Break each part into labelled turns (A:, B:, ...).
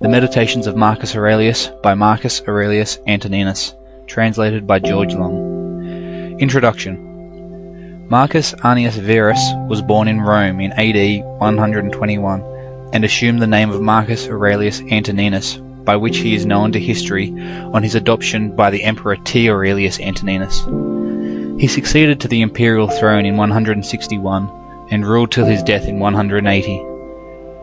A: The Meditations of Marcus Aurelius by Marcus Aurelius Antoninus, translated by George Long. Introduction. Marcus Annius Verus was born in Rome in AD 121 and assumed the name of Marcus Aurelius Antoninus, by which he is known to history on his adoption by the Emperor T. Aurelius Antoninus. He succeeded to the imperial throne in 161 and ruled till his death in 180.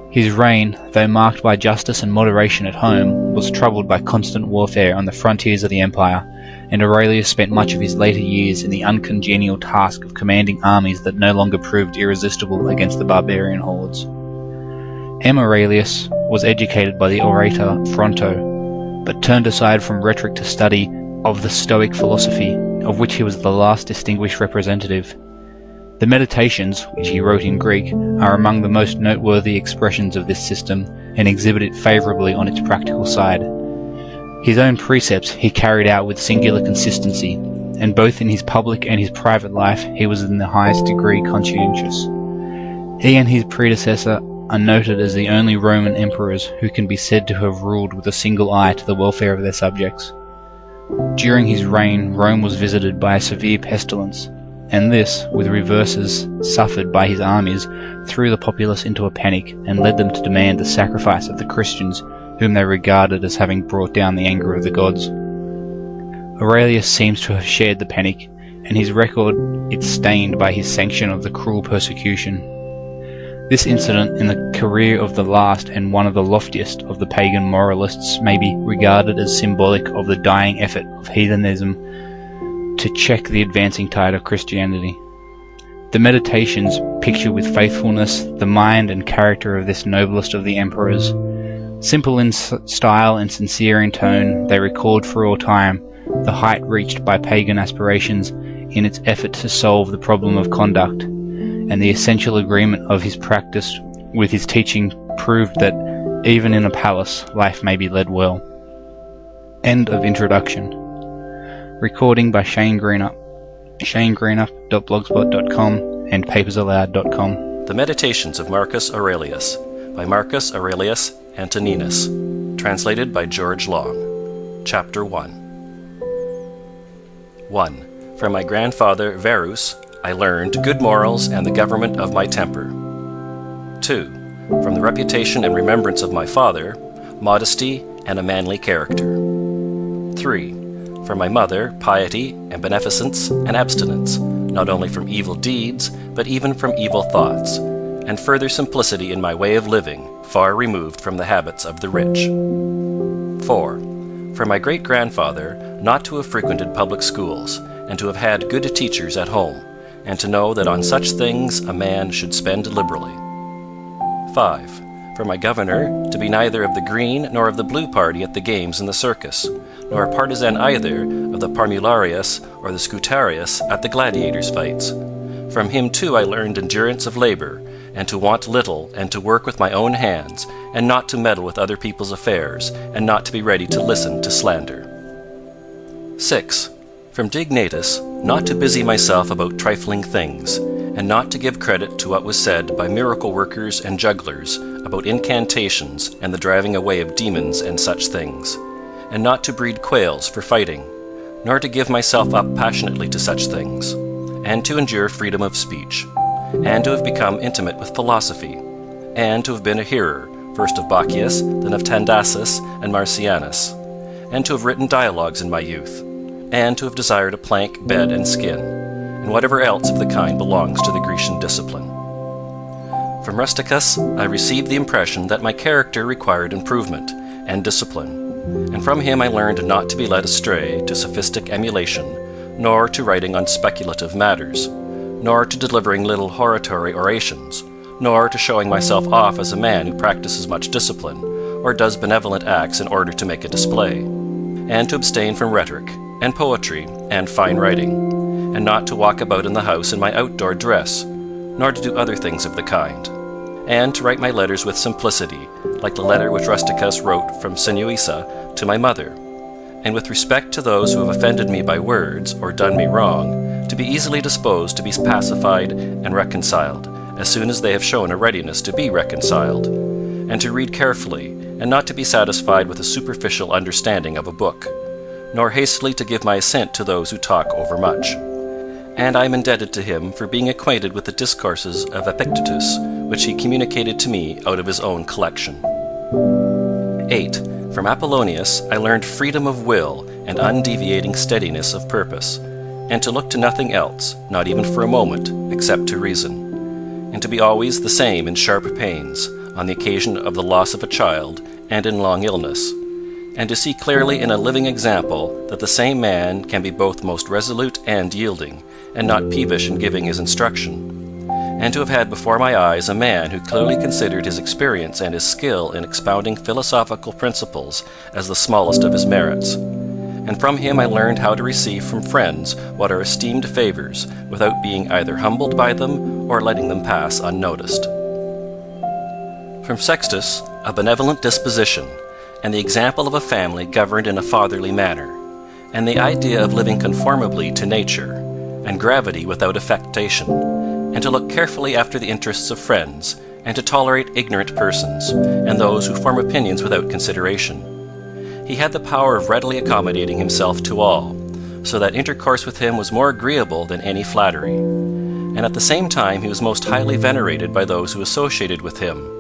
A: His reign, though marked by justice and moderation at home, was troubled by constant warfare on the frontiers of the empire, and Aurelius spent much of his later years in the uncongenial task of commanding armies that no longer proved irresistible against the barbarian hordes. M. Aurelius was educated by the orator Fronto, but turned aside from rhetoric to study of the Stoic philosophy, of which he was the last distinguished representative. The Meditations, which he wrote in Greek, are among the most noteworthy expressions of this system and exhibit it favourably on its practical side. His own precepts he carried out with singular consistency, and both in his public and his private life he was in the highest degree conscientious. He and his predecessor are noted as the only Roman emperors who can be said to have ruled with a single eye to the welfare of their subjects. During his reign, Rome was visited by a severe pestilence, and this, with reverses suffered by his armies, threw the populace into a panic and led them to demand the sacrifice of the Christians, whom they regarded as having brought down the anger of the gods. Aurelius seems to have shared the panic, and his record is stained by his sanction of the cruel persecution. This incident in the career of the last and one of the loftiest of the pagan moralists may be regarded as symbolic of the dying effort of heathenism to check the advancing tide of Christianity. The Meditations picture with faithfulness the mind and character of this noblest of the emperors. Simple in style and sincere in tone, they record for all time the height reached by pagan aspirations in its effort to solve the problem of conduct, and the essential agreement of his practice with his teaching proved that even in a palace life may be led well. End of introduction. Recording by Shane Greenup, shanegreenup.blogspot.com and papersallowed.com.
B: The Meditations of Marcus Aurelius by Marcus Aurelius Antoninus, translated by George Long. Chapter 1. 1. From my grandfather Verus I learned good morals and the government of my temper. 2. From the reputation and remembrance of my father, modesty and a manly character. 3. From my mother, piety and beneficence and abstinence, not only from evil deeds, but even from evil thoughts, and further simplicity in my way of living, far removed from the habits of the rich. 4. From my great-grandfather, not to have frequented public schools, and to have had good teachers at home, and to know that on such things a man should spend liberally. 5. From my governor, to be neither of the green nor of the blue party at the games and the circus, nor a partisan either of the Parmularius or the Scutarius at the gladiators' fights. From him too I learned endurance of labor, and to want little, and to work with my own hands, and not to meddle with other people's affairs, and not to be ready to listen to slander. 6. From Dignatus, not to busy myself about trifling things, and not to give credit to what was said by miracle workers and jugglers about incantations and the driving away of demons and such things, and not to breed quails for fighting, nor to give myself up passionately to such things, and to endure freedom of speech, and to have become intimate with philosophy, and to have been a hearer, first of Bacchius, then of Tandasus and Marcianus, and to have written dialogues in my youth, and to have desired a plank, bed, and skin, and whatever else of the kind belongs to the Grecian discipline. From Rusticus I received the impression that my character required improvement and discipline, and from him I learned not to be led astray to sophistic emulation, nor to writing on speculative matters, nor to delivering little hortatory orations, nor to showing myself off as a man who practices much discipline, or does benevolent acts in order to make a display, and to abstain from rhetoric, and poetry, and fine writing, and not to walk about in the house in my outdoor dress, nor to do other things of the kind, and to write my letters with simplicity, like the letter which Rusticus wrote from Sinuessa to my mother, and with respect to those who have offended me by words, or done me wrong, to be easily disposed to be pacified and reconciled, as soon as they have shown a readiness to be reconciled, and to read carefully, and not to be satisfied with a superficial understanding of a book, nor hastily to give my assent to those who talk overmuch. And I am indebted to him for being acquainted with the discourses of Epictetus, which he communicated to me out of his own collection. 8. From Apollonius I learned freedom of will and undeviating steadiness of purpose, and to look to nothing else, not even for a moment, except to reason, and to be always the same in sharp pains, on the occasion of the loss of a child, and in long illness, and to see clearly in a living example that the same man can be both most resolute and yielding, and not peevish in giving his instruction, and to have had before my eyes a man who clearly considered his experience and his skill in expounding philosophical principles as the smallest of his merits. And from him I learned how to receive from friends what are esteemed favours, without being either humbled by them or letting them pass unnoticed. From Sextus, a benevolent disposition, and the example of a family governed in a fatherly manner, and the idea of living conformably to nature, and gravity without affectation, and to look carefully after the interests of friends, and to tolerate ignorant persons, and those who form opinions without consideration. He had the power of readily accommodating himself to all, so that intercourse with him was more agreeable than any flattery, and at the same time he was most highly venerated by those who associated with him.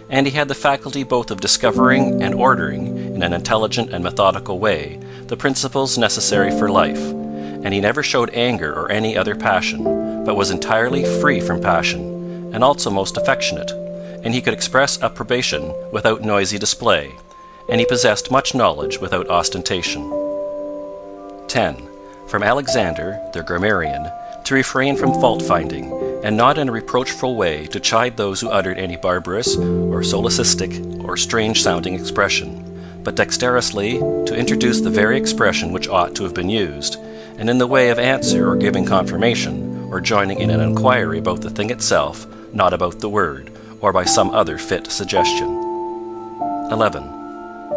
B: And he had the faculty both of discovering and ordering, in an intelligent and methodical way, the principles necessary for life, and he never showed anger or any other passion, but was entirely free from passion, and also most affectionate, and he could express approbation without noisy display, and he possessed much knowledge without ostentation. 10. From Alexander, the grammarian, to refrain from fault-finding, and not in a reproachful way to chide those who uttered any barbarous, or solecistic, or strange-sounding expression, but dexterously to introduce the very expression which ought to have been used, and in the way of answer or giving confirmation, or joining in an inquiry about the thing itself, not about the word, or by some other fit suggestion. 11.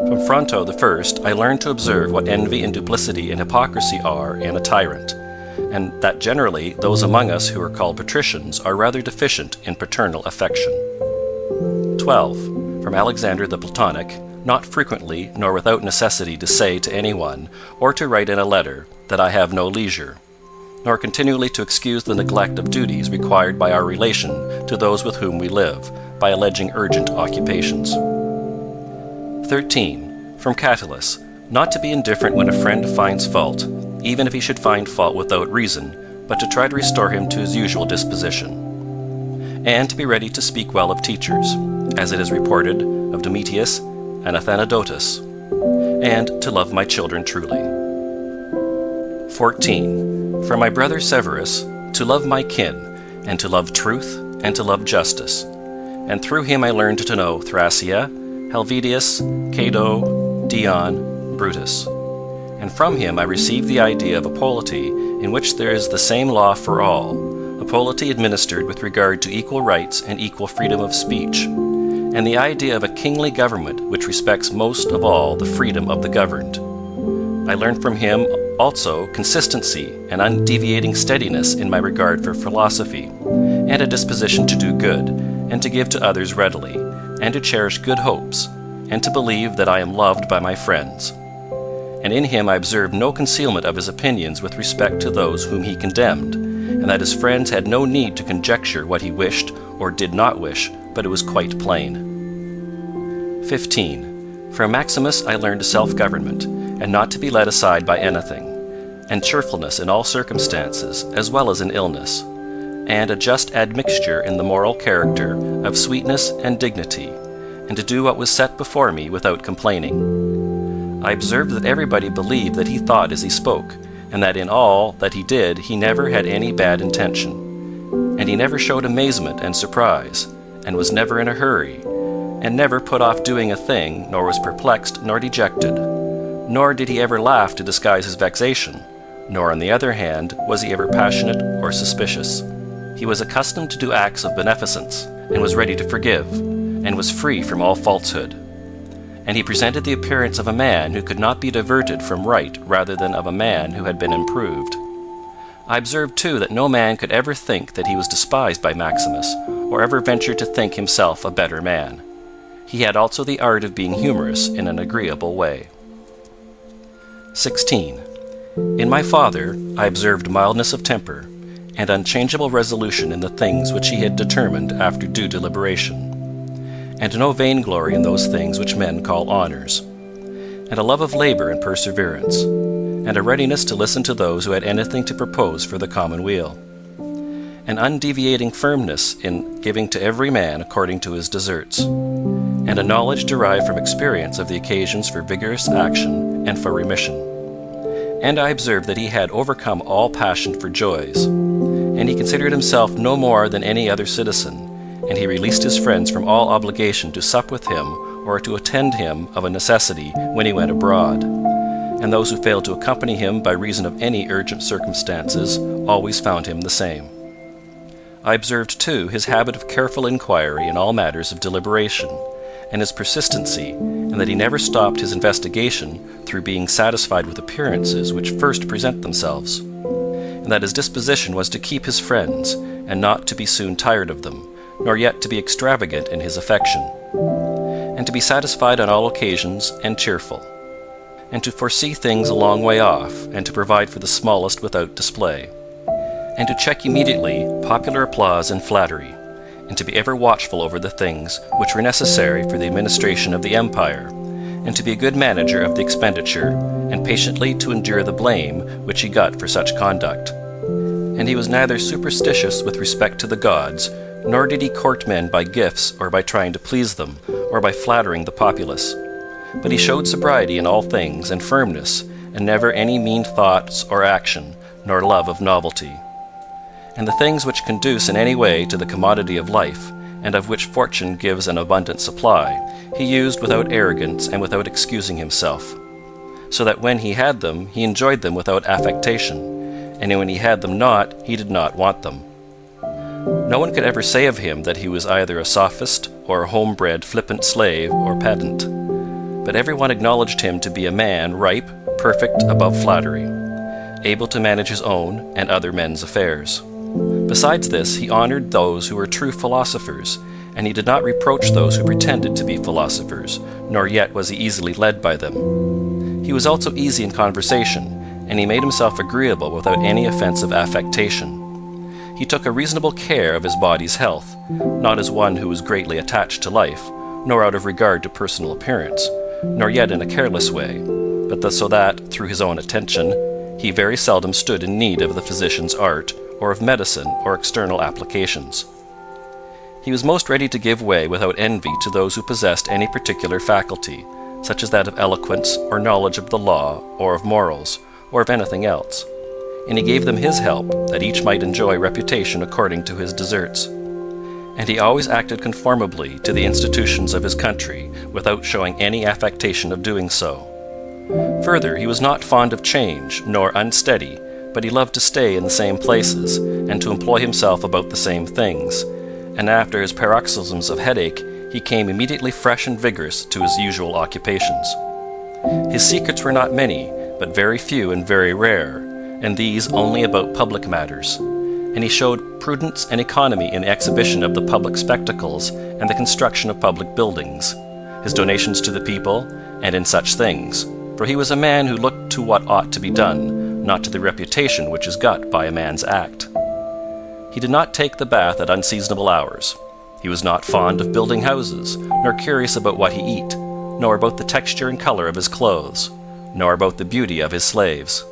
B: From Fronto the first I learned to observe what envy and duplicity and hypocrisy are in a tyrant, and that generally those among us who are called patricians are rather deficient in paternal affection. 12. From Alexander the Platonic, not frequently nor without necessity to say to any one, or to write in a letter, that I have no leisure, nor continually to excuse the neglect of duties required by our relation to those with whom we live, by alleging urgent occupations. 13. From Catullus, not to be indifferent when a friend finds fault, even if he should find fault without reason, but to try to restore him to his usual disposition, and to be ready to speak well of teachers, as it is reported of Domitius and Athenodotus, and to love my children truly. 14. From my brother Severus, to love my kin, and to love truth, and to love justice, and through him I learned to know Thracia, Helvidius, Cato, Dion, Brutus. And from him I received the idea of a polity in which there is the same law for all, a polity administered with regard to equal rights and equal freedom of speech, and the idea of a kingly government which respects most of all the freedom of the governed. I learned from him also consistency and undeviating steadiness in my regard for philosophy, and a disposition to do good, and to give to others readily, and to cherish good hopes, and to believe that I am loved by my friends. And in him I observed no concealment of his opinions with respect to those whom he condemned, and that his friends had no need to conjecture what he wished or did not wish, but it was quite plain. 15. From Maximus I learned self-government, and not to be led aside by anything, and cheerfulness in all circumstances, as well as in illness, and a just admixture in the moral character of sweetness and dignity, and to do what was set before me without complaining. I observed that everybody believed that he thought as he spoke, and that in all that he did he never had any bad intention. And he never showed amazement and surprise, and was never in a hurry, and never put off doing a thing, nor was perplexed nor dejected. Nor did he ever laugh to disguise his vexation, nor on the other hand was he ever passionate or suspicious. He was accustomed to do acts of beneficence, and was ready to forgive, and was free from all falsehood. And he presented the appearance of a man who could not be diverted from right rather than of a man who had been improved. I observed too that no man could ever think that he was despised by Maximus, or ever venture to think himself a better man. He had also the art of being humorous in an agreeable way. 16. In my father I observed mildness of temper, and unchangeable resolution in the things which he had determined after due deliberation, and no vainglory in those things which men call honours, and a love of labour and perseverance, and a readiness to listen to those who had anything to propose for the common weal, an undeviating firmness in giving to every man according to his deserts, and a knowledge derived from experience of the occasions for vigorous action and for remission. And I observed that he had overcome all passion for joys, and he considered himself no more than any other citizen, and he released his friends from all obligation to sup with him or to attend him of a necessity when he went abroad, and those who failed to accompany him by reason of any urgent circumstances always found him the same. I observed, too, his habit of careful inquiry in all matters of deliberation, and his persistency, and that he never stopped his investigation through being satisfied with appearances which first present themselves, and that his disposition was to keep his friends, and not to be soon tired of them, nor yet to be extravagant in his affection, and to be satisfied on all occasions and cheerful, and to foresee things a long way off, and to provide for the smallest without display, and to check immediately popular applause and flattery, and to be ever watchful over the things which were necessary for the administration of the empire, and to be a good manager of the expenditure, and patiently to endure the blame which he got for such conduct. And he was neither superstitious with respect to the gods, nor did he court men by gifts or by trying to please them, or by flattering the populace. But he showed sobriety in all things, and firmness, and never any mean thoughts or action, nor love of novelty. And the things which conduce in any way to the commodity of life, and of which fortune gives an abundant supply, he used without arrogance and without excusing himself, so that when he had them, he enjoyed them without affectation, and when he had them not, he did not want them. No one could ever say of him that he was either a sophist or a home-bred flippant slave or pedant, but every one acknowledged him to be a man ripe, perfect above flattery, able to manage his own and other men's affairs. Besides this, he honored those who were true philosophers, and he did not reproach those who pretended to be philosophers, nor yet was he easily led by them. He was also easy in conversation, and he made himself agreeable without any offensive affectation. He took a reasonable care of his body's health, not as one who was greatly attached to life, nor out of regard to personal appearance, nor yet in a careless way, but so that, through his own attention, he very seldom stood in need of the physician's art, or of medicine or external applications. He was most ready to give way without envy to those who possessed any particular faculty, such as that of eloquence, or knowledge of the law, or of morals, or of anything else, and he gave them his help, that each might enjoy reputation according to his deserts. And he always acted conformably to the institutions of his country, without showing any affectation of doing so. Further, he was not fond of change, nor unsteady, but he loved to stay in the same places, and to employ himself about the same things, and after his paroxysms of headache, he came immediately fresh and vigorous to his usual occupations. His secrets were not many, but very few and very rare, and these only about public matters, and he showed prudence and economy in the exhibition of the public spectacles and the construction of public buildings, his donations to the people, and in such things, for he was a man who looked to what ought to be done, not to the reputation which is got by a man's act. He did not take the bath at unseasonable hours. He was not fond of building houses, nor curious about what he eat, nor about the texture and color of his clothes, nor about the beauty of his slaves.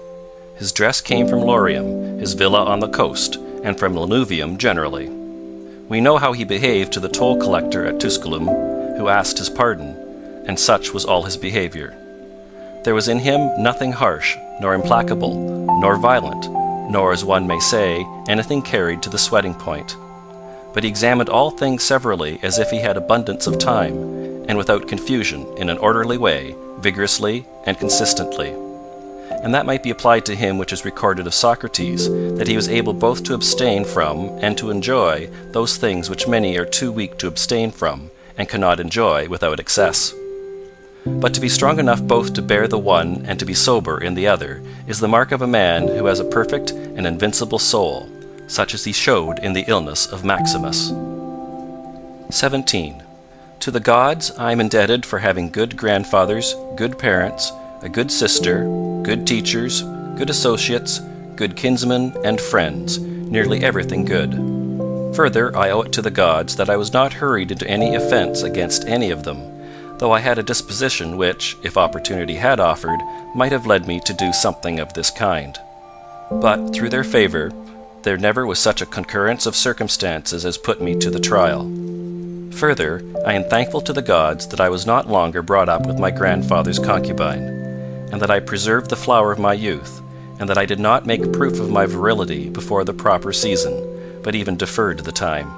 B: His dress came from Lorium, his villa on the coast, and from Lanuvium generally. We know how he behaved to the toll collector at Tusculum, who asked his pardon, and such was all his behavior. There was in him nothing harsh, nor implacable, nor violent, nor, as one may say, anything carried to the sweating point. But he examined all things severally as if he had abundance of time, and without confusion, in an orderly way, vigorously and consistently. And that might be applied to him which is recorded of Socrates, that he was able both to abstain from and to enjoy those things which many are too weak to abstain from, and cannot enjoy without excess. But to be strong enough both to bear the one and to be sober in the other is the mark of a man who has a perfect and invincible soul, such as he showed in the illness of Maximus. 17. To the gods I am indebted for having good grandfathers, good parents, a good sister, good teachers, good associates, good kinsmen and friends, nearly everything good. Further, I owe it to the gods that I was not hurried into any offence against any of them, though I had a disposition which, if opportunity had offered, might have led me to do something of this kind. But, through their favour, there never was such a concurrence of circumstances as put me to the trial. Further, I am thankful to the gods that I was not longer brought up with my grandfather's concubine, and that I preserved the flower of my youth, and that I did not make proof of my virility before the proper season, but even deferred the time.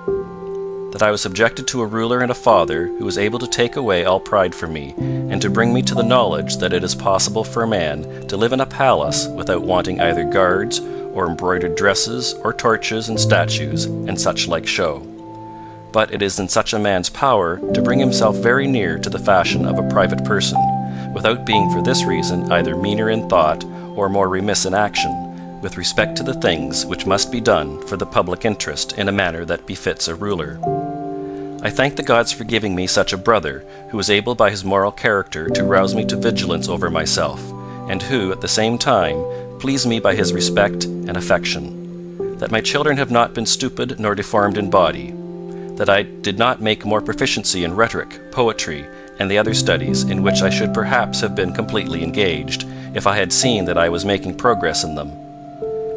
B: That I was subjected to a ruler and a father who was able to take away all pride from me, and to bring me to the knowledge that it is possible for a man to live in a palace without wanting either guards, or embroidered dresses, or torches and statues, and such like show. But it is in such a man's power to bring himself very near to the fashion of a private person, without being for this reason either meaner in thought or more remiss in action, with respect to the things which must be done for the public interest in a manner that befits a ruler. I thank the gods for giving me such a brother, who was able by his moral character to rouse me to vigilance over myself, and who, at the same time, pleased me by his respect and affection. That my children have not been stupid nor deformed in body. That I did not make more proficiency in rhetoric, poetry, and the other studies in which I should perhaps have been completely engaged, if I had seen that I was making progress in them.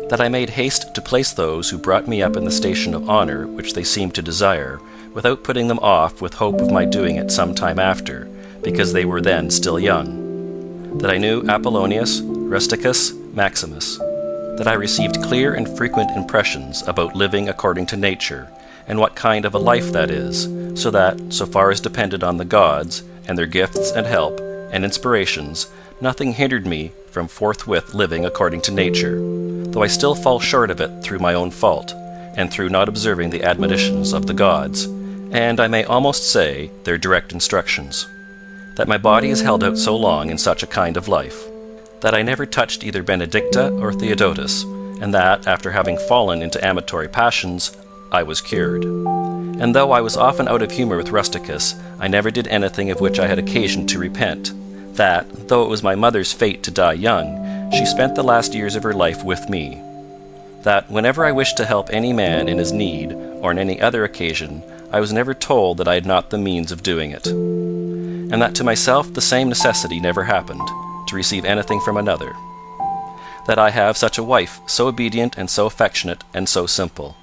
B: That I made haste to place those who brought me up in the station of honour which they seemed to desire, without putting them off with hope of my doing it some time after, because they were then still young. That I knew Apollonius, Rusticus, Maximus. That I received clear and frequent impressions about living according to nature, and what kind of a life that is, so that, so far as depended on the gods, and their gifts and help, and inspirations, nothing hindered me from forthwith living according to nature, though I still fall short of it through my own fault, and through not observing the admonitions of the gods, and I may almost say their direct instructions. That my body is held out so long in such a kind of life. That I never touched either Benedicta or Theodotus, and that, after having fallen into amatory passions, I was cured. And though I was often out of humour with Rusticus, I never did anything of which I had occasion to repent. That, though it was my mother's fate to die young, she spent the last years of her life with me. That, whenever I wished to help any man in his need, or on any other occasion, I was never told that I had not the means of doing it. And that to myself the same necessity never happened, to receive anything from another. That I have such a wife, so obedient and so affectionate and so simple.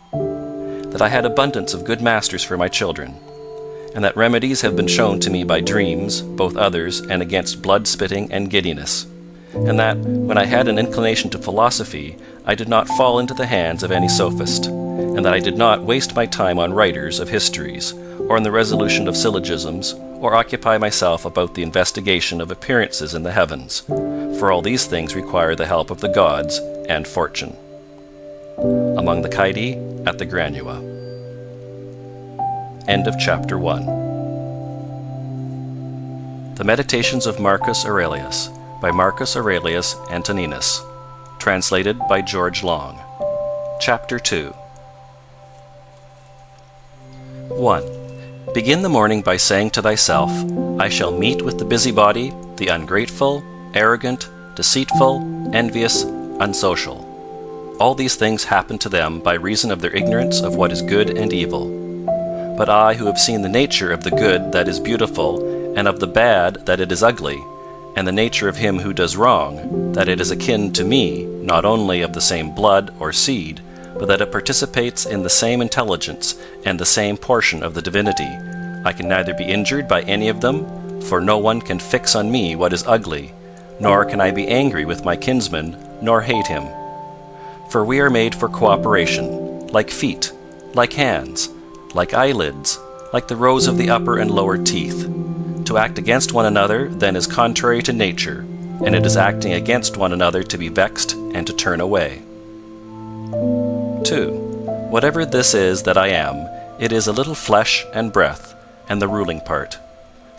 B: That I had abundance of good masters for my children. And that remedies have been shown to me by dreams, both others, and against blood-spitting and giddiness. And that, when I had an inclination to philosophy, I did not fall into the hands of any sophist, and that I did not waste my time on writers of histories, or in the resolution of syllogisms, or occupy myself about the investigation of appearances in the heavens, for all these things require the help of the gods and fortune. Among the Caedi at the Granua. End of chapter 1. The Meditations of Marcus Aurelius, by Marcus Aurelius Antoninus, translated by George Long. Chapter 2. 1. Begin the morning by saying to thyself, I shall meet with the busybody, the ungrateful, arrogant, deceitful, envious, unsocial. All these things happen to them by reason of their ignorance of what is good and evil. But I, who have seen the nature of the good that is beautiful, and of the bad that it is ugly, and the nature of him who does wrong, that it is akin to me, not only of the same blood or seed, but that it participates in the same intelligence and the same portion of the divinity, I can neither be injured by any of them, for no one can fix on me what is ugly, nor can I be angry with my kinsman, nor hate him. For we are made for cooperation, like feet, like hands, like eyelids, like the rows of the upper and lower teeth. To act against one another then is contrary to nature, and it is acting against one another to be vexed and to turn away. 2. Whatever this is that I am, it is a little flesh and breath, and the ruling part.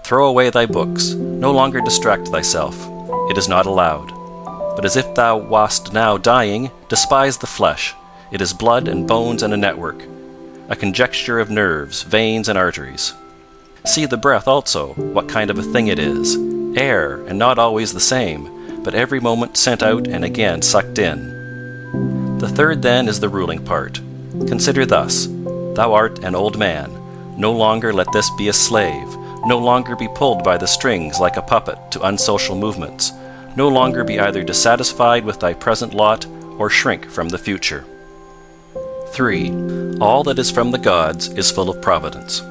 B: Throw away thy books, no longer distract thyself. It is not allowed. But as if thou wast now dying, despise the flesh. It is blood and bones and a network, a conjecture of nerves, veins, and arteries. See the breath also, what kind of a thing it is. Air, and not always the same, but every moment sent out and again sucked in. The third then is the ruling part. Consider thus: thou art an old man. No longer let this be a slave. No longer be pulled by the strings like a puppet to unsocial movements. No longer be either dissatisfied with thy present lot or shrink from the future. 3. All that is from the gods is full of providence.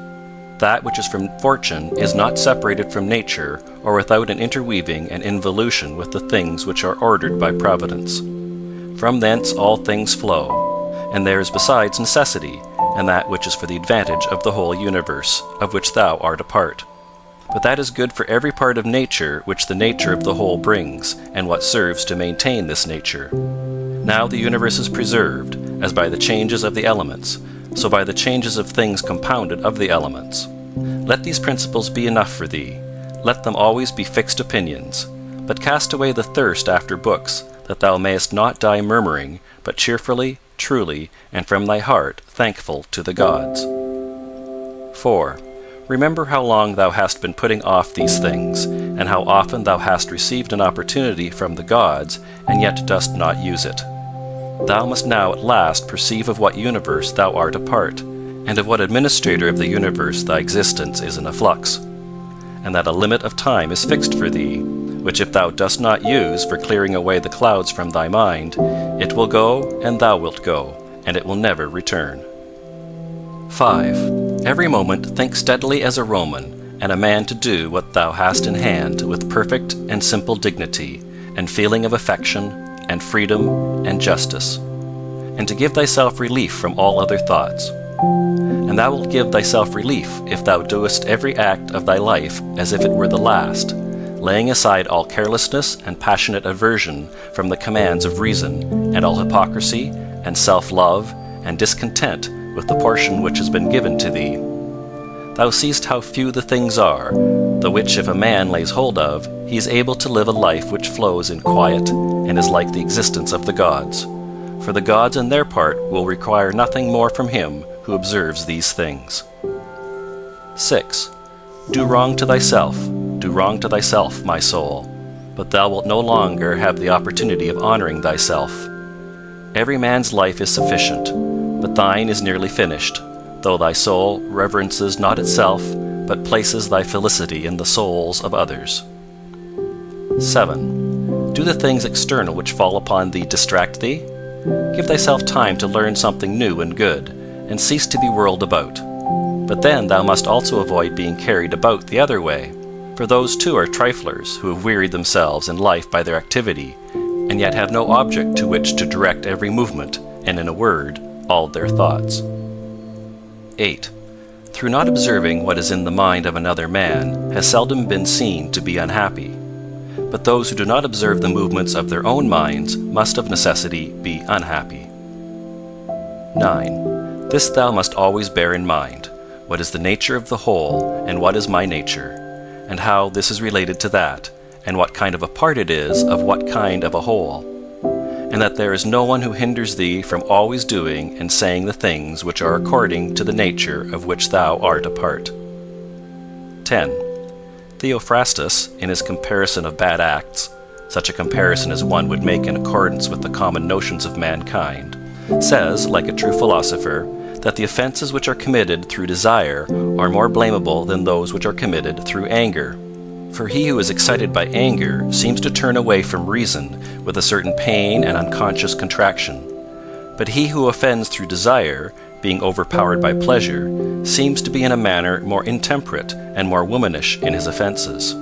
B: That which is from fortune is not separated from nature or without an interweaving and involution with the things which are ordered by providence. From thence all things flow, and there is besides necessity, and that which is for the advantage of the whole universe, of which thou art a part. But that is good for every part of nature which the nature of the whole brings, and what serves to maintain this nature. Now the universe is preserved, as by the changes of the elements, so by the changes of things compounded of the elements. Let these principles be enough for thee. Let them always be fixed opinions. But cast away the thirst after books, that thou mayest not die murmuring, but cheerfully, truly, and from thy heart thankful to the gods. 4. Remember how long thou hast been putting off these things, and how often thou hast received an opportunity from the gods, and yet dost not use it. Thou must now at last perceive of what universe thou art a part, and of what administrator of the universe thy existence is in a flux, and that a limit of time is fixed for thee, which if thou dost not use for clearing away the clouds from thy mind, it will go, and thou wilt go, and it will never return. 5. Every moment think steadily as a Roman, and a man to do what thou hast in hand with perfect and simple dignity, and feeling of affection, and freedom, and justice, and to give thyself relief from all other thoughts. And thou wilt give thyself relief if thou doest every act of thy life as if it were the last, laying aside all carelessness and passionate aversion from the commands of reason, and all hypocrisy, and self-love, and discontent with the portion which has been given to thee. Thou seest how few the things are, the which if a man lays hold of, he is able to live a life which flows in quiet, and is like the existence of the gods. For the gods on their part will require nothing more from him who observes these things. 6. Do wrong to thyself, my soul, but thou wilt no longer have the opportunity of honoring thyself. Every man's life is sufficient, but thine is nearly finished, though thy soul reverences not itself, but places thy felicity in the souls of others. 7. Do the things external which fall upon thee distract thee? Give thyself time to learn something new and good, and cease to be whirled about. But then thou must also avoid being carried about the other way, for those too are triflers who have wearied themselves in life by their activity, and yet have no object to which to direct every movement, and in a word, all their thoughts. 8. Through not observing what is in the mind of another man, has seldom been seen to be unhappy. But those who do not observe the movements of their own minds must of necessity be unhappy. 9. This thou must always bear in mind: what is the nature of the whole, and what is my nature, and how this is related to that, and what kind of a part it is of what kind of a whole, and that there is no one who hinders thee from always doing and saying the things which are according to the nature of which thou art a part. 10. Theophrastus, in his comparison of bad acts, such a comparison as one would make in accordance with the common notions of mankind, says, like a true philosopher, that the offenses which are committed through desire are more blamable than those which are committed through anger. For he who is excited by anger seems to turn away from reason with a certain pain and unconscious contraction. But he who offends through desire, being overpowered by pleasure, seems to be in a manner more intemperate and more womanish in his offenses.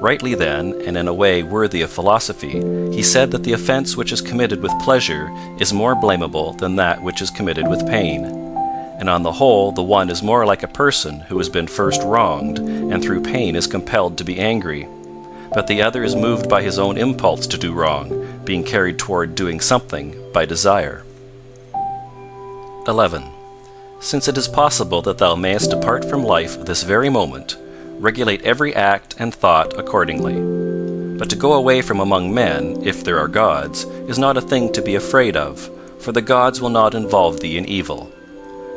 B: Rightly then, and in a way worthy of philosophy, he said that the offense which is committed with pleasure is more blamable than that which is committed with pain. And on the whole, the one is more like a person who has been first wronged, and through pain is compelled to be angry. But the other is moved by his own impulse to do wrong, being carried toward doing something by desire. 11. Since it is possible that thou mayest depart from life this very moment, regulate every act and thought accordingly. But to go away from among men, if there are gods, is not a thing to be afraid of, for the gods will not involve thee in evil.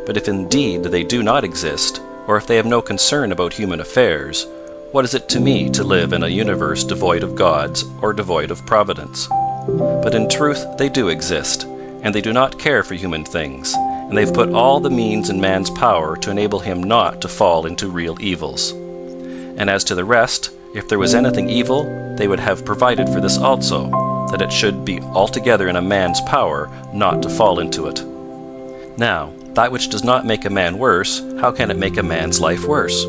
B: But if indeed they do not exist, or if they have no concern about human affairs, what is it to me to live in a universe devoid of gods or devoid of providence? But in truth they do exist, and they do not care for human things, and they've put all the means in man's power to enable him not to fall into real evils. And as to the rest, if there was anything evil, they would have provided for this also, that it should be altogether in a man's power not to fall into it. Now, that which does not make a man worse, how can it make a man's life worse?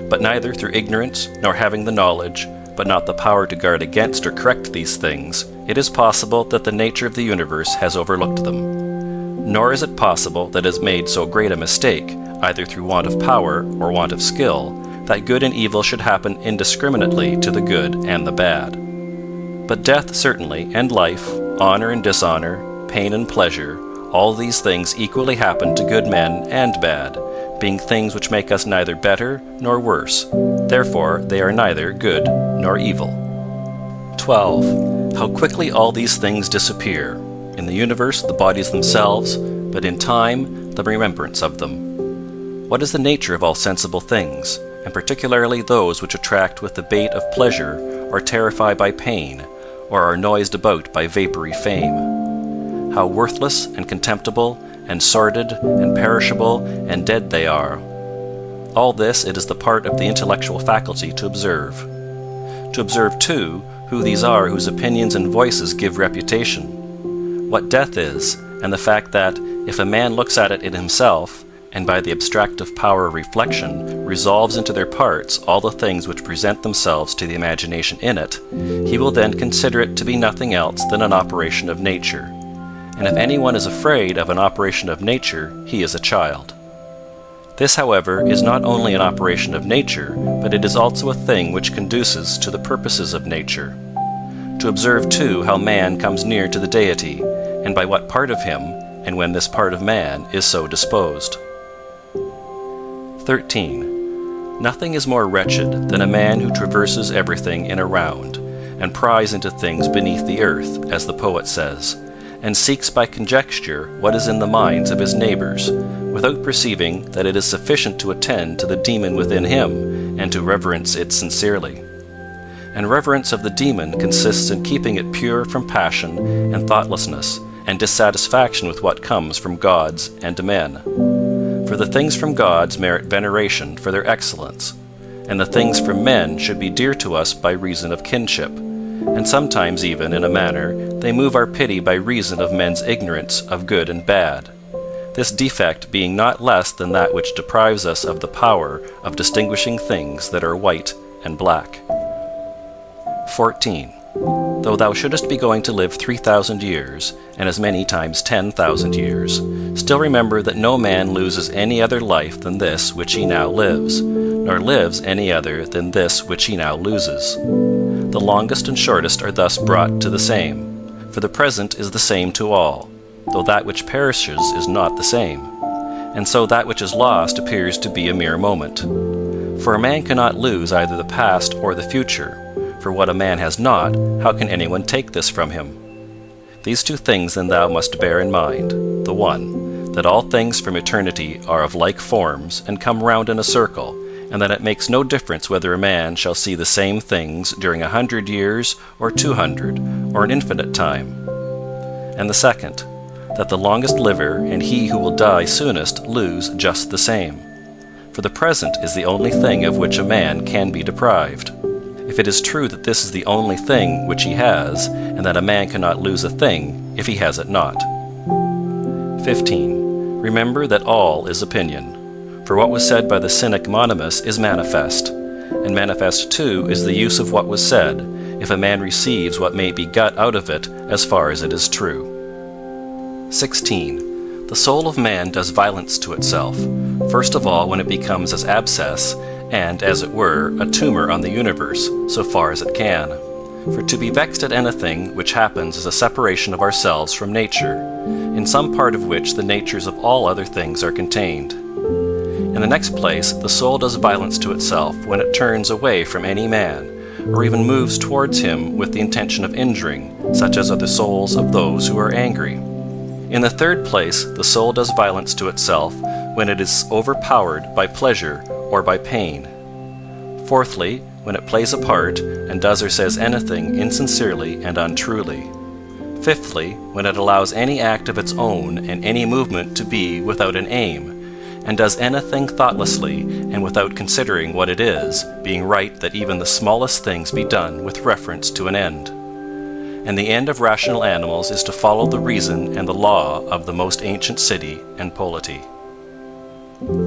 B: But neither through ignorance, nor having the knowledge, but not the power to guard against or correct these things, it is possible that the nature of the universe has overlooked them. Nor is it possible that it has made so great a mistake, either through want of power or want of skill, that good and evil should happen indiscriminately to the good and the bad. But death certainly, and life, honor and dishonor, pain and pleasure, all these things equally happen to good men and bad, being things which make us neither better nor worse. Therefore they are neither good nor evil. 12. How quickly all these things disappear. In the universe the bodies themselves, but in time the remembrance of them. What is the nature of all sensible things, and particularly those which attract with the bait of pleasure, or terrify by pain, or are noised about by vapory fame? How worthless and contemptible, and sordid, and perishable, and dead they are. All this it is the part of the intellectual faculty to observe. To observe, too, who these are whose opinions and voices give reputation. What death is, and the fact that, if a man looks at it in himself, and by the abstractive power of reflection resolves into their parts all the things which present themselves to the imagination in it, he will then consider it to be nothing else than an operation of nature. And if any one is afraid of an operation of nature, he is a child. This, however, is not only an operation of nature, but it is also a thing which conduces to the purposes of nature. To observe, too, how man comes near to the deity, and by what part of him, and when this part of man is so disposed. 13. Nothing is more wretched than a man who traverses everything in a round, and pries into things beneath the earth, as the poet says, and seeks by conjecture what is in the minds of his neighbors, without perceiving that it is sufficient to attend to the demon within him, and to reverence it sincerely. And reverence of the demon consists in keeping it pure from passion and thoughtlessness, and dissatisfaction with what comes from gods and men. For the things from gods merit veneration for their excellence, and the things from men should be dear to us by reason of kinship, and sometimes even, in a manner, they move our pity by reason of men's ignorance of good and bad, this defect being not less than that which deprives us of the power of distinguishing things that are white and black. 14. Though thou shouldest be going to live 3,000 years, and as many times 10,000 years, still remember that no man loses any other life than this which he now lives, nor lives any other than this which he now loses. The longest and shortest are thus brought to the same, for the present is the same to all, though that which perishes is not the same, and so that which is lost appears to be a mere moment. For a man cannot lose either the past or the future, for what a man has not, how can anyone take this from him? These two things then thou must bear in mind, the one, that all things from eternity are of like forms, and come round in a circle, and that it makes no difference whether a man shall see the same things during 100 years, or 200, or an infinite time. And the second, that the longest liver and he who will die soonest lose just the same. For the present is the only thing of which a man can be deprived. If it is true that this is the only thing which he has, and that a man cannot lose a thing if he has it not. 15. Remember that all is opinion. For what was said by the cynic Monimus is manifest, and manifest too is the use of what was said, if a man receives what may be got out of it as far as it is true. 16. The soul of man does violence to itself, first of all when it becomes as abscess, and, as it were, a tumour on the universe, so far as it can. For to be vexed at anything which happens is a separation of ourselves from nature, in some part of which the natures of all other things are contained. In the next place, the soul does violence to itself when it turns away from any man, or even moves towards him with the intention of injuring, such as are the souls of those who are angry. In the third place, the soul does violence to itself when it is overpowered by pleasure or by pain. Fourthly, when it plays a part and does or says anything insincerely and untruly. Fifthly, when it allows any act of its own and any movement to be without an aim, and does anything thoughtlessly and without considering what it is, being right that even the smallest things be done with reference to an end. And the end of rational animals is to follow the reason and the law of the most ancient city and polity.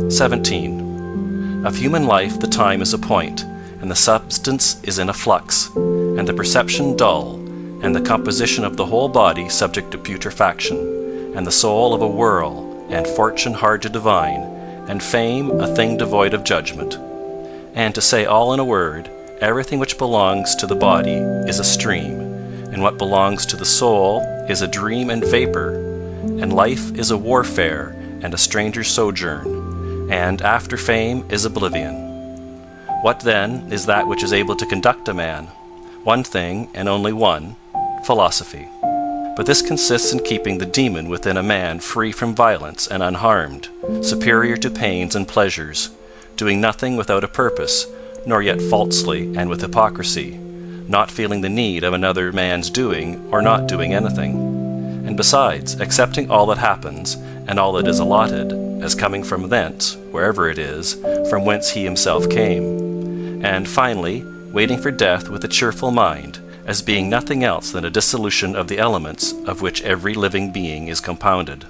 B: 17. Of human life the time is a point, and the substance is in a flux, and the perception dull, and the composition of the whole body subject to putrefaction, and the soul of a whirl, and fortune hard to divine, and fame a thing devoid of judgment. And to say all in a word, everything which belongs to the body is a stream, and what belongs to the soul is a dream and vapor, and life is a warfare and a stranger's sojourn, and after fame is oblivion. What then is that which is able to conduct a man? One thing, and only one, philosophy. But this consists in keeping the demon within a man free from violence and unharmed, superior to pains and pleasures, doing nothing without a purpose, nor yet falsely and with hypocrisy, not feeling the need of another man's doing or not doing anything, and besides accepting all that happens and all that is allotted, as coming from thence, wherever it is, from whence he himself came, and finally waiting for death with a cheerful mind, as being nothing else than a dissolution of the elements of which every living being is compounded.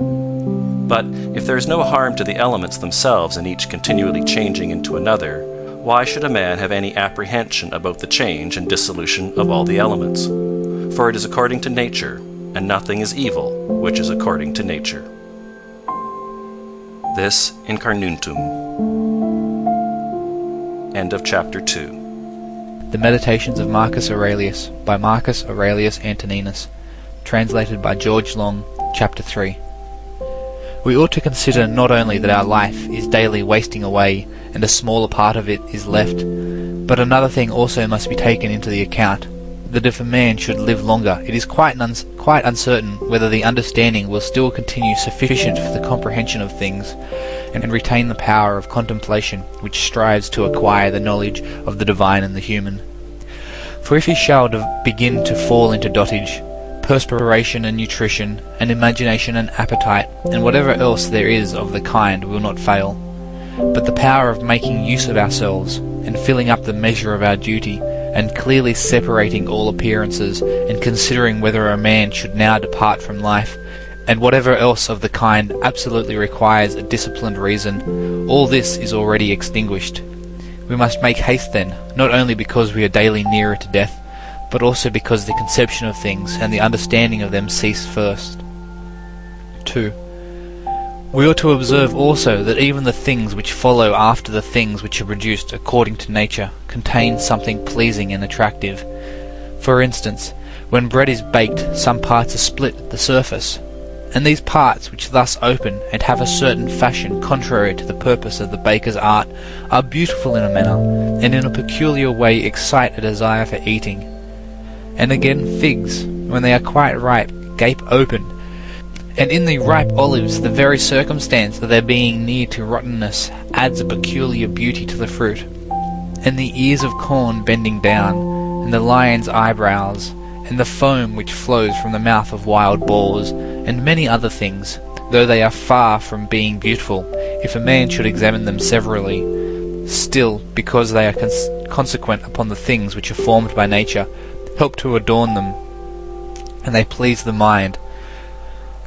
B: But if there is no harm to the elements themselves in each continually changing into another, why should a man have any apprehension about the change and dissolution of all the elements? For it is according to nature, and nothing is evil which is according to nature. This in Carnuntum. End of chapter 2.
A: The Meditations of Marcus Aurelius by Marcus Aurelius Antoninus, translated by George Long, Chapter 3. We ought to consider not only that our life is daily wasting away and a smaller part of it is left, but another thing also must be taken into the account, that if a man should live longer, it is quite uncertain whether the understanding will still continue sufficient for the comprehension of things, and retain the power of contemplation which strives to acquire the knowledge of the divine and the human. For if he shall begin to fall into dotage, perspiration and nutrition, and imagination and appetite, and whatever else there is of the kind will not fail. But the power of making use of ourselves, and filling up the measure of our duty, and clearly separating all appearances, and considering whether a man should now depart from life, and whatever else of the kind absolutely requires a disciplined reason, all this is already extinguished. We must make haste then, not only because we are daily nearer to death, but also because the conception of things and the understanding of them cease first. 2. We ought to observe also that even the things which follow after the things which are produced according to nature contain something pleasing and attractive. For instance, when bread is baked, some parts are split at the surface, and these parts which thus open and have a certain fashion contrary to the purpose of the baker's art are beautiful in a manner, and in a peculiar way excite a desire for eating. And again figs, when they are quite ripe, gape open, and in the ripe olives the very circumstance of their being near to rottenness adds a peculiar beauty to the fruit. And the ears of corn bending down, and the lion's eyebrows, and the foam which flows from the mouth of wild boars, and many other things, though they are far from being beautiful, if a man should examine them severally, still, because they are consequent upon the things which are formed by nature, help to adorn them, and they please the mind,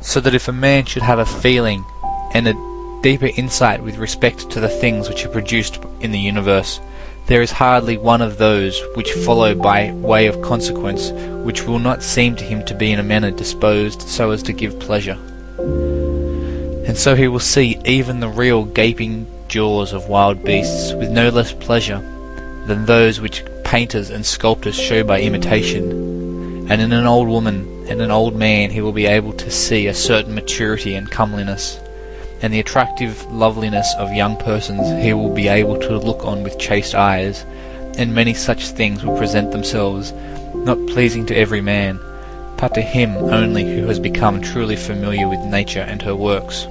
A: so that if a man should have a feeling and a deeper insight with respect to the things which are produced in the universe, there is hardly one of those which follow by way of consequence which will not seem to him to be in a manner disposed so as to give pleasure. And so he will see even the real gaping jaws of wild beasts with no less pleasure than those which painters and sculptors show by imitation, and in an old woman and an old man he will be able to see a certain maturity and comeliness, and the attractive loveliness of young persons he will be able to look on with chaste eyes, and many such things will present themselves, not pleasing to every man, but to him only who has become truly familiar with nature and her works.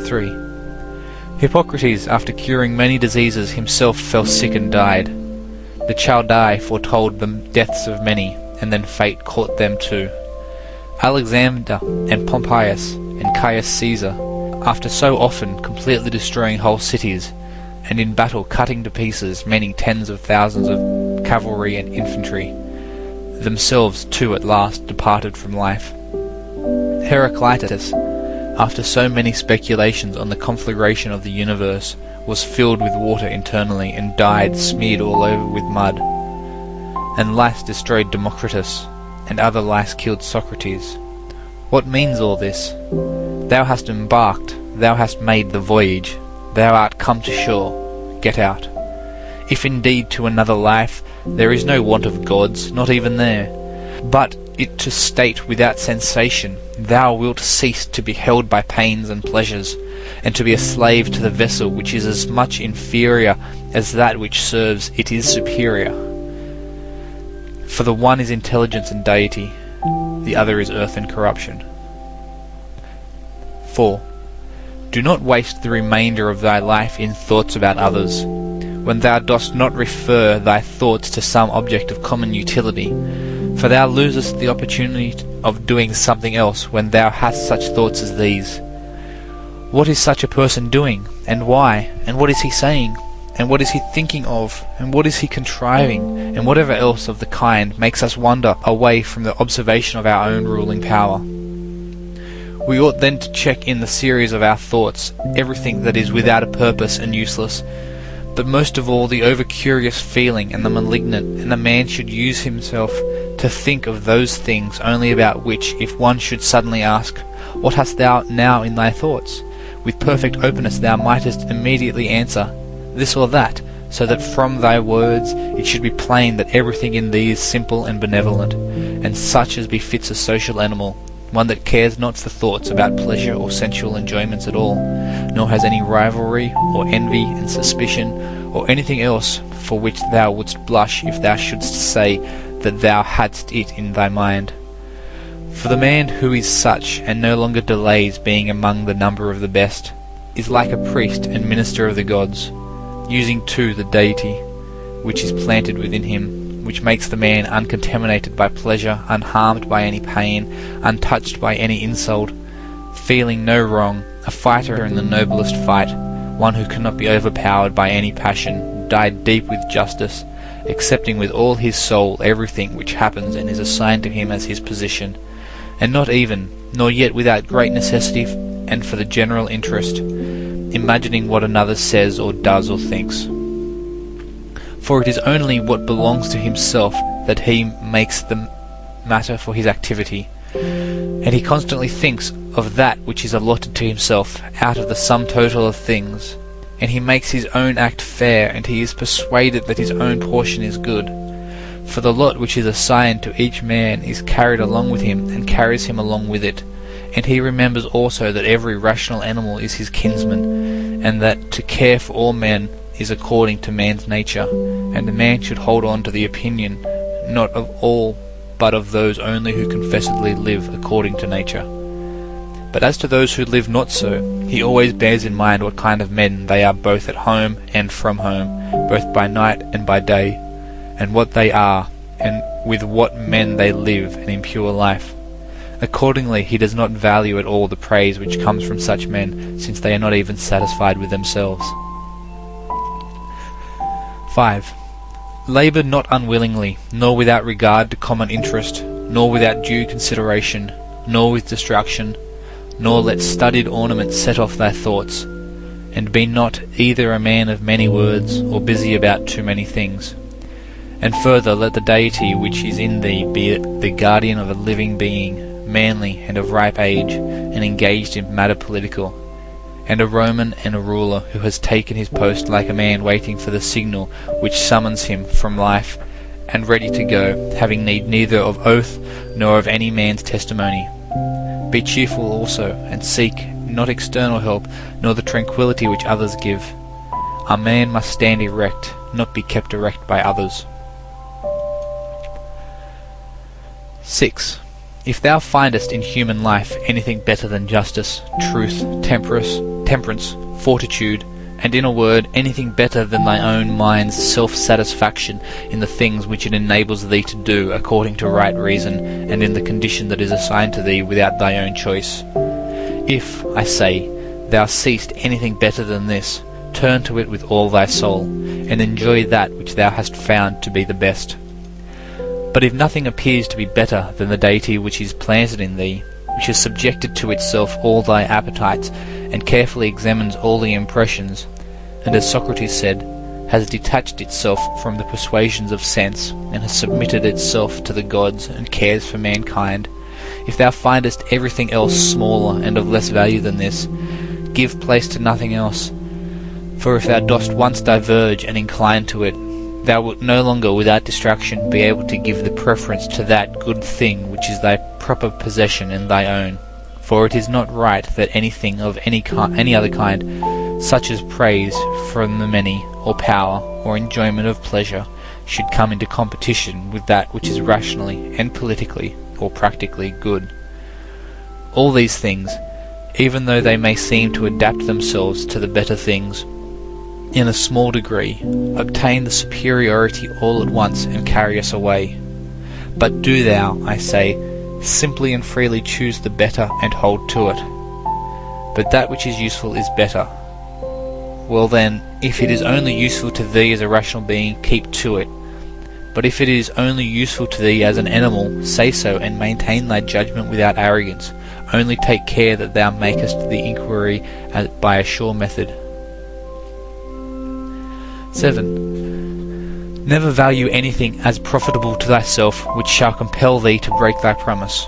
A: 3. Hippocrates, after curing many diseases, himself fell sick and died. The Chaldai foretold the deaths of many, and then fate caught them too. Alexander and Pompeius and Caius Caesar, after so often completely destroying whole cities, and in battle cutting to pieces many tens of thousands of cavalry and infantry, themselves too at last departed from life. Heraclitus, after so many speculations on the conflagration of the universe, was filled with water internally and died smeared all over with mud. And lice destroyed Democritus, and other lice killed Socrates. What means all this? Thou hast embarked, thou hast made the voyage, thou art come to shore, get out. If indeed to another life there is no want of gods, not even there, but it to state without sensation, thou wilt cease to be held by pains and pleasures, and to be a slave to the vessel which is as much inferior as that which serves it is superior. For the one is intelligence and deity, the other is earth and corruption. 4. Do not waste the remainder of thy life in thoughts about others, when thou dost not refer thy thoughts to some object of common utility, for thou losest the opportunity of doing something else when thou hast such thoughts as these. What is such a person doing, and why, and what is he saying, and what is he thinking of, and what is he contriving, and whatever else of the kind makes us wander away from the observation of our own ruling power. We ought then to check in the series of our thoughts everything that is without a purpose and useless, but most of all the over-curious feeling and the malignant, and a man should use himself to think of those things only about which, if one should suddenly ask, "What hast thou now in thy thoughts?" with perfect openness thou mightest immediately answer, "This or that," so that from thy words it should be plain that everything in thee is simple and benevolent, and such as befits a social animal, one that cares not for thoughts about pleasure or sensual enjoyments at all, nor has any rivalry or envy and suspicion, or anything else for which thou wouldst blush if thou shouldst say that thou hadst it in thy mind. For the man who is such, and no longer delays being among the number of the best, is like a priest and minister of the gods, using too the deity which is planted within him, which makes the man uncontaminated by pleasure, unharmed by any pain, untouched by any insult, feeling no wrong, a fighter in the noblest fight, one who cannot be overpowered by any passion, dyed deep with justice, accepting with all his soul everything which happens and is assigned to him as his position, and not even, nor yet without great necessity and for the general interest, imagining what another says or does or thinks. For it is only what belongs to himself that he makes the matter for his activity, and he constantly thinks of that which is allotted to himself out of the sum total of things, and he makes his own act fair, and he is persuaded that his own portion is good. For the lot which is assigned to each man is carried along with him, and carries him along with it, and he remembers also that every rational animal is his kinsman, and that to care for all men is according to man's nature, and a man should hold on to the opinion not of all but of those only who confessedly live according to nature. But as to those who live not so, he always bears in mind what kind of men they are both at home and from home, both by night and by day, and what they are, and with what men they live an impure life. Accordingly he does not value at all the praise which comes from such men, since they are not even satisfied with themselves. 5. Labour not unwillingly, nor without regard to common interest, nor without due consideration, nor with distraction, nor let studied ornaments set off thy thoughts, and be not either a man of many words, or busy about too many things. And further, let the deity which is in thee be the guardian of a living being, manly and of ripe age, and engaged in matter political, and a Roman and a ruler who has taken his post like a man waiting for the signal which summons him from life, and ready to go, having need neither of oath nor of any man's testimony. Be cheerful also, and seek not external help, nor the tranquillity which others give. A man must stand erect, not be kept erect by others. 6. If thou findest in human life anything better than justice, truth, temperance, temperance, fortitude, and in a word, anything better than thy own mind's self-satisfaction in the things which it enables thee to do according to right reason, and in the condition that is assigned to thee without thy own choice. If, I say, thou seest anything better than this, turn to it with all thy soul, and enjoy that which thou hast found to be the best. But if nothing appears to be better than the deity which is planted in thee, which has subjected to itself all thy appetites, and carefully examines all the impressions, and as Socrates said, has detached itself from the persuasions of sense, and has submitted itself to the gods, and cares for mankind, if thou findest everything else smaller and of less value than this, give place to nothing else. For if thou dost once diverge and incline to it, thou wilt no longer without distraction be able to give the preference to that good thing which is thy proper possession and thy own. For it is not right that anything of any other kind, such as praise from the many, or power, or enjoyment of pleasure, should come into competition with that which is rationally and politically or practically good. All these things, even though they may seem to adapt themselves to the better things, in a small degree, obtain the superiority all at once and carry us away. But do thou, I say, simply and freely choose the better and hold to it. But that which is useful is better. Well then, if it is only useful to thee as a rational being, keep to it. But if it is only useful to thee as an animal, say so, and maintain thy judgment without arrogance. Only take care that thou makest the inquiry by a sure method. 7. Never value anything as profitable to thyself which shall compel thee to break thy promise.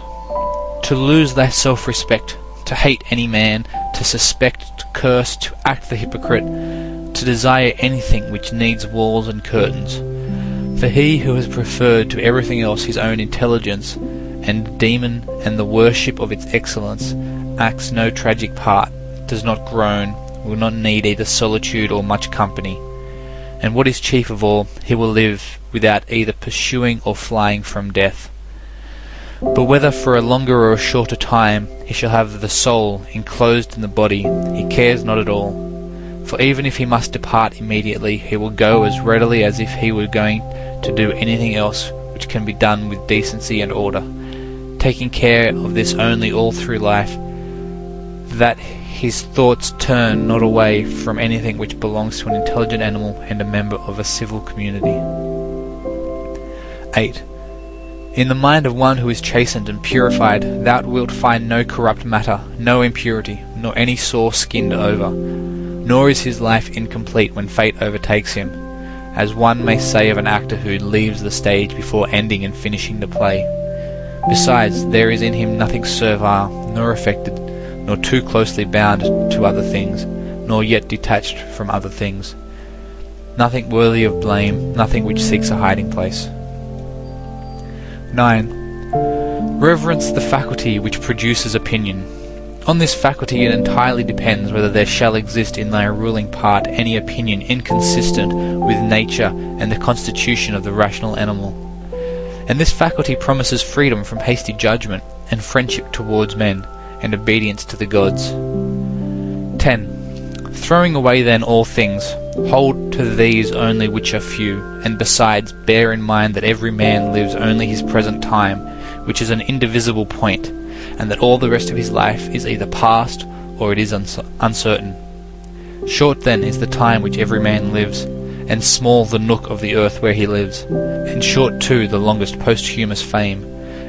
A: To lose thy self-respect, to hate any man, to suspect, to curse, to act the hypocrite, to desire anything which needs walls and curtains. For he who has preferred to everything else his own intelligence and demon and the worship of its excellence, acts no tragic part, does not groan, will not need either solitude or much company. And what is chief of all, he will live without either pursuing or flying from death. But whether for a longer or a shorter time he shall have the soul enclosed in the body, he cares not at all. For even if he must depart immediately, he will go as readily as if he were going to do anything else which can be done with decency and order, taking care of this only all through life, that his thoughts turn not away from anything which belongs to an intelligent animal and a member of a civil community. 8. In the mind of one who is chastened and purified, thou wilt find no corrupt matter, no impurity, nor any sore-skinned over. Nor is his life incomplete when fate overtakes him, as one may say of an actor who leaves the stage before ending and finishing the play. Besides, there is in him nothing servile, nor affected, nor too closely bound to other things, nor yet detached from other things. Nothing worthy of blame, nothing which seeks a hiding place. 9. Reverence the faculty which produces opinion. On this faculty it entirely depends whether there shall exist in thy ruling part any opinion inconsistent with nature and the constitution of the rational animal. And this faculty promises freedom from hasty judgment, and friendship towards men, and obedience to the gods. 10. Throwing away then all things, hold to these only which are few, and besides bear in mind that every man lives only his present time, which is an indivisible point, and that all the rest of his life is either past or it is uncertain. Short then is the time which every man lives, and small the nook of the earth where he lives, and short too the longest posthumous fame,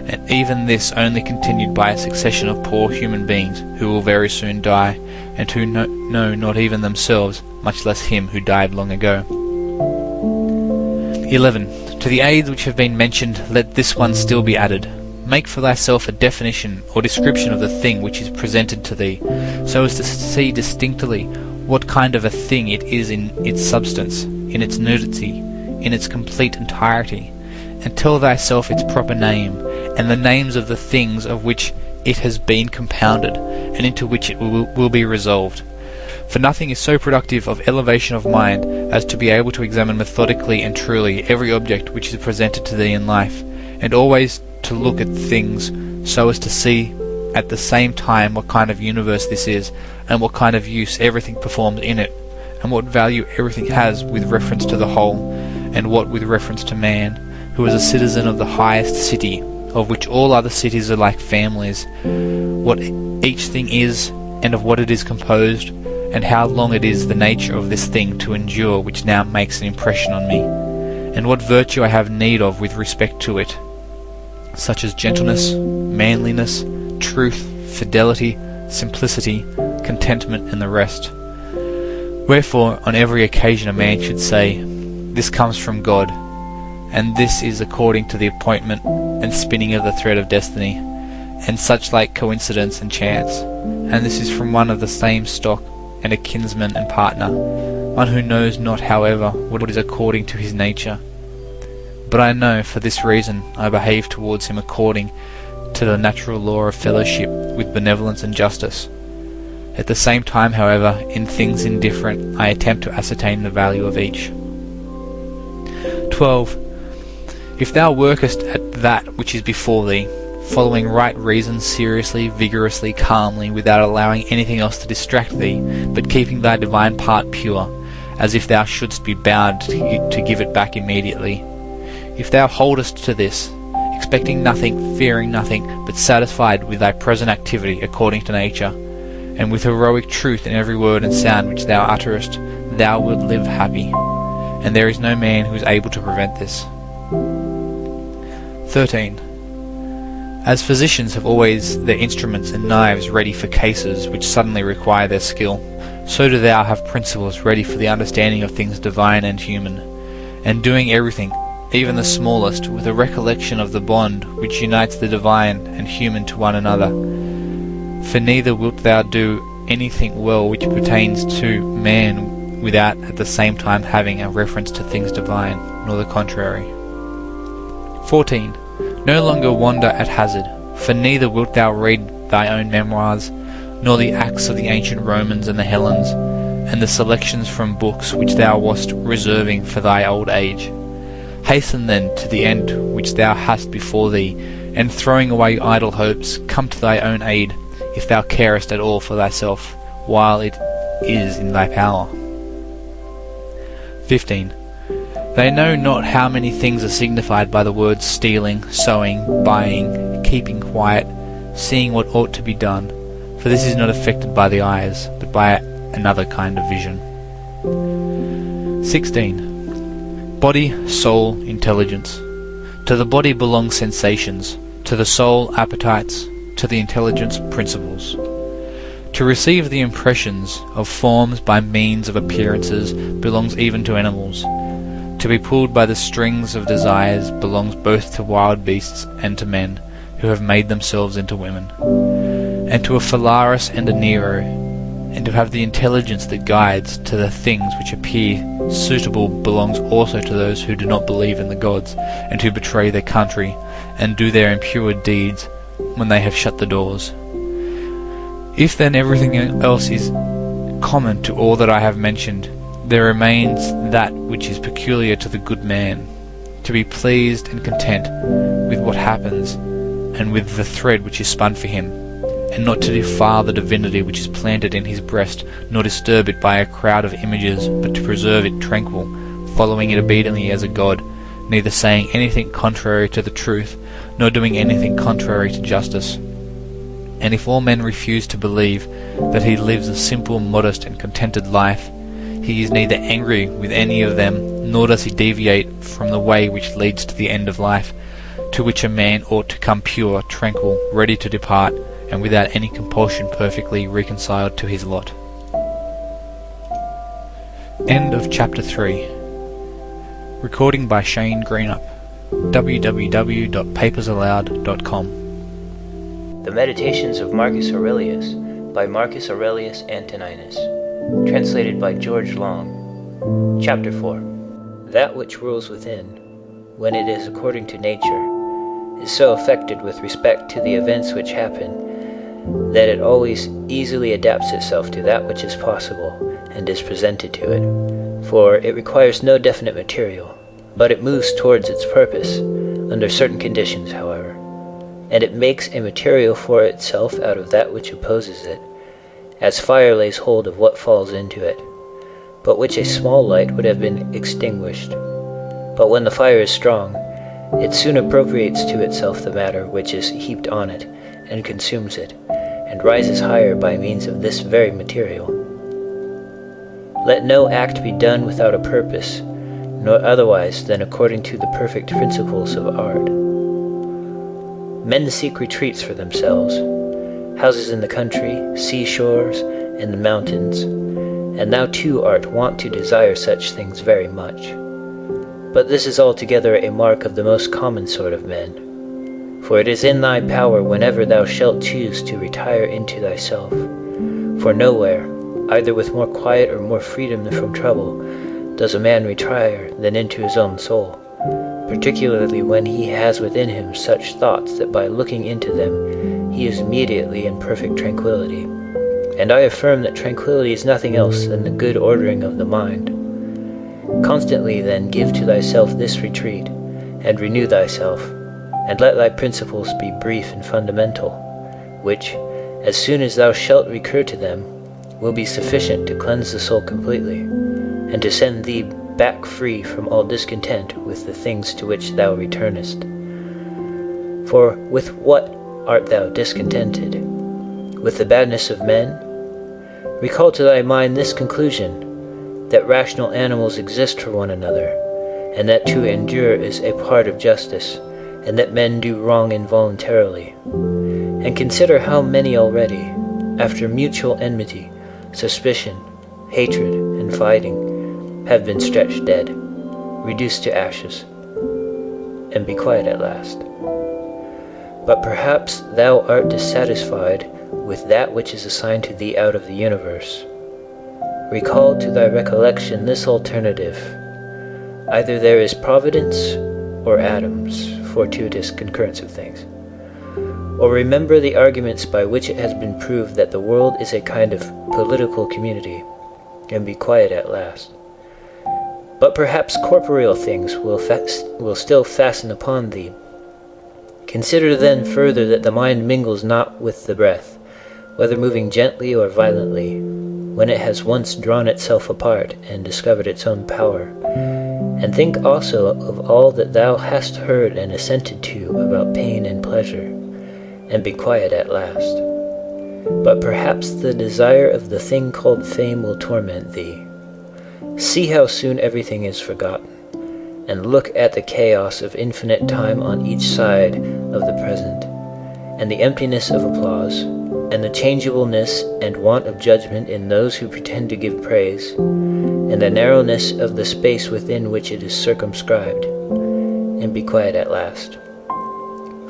A: and even this only continued by a succession of poor human beings who will very soon die, and who know not even themselves, much less him who died long ago. 11. To the aids which have been mentioned, let this one still be added. Make for thyself a definition or description of the thing which is presented to thee, so as to see distinctly what kind of a thing it is in its substance, in its nudity, in its complete entirety, and tell thyself its proper name, and the names of the things of which it has been compounded, and into which it will be resolved. For nothing is so productive of elevation of mind as to be able to examine methodically and truly every object which is presented to thee in life, and always to look at things so as to see at the same time what kind of universe this is, and what kind of use everything performs in it, and what value everything has with reference to the whole, and what with reference to man, who is a citizen of the highest city, of which all other cities are like families, what each thing is, and of what it is composed, and how long it is the nature of this thing to endure which now makes an impression on me, and what virtue I have need of with respect to it, such as gentleness, manliness, truth, fidelity, simplicity, contentment, and the rest. Wherefore on every occasion a man should say, "This comes from God, and this is according to the appointment and spinning of the thread of destiny, and such like coincidence and chance, and this is from one of the same stock, and a kinsman and partner, one who knows not however what is according to his nature. But I know for this reason I behave towards him according to the natural law of fellowship with benevolence and justice. At the same time, however, in things indifferent I attempt to ascertain the value of each." 12. If thou workest at that which is before thee, following right reason seriously, vigorously, calmly, without allowing anything else to distract thee, but keeping thy divine part pure, as if thou shouldst be bound to give it back immediately. If thou holdest to this, expecting nothing, fearing nothing, but satisfied with thy present activity according to nature, and with heroic truth in every word and sound which thou utterest, thou wilt live happy, and there is no man who is able to prevent this. 13. As physicians have always their instruments and knives ready for cases which suddenly require their skill, so do thou have principles ready for the understanding of things divine and human, and doing everything, even the smallest, with a recollection of the bond which unites the divine and human to one another. For neither wilt thou do anything well which pertains to man without at the same time having a reference to things divine, nor the contrary. 14. No longer wander at hazard, for neither wilt thou read thy own memoirs, nor the acts of the ancient Romans and the Hellenes, and the selections from books which thou wast reserving for thy old age. Hasten then to the end which thou hast before thee, and throwing away idle hopes, come to thy own aid, if thou carest at all for thyself, while it is in thy power. 15. They know not how many things are signified by the words stealing, sowing, buying, keeping quiet, seeing what ought to be done, for this is not affected by the eyes, but by another kind of vision. 16. Body, soul, intelligence. To the body belong sensations, to the soul appetites, to the intelligence principles. To receive the impressions of forms by means of appearances belongs even to animals. To be pulled by the strings of desires belongs both to wild beasts and to men, who have made themselves into women. And to a Phalaris and a Nero, and to have the intelligence that guides to the things which appear suitable belongs also to those who do not believe in the gods, and who betray their country, and do their impure deeds when they have shut the doors. If then everything else is common to all that I have mentioned, there remains that which is peculiar to the good man, to be pleased and content with what happens, and with the thread which is spun for him, and not to defile the divinity which is planted in his breast, nor disturb it by a crowd of images, but to preserve it tranquil, following it obediently as a god, neither saying anything contrary to the truth, nor doing anything contrary to justice. And if all men refuse to believe that he lives a simple, modest, and contented life, he is neither angry with any of them, nor does he deviate from the way which leads to the end of life, to which a man ought to come pure, tranquil, ready to depart, and without any compulsion perfectly reconciled to his lot. End of Chapter 3. Recording by Shane Greenup. www.papersallowed.com.
C: The Meditations of Marcus Aurelius by Marcus Aurelius Antoninus. Translated by George Long. Chapter 4. That which rules within, when it is according to nature, is so affected with respect to the events which happen, that it always easily adapts itself to that which is possible and is presented to it, for it requires no definite material, but it moves towards its purpose, under certain conditions, however. and it makes a material for itself out of that which opposes it, as fire lays hold of what falls into it, but which a small light would have been extinguished. But when the fire is strong, it soon appropriates to itself the matter which is heaped on it, and consumes it, and rises higher by means of this very material. Let no act be done without a purpose, nor otherwise than according to the perfect principles of art. Men seek retreats for themselves, houses in the country, seashores, and the mountains, and thou too art wont to desire such things very much. But this is altogether a mark of the most common sort of men. For it is in thy power whenever thou shalt choose to retire into thyself. For nowhere, either with more quiet or more freedom from trouble, does a man retire than into his own soul, particularly when he has within him such thoughts that by looking into them he is immediately in perfect tranquillity. And I affirm that tranquillity is nothing else than the good ordering of the mind. Constantly then give to thyself this retreat, and renew thyself, and let thy principles be brief and fundamental, which, as soon as thou shalt recur to them, will be sufficient to cleanse the soul completely, and to send thee back free from all discontent with the things to which thou returnest. For with what art thou discontented? With the badness of men? Recall to thy mind this conclusion, that rational animals exist for one another, and that to endure is a part of justice, and that men do wrong involuntarily. And consider how many already, after mutual enmity, suspicion, hatred, and fighting, have been stretched dead, reduced to ashes, and be quiet at last. But perhaps thou art dissatisfied with that which is assigned to thee out of the universe. Recall to thy recollection this alternative: either there is providence or atoms, fortuitous concurrence of things. Or remember the arguments by which it has been proved that the world is a kind of political community, and be quiet at last. But perhaps corporeal things will still fasten upon thee. Consider then further that the mind mingles not with the breath, whether moving gently or violently, when it has once drawn itself apart and discovered its own power. And think also of all that thou hast heard and assented to about pain and pleasure, and be quiet at last. But perhaps the desire of the thing called fame will torment thee. See how soon everything is forgotten, and look at the chaos of infinite time on each side of the present, and the emptiness of applause, and the changeableness and want of judgment in those who pretend to give praise, and the narrowness of the space within which it is circumscribed, and be quiet at last.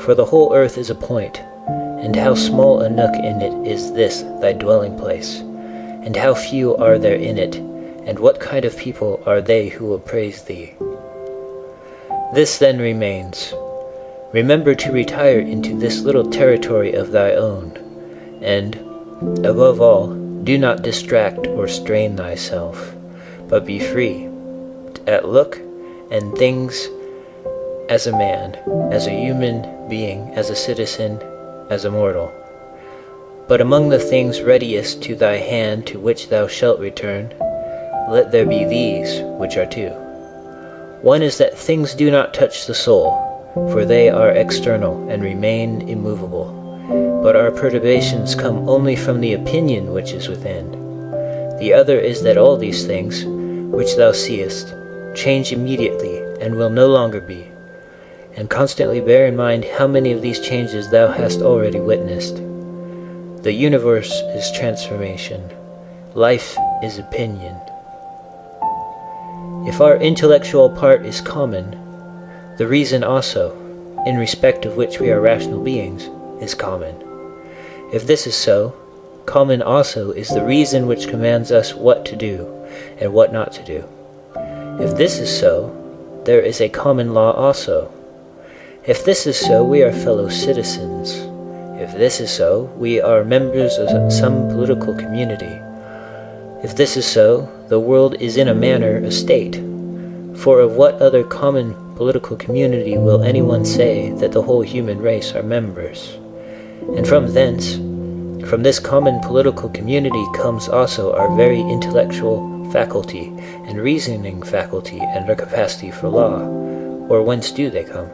C: For the whole earth is a point, and how small a nook in it is this thy dwelling place, and how few are there in it, and what kind of people are they who will praise thee? This then remains. Remember to retire into this little territory of thy own, and, above all, do not distract or strain thyself, but be free, at look and things as a man, as a human being, as a citizen, as a mortal. But among the things readiest to thy hand to which thou shalt return, let there be these, which are two. One is that things do not touch the soul, for they are external and remain immovable, but our perturbations come only from the opinion which is within. The other is that all these things, which thou seest, change immediately and will no longer be, and constantly bear in mind how many of these changes thou hast already witnessed. The universe is transformation. Life is opinion. If our intellectual part is common, the reason also, in respect of which we are rational beings, is common. If this is so, common also is the reason which commands us what to do and what not to do. If this is so, there is a common law also. If this is so, we are fellow citizens. If this is so, we are members of some political community. If this is so, the world is in a manner a state, for of what other common political community will anyone say that the whole human race are members. And from this common political community comes also our very intellectual faculty and reasoning faculty and our capacity for law. Or whence do they come?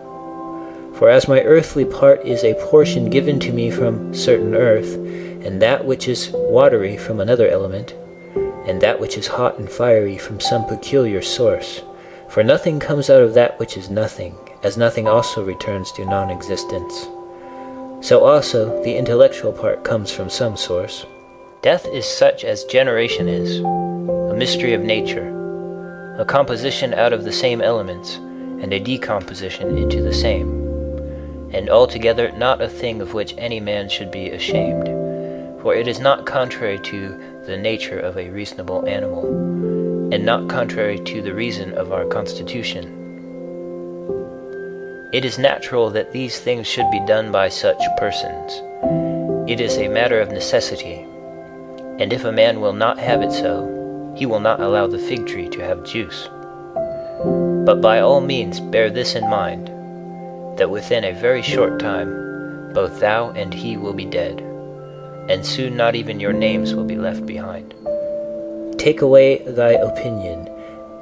C: For as my earthly part is a portion given to me from certain earth, and that which is watery from another element, and that which is hot and fiery from some peculiar source, for nothing comes out of that which is nothing, as nothing also returns to non-existence. So also the intellectual part comes from some source. Death is such as generation is, a mystery of nature, a composition out of the same elements, and a decomposition into the same, and altogether not a thing of which any man should be ashamed, for it is not contrary to the nature of a reasonable animal, and not contrary to the reason of our constitution. It is natural that these things should be done by such persons. It is a matter of necessity, and if a man will not have it so, he will not allow the fig tree to have juice. But by all means bear this in mind, that within a very short time both thou and he will be dead, and soon not even your names will be left behind. Take away thy opinion,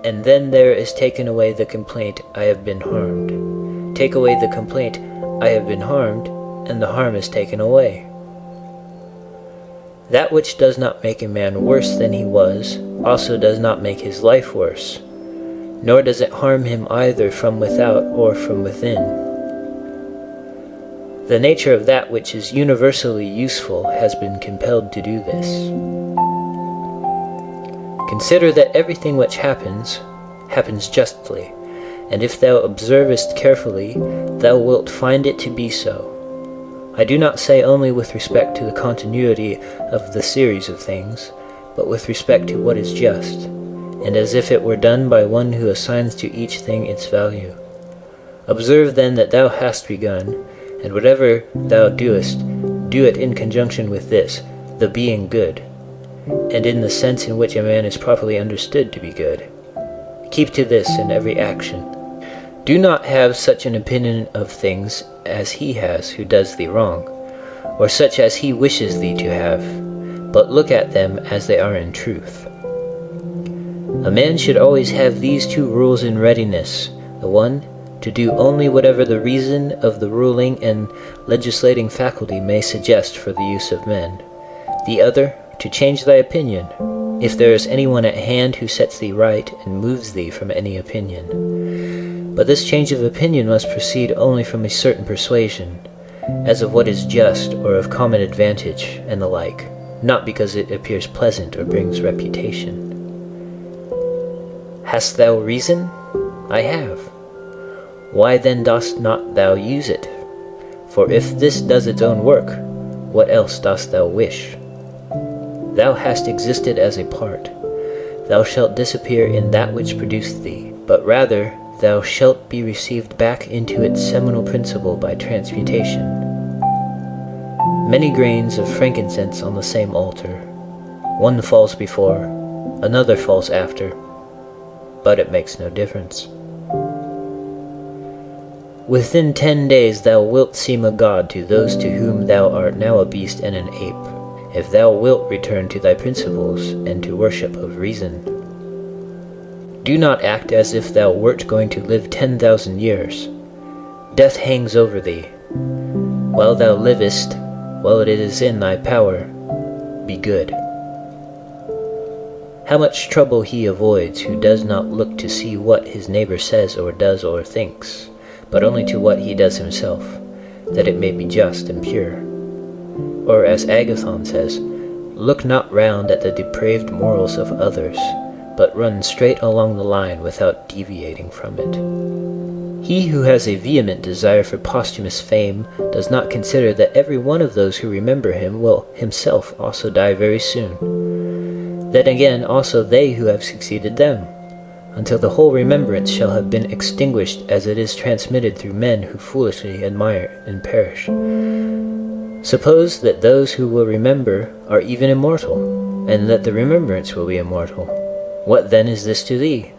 C: and then there is taken away the complaint, I have been harmed. Take away the complaint, I have been harmed, and the harm is taken away. That which does not make a man worse than he was, also does not make his life worse, nor does it harm him either from without or from within. The nature of that which is universally useful has been compelled to do this. Consider that everything which happens, happens justly, and if thou observest carefully, thou wilt find it to be so. I do not say only with respect to the continuity of the series of things, but with respect to what is just, and as if it were done by one who assigns to each thing its value. Observe then that thou hast begun, and whatever thou doest, do it in conjunction with this, the being good, and in the sense in which a man is properly understood to be good. Keep to this in every action. Do not have such an opinion of things as he has who does thee wrong, or such as he wishes thee to have, but look at them as they are in truth. A man should always have these two rules in readiness: the one, to do only whatever the reason of the ruling and legislating faculty may suggest for the use of men; the other, to change thy opinion, if there is anyone at hand who sets thee right and moves thee from any opinion. But this change of opinion must proceed only from a certain persuasion, as of what is just or of common advantage, and the like, not because it appears pleasant or brings reputation. Hast thou reason? I have. Why then dost not thou use it? For if this does its own work, what else dost thou wish? Thou hast existed as a part. Thou shalt disappear in that which produced thee, but rather thou shalt be received back into its seminal principle by transmutation. Many grains of frankincense on the same altar. One falls before, another falls after, but it makes no difference. Within 10 days thou wilt seem a god to those to whom thou art now a beast and an ape, if thou wilt return to thy principles and to worship of reason. Do not act as if thou wert going to live 10,000 years. Death hangs over thee. While thou livest, while it is in thy power, be good. How much trouble he avoids who does not look to see what his neighbor says or does or thinks, but only to what he does himself, that it may be just and pure. Or as Agathon says, look not round at the depraved morals of others, but run straight along the line without deviating from it. He who has a vehement desire for posthumous fame does not consider that every one of those who remember him will himself also die very soon. Then again also they who have succeeded them, until the whole remembrance shall have been extinguished as it is transmitted through men who foolishly admire and perish. Suppose that those who will remember are even immortal, and that the remembrance will be immortal. What then is this to thee?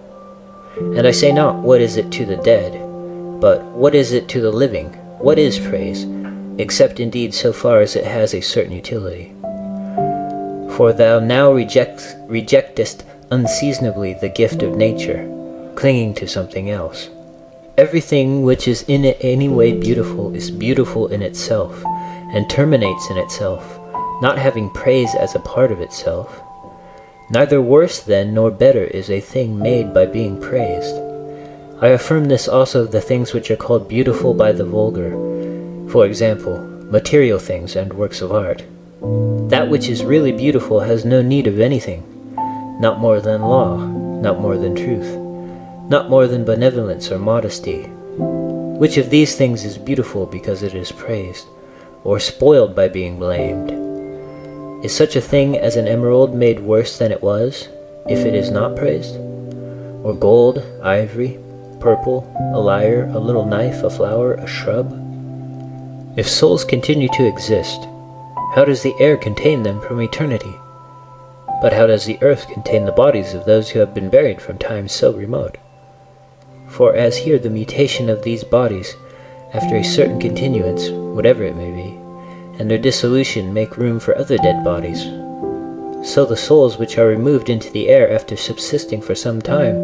C: And I say not what is it to the dead, But what is it to the living? What is praise, except indeed so far as it has a certain utility? For thou now rejectest unseasonably the gift of nature, clinging to something else. Everything which is in any way beautiful is beautiful in itself, and terminates in itself, not having praise as a part of itself. Neither worse then nor better is a thing made by being praised. I affirm this also of the things which are called beautiful by the vulgar, for example, material things and works of art. That which is really beautiful has no need of anything, not more than law, not more than truth, not more than benevolence or modesty. Which of these things is beautiful because it is praised, or spoiled by being blamed? Is such a thing as an emerald made worse than it was, if it is not praised? Or gold, ivory, purple, a lyre, a little knife, a flower, a shrub? If souls continue to exist, how does the air contain them from eternity? But how does the earth contain the bodies of those who have been buried from times so remote? For as here the mutation of these bodies, after a certain continuance, whatever it may be, and their dissolution make room for other dead bodies, so the souls which are removed into the air after subsisting for some time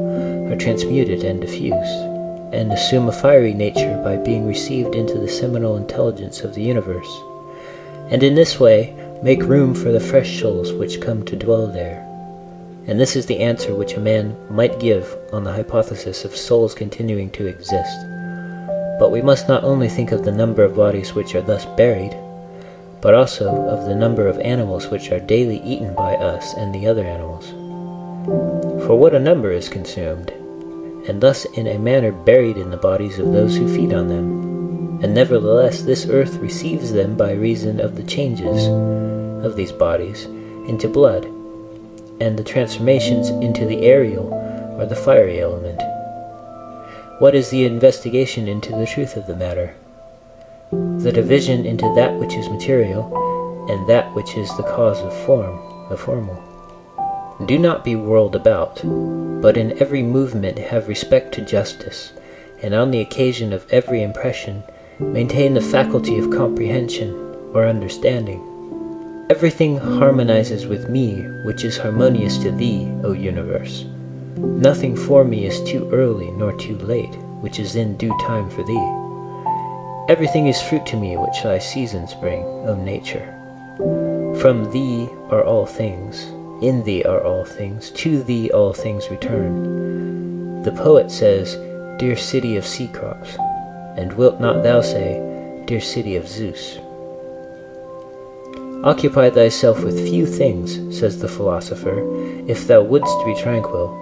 C: are transmuted and diffused, and assume a fiery nature by being received into the seminal intelligence of the universe, and in this way make room for the fresh souls which come to dwell there. And this is the answer which a man might give on the hypothesis of souls continuing to exist. But we must not only think of the number of bodies which are thus buried, but also of the number of animals which are daily eaten by us and the other animals. For what a number is consumed, and thus in a manner buried in the bodies of those who feed on them, and nevertheless this earth receives them by reason of the changes of these bodies into blood, and the transformations into the aerial or the fiery element. What is the investigation into the truth of the matter? The division into that which is material, and that which is the cause of form, the formal. Do not be whirled about, but in every movement have respect to justice, and on the occasion of every impression maintain the faculty of comprehension or understanding. Everything harmonizes with me which is harmonious to thee, O universe. Nothing for me is too early nor too late, which is in due time for thee. Everything is fruit to me which thy seasons bring, O nature. From thee are all things, in thee are all things, to thee all things return. The poet says, dear city of sea crops, and wilt not thou say, dear city of Zeus? Occupy thyself with few things, says the philosopher, if thou wouldst be tranquil.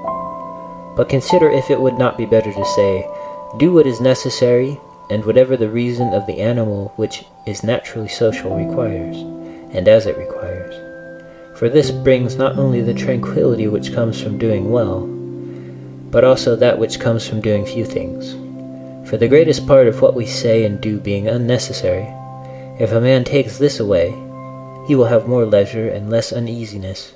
C: But consider if it would not be better to say, do what is necessary, and whatever the reason of the animal which is naturally social requires, and as it requires. For this brings not only the tranquility which comes from doing well, but also that which comes from doing few things. For the greatest part of what we say and do being unnecessary, if a man takes this away, he will have more leisure and less uneasiness.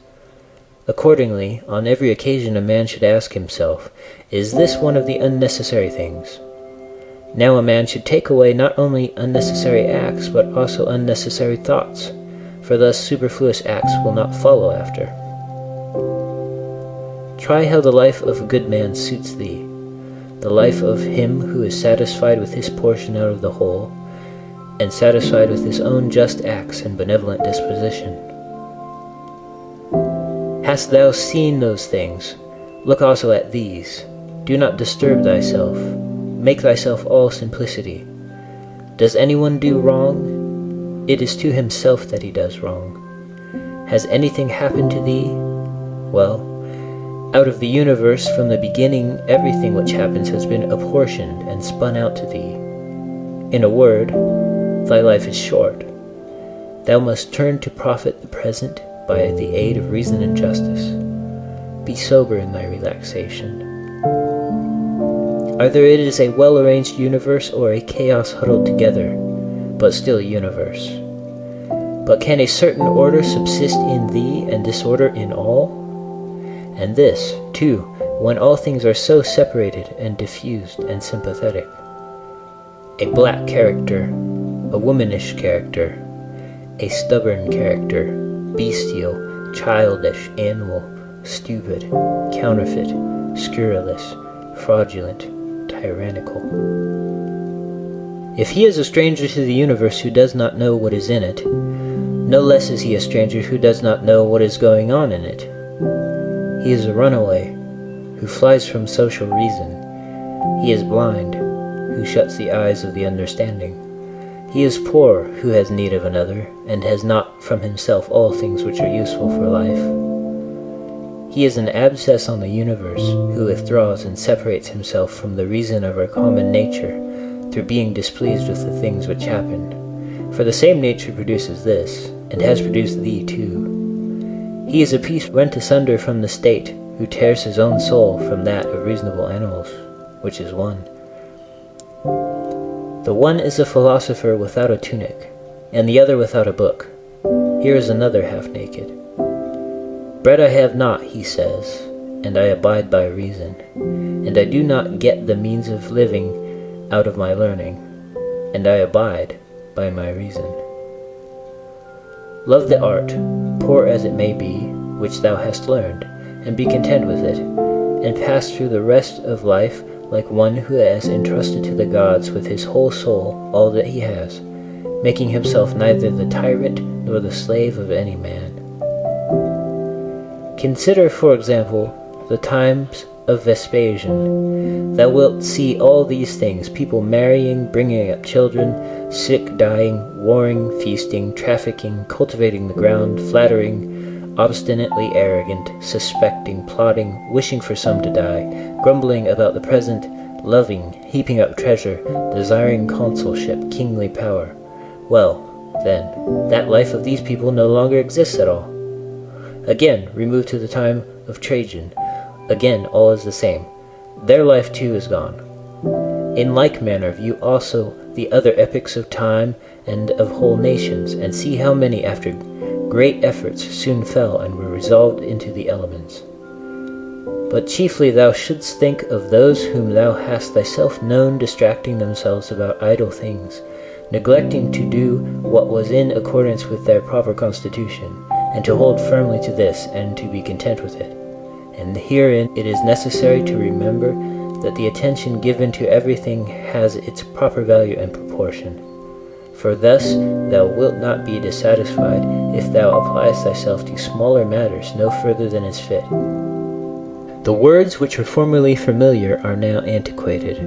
C: Accordingly, on every occasion a man should ask himself, is this one of the unnecessary things? Now a man should take away not only unnecessary acts, but also unnecessary thoughts, for thus superfluous acts will not follow after. Try how the life of a good man suits thee, the life of him who is satisfied with his portion out of the whole, and satisfied with his own just acts and benevolent disposition. Hast thou seen those things? Look also at these. Do not disturb thyself. Make thyself all simplicity. Does anyone do wrong? It is to himself that he does wrong. Has anything happened to thee? Well, out of the universe from the beginning everything which happens has been apportioned and spun out to thee. In a word, thy life is short. Thou must turn to profit the present by the aid of reason and justice. Be sober in thy relaxation. Either it is a well-arranged universe or a chaos huddled together, but still a universe. But can a certain order subsist in thee and disorder in all? And this, too, when all things are so separated and diffused and sympathetic. a black character, a womanish character, a stubborn character, bestial, childish, animal, stupid, counterfeit, scurrilous, fraudulent, tyrannical. If he is a stranger to the universe who does not know what is in it, no less is he a stranger who does not know what is going on in it. He is a runaway who flies from social reason. He is blind who shuts the eyes of the understanding. He is poor who has need of another, and has not from himself all things which are useful for life. He is an abscess on the universe who withdraws and separates himself from the reason of our common nature through being displeased with the things which happen. For the same nature produces this, and has produced thee too. He is a piece rent asunder from the state, who tears his own soul from that of reasonable animals, which is one. The one is a philosopher without a tunic, and the other without a book. Here is another half-naked. Bread I have not, he says, and I abide by reason, and I do not get the means of living out of my learning, and I abide by my reason. Love the art, poor as it may be, which thou hast learned, and be content with it, and pass through the rest of life like one who has entrusted to the gods with his whole soul all that he has, making himself neither the tyrant nor the slave of any man. Consider, for example, the times of Vespasian. Thou wilt see all these things, people marrying, bringing up children, sick, dying, warring, feasting, trafficking, cultivating the ground, flattering, obstinately arrogant, suspecting, plotting, wishing for some to die, grumbling about the present, loving, heaping up treasure, desiring consulship, kingly power. Well, then, that life of these people no longer exists at all. Again, remove to the time of Trajan. Again, all is the same. Their life too is gone. In like manner, view also the other epochs of time and of whole nations, and see how many, after great efforts, soon fell and were resolved into the elements. But chiefly thou shouldst think of those whom thou hast thyself known distracting themselves about idle things, neglecting to do what was in accordance with their proper constitution, and to hold firmly to this, and to be content with it. And herein it is necessary to remember that the attention given to everything has its proper value and proportion. For thus thou wilt not be dissatisfied if thou appliest thyself to smaller matters no further than is fit. The words which were formerly familiar are now antiquated.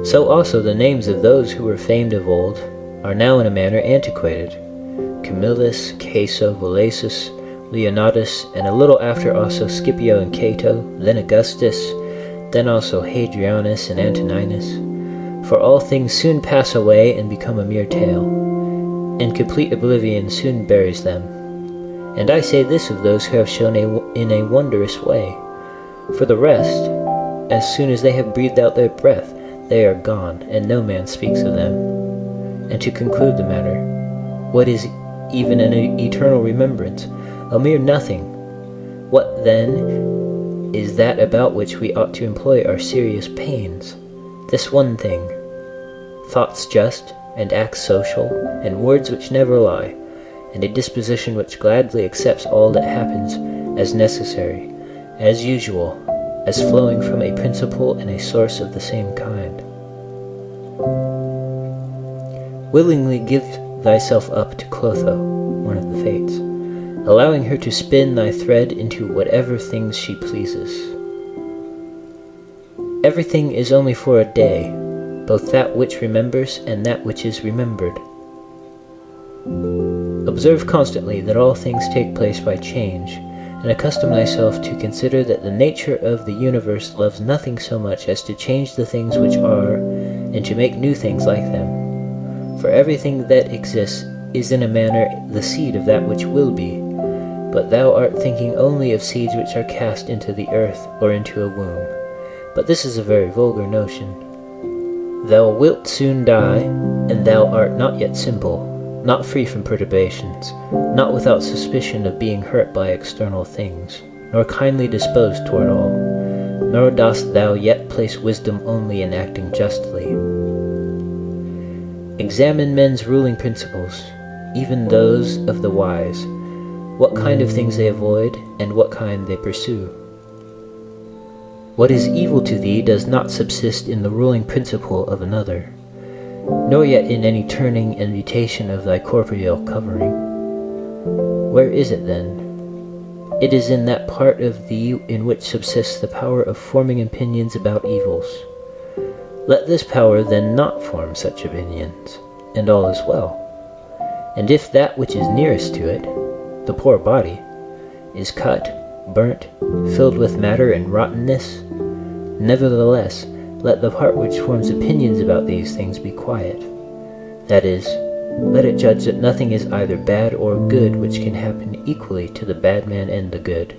C: So also the names of those who were famed of old are now in a manner antiquated. Camillus, Caeso, Volasus, Leonidas, and a little after also Scipio and Cato, then Augustus, then also Hadrianus and Antoninus. For all things soon pass away and become a mere tale, and complete oblivion soon buries them. And I say this of those who have shown in a wondrous way. For the rest, as soon as they have breathed out their breath, they are gone, and no man speaks of them. And to conclude the matter, what is even an eternal remembrance? A mere nothing. What, then, is that about which we ought to employ our serious pains? This one thing, thoughts just, and acts social, and words which never lie, and a disposition which gladly accepts all that happens as necessary, as usual, as flowing from a principle and a source of the same kind. Willingly give thyself up to Clotho, one of the Fates, allowing her to spin thy thread into whatever things she pleases. Everything is only for a day, both that which remembers and that which is remembered. Observe constantly that all things take place by change, and accustom thyself to consider that the nature of the universe loves nothing so much as to change the things which are, and to make new things like them. For everything that exists is in a manner the seed of that which will be, but thou art thinking only of seeds which are cast into the earth or into a womb. But this is a very vulgar notion. Thou wilt soon die, and thou art not yet simple, not free from perturbations, not without suspicion of being hurt by external things, nor kindly disposed toward all, nor dost thou yet place wisdom only in acting justly. Examine men's ruling principles, even those of the wise, what kind of things they avoid, and what kind they pursue. What is evil to thee does not subsist in the ruling principle of another, nor yet in any turning and mutation of thy corporeal covering. Where is it then? It is in that part of thee in which subsists the power of forming opinions about evils. Let this power then not form such opinions, and all is well. And if that which is nearest to it, the poor body, is cut, burnt, filled with matter and rottenness, nevertheless, let the part which forms opinions about these things be quiet. That is, let it judge that nothing is either bad or good which can happen equally to the bad man and the good.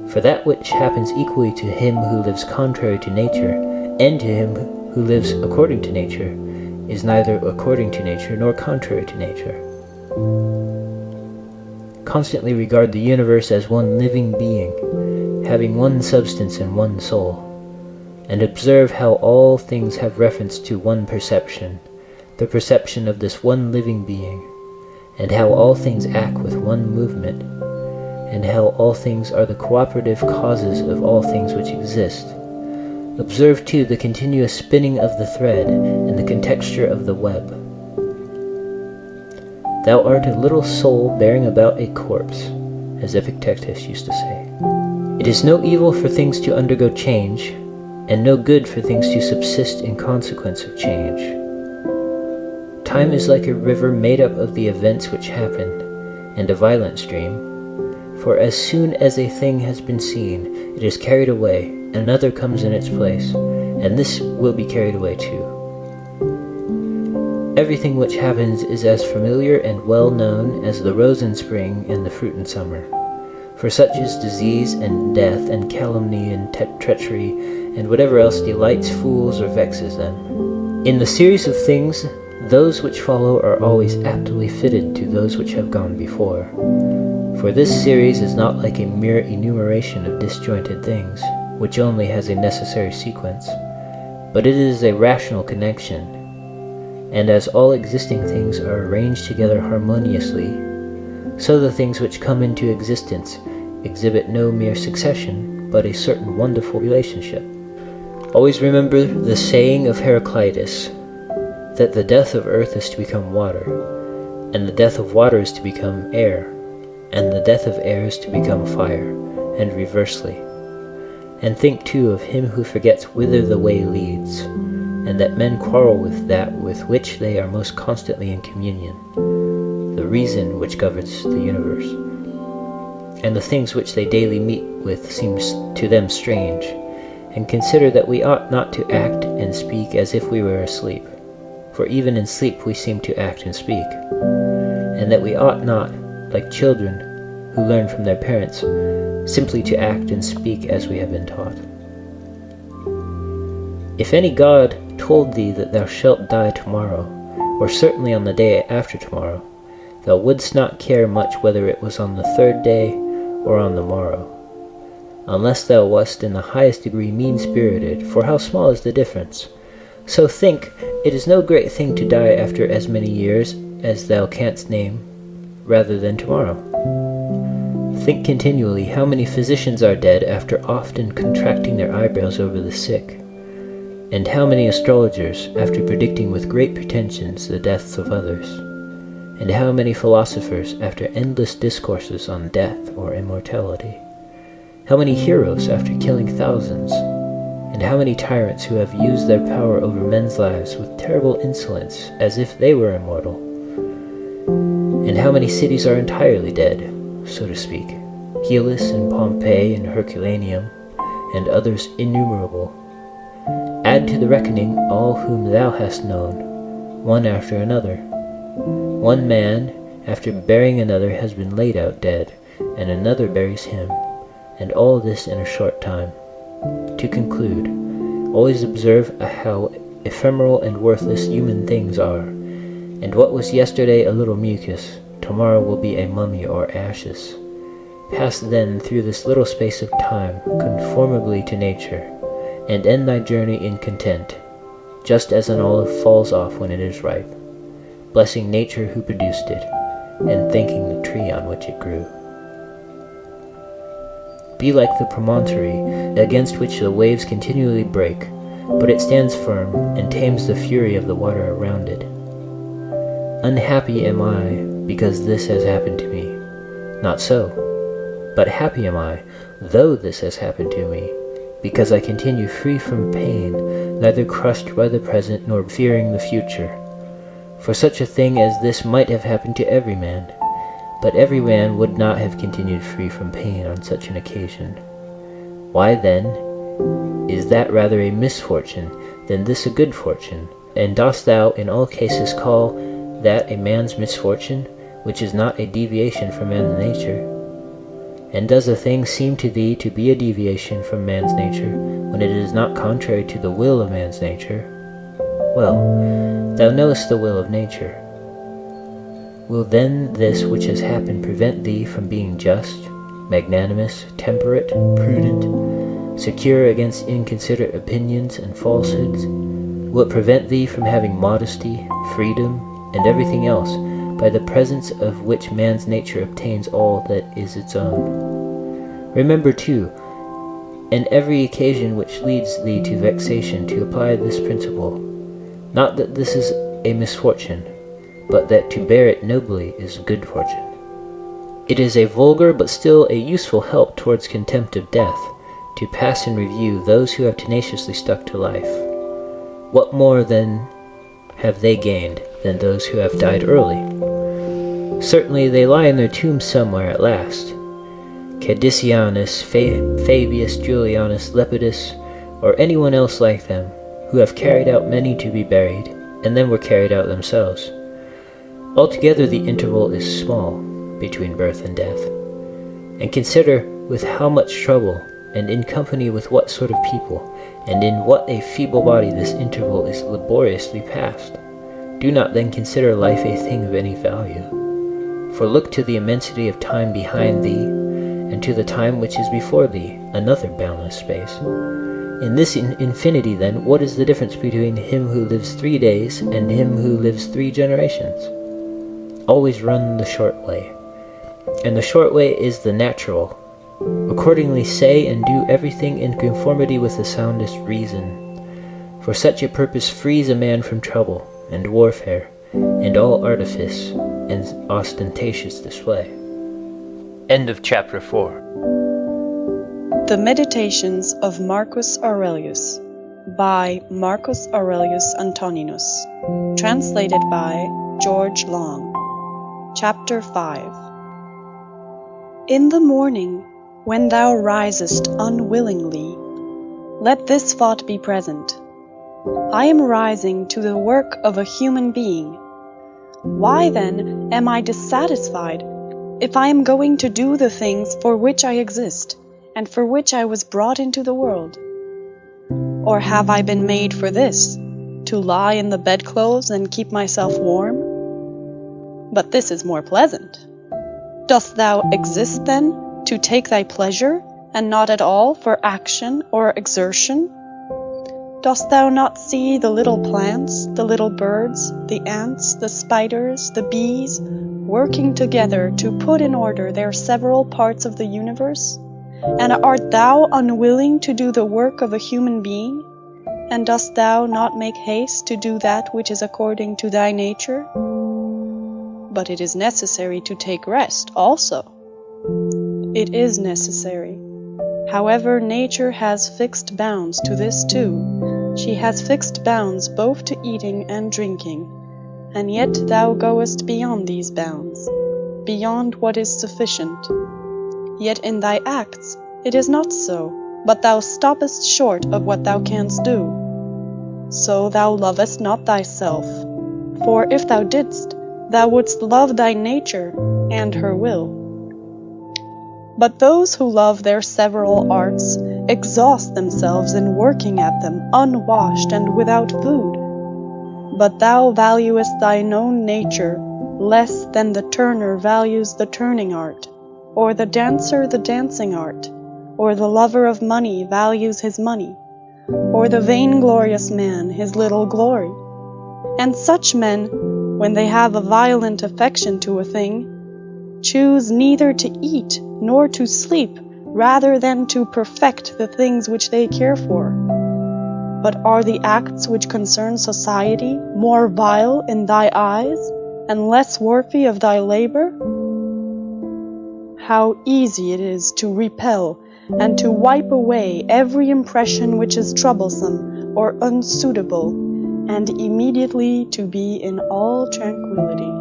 C: For that which happens equally to him who lives contrary to nature, and to him who lives according to nature, is neither according to nature nor contrary to nature. Constantly regard the universe as one living being, having one substance and one soul, and observe how all things have reference to one perception, the perception of this one living being, and how all things act with one movement, and how all things are the cooperative causes of all things which exist. Observe too the continuous spinning of the thread and the contexture of the web. Thou art a little soul bearing about a corpse, as Epictetus used to say. It is no evil for things to undergo change, and no good for things to subsist in consequence of change. Time is like a river made up of the events which happened, and a violent stream. For as soon as a thing has been seen, it is carried away, another comes in its place, and this will be carried away too. Everything which happens is as familiar and well known as the rose in spring and the fruit in summer. For such is disease and death and calumny and treachery and whatever else delights fools or vexes them. In the series of things, those which follow are always aptly fitted to those which have gone before. For this series is not like a mere enumeration of disjointed things, which only has a necessary sequence, but it is a rational connection. And as all existing things are arranged together harmoniously, so the things which come into existence exhibit no mere succession, but a certain wonderful relationship. Always remember the saying of Heraclitus, that the death of earth is to become water, and the death of water is to become air, and the death of air is to become fire, and reversely. And think too of him who forgets whither the way leads, and that men quarrel with that with which they are most constantly in communion, the reason which governs the universe. And the things which they daily meet with seems to them strange, and consider that we ought not to act and speak as if we were asleep, for even in sleep we seem to act and speak, and that we ought not, like children who learn from their parents, simply to act and speak as we have been taught. If any god told thee that thou shalt die tomorrow, or certainly on the day after tomorrow, thou wouldst not care much whether it was on the third day or on the morrow, unless thou wast in the highest degree mean-spirited, for how small is the difference? So think, it is no great thing to die after as many years as thou canst name, rather than tomorrow. Think continually how many physicians are dead after often contracting their eyebrows over the sick, and how many astrologers after predicting with great pretensions the deaths of others, and how many philosophers after endless discourses on death or immortality, how many heroes after killing thousands, and how many tyrants who have used their power over men's lives with terrible insolence as if they were immortal, and how many cities are entirely dead, so to speak, Hellas and Pompeii and Herculaneum, and others innumerable. Add to the reckoning all whom thou hast known, one after another. One man, after burying another, has been laid out dead, and another buries him, and all this in a short time. To conclude, always observe how ephemeral and worthless human things are, and what was yesterday a little mucus, tomorrow will be a mummy or ashes. Pass then through this little space of time conformably to nature, and end thy journey in content, just as an olive falls off when it is ripe. blessing nature who produced it, and thanking the tree on which it grew. Be like the promontory against which the waves continually break, but it stands firm and tames the fury of the water around it. Unhappy am I because this has happened to me. Not so, but happy am I, though this has happened to me, because I continue free from pain, neither crushed by the present nor fearing the future. For such a thing as this might have happened to every man, but every man would not have continued free from pain on such an occasion. Why then is that rather a misfortune than this a good fortune? And dost thou in all cases call that a man's misfortune, which is not a deviation from man's nature? And does a thing seem to thee to be a deviation from man's nature, when it is not contrary to the will of man's nature? Well, thou knowest the will of nature. Will then this which has happened prevent thee from being just, magnanimous, temperate, prudent, secure against inconsiderate opinions and falsehoods? Will it prevent thee from having modesty, freedom, and everything else, by the presence of which man's nature obtains all that is its own? Remember, too, in every occasion which leads thee to vexation, to apply this principle, not that this is a misfortune, but that to bear it nobly is good fortune. It is a vulgar but still a useful help towards contempt of death, to pass in review those who have tenaciously stuck to life. What more then have they gained than those who have died early? Certainly they lie in their tombs somewhere at last. Cadicianus, Fabius, Julianus, Lepidus, or anyone else like them, who have carried out many to be buried, and then were carried out themselves. Altogether the interval is small between birth and death. And consider with how much trouble, and in company with what sort of people, and in what a feeble body this interval is laboriously passed. Do not then consider life a thing of any value. For look to the immensity of time behind thee, and to the time which is before thee, another boundless space. In this infinity, then, what is the difference between him who lives 3 days and him who lives 3 generations? Always run the short way, and the short way is the natural. Accordingly say and do everything in conformity with the soundest reason, for such a purpose frees a man from trouble, and warfare, and all artifice, and ostentatious display. End of chapter 4.
D: The Meditations of Marcus Aurelius by Marcus Aurelius Antoninus. Translated by George Long. Chapter 5. In the morning, when thou risest unwillingly, let this thought be present. I am rising to the work of a human being. Why then am I dissatisfied if I am going to do the things for which I exist and for which I was brought into the world? Or have I been made for this, to lie in the bedclothes and keep myself warm? But this is more pleasant. Dost thou exist then to take thy pleasure, and not at all for action or exertion? Dost thou not see the little plants, the little birds, the ants, the spiders, the bees, working together to put in order their several parts of the universe? And art thou unwilling to do the work of a human being? And dost thou not make haste to do that which is according to thy nature? But it is necessary to take rest also. It is necessary. However, nature has fixed bounds to this too. She has fixed bounds both to eating and drinking, and yet thou goest beyond these bounds, beyond what is sufficient. Yet in thy acts it is not so, but thou stoppest short of what thou canst do. So thou lovest not thyself, for if thou didst, thou wouldst love thy nature and her will. But those who love their several arts exhaust themselves in working at them unwashed and without food. But thou valuest thine own nature less than the turner values the turning art, or the dancer the dancing art, or the lover of money values his money, or the vainglorious man his little glory. And such men, when they have a violent affection to a thing, choose neither to eat nor to sleep rather than to perfect the things which they care for. But are the acts which concern society more vile in thy eyes, and less worthy of thy labor? How easy it is to repel and to wipe away every impression which is troublesome or unsuitable, and immediately to be in all tranquillity.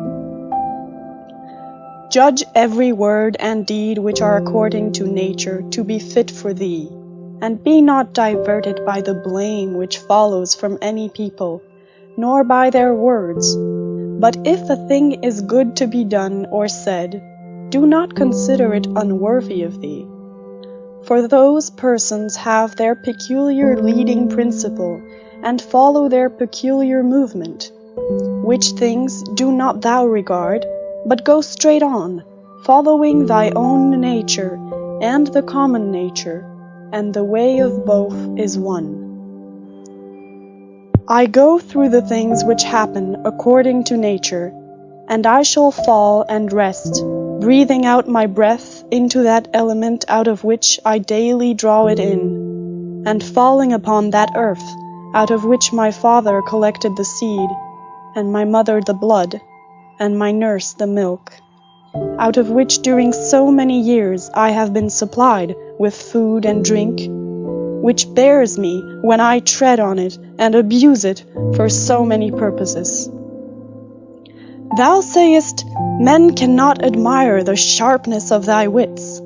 D: Judge every word and deed which are according to nature to be fit for thee, and be not diverted by the blame which follows from any people, nor by their words. But if a thing is good to be done or said, do not consider it unworthy of thee. For those persons have their peculiar leading principle, and follow their peculiar movement, which things do not thou regard, but go straight on, following thy own nature and the common nature, and the way of both is one. I go through the things which happen according to nature, and I shall fall and rest, breathing out my breath into that element out of which I daily draw it in, and falling upon that earth out of which my father collected the seed, and my mother the blood, and my nurse the milk, out of which during so many years I have been supplied with food and drink, which bears me when I tread on it and abuse it for so many purposes. Thou sayest, men cannot admire the sharpness of thy wits.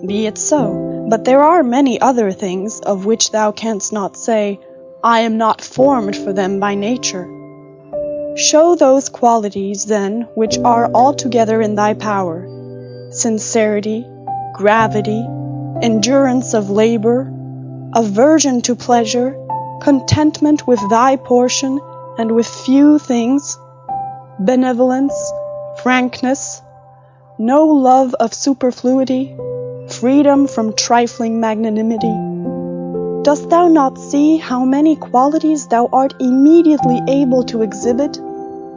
D: Be it so, but there are many other things of which thou canst not say, I am not formed for them by nature. Show those qualities, then, which are altogether in thy power: sincerity, gravity, endurance of labor, aversion to pleasure, contentment with thy portion and with few things, benevolence, frankness, no love of superfluity, freedom from trifling magnanimity. Dost thou not see how many qualities thou art immediately able to exhibit,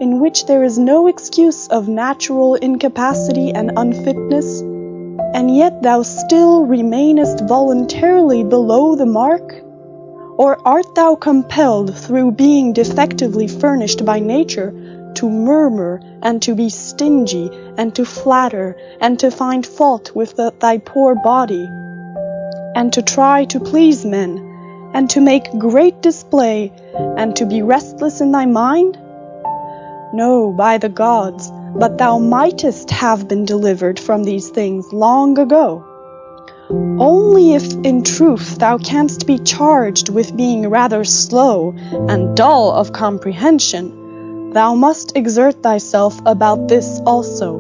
D: in which there is no excuse of natural incapacity and unfitness, and yet thou still remainest voluntarily below the mark? Or art thou compelled, through being defectively furnished by nature, to murmur and to be stingy and to flatter and to find fault with thy poor body, and to try to please men, and to make great display, and to be restless in thy mind? No, by the gods, but thou mightest have been delivered from these things long ago. Only if in truth thou canst be charged with being rather slow and dull of comprehension, thou must exert thyself about this also,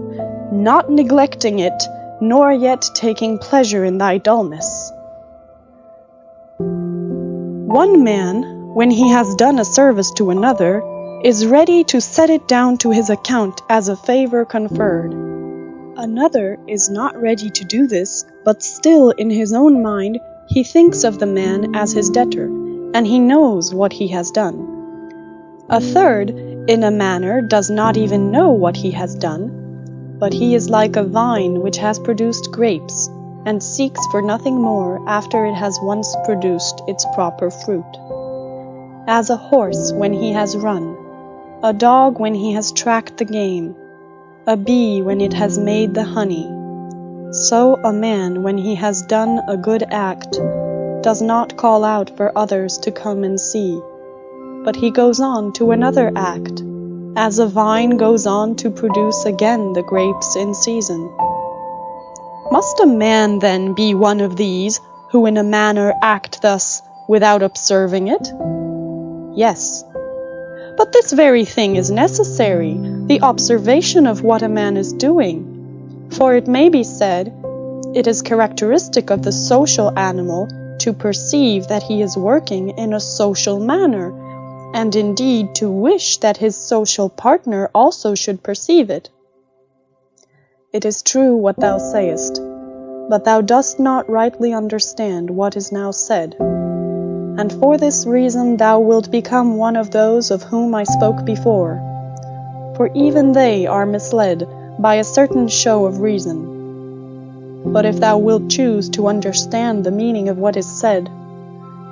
D: not neglecting it, nor yet taking pleasure in thy dullness. One man, when he has done a service to another, is ready to set it down to his account as a favor conferred. Another is not ready to do this, but still in his own mind he thinks of the man as his debtor, and he knows what he has done. A third, in a manner, does not even know what he has done, but he is like a vine which has produced grapes, and seeks for nothing more after it has once produced its proper fruit. As a horse when he has run, a dog when he has tracked the game, a bee when it has made the honey, so a man when he has done a good act does not call out for others to come and see, but he goes on to another act, as a vine goes on to produce again the grapes in season. Must a man then be one of these, who in a manner act thus without observing it? Yes. But this very thing is necessary, the observation of what a man is doing. For it may be said, it is characteristic of the social animal to perceive that he is working in a social manner, and indeed to wish that his social partner also should perceive it. It is true what thou sayest, but thou dost not rightly understand what is now said, and for this reason thou wilt become one of those of whom I spoke before. for even they are misled by a certain show of reason. But if thou wilt choose to understand the meaning of what is said,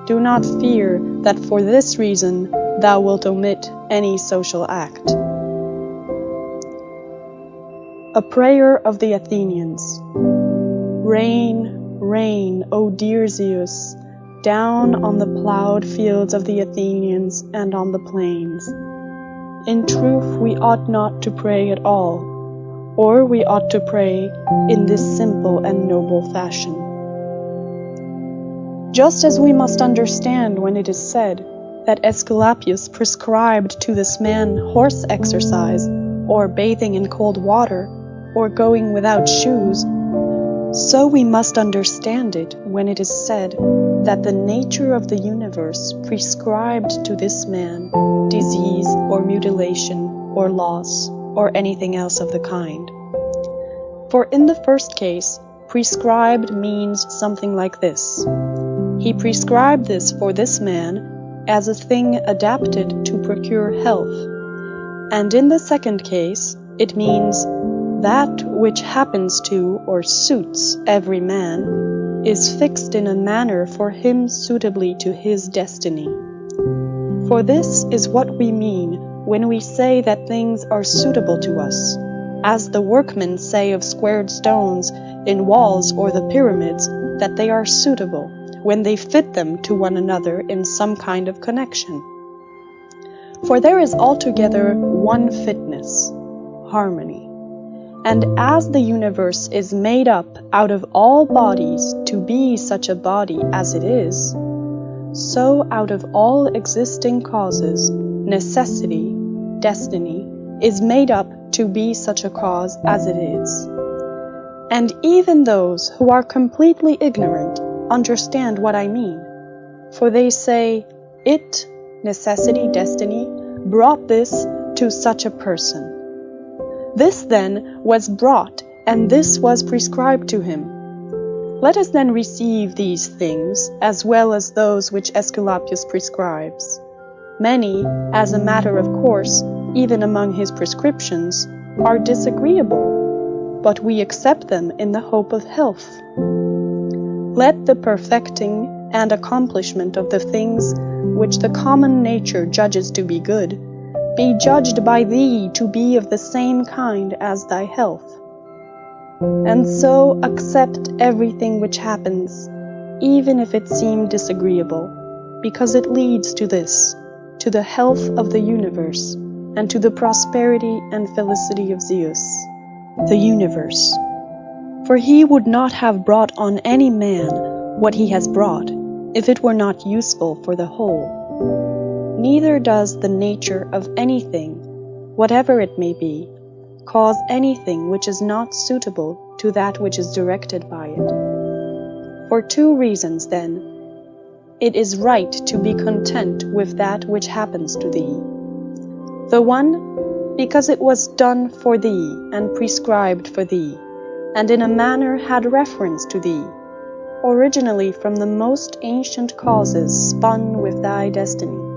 D: do not fear that for this reason thou wilt omit any social act. A prayer of the Athenians. Rain, rain, O dear Zeus, down on the plowed fields of the Athenians and on the plains. In truth, we ought not to pray at all, or we ought to pray in this simple and noble fashion. Just as we must understand when it is said that Aesculapius prescribed to this man horse exercise, or bathing in cold water, or going without shoes, so we must understand it when it is said that the nature of the universe prescribed to this man disease or mutilation or loss or anything else of the kind. For in the first case, prescribed means something like this. He prescribed this for this man as a thing adapted to procure health. And in the second case, it means that which happens to or suits every man is fixed in a manner for him suitably to his destiny. For this is what we mean when we say that things are suitable to us, as the workmen say of squared stones in walls or the pyramids that they are suitable when they fit them to one another in some kind of connection. For there is altogether one fitness, harmony. And as the universe is made up out of all bodies to be such a body as it is, so out of all existing causes, necessity, destiny, is made up to be such a cause as it is. And even those who are completely ignorant understand what I mean, for they say, it, necessity, destiny, brought this to such a person. This then was brought, and this was prescribed to him. Let us then receive these things, as well as those which Aesculapius prescribes. Many, as a matter of course, even among his prescriptions, are disagreeable, but we accept them in the hope of health. Let the perfecting and accomplishment of the things which the common nature judges to be good be judged by thee to be of the same kind as thy health. And so accept everything which happens, even if it seem disagreeable, because it leads to this, to the health of the universe, and to the prosperity and felicity of Zeus, the universe. For he would not have brought on any man what he has brought, if it were not useful for the whole. Neither does the nature of anything, whatever it may be, cause anything which is not suitable to that which is directed by it. For two reasons, then, it is right to be content with that which happens to thee. The one, because it was done for thee and prescribed for thee, and in a manner had reference to thee, originally from the most ancient causes spun with thy destiny.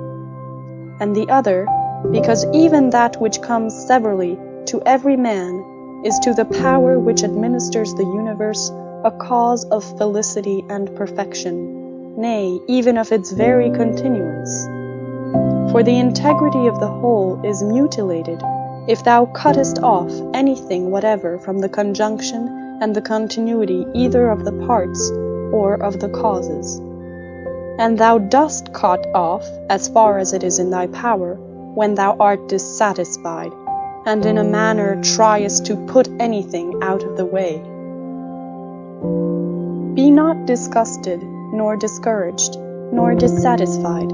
D: And the other, because even that which comes severally to every man is to the power which administers the universe a cause of felicity and perfection, nay, even of its very continuance. For the integrity of the whole is mutilated if thou cuttest off anything whatever from the conjunction and the continuity either of the parts or of the causes. And thou dost cut off, as far as it is in thy power, when thou art dissatisfied, and in a manner triest to put anything out of the way. Be not disgusted, nor discouraged, nor dissatisfied,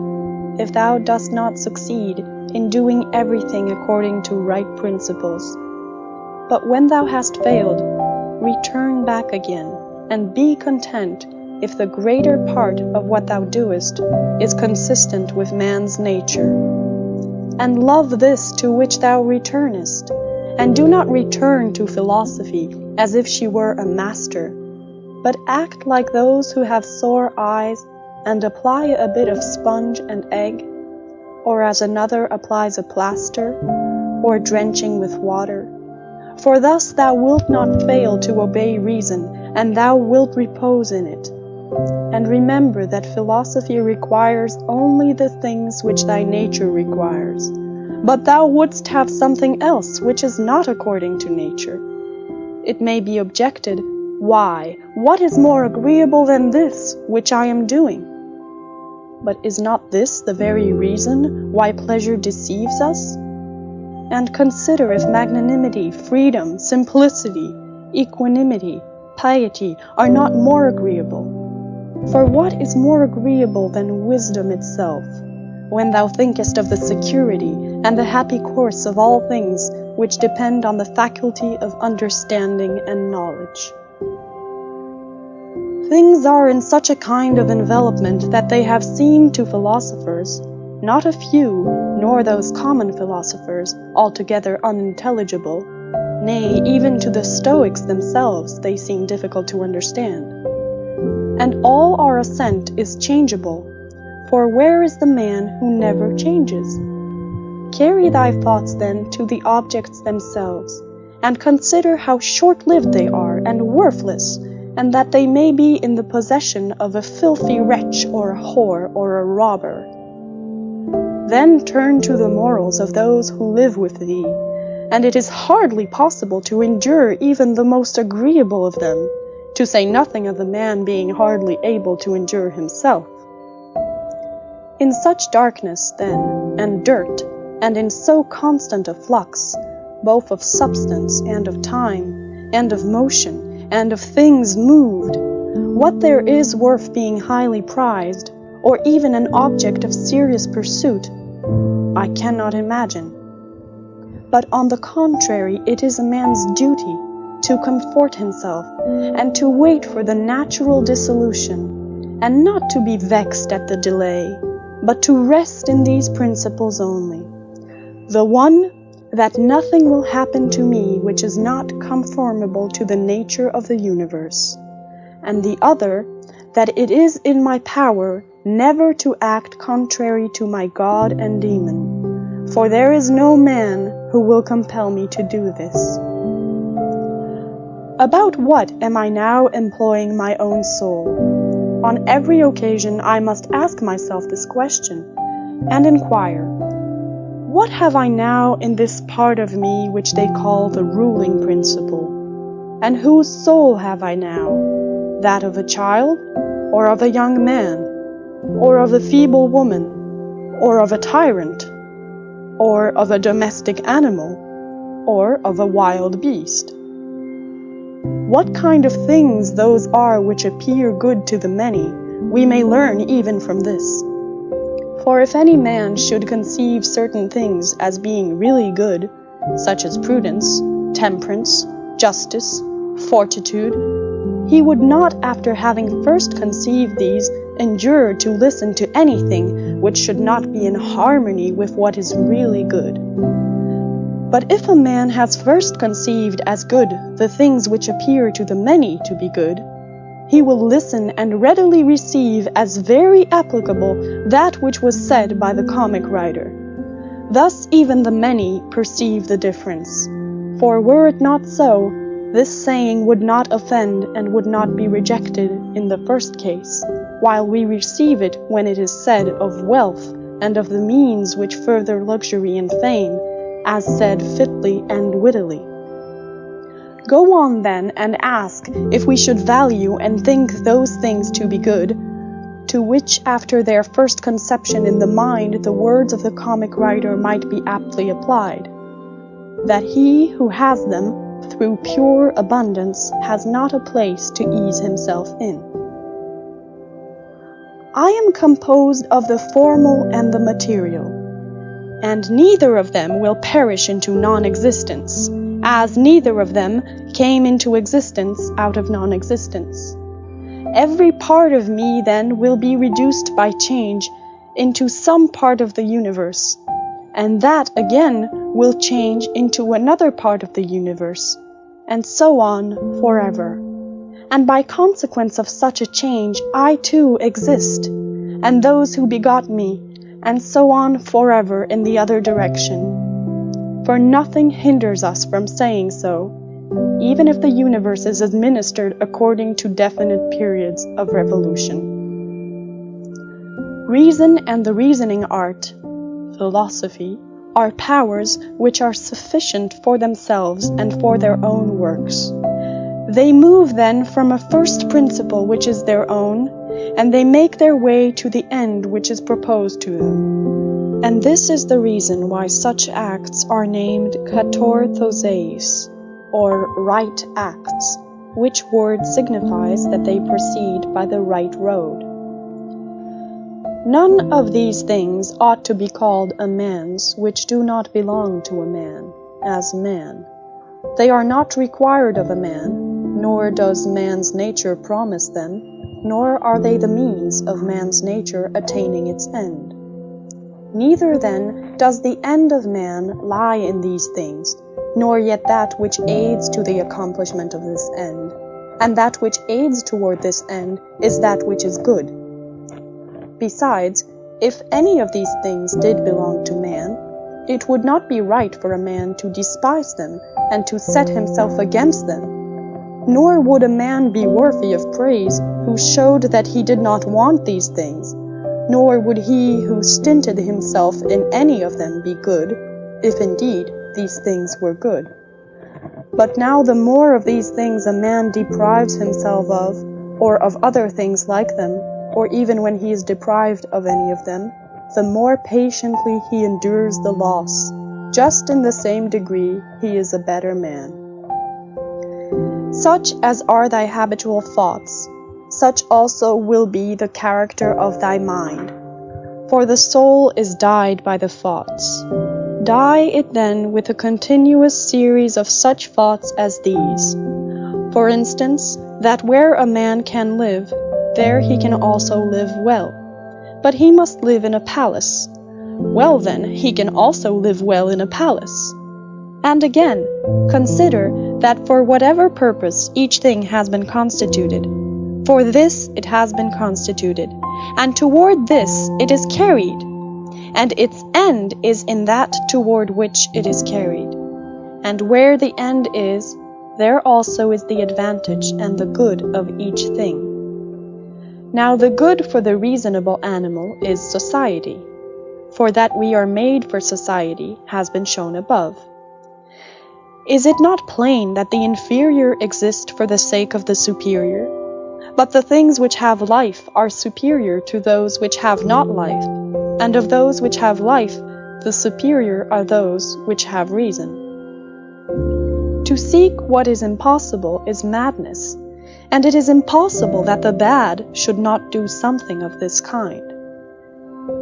D: if thou dost not succeed in doing everything according to right principles. But when thou hast failed, return back again, and be content if the greater part of what thou doest is consistent with man's nature. And love this to which thou returnest, and do not return to philosophy as if she were a master, but act like those who have sore eyes and apply a bit of sponge and egg, or as another applies a plaster, or drenching with water. For thus thou wilt not fail to obey reason, and thou wilt repose in it. And remember that philosophy requires only the things which thy nature requires. But thou wouldst have something else which is not according to nature. It may be objected, Why, what is more agreeable than this which I am doing? But is not this the very reason why pleasure deceives us? And consider if magnanimity, freedom, simplicity, equanimity, piety are not more agreeable. For what is more agreeable than wisdom itself, when thou thinkest of the security and the happy course of all things which depend on the faculty of understanding and knowledge? Things are in such a kind of envelopment that they have seemed to philosophers, not a few, nor those common philosophers, altogether unintelligible. Nay, even to the Stoics themselves they seem difficult to understand. And all our assent is changeable, for where is the man who never changes? Carry thy thoughts then to the objects themselves, and consider how short-lived they are and worthless, and that they may be in the possession of a filthy wretch or a whore or a robber. Then turn to the morals of those who live with thee, and it is hardly possible to endure even the most agreeable of them, to say nothing of the man being hardly able to endure himself. In such darkness, then, and dirt, and in so constant a flux, both of substance and of time, and of motion, and of things moved, what there is worth being highly prized, or even an object of serious pursuit, I cannot imagine. But on the contrary, it is a man's duty to comfort himself, and to wait for the natural dissolution, and not to be vexed at the delay, but to rest in these principles only. The one, that nothing will happen to me which is not conformable to the nature of the universe, and the other, that it is in my power never to act contrary to my God and demon, for there is no man who will compel me to do this. About what am I now employing my own soul? On every occasion I must ask myself this question, and inquire, what have I now in this part of me which they call the ruling principle? And whose soul have I now? That of a child, or of a young man, or of a feeble woman, or of a tyrant, or of a domestic animal, or of a wild beast? What kind of things those are which appear good to the many, we may learn even from this. For if any man should conceive certain things as being really good, such as prudence, temperance, justice, fortitude, he would not, after having first conceived these, endure to listen to anything which should not be in harmony with what is really good. But if a man has first conceived as good the things which appear to the many to be good, he will listen and readily receive as very applicable that which was said by the comic writer. Thus even the many perceive the difference. For were it not so, this saying would not offend and would not be rejected in the first case, while we receive it when it is said of wealth and of the means which further luxury and fame, as said fitly and wittily. Go on then and ask if we should value and think those things to be good, to which after their first conception in the mind the words of the comic writer might be aptly applied, that he who has them through pure abundance has not a place to ease himself in. I am composed of the formal and the material, and neither of them will perish into non-existence, as neither of them came into existence out of non-existence. Every part of me then will be reduced by change into some part of the universe, and that again will change into another part of the universe, and so on forever. And by consequence of such a change I too exist, and those who begot me, and so on forever in the other direction. for nothing hinders us from saying so, even if the universe is administered according to definite periods of revolution. Reason and the reasoning art, philosophy, are powers which are sufficient for themselves and for their own works. They move then from a first principle which is their own, and they make their way to the end which is proposed to them. And this is the reason why such acts are named katorthoseis, or right acts, which word signifies that they proceed by the right road. None of these things ought to be called a man's which do not belong to a man, as man. They are not required of a man, nor does man's nature promise them, nor are they the means of man's nature attaining its end. Neither then does the end of man lie in these things, nor yet that which aids to the accomplishment of this end, and that which aids toward this end is that which is good. Besides, if any of these things did belong to man, it would not be right for a man to despise them and to set himself against them. Nor would a man be worthy of praise who showed that he did not want these things, nor would he who stinted himself in any of them be good, if indeed these things were good. But now the more of these things a man deprives himself of, or of other things like them, or even when he is deprived of any of them, the more patiently he endures the loss, just in the same degree he is a better man. Such as are thy habitual thoughts, such also will be the character of thy mind. For the soul is dyed by the thoughts. Dye it then with a continuous series of such thoughts as these. For instance, that where a man can live, there he can also live well. But he must live in a palace. Well then, he can also live well in a palace. And again, consider that for whatever purpose each thing has been constituted, for this it has been constituted, and toward this it is carried, and its end is in that toward which it is carried. And where the end is, there also is the advantage and the good of each thing. Now the good for the reasonable animal is society, for that we are made for society has been shown above. Is it not plain that the inferior exist for the sake of the superior? But the things which have life are superior to those which have not life, and of those which have life, the superior are those which have reason. To seek what is impossible is madness, and it is impossible that the bad should not do something of this kind.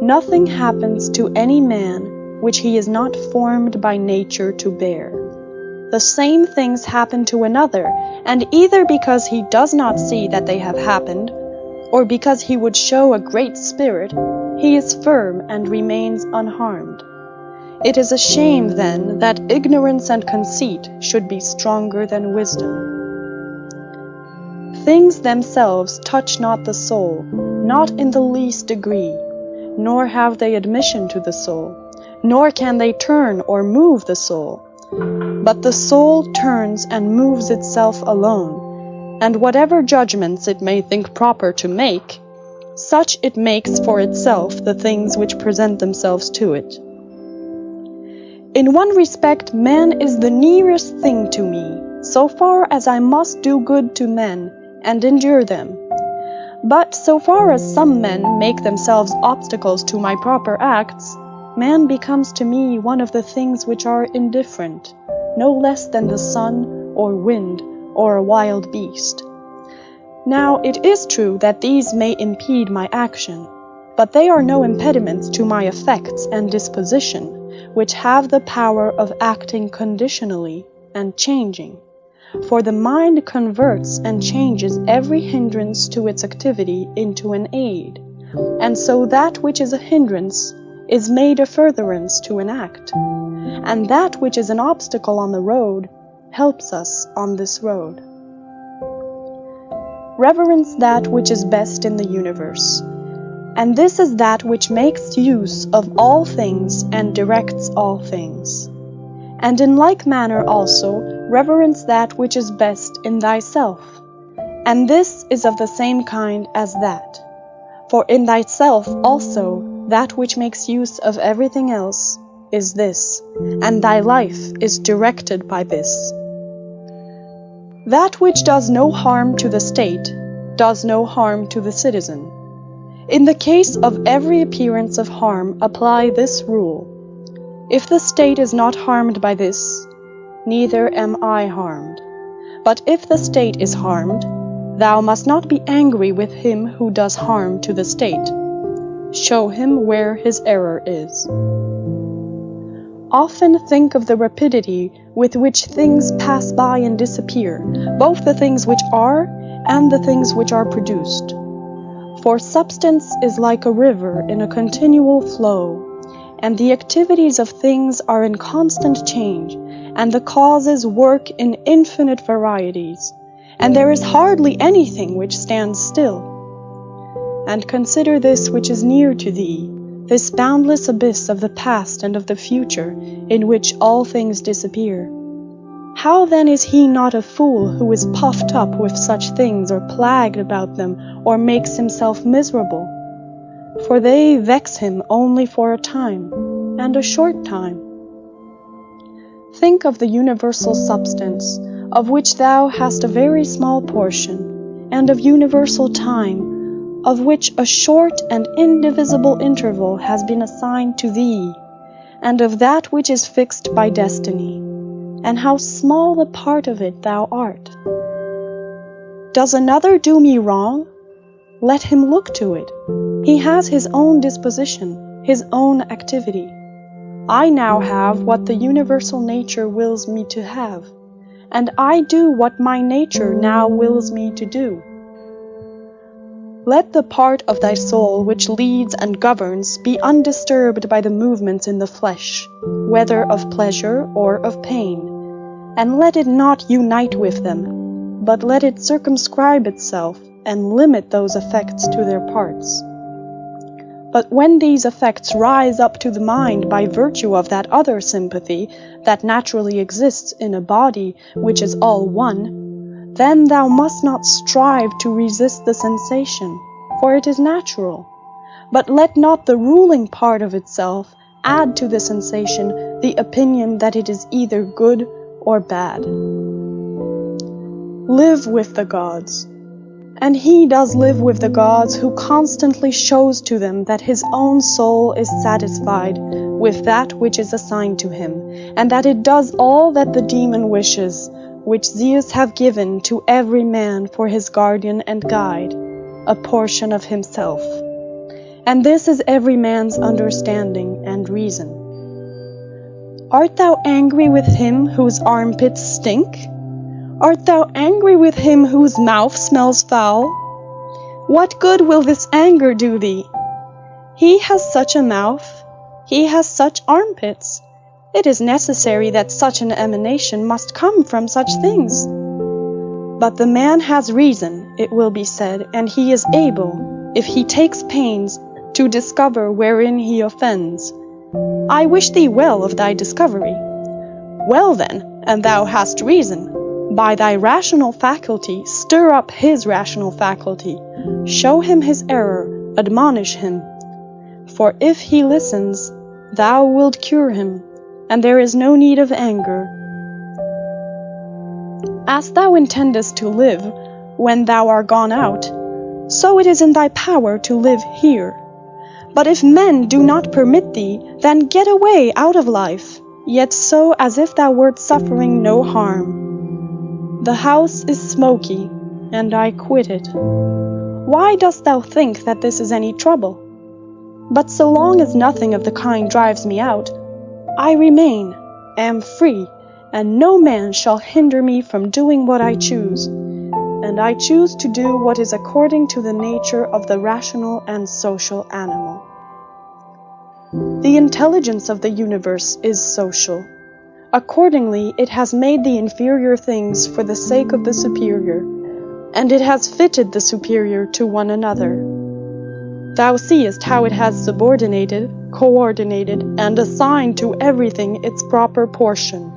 D: Nothing happens to any man which he is not formed by nature to bear. The same things happen to another, and either because he does not see that they have happened, or because he would show a great spirit, he is firm and remains unharmed. It is a shame, then, that ignorance and conceit should be stronger than wisdom. Things themselves touch not the soul, not in the least degree, nor have they admission to the soul, nor can they turn or move the soul. But the soul turns and moves itself alone, and whatever judgments it may think proper to make, such it makes for itself the things which present themselves to it. In one respect man is the nearest thing to me, so far as I must do good to men, and endure them. But so far as some men make themselves obstacles to my proper acts, man becomes to me one of the things which are indifferent, no less than the sun, or wind, or a wild beast. Now it is true that these may impede my action, but they are no impediments to my effects and disposition, which have the power of acting conditionally and changing. For the mind converts and changes every hindrance to its activity into an aid, and so that which is a hindrance is made a furtherance to an act, and that which is an obstacle on the road helps us on this road. Reverence that which is best in the universe, and this is that which makes use of all things and directs all things. and in like manner also reverence that which is best in thyself. And this is of the same kind as that. For in thyself also that which makes use of everything else is this, and thy life is directed by this. That which does no harm to the state does no harm to the citizen. In the case of every appearance of harm, apply this rule: if the state is not harmed by this, neither am I harmed. But if the state is harmed, thou must not be angry with him who does harm to the state. Show him where his error is. Often think of the rapidity with which things pass by and disappear, both the things which are and the things which are produced. For substance is like a river in a continual flow, and the activities of things are in constant change, and the causes work in infinite varieties, and there is hardly anything which stands still. And consider this which is near to thee, this boundless abyss of the past and of the future, in which all things disappear. How then is he not a fool who is puffed up with such things, or plagued about them, or makes himself miserable? For they vex him only for a time, and a short time. Think of the universal substance, of which thou hast a very small portion, and of universal time, of which a short and indivisible interval has been assigned to thee, and of that which is fixed by destiny, and how small a part of it thou art. Does another do me wrong? Let him look to it. He has his own disposition, his own activity. I now have what the universal nature wills me to have, and I do what my nature now wills me to do. Let the part of thy soul which leads and governs be undisturbed by the movements in the flesh, whether of pleasure or of pain, and let it not unite with them, but let it circumscribe itself and limit those effects to their parts. But when these effects rise up to the mind by virtue of that other sympathy that naturally exists in a body which is all one, then thou must not strive to resist the sensation, for it is natural. But let not the ruling part of itself add to the sensation the opinion that it is either good or bad. Live with the gods. And he does live with the gods who constantly shows to them that his own soul is satisfied with that which is assigned to him, and that it does all that the demon wishes, which Zeus have given to every man for his guardian and guide, a portion of himself. And this is every man's understanding and reason. Art thou angry with him whose armpits stink? Art thou angry with him whose mouth smells foul? What good will this anger do thee? He has such a mouth, he has such armpits. It is necessary that such an emanation must come from such things. But the man has reason, it will be said, and he is able, if he takes pains, to discover wherein he offends. I wish thee well of thy discovery. Well then, and thou hast reason, by thy rational faculty stir up his rational faculty, show him his error, admonish him. For if he listens, thou wilt cure him, and there is no need of anger. As thou intendest to live when thou art gone out, so it is in thy power to live here. But if men do not permit thee, then get away out of life, yet so as if thou wert suffering no harm. The house is smoky, and I quit it. Why dost thou think that this is any trouble? But so long as nothing of the kind drives me out, I remain, am free, and no man shall hinder me from doing what I choose, and I choose to do what is according to the nature of the rational and social animal. The intelligence of the universe is social. Accordingly, it has made the inferior things for the sake of the superior, and it has fitted the superior to one another. Thou seest how it has subordinated, coordinated, and assigned to everything its proper portion,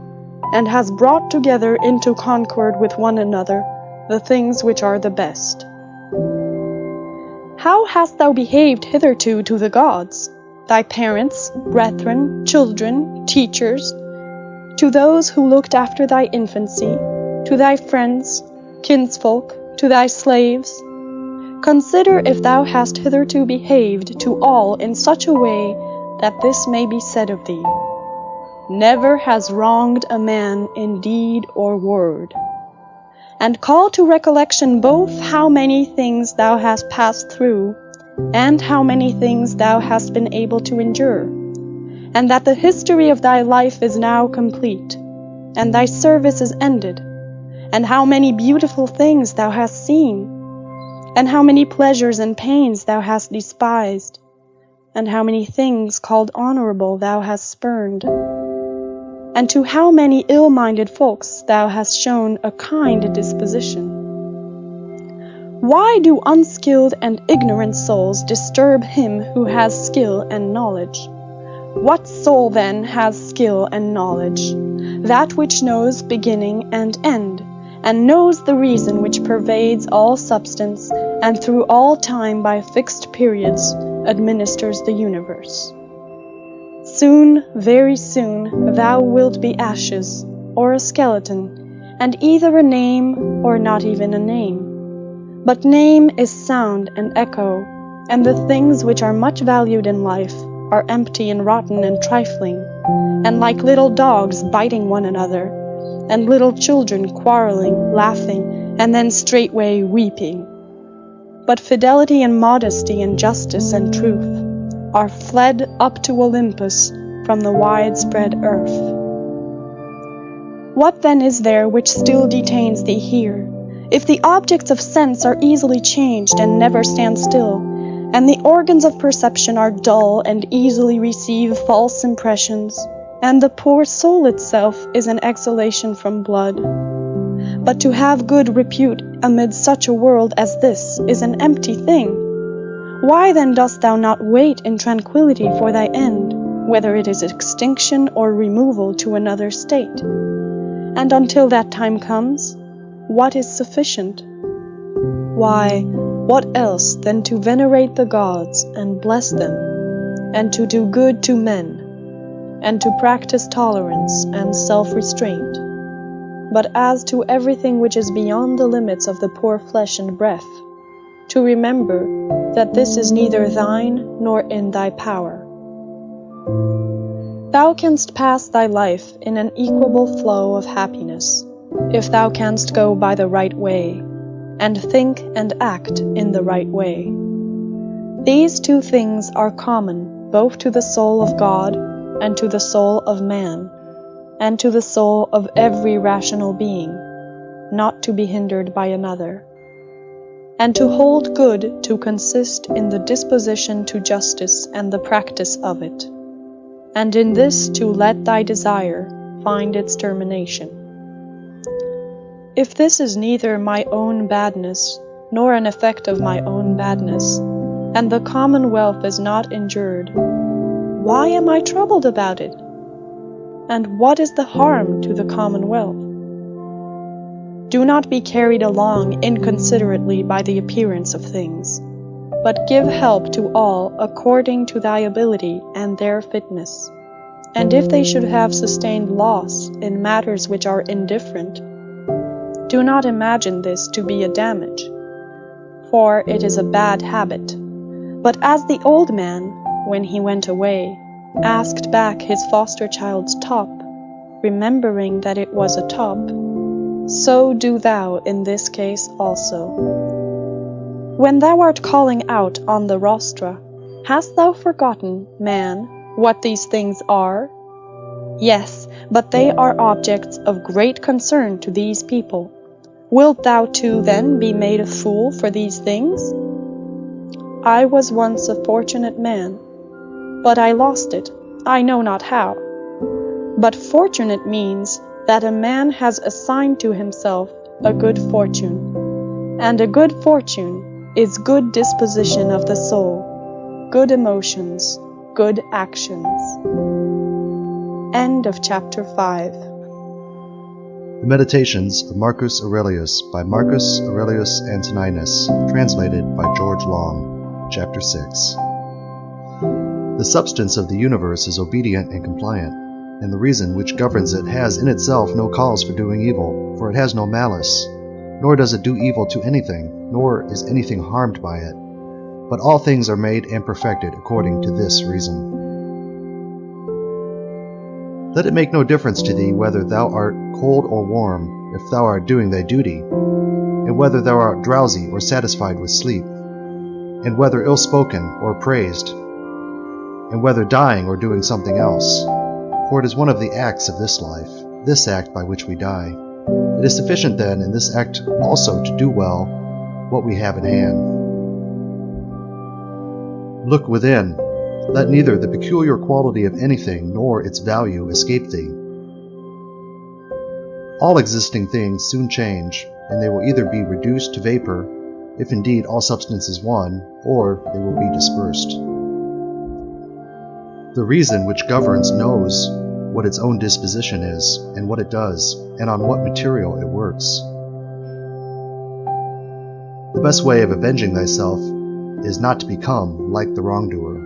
D: and has brought together into concord with one another the things which are the best. How hast thou behaved hitherto to the gods, thy parents, brethren, children, teachers, to those who looked after thy infancy, to thy friends, kinsfolk, to thy slaves? Consider if thou hast hitherto behaved to all in such a way that this may be said of thee, Never has wronged a man in deed or word. And call to recollection both how many things thou hast passed through, and how many things thou hast been able to endure, and that the history of thy life is now complete, and thy service is ended, and how many beautiful things thou hast seen, and how many pleasures and pains thou hast despised, and how many things called honorable thou hast spurned, and to how many ill-minded folks thou hast shown a kind disposition. Why do unskilled and ignorant souls disturb him who has skill and knowledge? What soul then has skill and knowledge? That which knows beginning and end, and knows the reason which pervades all substance, and through all time by fixed periods administers the universe. Soon, very soon, thou wilt be ashes, or a skeleton, and either a name or not even a name. But name is sound and echo, and the things which are much valued in life are empty and rotten and trifling, and like little dogs biting one another, and little children quarreling, laughing, and then straightway weeping. But fidelity and modesty and justice and truth are fled up to Olympus from the widespread earth. What then is there which still detains thee here? If the objects of sense are easily changed and never stand still, and the organs of perception are dull and easily receive false impressions, and the poor soul itself is an exhalation from blood. But to have good repute amid such a world as this is an empty thing. Why then dost thou not wait in tranquillity for thy end, whether it is extinction or removal to another state? And until that time comes, what is sufficient? Why, what else than to venerate the gods and bless them, and to do good to men, and to practice tolerance and self-restraint? But as to everything which is beyond the limits of the poor flesh and breath, to remember that this is neither thine nor in thy power. Thou canst pass thy life in an equable flow of happiness, if thou canst go by the right way, and think and act in the right way. These two things are common both to the soul of God and to the soul of man, and to the soul of every rational being, not to be hindered by another. And to hold good to consist in the disposition to justice and the practice of it, and in this to let thy desire find its termination. If this is neither my own badness, nor an effect of my own badness, and the commonwealth is not injured, why am I troubled about it? And what is the harm to the commonwealth? Do not be carried along inconsiderately by the appearance of things, but give help to all according to thy ability and their fitness. And if they should have sustained loss in matters which are indifferent, do not imagine this to be a damage, for it is a bad habit. But as the old man, when he went away, asked back his foster child's top, remembering that it was a top, so do thou in this case also. When thou art calling out on the rostra, hast thou forgotten, man, what these things are? Yes, but they are objects of great concern to these people. Wilt thou too then be made a fool for these things? I was once a fortunate man, but I lost it, I know not how. But fortunate means that a man has assigned to himself a good fortune, and a good fortune is good disposition of the soul, good emotions, good actions. End of chapter 5.
E: The Meditations of Marcus Aurelius by Marcus Aurelius Antoninus, translated by George Long, Chapter 6. The substance of the universe is obedient and compliant, and the reason which governs it has in itself no cause for doing evil, for it has no malice, nor does it do evil to anything, nor is anything harmed by it. But all things are made and perfected according to this reason. Let it make no difference to thee whether thou art cold or warm, if thou art doing thy duty, and whether thou art drowsy or satisfied with sleep, and whether ill-spoken or praised, and whether dying or doing something else. For it is one of the acts of this life, this act by which we die. It is sufficient then in this act also to do well what we have in hand. Look within. Let neither the peculiar quality of anything nor its value escape thee. All existing things soon change, and they will either be reduced to vapor, if indeed all substance is one, or they will be dispersed. The reason which governs knows what its own disposition is, and what it does, and on what material it works. The best way of avenging thyself is not to become like the wrongdoer.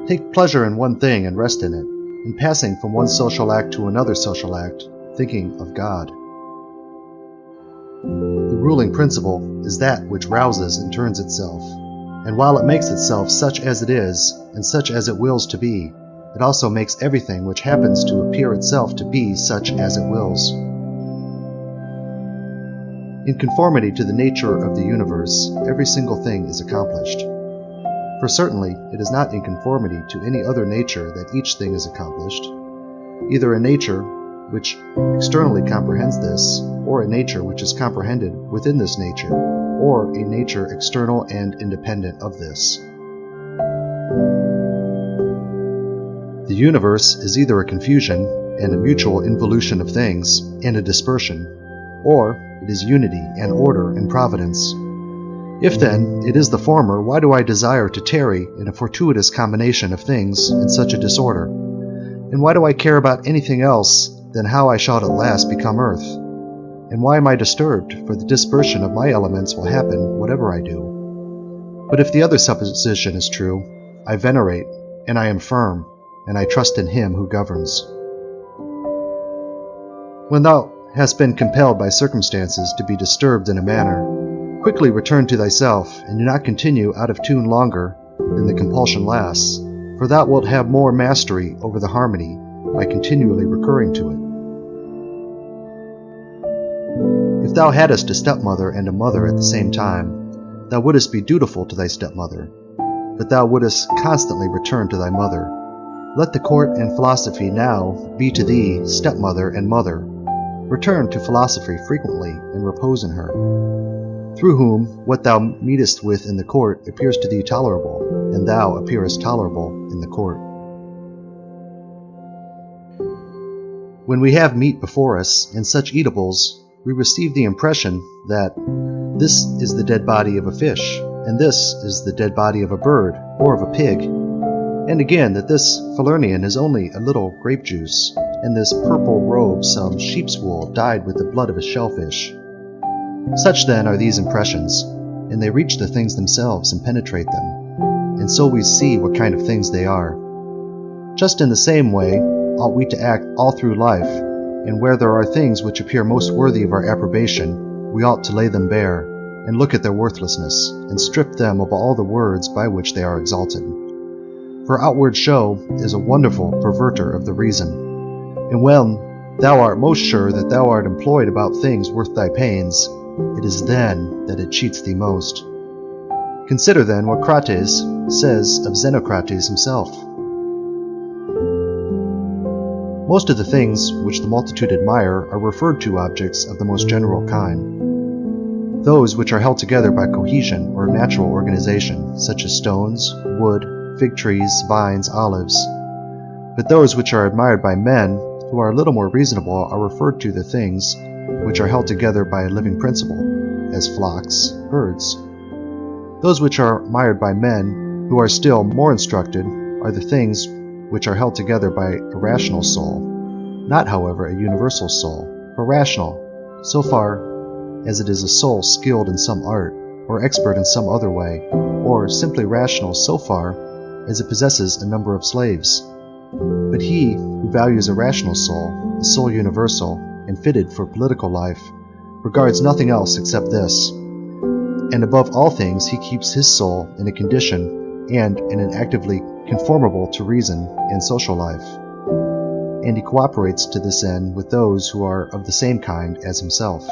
E: Take pleasure in one thing and rest in it, in passing from one social act to another social act, thinking of God. The ruling principle is that which rouses and turns itself, and while it makes itself such as it is, and such as it wills to be, it also makes everything which happens to appear itself to be such as it wills. In conformity to the nature of the universe, every single thing is accomplished. For certainly it is not in conformity to any other nature that each thing is accomplished, either a nature which externally comprehends this, or a nature which is comprehended within this nature, or a nature external and independent of this. The universe is either a confusion and a mutual involution of things, and a dispersion, or it is unity and order and providence. If then it is the former, why do I desire to tarry in a fortuitous combination of things in such a disorder? And why do I care about anything else than how I shall at last become earth? And why am I disturbed? For the dispersion of my elements will happen whatever I do. But if the other supposition is true, I venerate, and I am firm, and I trust in him who governs. When thou hast been compelled by circumstances to be disturbed in a manner, quickly return to thyself, and do not continue out of tune longer than the compulsion lasts, for thou wilt have more mastery over the harmony by continually recurring to it. If thou hadst a stepmother and a mother at the same time, thou wouldst be dutiful to thy stepmother, but thou wouldst constantly return to thy mother. Let the court and philosophy now be to thee stepmother and mother. Return to philosophy frequently, and repose in her, through whom what thou meetest with in the court appears to thee tolerable, and thou appearest tolerable in the court. When we have meat before us, and such eatables, we receive the impression that this is the dead body of a fish, and this is the dead body of a bird, or of a pig, and again that this Falernian is only a little grape juice, and this purple robe some sheep's wool dyed with the blood of a shellfish. Such then are these impressions, and they reach the things themselves and penetrate them, and so we see what kind of things they are. Just in the same way ought we to act all through life, and where there are things which appear most worthy of our approbation, we ought to lay them bare, and look at their worthlessness, and strip them of all the words by which they are exalted. For outward show is a wonderful perverter of the reason, and when thou art most sure that thou art employed about things worth thy pains, it is then that it cheats thee most. Consider then what Crates says of Xenocrates himself. Most of the things which the multitude admire are referred to objects of the most general kind, those which are held together by cohesion or natural organization, such as stones, wood, fig trees, vines, olives. But those which are admired by men who are a little more reasonable are referred to the things which are held together by a living principle, as flocks, herds. Those which are admired by men who are still more instructed are the things which are held together by a rational soul, not, however, a universal soul, but rational, so far as it is a soul skilled in some art, or expert in some other way, or simply rational so far as it possesses a number of slaves. But he who values a rational soul, a soul universal, and fitted for political life, regards nothing else except this. And above all things he keeps his soul in a condition and in an actively conformable to reason and social life. And he cooperates to this end with those who are of the same kind as himself.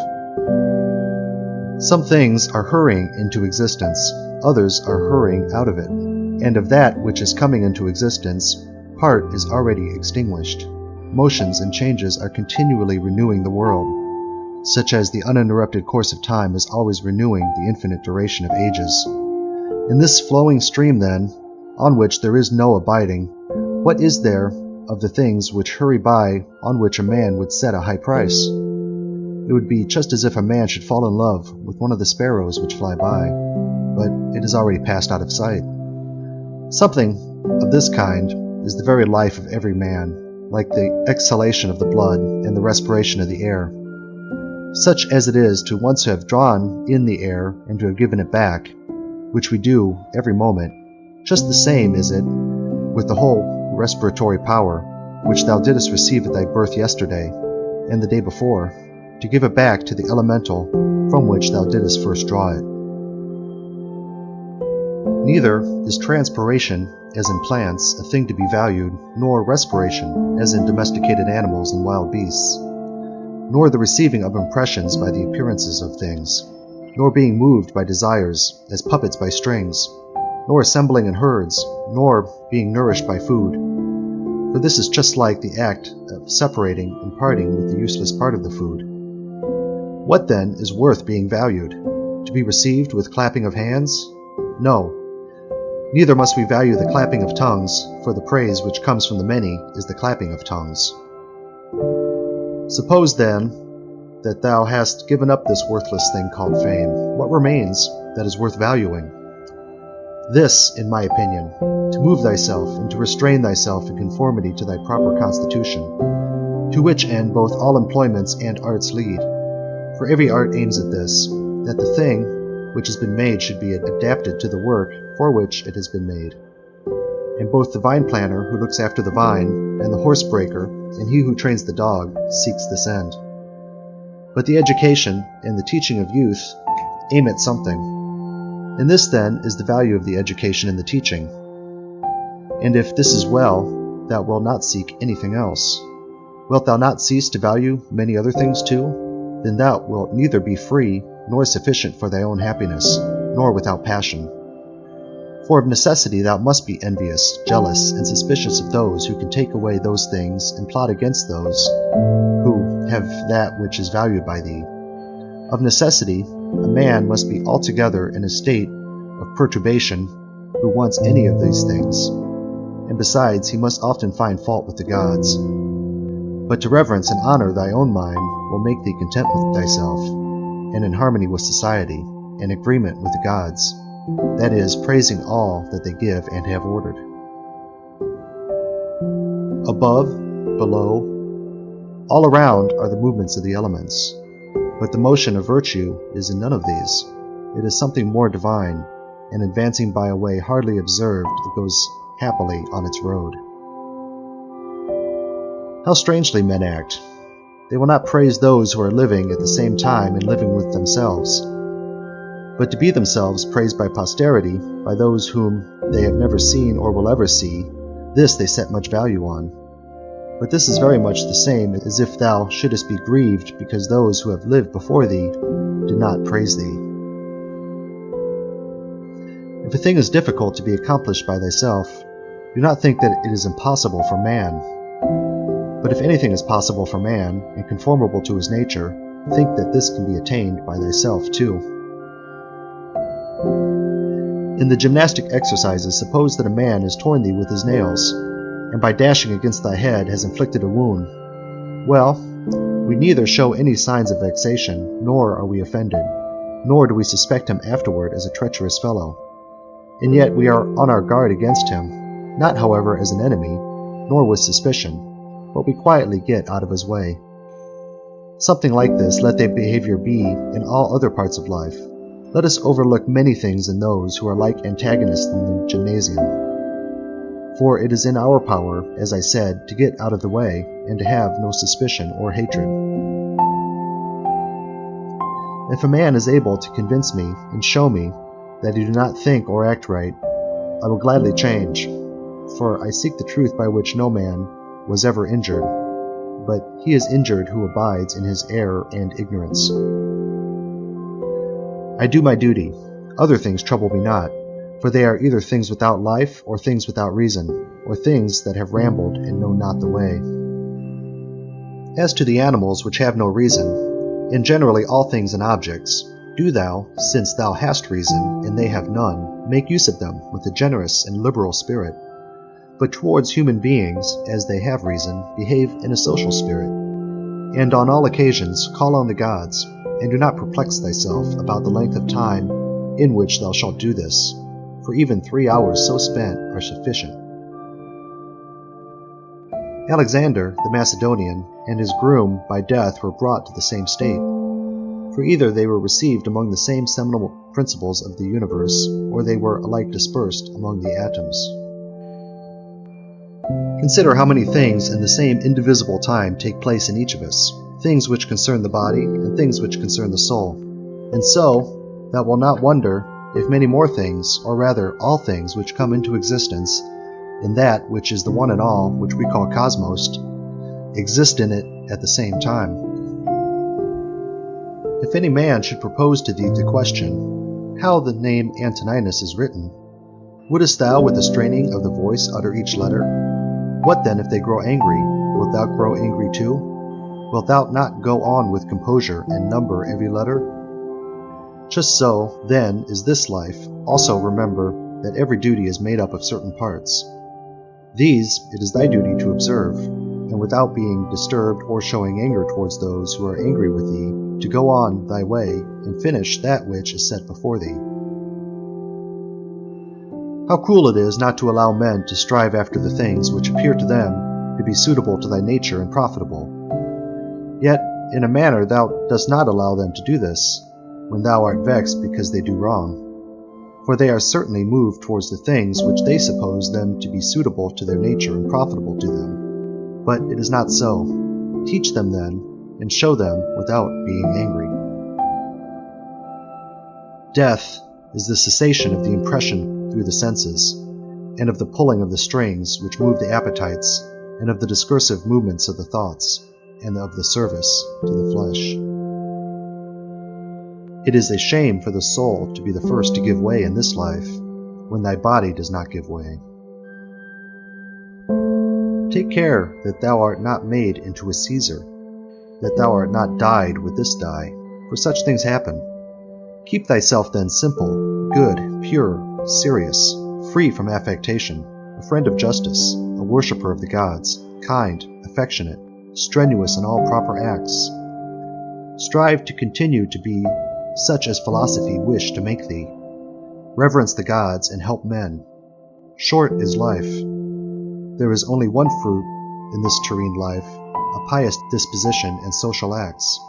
E: Some things are hurrying into existence, others are hurrying out of it, and of that which is coming into existence, part is already extinguished. Motions and changes are continually renewing the world, such as the uninterrupted course of time is always renewing the infinite duration of ages. In this flowing stream, then, on which there is no abiding, what is there of the things which hurry by on which a man would set a high price? It would be just as if a man should fall in love with one of the sparrows which fly by, but it has already passed out of sight. Something of this kind is the very life of every man, like the exhalation of the blood and the respiration of the air. Such as it is to once have drawn in the air and to have given it back, which we do every moment, just the same is it with the whole respiratory power, which thou didst receive at thy birth yesterday, and the day before, to give it back to the elemental from which thou didst first draw it. Neither is transpiration, as in plants, a thing to be valued, nor respiration, as in domesticated animals and wild beasts, nor the receiving of impressions by the appearances of things, nor being moved by desires, as puppets by strings, nor assembling in herds, nor being nourished by food. For this is just like the act of separating and parting with the useless part of the food. What then is worth being valued? To be received with clapping of hands? No. Neither must we value the clapping of tongues, for the praise which comes from the many is the clapping of tongues. Suppose, then, that thou hast given up this worthless thing called fame. What remains that is worth valuing? This, in my opinion, to move thyself and to restrain thyself in conformity to thy proper constitution, to which end both all employments and arts lead. For every art aims at this, that the thing which has been made should be adapted to the work for which it has been made. And both the vine planter who looks after the vine, and the horse breaker, and he who trains the dog, seeks this end. But the education and the teaching of youth aim at something. And this, then, is the value of the education and the teaching. And if this is well, thou wilt not seek anything else. Wilt thou not cease to value many other things too? Then thou wilt neither be free nor sufficient for thy own happiness, nor without passion. For of necessity thou must be envious, jealous, and suspicious of those who can take away those things and plot against those who have that which is valued by thee. Of necessity, a man must be altogether in a state of perturbation who wants any of these things, and besides he must often find fault with the gods. But to reverence and honor thy own mind will make thee content with thyself, and in harmony with society, in agreement with the gods, that is, praising all that they give and have ordered. Above, below, all around are the movements of the elements, but the motion of virtue is in none of these. It is something more divine, and advancing by a way hardly observed, it goes happily on its road. How strangely men act! They will not praise those who are living at the same time and living with themselves, but to be themselves praised by posterity, by those whom they have never seen or will ever see, this they set much value on. But this is very much the same as if thou shouldest be grieved because those who have lived before thee did not praise thee. If a thing is difficult to be accomplished by thyself, do not think that it is impossible for man. But if anything is possible for man, and conformable to his nature, think that this can be attained by thyself too. In the gymnastic exercises, suppose that a man has torn thee with his nails, and by dashing against thy head has inflicted a wound. Well, we neither show any signs of vexation, nor are we offended. nor do we suspect him afterward as a treacherous fellow. And yet we are on our guard against him, not however as an enemy, nor with suspicion, but we quietly get out of his way. Something like this let their behavior be in all other parts of life. Let us overlook many things in those who are like antagonists in the gymnasium. For it is in our power, as I said, to get out of the way, and to have no suspicion or hatred. If a man is able to convince me and show me that he do not think or act right, I will gladly change, for I seek the truth by which no man was ever injured, but he is injured who abides in his error and ignorance. I do my duty. Other things trouble me not, for they are either things without life, or things without reason, or things that have rambled and know not the way. As to the animals which have no reason, and generally all things and objects, do thou, since thou hast reason, and they have none, make use of them with a generous and liberal spirit. But towards human beings, as they have reason, behave in a social spirit. And on all occasions call on the gods, and do not perplex thyself about the length of time in which thou shalt do this, for even 3 hours so spent are sufficient. Alexander the Macedonian and his groom by death were brought to the same state, for either they were received among the same seminal principles of the universe, or they were alike dispersed among the atoms. Consider how many things in the same indivisible time take place in each of us, things which concern the body, and things which concern the soul. And so, thou wilt not wonder if many more things, or rather all things which come into existence, in that which is the one and all, which we call cosmos, exist in it at the same time. If any man should propose to thee the question, how the name Antoninus is written, wouldst thou with the straining of the voice utter each letter? What then if they grow angry? Wilt thou grow angry too? Wilt thou not go on with composure and number every letter? Just so, then, is this life. Also remember that every duty is made up of certain parts. These it is thy duty to observe, and without being disturbed or showing anger towards those who are angry with thee, to go on thy way and finish that which is set before thee. How cruel it is not to allow men to strive after the things which appear to them to be suitable to thy nature and profitable. Yet, in a manner thou dost not allow them to do this, when thou art vexed because they do wrong. For they are certainly moved towards the things which they suppose them to be suitable to their nature and profitable to them. But it is not so. Teach them then, and show them without being angry. Death is the cessation of the impression through the senses, and of the pulling of the strings which move the appetites, and of the discursive movements of the thoughts, and of the service to the flesh. It is a shame for the soul to be the first to give way in this life, when thy body does not give way. Take care that thou art not made into a Caesar, that thou art not dyed with this dye, for such things happen. Keep thyself then simple, good, pure, serious, free from affectation, a friend of justice, a worshipper of the gods, kind, affectionate, strenuous in all proper acts. Strive to continue to be such as philosophy wished to make thee. Reverence the gods and help men. Short is life. There is only one fruit in this terrene life, a pious disposition and social acts.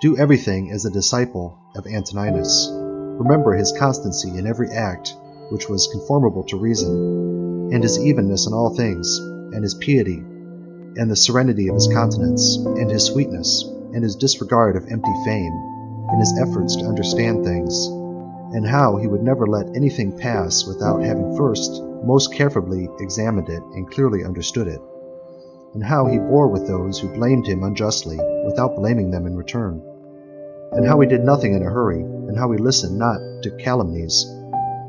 E: Do everything as a disciple of Antoninus. Remember his constancy in every act which was conformable to reason, and his evenness in all things, and his piety, and the serenity of his countenance, and his sweetness, and his disregard of empty fame, and his efforts to understand things, and how he would never let anything pass without having first most carefully examined it and clearly understood it, and how he bore with those who blamed him unjustly without blaming them in return, and how he did nothing in a hurry, and how he listened not to calumnies,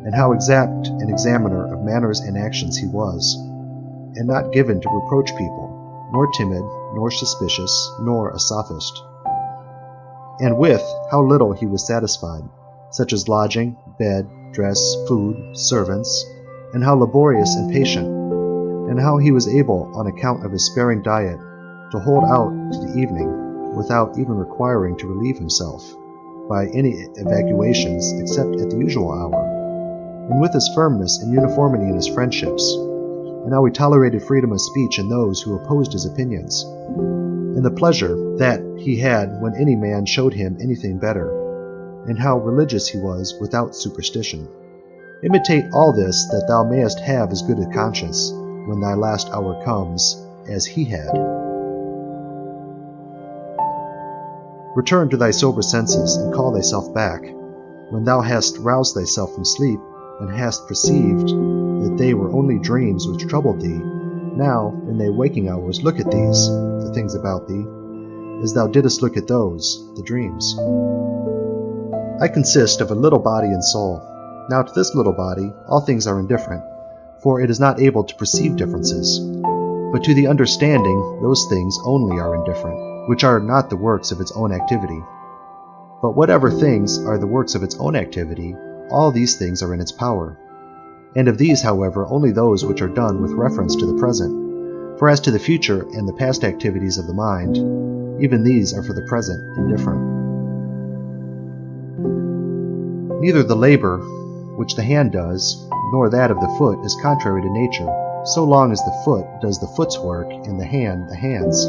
E: and how exact an examiner of manners and actions he was, and not given to reproach people, nor timid, nor suspicious, nor a sophist. And with how little he was satisfied, such as lodging, bed, dress, food, servants, and how laborious and patient, and how he was able, on account of his sparing diet, to hold out to the evening, without even requiring to relieve himself, by any evacuations except at the usual hour, and with his firmness and uniformity in his friendships, and how he tolerated freedom of speech in those who opposed his opinions, and the pleasure that he had when any man showed him anything better, and how religious he was without superstition. Imitate all this, that thou mayest have as good a conscience when thy last hour comes as he had. Return to thy sober senses, and call thyself back, when thou hast roused thyself from sleep, and hast perceived that they were only dreams which troubled thee. Now, in thy waking hours, look at these, the things about thee, as thou didst look at those, the dreams. I consist of a little body and soul. Now to this little body all things are indifferent, for it is not able to perceive differences. But to the understanding those things only are indifferent, which are not the works of its own activity. But whatever things are the works of its own activity, all these things are in its power. And of these, however, only those which are done with reference to the present. For as to the future and the past activities of the mind, even these are for the present indifferent. Neither the labor which the hand does, nor that of the foot, is contrary to nature, so long as the foot does the foot's work, and the hand the hand's.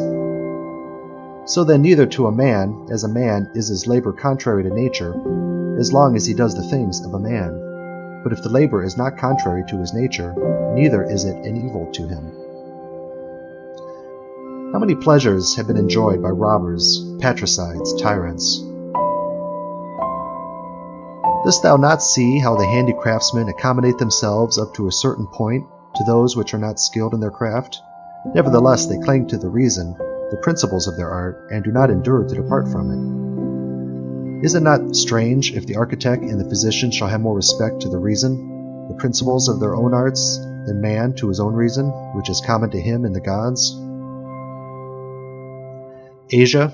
E: So then neither to a man as a man is his labor contrary to nature, as long as he does the things of a man. But if the labor is not contrary to his nature, neither is it an evil to him. How many pleasures have been enjoyed by robbers, patricides, tyrants? Dost thou not see how the handicraftsmen accommodate themselves up to a certain point to those which are not skilled in their craft? Nevertheless they cling to the reason, the principles of their art, and do not endure to depart from it. Is it not strange if the architect and the physician shall have more respect to the reason, the principles of their own arts, than man to his own reason, which is common to him and the gods? Asia,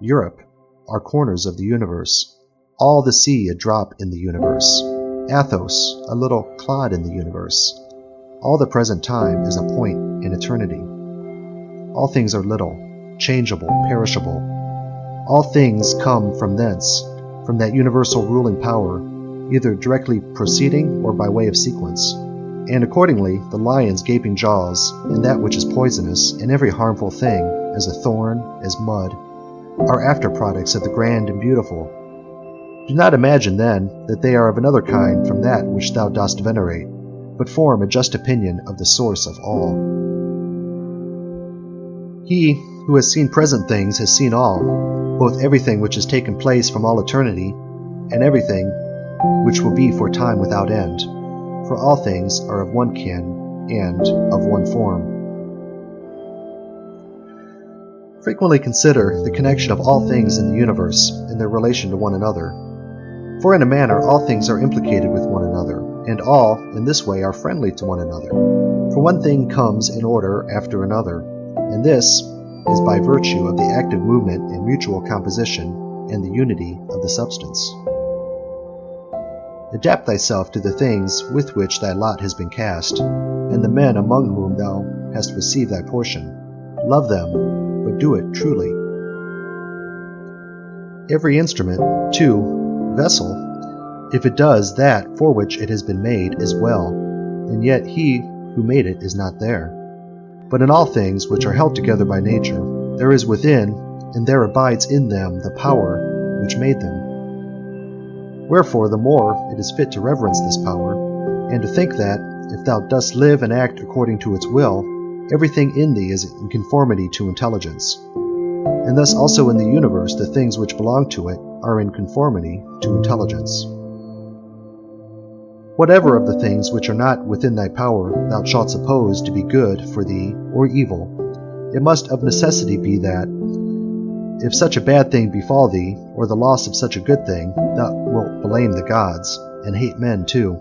E: Europe, are corners of the universe. All the sea a drop in the universe. Athos, a little clod in the universe. All the present time is a point in eternity. All things are little, changeable, perishable. All things come from thence, from that universal ruling power, either directly proceeding or by way of sequence. And accordingly, the lion's gaping jaws, and that which is poisonous, and every harmful thing, as a thorn, as mud, are after products of the grand and beautiful. Do not imagine, then, that they are of another kind from that which thou dost venerate, but form a just opinion of the source of all. He who has seen present things has seen all, both everything which has taken place from all eternity, and everything which will be for time without end, for all things are of one kin and of one form. Frequently consider the connection of all things in the universe in their relation to one another. For in a manner all things are implicated with one another, and all, in this way, are friendly to one another. For one thing comes in order after another, and this is by virtue of the active movement and mutual composition and the unity of the substance. Adapt thyself to the things with which thy lot has been cast, and the men among whom thou hast received thy portion. Love them, but do it truly. Every instrument, too, vessel, if it does that for which it has been made, is well, and yet he who made it is not there. But in all things which are held together by nature, there is within, and there abides in them the power which made them. Wherefore the more it is fit to reverence this power, and to think that, if thou dost live and act according to its will, everything in thee is in conformity to intelligence. And thus also in the universe the things which belong to it are in conformity to intelligence. Whatever of the things which are not within thy power thou shalt suppose to be good for thee or evil, it must of necessity be that, if such a bad thing befall thee, or the loss of such a good thing, thou wilt blame the gods, and hate men too,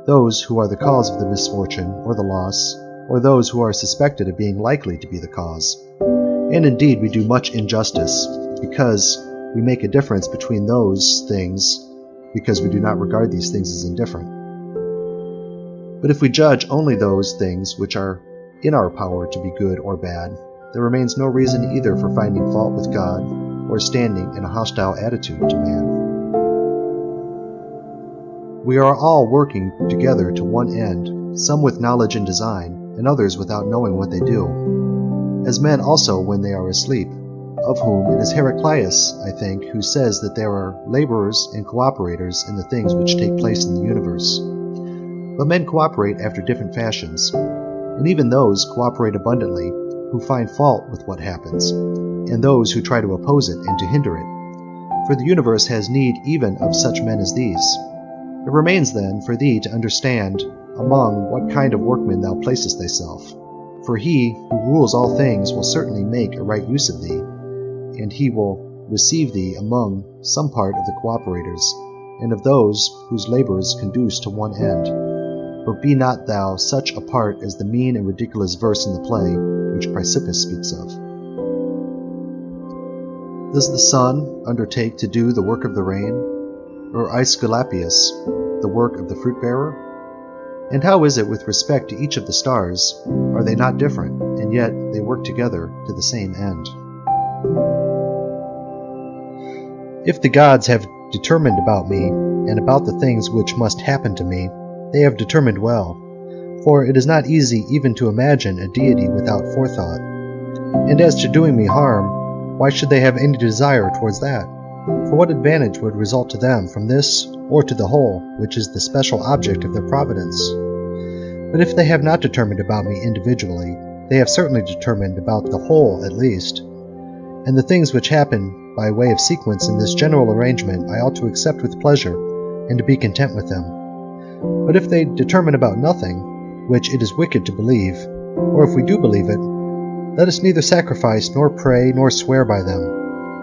E: those who are the cause of the misfortune or the loss, or those who are suspected of being likely to be the cause. And indeed we do much injustice, because we make a difference between those things, because we do not regard these things as indifferent. But if we judge only those things which are in our power to be good or bad, there remains no reason either for finding fault with God or standing in a hostile attitude to man. We are all working together to one end, some with knowledge and design, and others without knowing what they do. As men also when they are asleep, of whom it is Heraclius, I think, who says that there are laborers and cooperators in the things which take place in the universe. But men cooperate after different fashions, and even those cooperate abundantly who find fault with what happens, and those who try to oppose it and to hinder it. For the universe has need even of such men as these. It remains then for thee to understand among what kind of workmen thou placest thyself. For he who rules all things will certainly make a right use of thee, and he will receive thee among some part of the cooperators, and of those whose labors conduce to one end. But be not thou such a part as the mean and ridiculous verse in the play which Chrysippus speaks of. Does the sun undertake to do the work of the rain, or Aesculapius the work of the fruit-bearer? And how is it with respect to each of the stars? Are they not different, and yet they work together to the same end? If the gods have determined about me, and about the things which must happen to me, they have determined well, for it is not easy even to imagine a deity without forethought. And as to doing me harm, why should they have any desire towards that? For what advantage would result to them from this, or to the whole, which is the special object of their providence? But if they have not determined about me individually, they have certainly determined about the whole at least. And the things which happen by way of sequence in this general arrangement I ought to accept with pleasure, and to be content with them. But if they determine about nothing, which it is wicked to believe, or if we do believe it, let us neither sacrifice, nor pray, nor swear by them,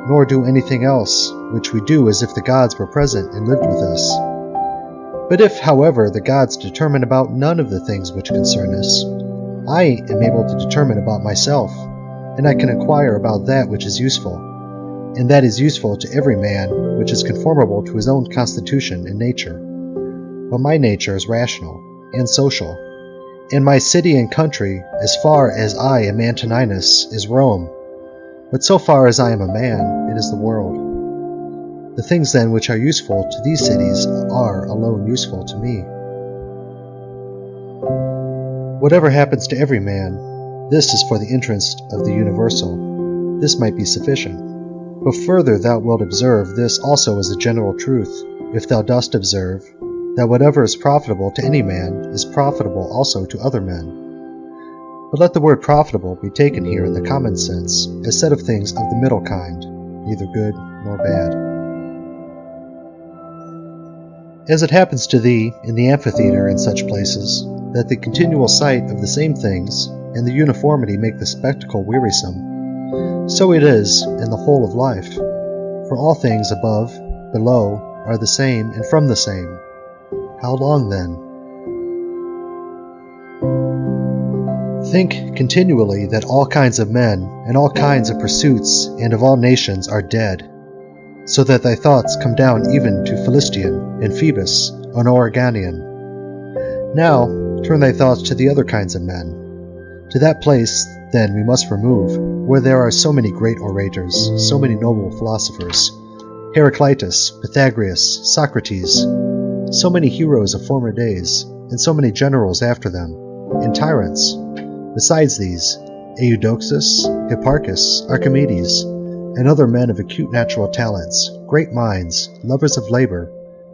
E: nor do anything else, which we do as if the gods were present and lived with us. But if, however, the gods determine about none of the things which concern us, I am able to determine about myself, and I can inquire about that which is useful, and that is useful to every man, which is conformable to his own constitution and nature. But my nature is rational and social, and my city and country, as far as I am Antoninus, is Rome. But so far as I am a man, it is the world. The things then which are useful to these cities are alone useful to me. Whatever happens to every man, this is for the interest of the universal. This might be sufficient. But further thou wilt observe this also as a general truth, if thou dost observe that whatever is profitable to any man is profitable also to other men. But let the word profitable be taken here in the common sense, as said of things of the middle kind, neither good nor bad. As it happens to thee in the amphitheatre and such places, that the continual sight of the same things and the uniformity make the spectacle wearisome, so it is in the whole of life. For all things above, below, are the same and from the same. How long then? Think continually that all kinds of men, and all kinds of pursuits, and of all nations are dead, so that thy thoughts come down even to Philistian, and Phoebus, and Oreganian. Now turn thy thoughts to the other kinds of men. To that place then we must remove, where there are so many great orators, so many noble philosophers, Heraclitus, Pythagoras, Socrates, so many heroes of former days, and so many generals after them, and tyrants. Besides these, Eudoxus, Hipparchus, Archimedes, and other men of acute natural talents, great minds, lovers of labor,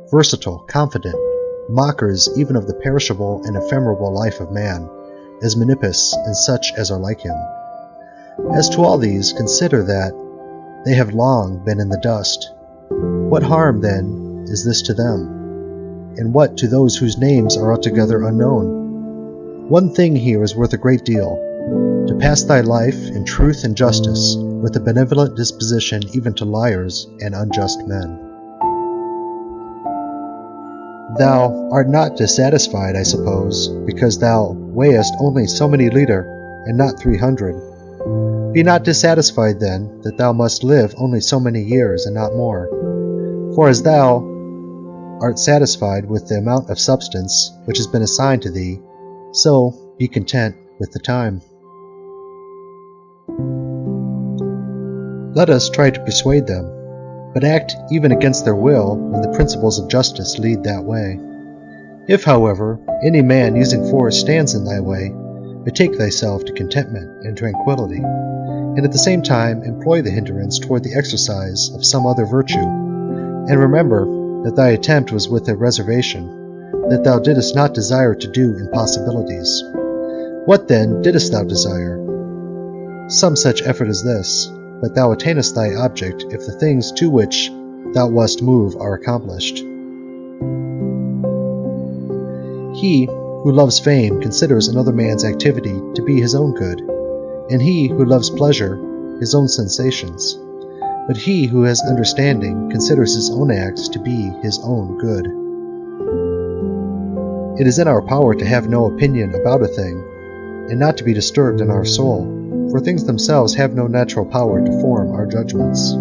E: versatile, confident, mockers even of the perishable and ephemeral life of man, as Menippus and such as are like him. As to all these, consider that they have long been in the dust. What harm, then, is this to them? And what to those whose names are altogether unknown? One thing here is worth a great deal, to pass thy life in truth and justice, with a benevolent disposition even to liars and unjust men. Thou art not dissatisfied, I suppose, because thou weighest only so many liter, and not 300. Be not dissatisfied, then, that thou must live only so many years, and not more. For as thou art satisfied with the amount of substance which has been assigned to thee, so be content with the time. Let us try to persuade them, but act even against their will when the principles of justice lead that way. If, however, any man using force stands in thy way, betake thyself to contentment and tranquillity, and at the same time employ the hindrance toward the exercise of some other virtue, and remember that thy attempt was with a reservation, that thou didst not desire to do impossibilities. What then didst thou desire? Some such effort as this, but thou attainest thy object if the things to which thou wast moved are accomplished. He who loves fame considers another man's activity to be his own good, and he who loves pleasure his own sensations. But he who has understanding considers his own acts to be his own good. It is in our power to have no opinion about a thing, and not to be disturbed in our soul, for things themselves have no natural power to form our judgments.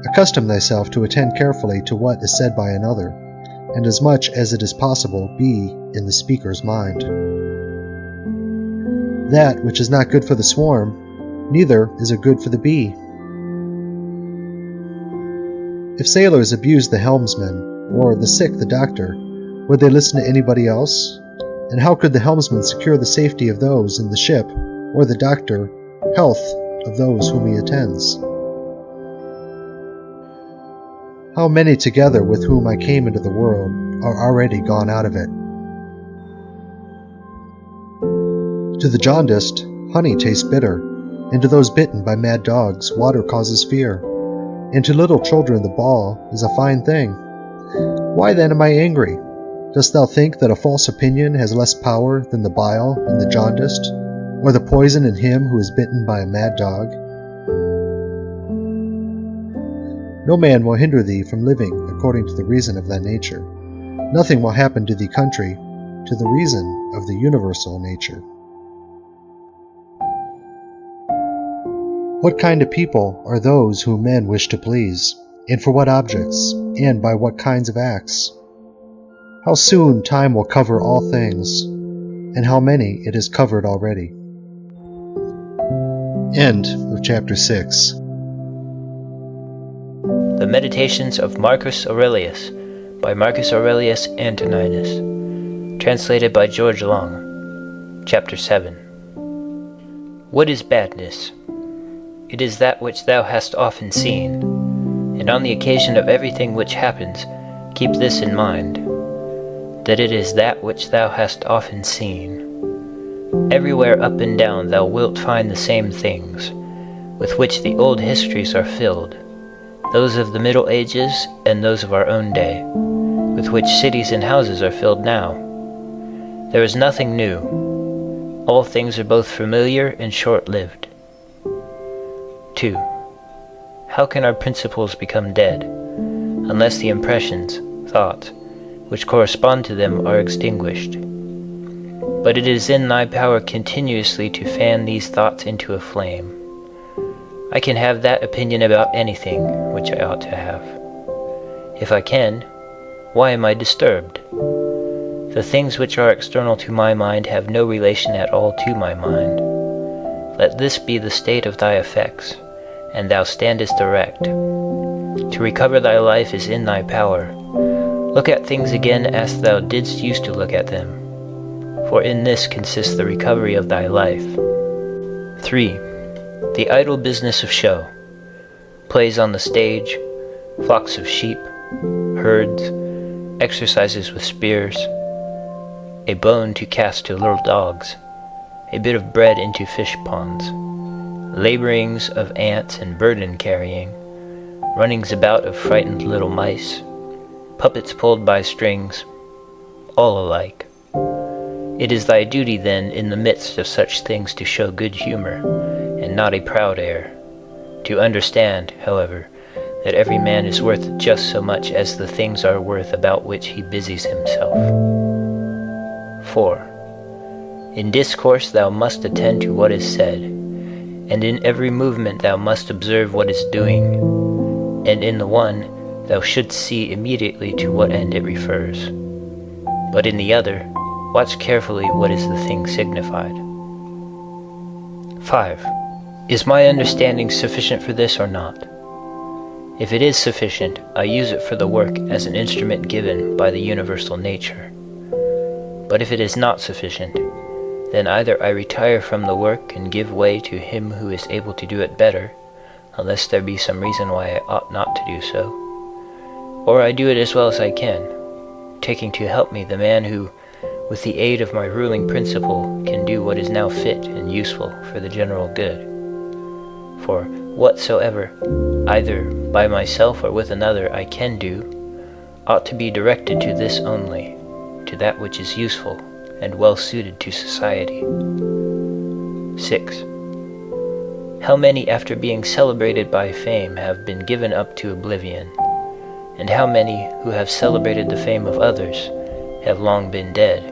E: Accustom thyself to attend carefully to what is said by another, and as much as it is possible be in the speaker's mind. That which is not good for the swarm, neither is it good for the bee. If sailors abused the helmsman, or the sick the doctor, would they listen to anybody else? And how could the helmsman secure the safety of those in the ship, or the doctor health of those whom he attends? How many together with whom I came into the world are already gone out of it? To the jaundiced, honey tastes bitter, and to those bitten by mad dogs, water causes fear, and to little children the ball is a fine thing. Why then am I angry? Dost thou think that a false opinion has less power than the bile in the jaundiced, or the poison in him who is bitten by a mad dog? No man will hinder thee from living according to the reason of thy nature. Nothing will happen to thee contrary to the reason of the universal nature. What kind of people are those whom men wish to please, and for what objects, and by what kinds of acts? How soon time will cover all things, and how many it has covered already. End of chapter 6.
C: The Meditations of Marcus Aurelius by Marcus Aurelius Antoninus. Translated by George Long. Chapter 7. What is badness? It is that which thou hast often seen, and on the occasion of everything which happens, keep this in mind, that it is that which thou hast often seen. Everywhere up and down thou wilt find the same things, with which the old histories are filled, those of the Middle Ages and those of our own day, with which cities and houses are filled now. There is nothing new. All things are both familiar and short-lived. 2. How can our principles become dead, unless the impressions, thoughts, which correspond to them are extinguished? But it is in thy power continuously to fan these thoughts into a flame. I can have that opinion about anything which I ought to have. If I can, why am I disturbed? The things which are external to my mind have no relation at all to my mind. Let this be the state of thy effects, and thou standest erect. To recover thy life is in thy power. Look at things again as thou didst used to look at them, for in this consists the recovery of thy life. 3. The idle business of show. Plays on the stage, flocks of sheep, herds, exercises with spears, a bone to cast to little dogs, a bit of bread into fish ponds, laborings of ants and burden carrying, runnings about of frightened little mice, puppets pulled by strings, all alike. It is thy duty then in the midst of such things to show good humor, and not a proud air, to understand, however, that every man is worth just so much as the things are worth about which he busies himself. 4. In discourse thou must attend to what is said, and in every movement thou must observe what is doing, and in the one thou shouldst see immediately to what end it refers, but in the other watch carefully what is the thing signified. 5. Is my understanding sufficient for this or not? If it is sufficient, I use it for the work as an instrument given by the universal nature. But if it is not sufficient, then either I retire from the work and give way to him who is able to do it better, unless there be some reason why I ought not to do so, or I do it as well as I can, taking to help me the man who, with the aid of my ruling principle, can do what is now fit and useful for the general good. For whatsoever, either by myself or with another, I can do, ought to be directed to this only, to that which is useful and well suited to society. 6. How many, after being celebrated by fame, have been given up to oblivion, and how many, who have celebrated the fame of others, have long been dead.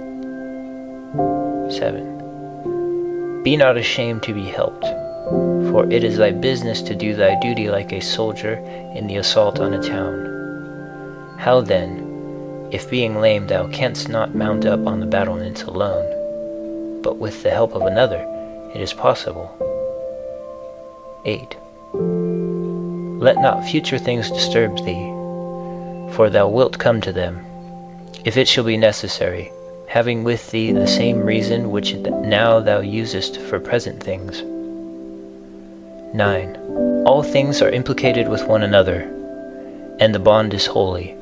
C: 7. Be not ashamed to be helped, for it is thy business to do thy duty like a soldier in the assault on a town. How then, if being lame thou canst not mount up on the battlements alone, but with the help of another it is possible. 8. Let not future things disturb thee, for thou wilt come to them, if it shall be necessary, having with thee the same reason which now thou usest for present things. 9. All things are implicated with one another, and the bond is holy,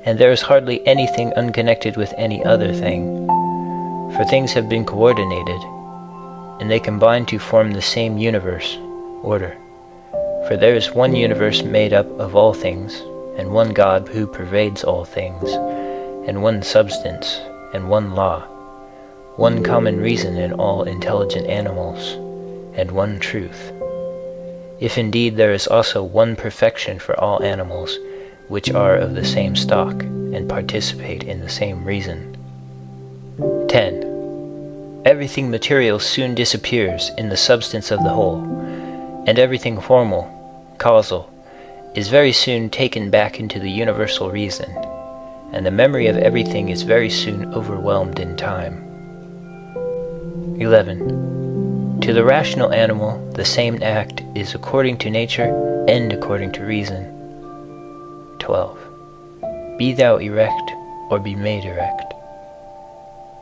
C: and there is hardly anything unconnected with any other thing, for things have been coordinated, and they combine to form the same universe, order. For there is one universe made up of all things, and one God who pervades all things, and one substance, and one law, one common reason in all intelligent animals, and one truth. If indeed there is also one perfection for all animals, which are of the same stock, and participate in the same reason. 10. Everything material soon disappears in the substance of the whole, and everything formal, causal, is very soon taken back into the universal reason, and the memory of everything is very soon overwhelmed in time. 11. To the rational animal, the same act is according to nature and according to reason. 12. Be thou erect, or be made erect.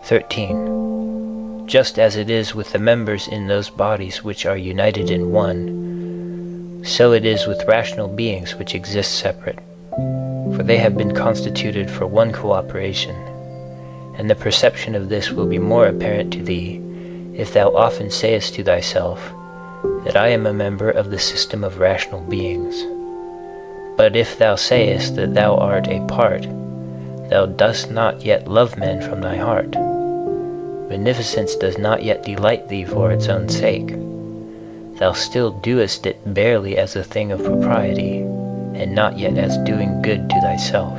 C: 13. Just as it is with the members in those bodies which are united in one, so it is with rational beings which exist separate, for they have been constituted for one cooperation, and the perception of this will be more apparent to thee, if thou often sayest to thyself, that I am a member of the system of rational beings. But if thou sayest that thou art a part, thou dost not yet love men from thy heart. Beneficence does not yet delight thee for its own sake. Thou still doest it barely as a thing of propriety, and not yet as doing good to thyself.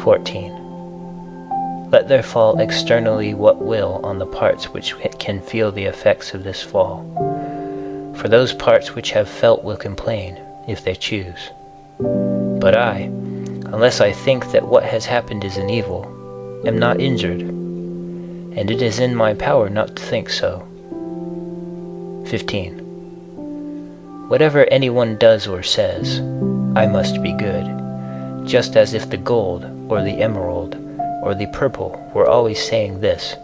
C: 14. Let there fall externally what will on the parts which can feel the effects of this fall. For those parts which have felt will complain, if they choose. But I, unless I think that what has happened is an evil, am not injured, and it is in my power not to think so. 15. Whatever anyone does or says, I must be good, just as if the gold, or the emerald, or the purple were always saying this,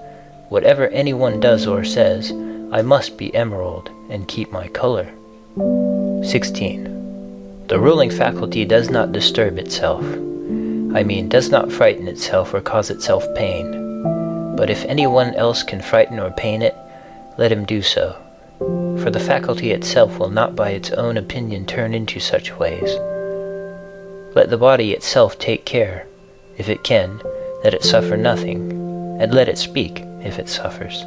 C: whatever anyone does or says, I must be emerald and keep my color. 16. The ruling faculty does not disturb itself, does not frighten itself or cause itself pain. But if anyone else can frighten or pain it, let him do so. For the faculty itself will not by its own opinion turn into such ways. Let the body itself take care, if it can, that it suffer nothing, and let it speak, if it suffers.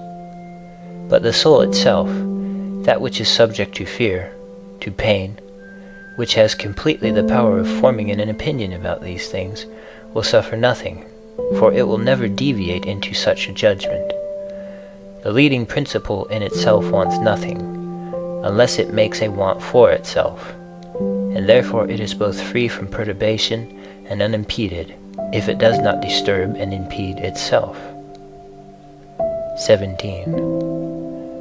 C: But the soul itself, that which is subject to fear, to pain, which has completely the power of forming an opinion about these things, will suffer nothing, for it will never deviate into such a judgment. The leading principle in itself wants nothing, unless it makes a want for itself, and therefore it is both free from perturbation and unimpeded, if it does not disturb and impede itself. 17.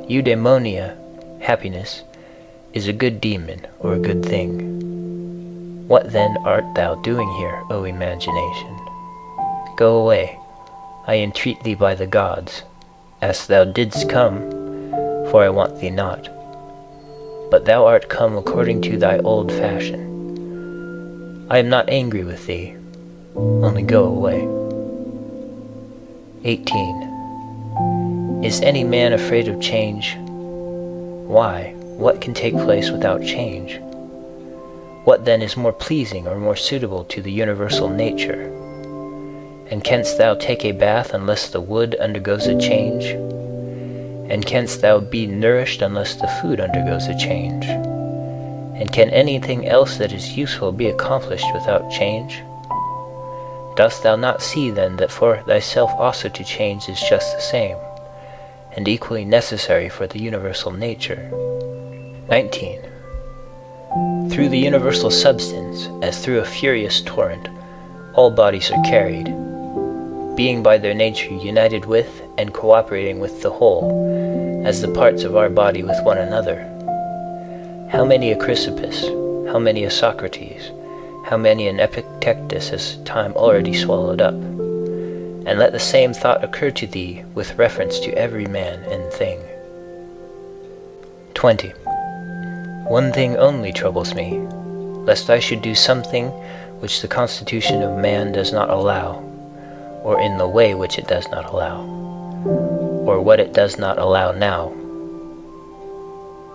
C: Eudaimonia, happiness, is a good demon or a good thing. What then art thou doing here, O imagination? Go away, I entreat thee by the gods, as thou didst come, for I want thee not. But thou art come according to thy old fashion. I am not angry with thee, only go away. 18. Is any man afraid of change? Why, what can take place without change? What then is more pleasing or more suitable to the universal nature? And canst thou take a bath unless the wood undergoes a change? And canst thou be nourished unless the food undergoes a change? And can anything else that is useful be accomplished without change? Dost thou not see then that for thyself also to change is just the same, and equally necessary for the universal nature? 19. Through the universal substance, as through a furious torrent, all bodies are carried, being by their nature united with and cooperating with the whole, as the parts of our body with one another. How many a Chrysippus, how many a Socrates, how many an Epictetus has time already swallowed up? And let the same thought occur to thee with reference to every man and thing. 20. One thing only troubles me, lest I should do something which the constitution of man does not allow, or in the way which it does not allow, or what it does not allow now.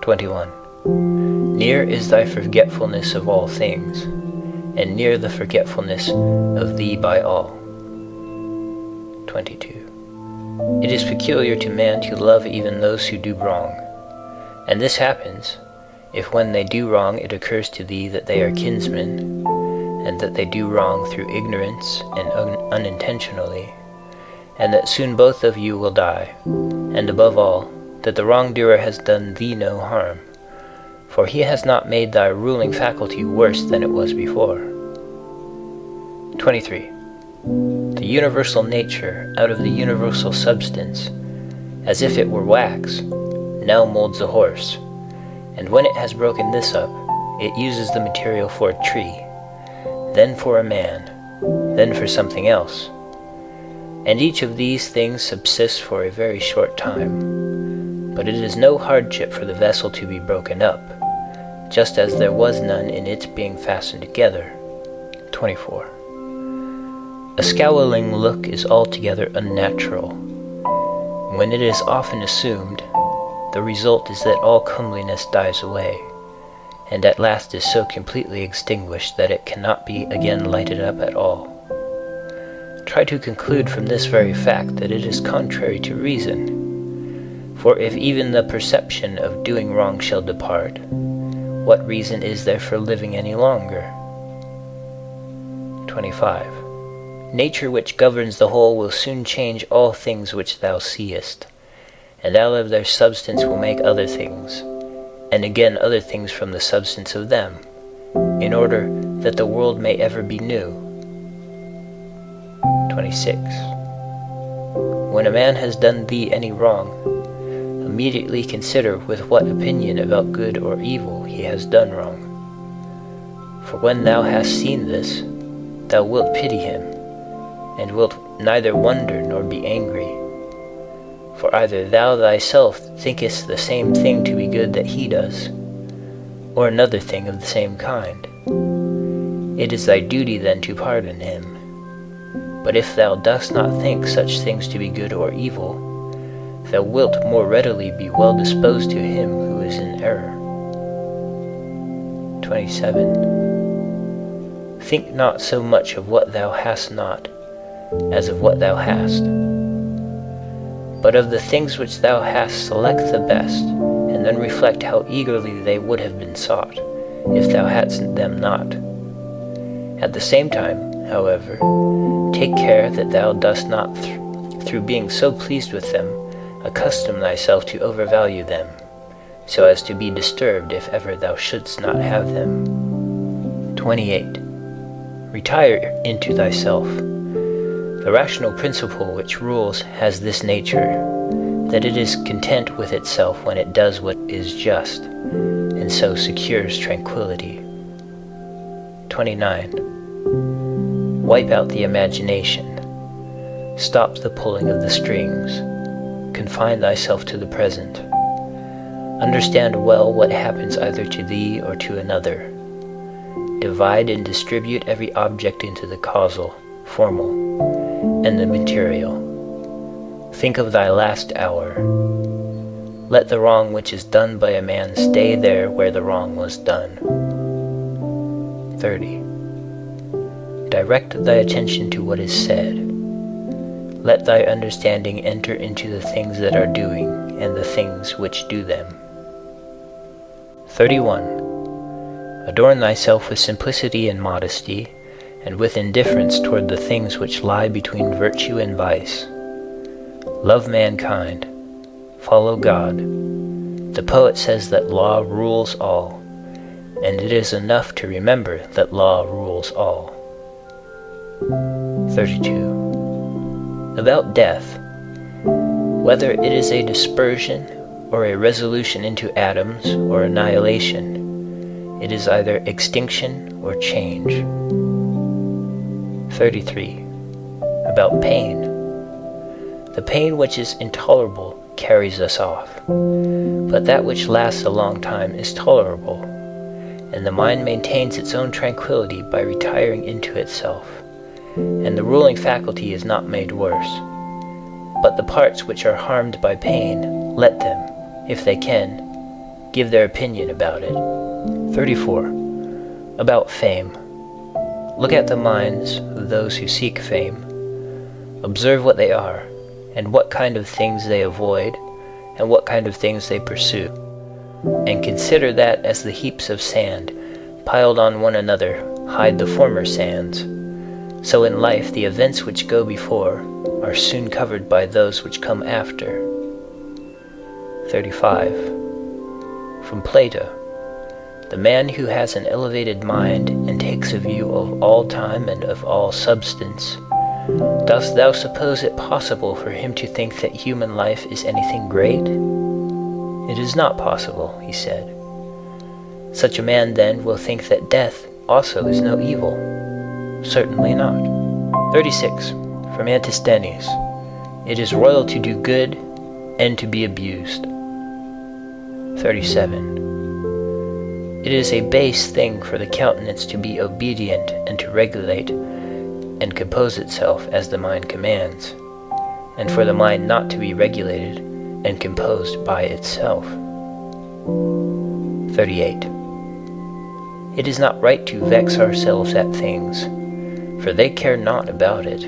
C: 21. Near is thy forgetfulness of all things, and near the forgetfulness of thee by all. 22. It is peculiar to man to love even those who do wrong, and this happens, if when they do wrong it occurs to thee that they are kinsmen, and that they do wrong through ignorance and unintentionally, and that soon both of you will die, and above all, that the wrongdoer has done thee no harm, for he has not made thy ruling faculty worse than it was before. 23. The universal nature, out of the universal substance, as if it were wax, now molds a horse, and when it has broken this up, it uses the material for a tree, then for a man, then for something else. And each of these things subsists for a very short time, but it is no hardship for the vessel to be broken up, just as there was none in its being fastened together. 24. A scowling look is altogether unnatural. When it is often assumed, the result is that all comeliness dies away, and at last is so completely extinguished that it cannot be again lighted up at all. Try to conclude from this very fact that it is contrary to reason. For if even the perception of doing wrong shall depart, what reason is there for living any longer? 25. Nature which governs the whole will soon change all things which thou seest, and out of their substance will make other things, and again other things from the substance of them, in order that the world may ever be new. 26. When a man has done thee any wrong, immediately consider with what opinion about good or evil he has done wrong. For when thou hast seen this, thou wilt pity him, and wilt neither wonder nor be angry. For either thou thyself thinkest the same thing to be good that he does, or another thing of the same kind. It is thy duty then to pardon him. But if thou dost not think such things to be good or evil, thou wilt more readily be well disposed to him who is in error. 27. Think not so much of what thou hast not, as of what thou hast, but of the things which thou hast select the best, and then reflect how eagerly they would have been sought, if thou hadst them not. At the same time, however, take care that thou dost not, through being so pleased with them, accustom thyself to overvalue them, so as to be disturbed if ever thou shouldst not have them. 28. Retire into thyself. The rational principle which rules has this nature, that it is content with itself when it does what is just, and and so secures tranquility. 29. Wipe out the imagination. Stop the pulling of the strings. Confine thyself to the present. Understand well what happens either to thee or to another. Divide and distribute every object into the causal, formal, and the material. Think of thy last hour. Let the wrong which is done by a man stay there where the wrong was done. 30. Direct thy attention to what is said. Let thy understanding enter into the things that are doing and the things which do them. 31. Adorn thyself with simplicity and modesty, and with indifference toward the things which lie between virtue and vice. Love mankind. Follow God. The poet says that law rules all, and it is enough to remember that law rules all. 32. About death. Whether it is a dispersion or a resolution into atoms or annihilation, it is either extinction or change. 33. About pain. The pain which is intolerable carries us off, but that which lasts a long time is tolerable, and the mind maintains its own tranquility by retiring into itself, and the ruling faculty is not made worse. But the parts which are harmed by pain, let them, if they can, give their opinion about it. 34. About fame. Look at the minds of those who seek fame. Observe what they are, and what kind of things they avoid, and what kind of things they pursue. And consider that as the heaps of sand, piled on one another, hide the former sands. So in life the events which go before are soon covered by those which come after. 35. From Plato. The man who has an elevated mind and takes a view of all time and of all substance, dost thou suppose it possible for him to think that human life is anything great? It is not possible, he said. Such a man then will think that death also is no evil. Certainly not. 36. From Antisthenes. It is royal to do good and to be abused. 37. It is a base thing for the countenance to be obedient and to regulate and compose itself as the mind commands, and for the mind not to be regulated and composed by itself. 38. It is not right to vex ourselves at things, for they care not about it.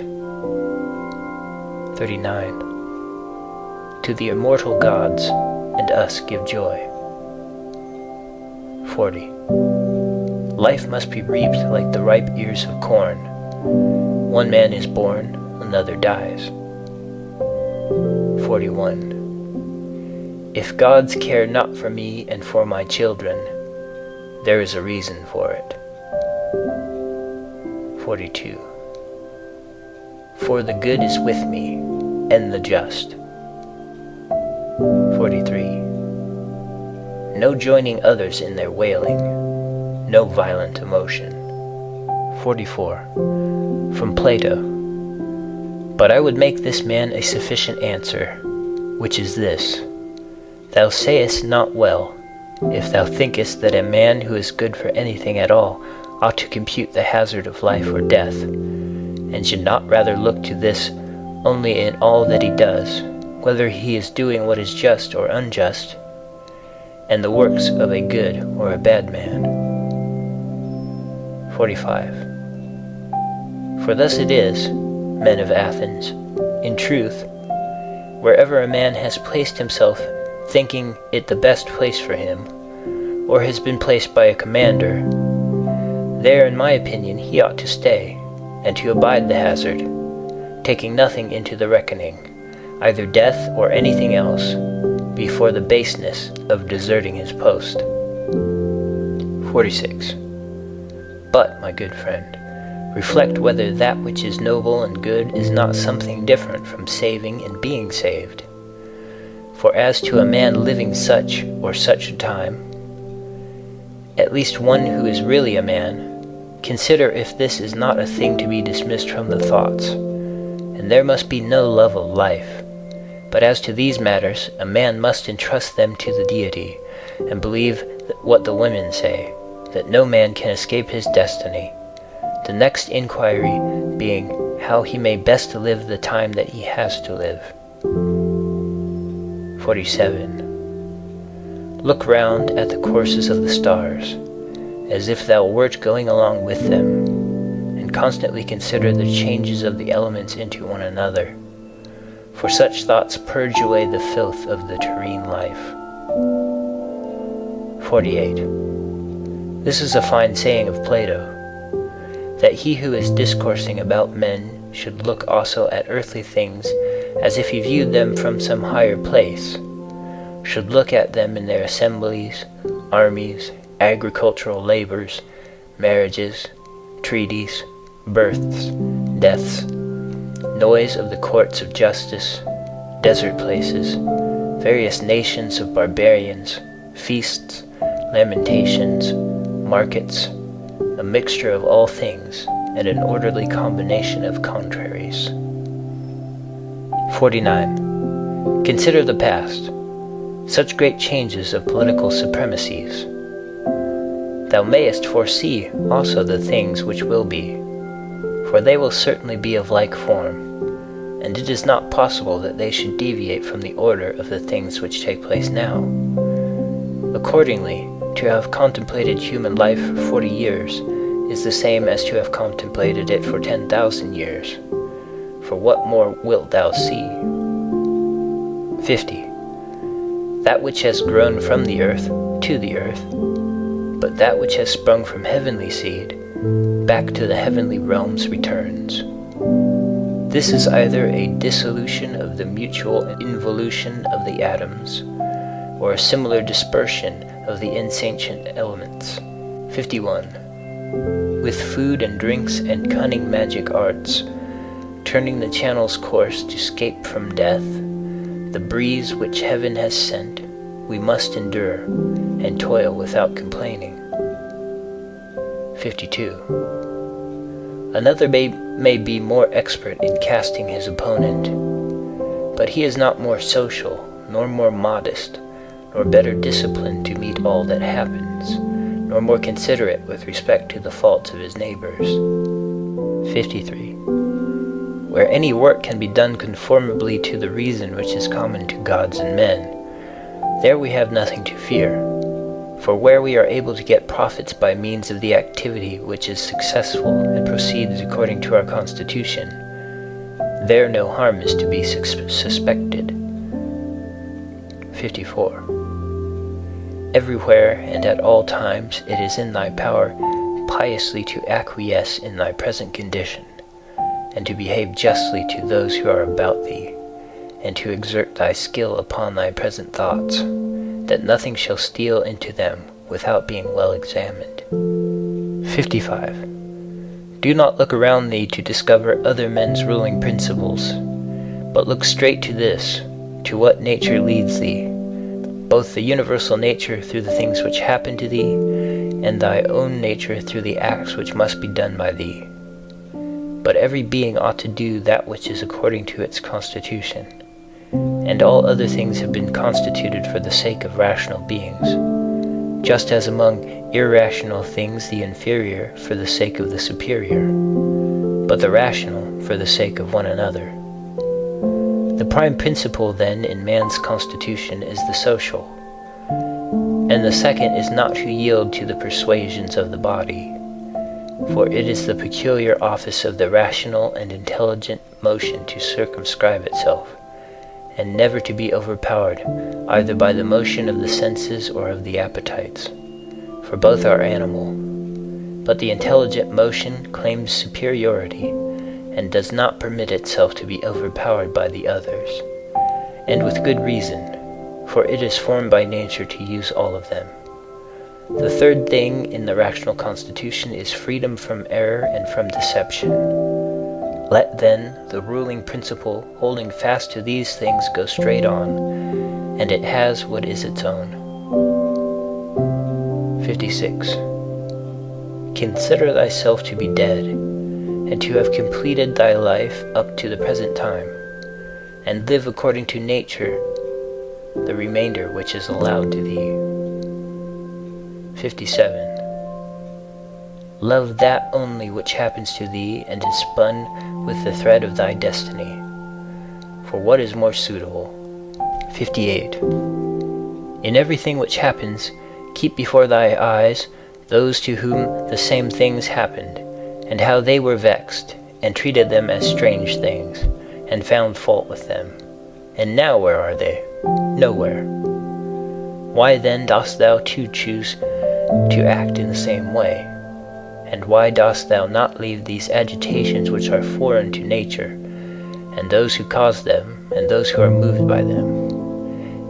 C: 39. To the immortal gods and us give joy. 40. Life must be reaped like the ripe ears of corn. One man is born, another dies. 41. If gods care not for me and for my children, there is a reason for it. 42. For the good is with me, and the just. 43. No joining others in their wailing, no violent emotion. 44. From Plato. But I would make this man a sufficient answer, which is this: Thou sayest not well, if thou thinkest that a man who is good for anything at all ought to compute the hazard of life or death, and should not rather look to this only in all that he does, whether he is doing what is just or unjust, and the works of a good or a bad man. 45. For thus it is, men of Athens, in truth, wherever a man has placed himself thinking it the best place for him, or has been placed by a commander, there, in my opinion, he ought to stay, and to abide the hazard, taking nothing into the reckoning, either death or anything else, before the baseness of deserting his post. 46. But, my good friend, reflect whether that which is noble and good is not something different from saving and being saved. For as to a man living such or such a time, at least one who is really a man, consider if this is not a thing to be dismissed from the thoughts. And there must be no love of life. But as to these matters, a man must entrust them to the deity, and believe what the women say, that no man can escape his destiny. The next inquiry being how he may best live the time that he has to live. 47. Look round at the courses of the stars, as if thou wert going along with them, and constantly consider the changes of the elements into one another, for such thoughts purge away the filth of the terrene life. 48. This is a fine saying of Plato, that he who is discoursing about men should look also at earthly things as if he viewed them from some higher place, should look at them in their assemblies, armies, agricultural labors, marriages, treaties, births, deaths, noise of the courts of justice, desert places, various nations of barbarians, feasts, lamentations, markets, a mixture of all things, and an orderly combination of contraries. 49. Consider the past, such great changes of political supremacies. Thou mayest foresee also the things which will be, for they will certainly be of like form, and it is not possible that they should deviate from the order of the things which take place now. Accordingly, to have contemplated human life for 40 years is the same as to have contemplated it for 10,000 years. For what more wilt thou see? 50. That which has grown from the earth to the earth, but that which has sprung from heavenly seed back to the heavenly realms returns. This is either a dissolution of the mutual involution of the atoms, or a similar dispersion of the insentient elements. 51. With food and drinks and cunning magic arts, turning the channel's course to scape from death, the breeze which heaven has sent, we must endure, and toil without complaining. 52. Another may be more expert in casting his opponent, but he is not more social, nor more modest, nor better disciplined to meet all that happens, nor more considerate with respect to the faults of his neighbors. 53. Where any work can be done conformably to the reason which is common to gods and men, there we have nothing to fear, for where we are able to get profits by means of the activity which is successful and proceeds according to our constitution, there no harm is to be suspected. 54. Everywhere and at all times it is in thy power piously to acquiesce in thy present condition, and to behave justly to those who are about thee, and to exert thy skill upon thy present thoughts, that nothing shall steal into them without being well examined. 55. Do not look around thee to discover other men's ruling principles, but look straight to this, to what nature leads thee, both the universal nature through the things which happen to thee, and thy own nature through the acts which must be done by thee. But every being ought to do that which is according to its constitution, and all other things have been constituted for the sake of rational beings, just as among irrational things the inferior for the sake of the superior, but the rational for the sake of one another. The prime principle then in man's constitution is the social, and the second is not to yield to the persuasions of the body, for it is the peculiar office of the rational and intelligent motion to circumscribe itself, and never to be overpowered either by the motion of the senses or of the appetites, for both are animal. But the intelligent motion claims superiority, and does not permit itself to be overpowered by the others, and with good reason, for it is formed by nature to use all of them. The third thing in the rational constitution is freedom from error and from deception. Let then the ruling principle holding fast to these things go straight on, and it has what is its own. 56. Consider thyself to be dead, and to have completed thy life up to the present time, and live according to nature the remainder which is allowed to thee. 57. Love that only which happens to thee and is spun with the thread of thy destiny. For what is more suitable? 58. In everything which happens, keep before thy eyes those to whom the same things happened, and how they were vexed, and treated them as strange things, and found fault with them. And now where are they? Nowhere. Why then dost thou too choose to act in the same way? And why dost thou not leave these agitations which are foreign to nature, and those who cause them, and those who are moved by them?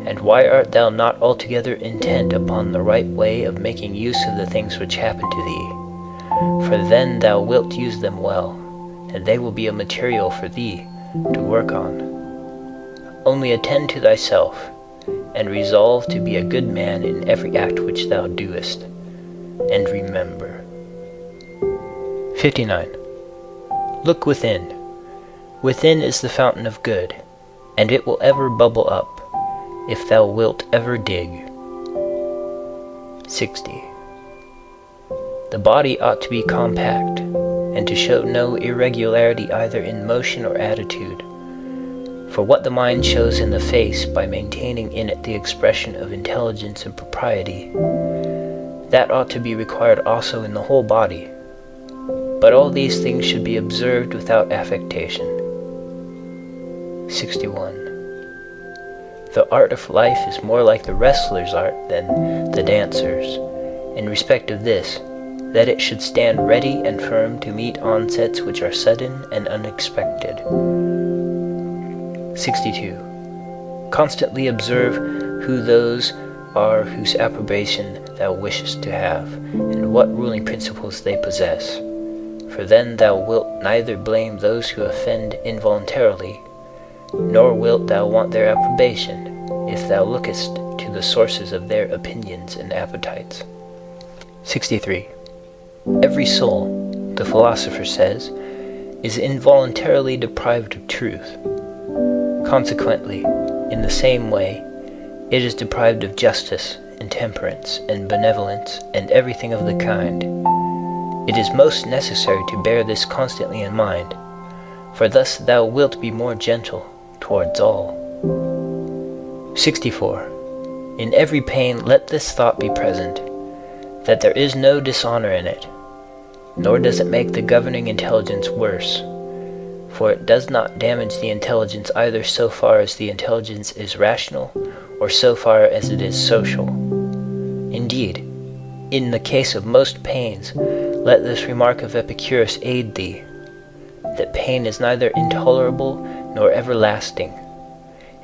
C: And why art thou not altogether intent upon the right way of making use of the things which happen to thee? For then thou wilt use them well, and they will be a material for thee to work on. Only attend to thyself, and resolve to be a good man in every act which thou doest. And remember. 59. Look within. Within is the fountain of good, and it will ever bubble up, if thou wilt ever dig. 60. The body ought to be compact, and to show no irregularity either in motion or attitude. For what the mind shows in the face by maintaining in it the expression of intelligence and propriety, that ought to be required also in the whole body. But all these things should be observed without affectation. 61. The art of life is more like the wrestler's art than the dancer's, in respect of this, that it should stand ready and firm to meet onsets which are sudden and unexpected. 62. Constantly observe who those are whose approbation thou wishest to have, and what ruling principles they possess. For then thou wilt neither blame those who offend involuntarily, nor wilt thou want their approbation, if thou lookest to the sources of their opinions and appetites. 63. Every soul, the philosopher says, is involuntarily deprived of truth. Consequently, in the same way, it is deprived of justice and temperance and benevolence and everything of the kind. It is most necessary to bear this constantly in mind, for thus thou wilt be more gentle towards all. 64. In every pain let this thought be present, that there is no dishonor in it, nor does it make the governing intelligence worse, for it does not damage the intelligence either so far as the intelligence is rational, or so far as it is social. Indeed, in the case of most pains, let this remark of Epicurus aid thee, that pain is neither intolerable nor everlasting,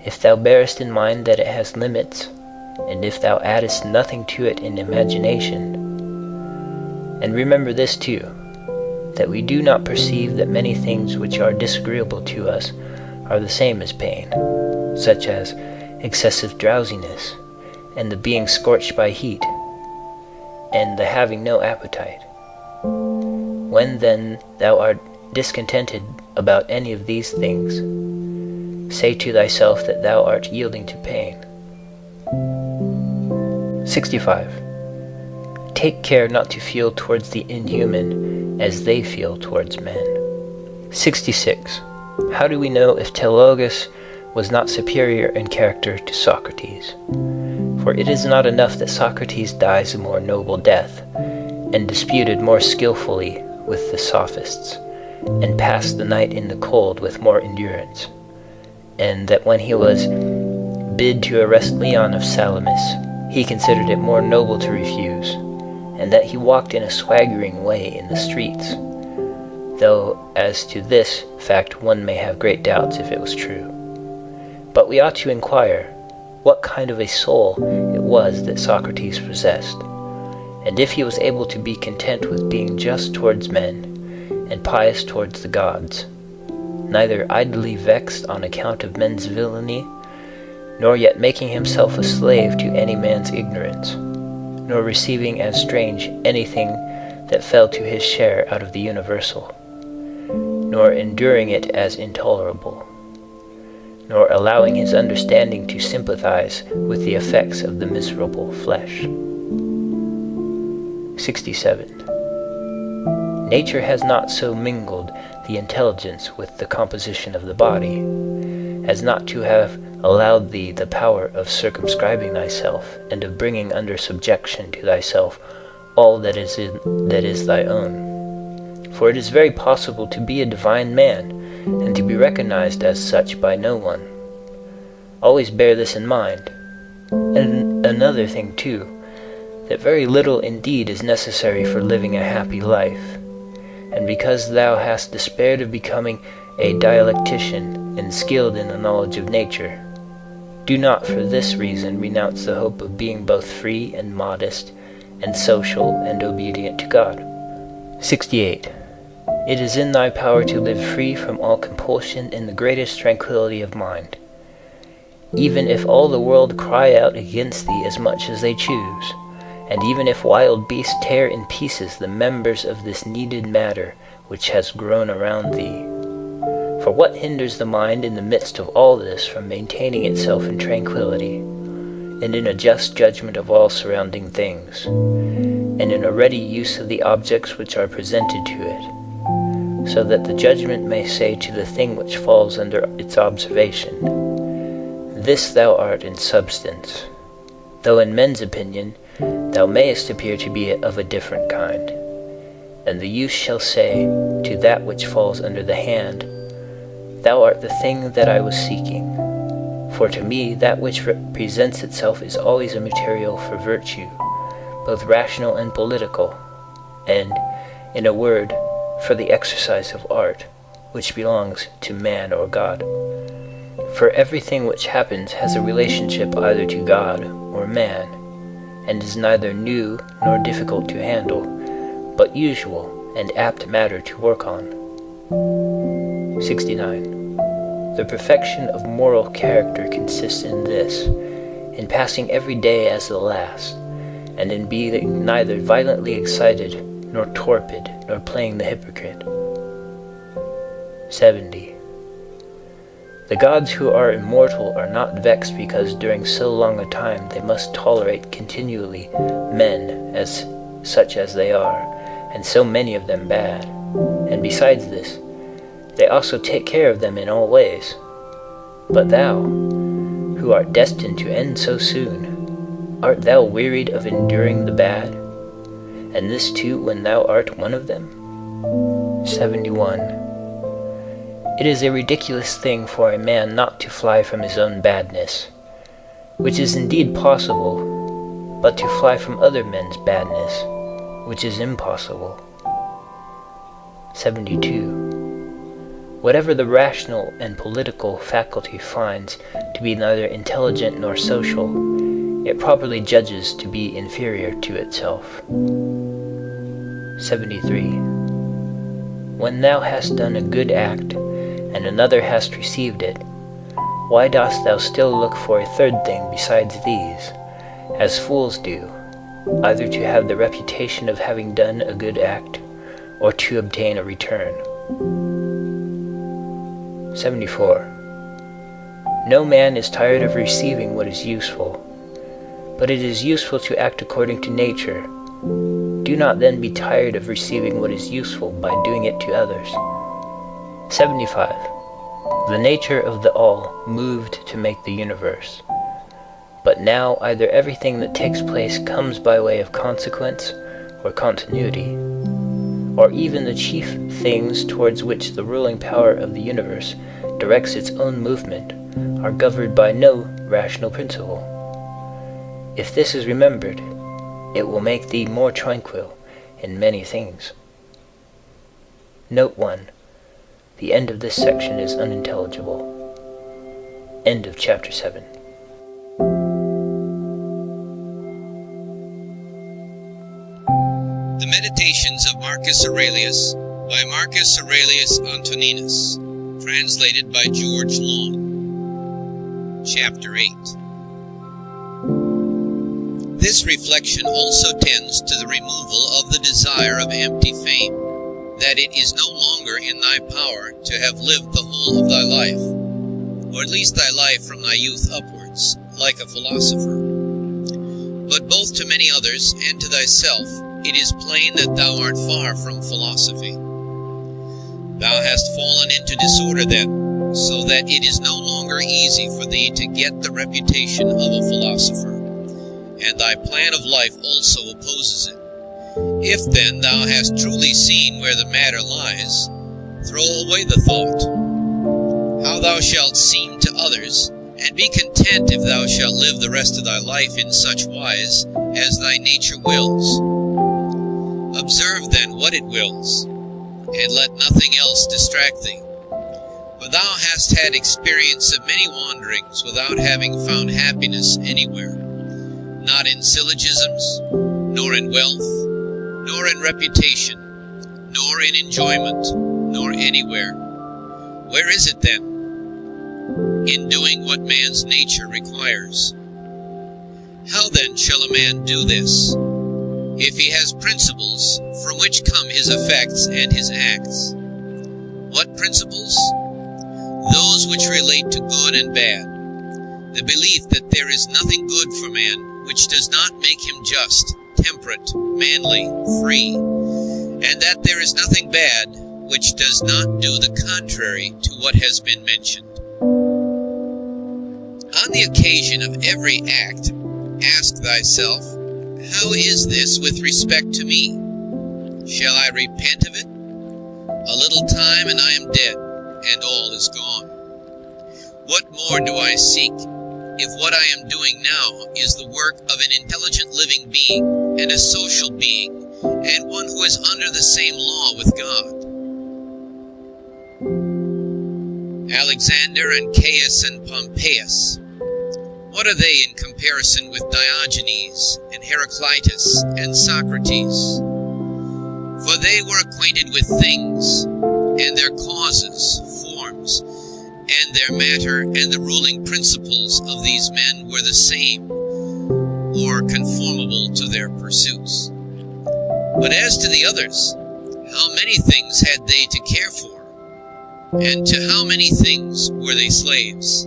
C: if thou bearest in mind that it has limits, and if thou addest nothing to it in imagination. And remember this too, that we do not perceive that many things which are disagreeable to us are the same as pain, such as excessive drowsiness, and the being scorched by heat, and the having no appetite. When then thou art discontented about any of these things, say to thyself that thou art yielding to pain. 65. Take care not to feel towards the inhuman as they feel towards men. 66. How do we know if Teleologus was not superior in character to Socrates? For it is not enough that Socrates dies a more noble death, and disputed more skillfully with the sophists, and passed the night in the cold with more endurance, and that when he was bid to arrest Leon of Salamis, he considered it more noble to refuse, and that he walked in a swaggering way in the streets, though as to this fact one may have great doubts if it was true. But we ought to inquire what kind of a soul it was that Socrates possessed, and if he was able to be content with being just towards men, and pious towards the gods, neither idly vexed on account of men's villainy, nor yet making himself a slave to any man's ignorance, nor receiving as strange anything that fell to his share out of the universal, nor enduring it as intolerable, nor allowing his understanding to sympathize with the effects of the miserable flesh. 67. Nature has not so mingled the intelligence with the composition of the body, as not to have allowed thee the power of circumscribing thyself, and of bringing under subjection to thyself all that is thy own. For it is very possible to be a divine man, and to be recognized as such by no one. Always bear this in mind. And another thing too, that very little indeed is necessary for living a happy life. And because thou hast despaired of becoming a dialectician and skilled in the knowledge of nature, do not for this reason renounce the hope of being both free and modest, and social and obedient to God. 68. It is in thy power to live free from all compulsion in the greatest tranquility of mind, even if all the world cry out against thee as much as they choose, and even if wild beasts tear in pieces the members of this kneaded matter which has grown around thee. For what hinders the mind in the midst of all this from maintaining itself in tranquility, and in a just judgment of all surrounding things, and in a ready use of the objects which are presented to it, so that the judgment may say to the thing which falls under its observation, This thou art in substance, though in men's opinion thou mayest appear to be of a different kind. And the youth shall say to that which falls under the hand, Thou art the thing that I was seeking. For to me that which presents itself is always a material for virtue, both rational and political, and, in a word, for the exercise of art, which belongs to man or God. For everything which happens has a relationship either to God or man, and is neither new nor difficult to handle, but usual and apt matter to work on. 69. The perfection of moral character consists in this, in passing every day as the last, and in being neither violently excited, nor torpid, nor playing the hypocrite. 70. The gods who are immortal are not vexed because during so long a time they must tolerate continually men as such as they are, and so many of them bad. And besides this, they also take care of them in all ways. But thou, who art destined to end so soon, art thou wearied of enduring the bad, and this too when thou art one of them? 71. It is a ridiculous thing for a man not to fly from his own badness, which is indeed possible, but to fly from other men's badness, which is impossible. 72. Whatever the rational and political faculty finds to be neither intelligent nor social, it properly judges to be inferior to itself. 73. When thou hast done a good act, and another hast received it, why dost thou still look for a third thing besides these, as fools do, either to have the reputation of having done a good act, or to obtain a return? 74. No man is tired of receiving what is useful, but it is useful to act according to nature. Do not then be tired of receiving what is useful by doing it to others. 75. The nature of the all moved to make the universe. But now either everything that takes place comes by way of consequence or continuity, or even the chief things towards which the ruling power of the universe directs its own movement are governed by no rational principle. If this is remembered, it will make thee more tranquil in many things. Note 1. The end of this section is unintelligible. End of chapter 7.
F: The Meditations of Marcus Aurelius by Marcus Aurelius Antoninus, translated by George Long. Chapter 8. This reflection also tends to the removal of the desire of empty fame, that it is no longer in thy power to have lived the whole of thy life, or at least thy life from thy youth upwards, like a philosopher. But both to many others and to thyself it is plain that thou art far from philosophy. Thou hast fallen into disorder then, so that it is no longer easy for thee to get the reputation of a philosopher, and thy plan of life also opposes it. If then thou hast truly seen where the matter lies, throw away the thought. How thou shalt seem to others, and be content if thou shalt live the rest of thy life in such wise as thy nature wills. Observe then what it wills, and let nothing else distract thee. For thou hast had experience of many wanderings without having found happiness anywhere, not in syllogisms, nor in wealth, nor in reputation, nor in enjoyment, nor anywhere. Where is it then? In doing what man's nature requires. How then shall a man do this, if he has principles from which come his effects and his acts? What principles? Those which relate to good and bad. The belief that there is nothing good for man which does not make him just, temperate, manly, free, and that there is nothing bad which does not do the contrary to what has been mentioned. On the occasion of every act, ask thyself, how is this with respect to me? Shall I repent of it? A little time and I am dead, and all is gone. What more do I seek, if what I am doing now is the work of an intelligent living being, and a social being, and one who is under the same law with God? Alexander and Caius and Pompeius, what are they in comparison with Diogenes and Heraclitus and Socrates? For they were acquainted with things, and their causes, forms, and their matter, and the ruling principles of these men were the same, or conformable to their pursuits. But as to the others, how many things had they to care for, and to how many things were they slaves?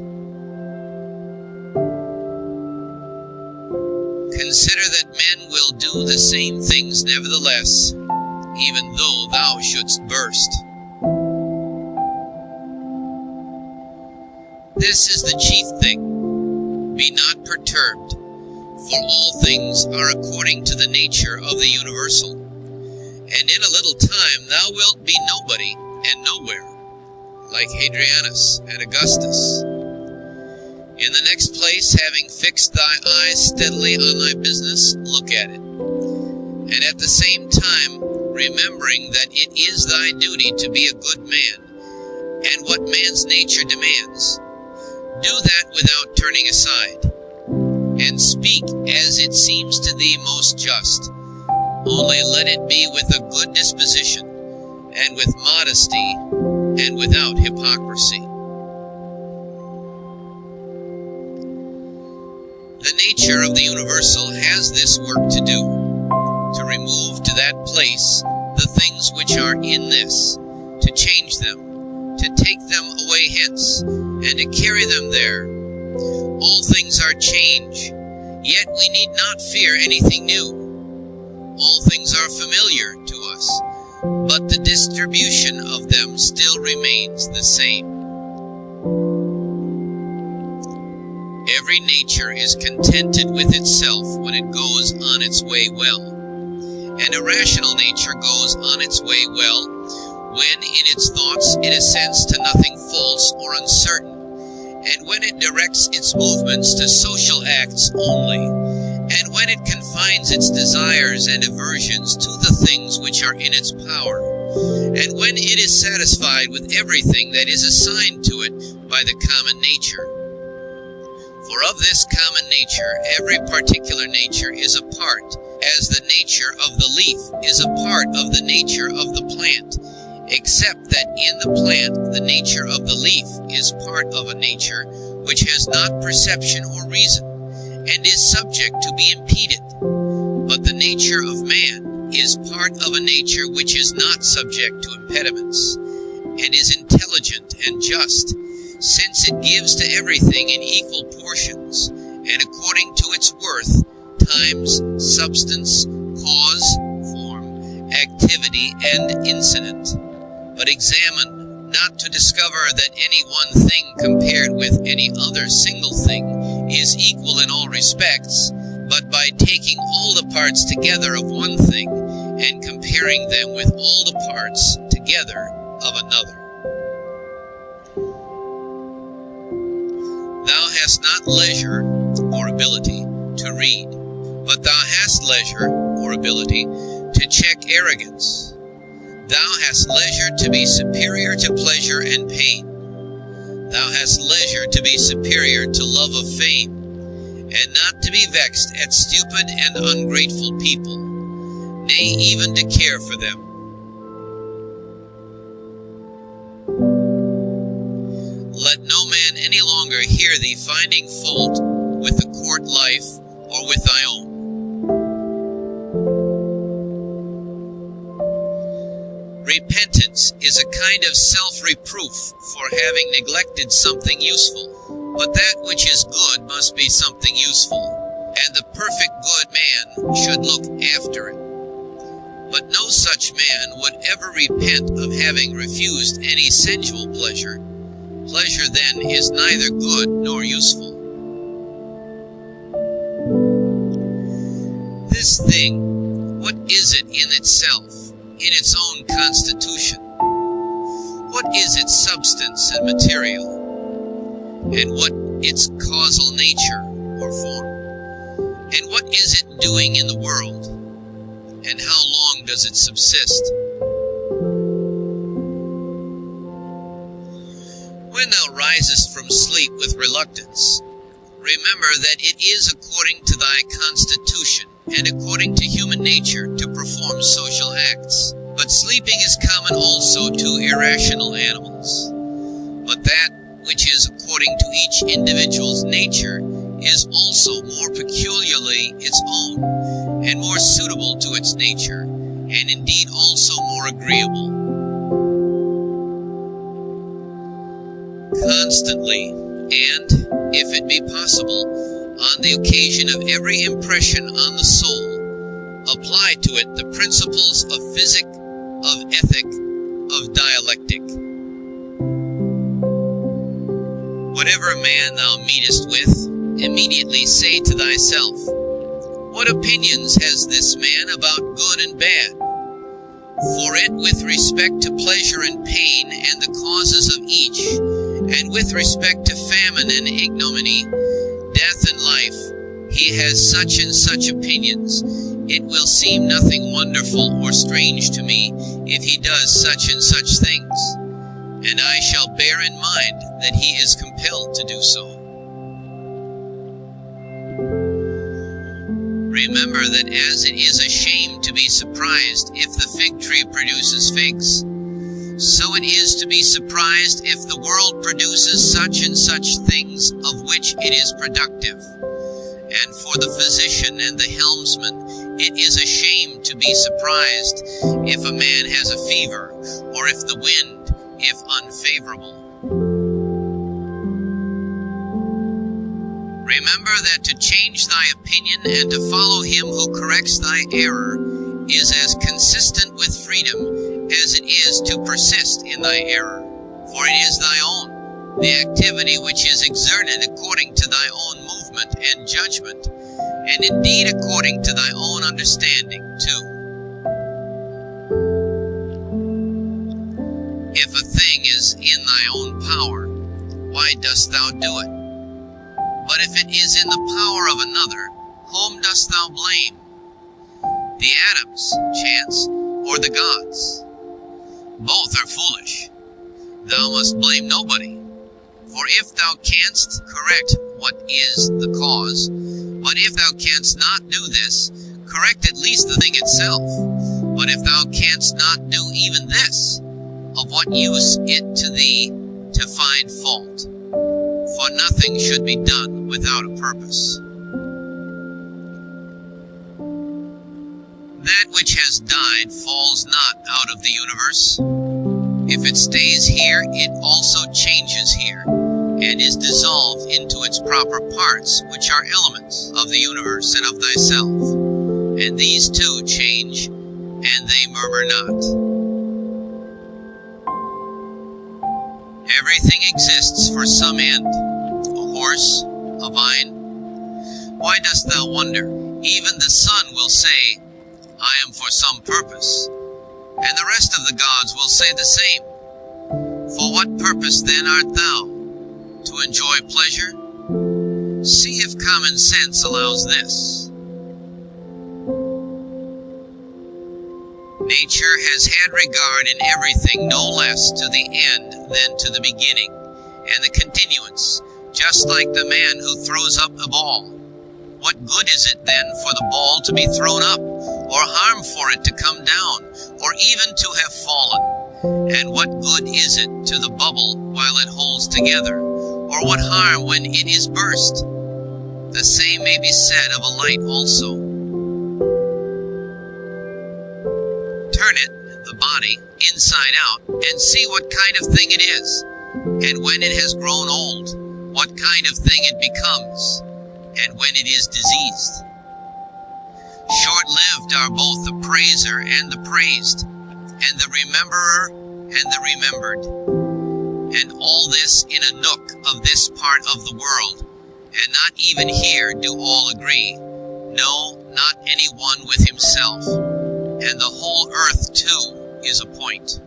F: Consider that men will do the same things nevertheless, even though thou shouldst burst. This is the chief thing. Be not perturbed, for all things are according to the nature of the universal. And in a little time thou wilt be nobody and nowhere, like Hadrianus and Augustus. In the next place, having fixed thy eyes steadily on thy business, look at it. And at the same time, remembering that it is thy duty to be a good man, and what man's nature demands, do that without turning aside, and speak as it seems to thee most just. Only let it be with a good disposition, and with modesty, and without hypocrisy. The nature of the universal has this work to do, to remove to that place the things which are in this, to change them, to take them away hence, and to carry them there. All things are change, yet we need not fear anything new. All things are familiar to us, but the distribution of them still remains the same. Every nature is contented with itself when it goes on its way well, and a rational nature goes on its way well when in its thoughts it assents to nothing false or uncertain, and when it directs its movements to social acts only, and when it confines its desires and aversions to the things which are in its power, and when it is satisfied with everything that is assigned to it by the common nature. For of this common nature every particular nature is a part, as the nature of the leaf is a part of the nature of the plant, except that in the plant the nature of the leaf is part of a nature which has not perception or reason, and is subject to be impeded, But the nature of man is part of a nature which is not subject to impediments, and is intelligent and just, since it gives to everything in equal portions, and according to its worth, times, substance, cause, form, activity, and incident. But examine, not to discover that any one thing compared with any other single thing is equal in all respects, but by taking all the parts together of one thing, and comparing them with all the parts together of another. Thou hast not leisure or ability to read, but thou hast leisure or ability to check arrogance. Thou hast leisure to be superior to pleasure and pain. Thou hast leisure to be superior to love of fame, and not to be vexed at stupid and ungrateful people, nay, even to care for them. Let no man any longer hear thee finding fault with the court life or with thy own. Repentance is a kind of self-reproof for having neglected something useful, but that which is good must be something useful, and the perfect good man should look after it. But no such man would ever repent of having refused any sensual pleasure. Pleasure then is neither good nor useful. This thing, what is it in itself, in its own constitution? What is its substance and material? And what its causal nature or form? And what is it doing in the world? And how long does it subsist? When thou risest from sleep with reluctance, remember that it is according to thy constitution and according to human nature to perform social acts. But sleeping is common also to irrational animals. But that which is according to each individual's nature is also more peculiarly its own, and more suitable to its nature, and indeed also more agreeable. Constantly, and, if it be possible, on the occasion of every impression on the soul, apply to it the principles of physic, of ethic, of dialectic. Whatever man thou meetest with, immediately say to thyself, what opinions has this man about good and bad? For it with respect to pleasure and pain and the causes of each, and with respect to famine and ignominy, death and life, he has such and such opinions. It will seem nothing wonderful or strange to me if he does such and such things, and I shall bear in mind that he is compelled to do so. Remember that as it is a shame to be surprised if the fig tree produces figs, so it is to be surprised if the world produces such and such things of which it is productive. And for the physician and the helmsman, it is a shame to be surprised if a man has a fever, or if the wind, if unfavorable. Remember that to change thy opinion and to follow him who corrects thy error is as consistent with freedom as it is to persist in thy error. For it is thy own, the activity which is exerted according to thy own movement and judgment, and indeed according to thy own understanding too. If a thing is in thy own power, why dost thou do it? But if it is in the power of another, whom dost thou blame? The atoms, chance, or the gods? Both are foolish. Thou must blame nobody. For if thou canst correct what is the cause, but if thou canst not do this, correct at least the thing itself. But if thou canst not do even this, of what use it to thee to find fault? For nothing should be done without a purpose. that which has died falls not out of the universe. If it stays here, it also changes here, and is dissolved into its proper parts, which are elements of the universe and of thyself. And these too change, and they murmur not. Everything exists for some end, a horse, a vine. Why dost thou wonder? Even the sun will say, I am for some purpose, and the rest of the gods will say the same. For what purpose then art thou? To enjoy pleasure? See if common sense allows this. Nature has had regard in everything no less to the end than to the beginning, and the continuance, just like the man who throws up a ball. What good is it then for the ball to be thrown up, or harm for it to come down, or even to have fallen? And what good is it to the bubble while it holds together, or what harm when it is burst? The same may be said of a light also. Turn it, the body, inside out, and see what kind of thing it is, and when it has grown old, what kind of thing it becomes, and when it is diseased. Short-lived are both the praiser and the praised, and the rememberer and the remembered. And all this in a nook of this part of the world, and not even here do all agree, no, not any one with himself, and the whole earth too is a point.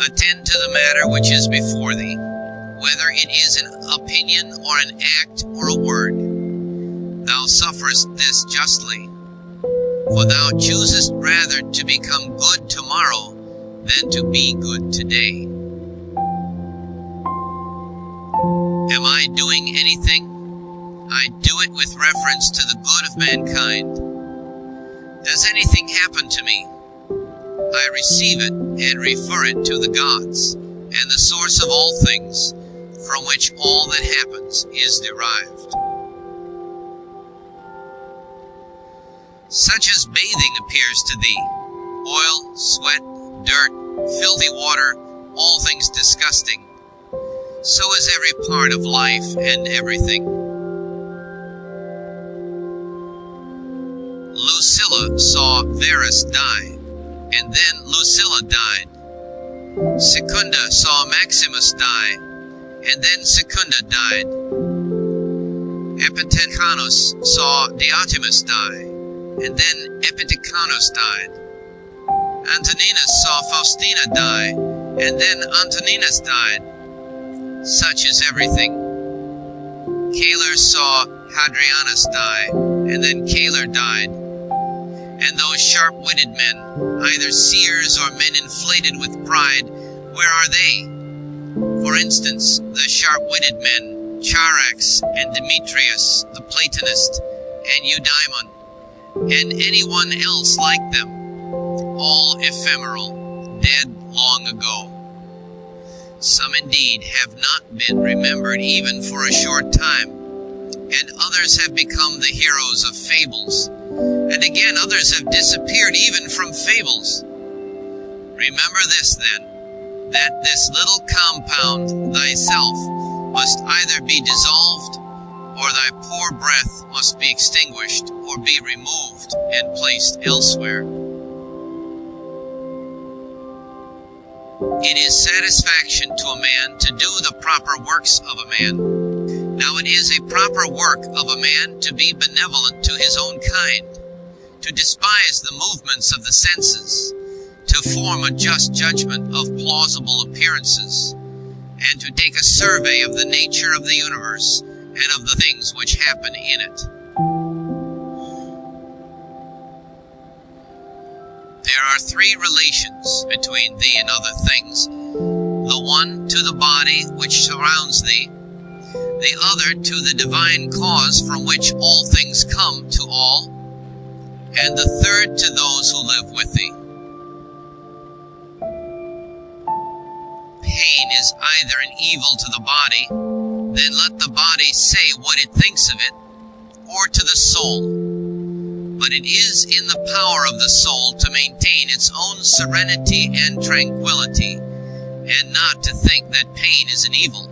F: Attend to the matter which is before thee, whether it is an opinion or an act or a word. Thou sufferest this justly, for thou choosest rather to become good tomorrow than to be good today. Am I doing anything? I do it with reference to the good of mankind. Does anything happen to me? I receive it and refer it to the gods, and the source of all things, from which all that happens is derived. Such as bathing appears to thee, oil, sweat, dirt, filthy water, all things disgusting, so is every part of life and everything. Lucilla saw Verus die, and then Lucilla died. Secunda saw Maximus die, and then Secunda died. Epitechonus saw Diotimus die, and then Epitechonus died. Antoninus saw Faustina die, and then Antoninus died. Such is everything. Caelor saw Hadrianus die, and then Caelor died. And those sharp-witted men, either seers or men inflated with pride, where are they? For instance, the sharp-witted men, Charax and Demetrius, the Platonist, and Eudaimon, and anyone else like them, all ephemeral, dead long ago. Some indeed have not been remembered even for a short time, and others have become the heroes of fables, and again others have disappeared even from fables. Remember this then, that this little compound, thyself, must either be dissolved, or thy poor breath must be extinguished, or be removed and placed elsewhere. It is satisfaction to a man to do the proper works of a man. Now it is a proper work of a man to be benevolent to his own kind, to despise the movements of the senses, to form a just judgment of plausible appearances, and to take a survey of the nature of the universe and of the things which happen in it. There are three relations between thee and other things, the one to the body which surrounds thee, the other to the divine cause from which all things come to all, and the third to those who live with thee. Pain is either an evil to the body, then let the body say what it thinks of it, or to the soul, but it is in the power of the soul to maintain its own serenity and tranquility, and not to think that pain is an evil.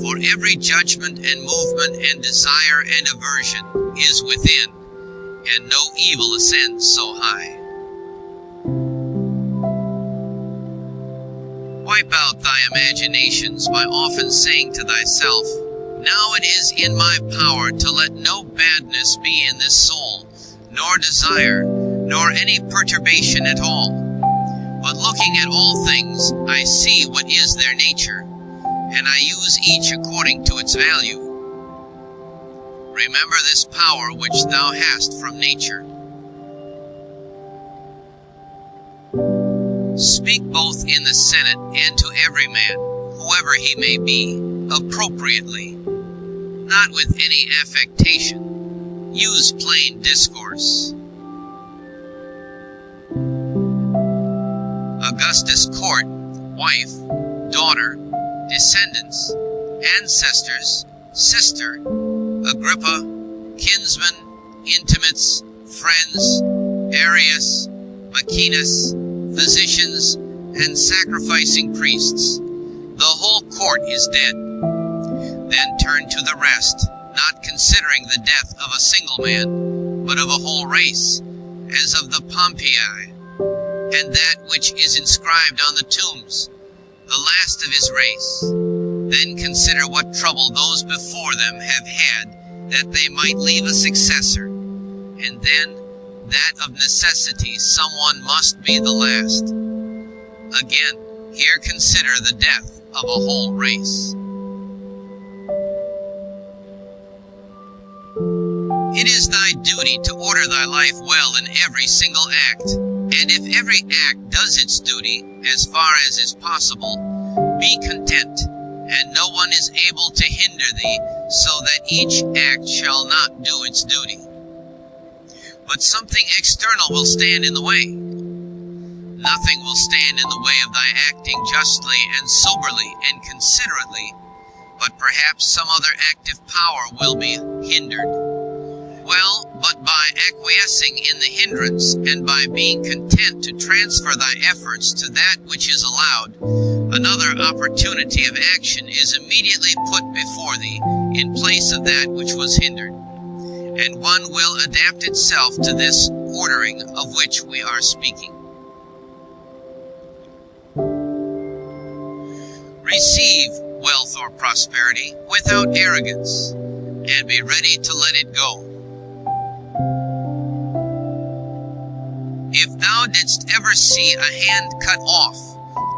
F: For every judgment and movement and desire and aversion is within, and no evil ascends so high. Wipe out thy imaginations by often saying to thyself, now it is in my power to let no badness be in this soul, nor desire, nor any perturbation at all. But looking at all things, I see what is their nature, and I use each according to its value. Remember this power which thou hast from nature. Speak both in the Senate and to every man, whoever he may be, appropriately, not with any affectation. Use plain discourse. Augustus' court, wife, daughter, descendants, ancestors, sister, Agrippa, kinsmen, intimates, friends, Arius, Maecenas, physicians, and sacrificing priests. The whole court is dead. Then turn to the rest, not considering the death of a single man, but of a whole race, as of the Pompei, and that which is inscribed on the tombs, the last of his race. Then consider what trouble those before them have had, that they might leave a successor, and then, that of necessity someone must be the last. Again, here consider the death of a whole race. It is thy duty to order thy life well in every single act, and if every act does its duty, as far as is possible, be content, and no one is able to hinder thee, so that each act shall not do its duty. But something external will stand in the way. Nothing will stand in the way of thy acting justly and soberly and considerately, but perhaps some other active power will be hindered. Well, but by acquiescing in the hindrance, and by being content to transfer thy efforts to that which is allowed, another opportunity of action is immediately put before thee, in place of that which was hindered, and one will adapt itself to this ordering of which we are speaking. Receive wealth or prosperity without arrogance, and be ready to let it go. If thou didst ever see a hand cut off,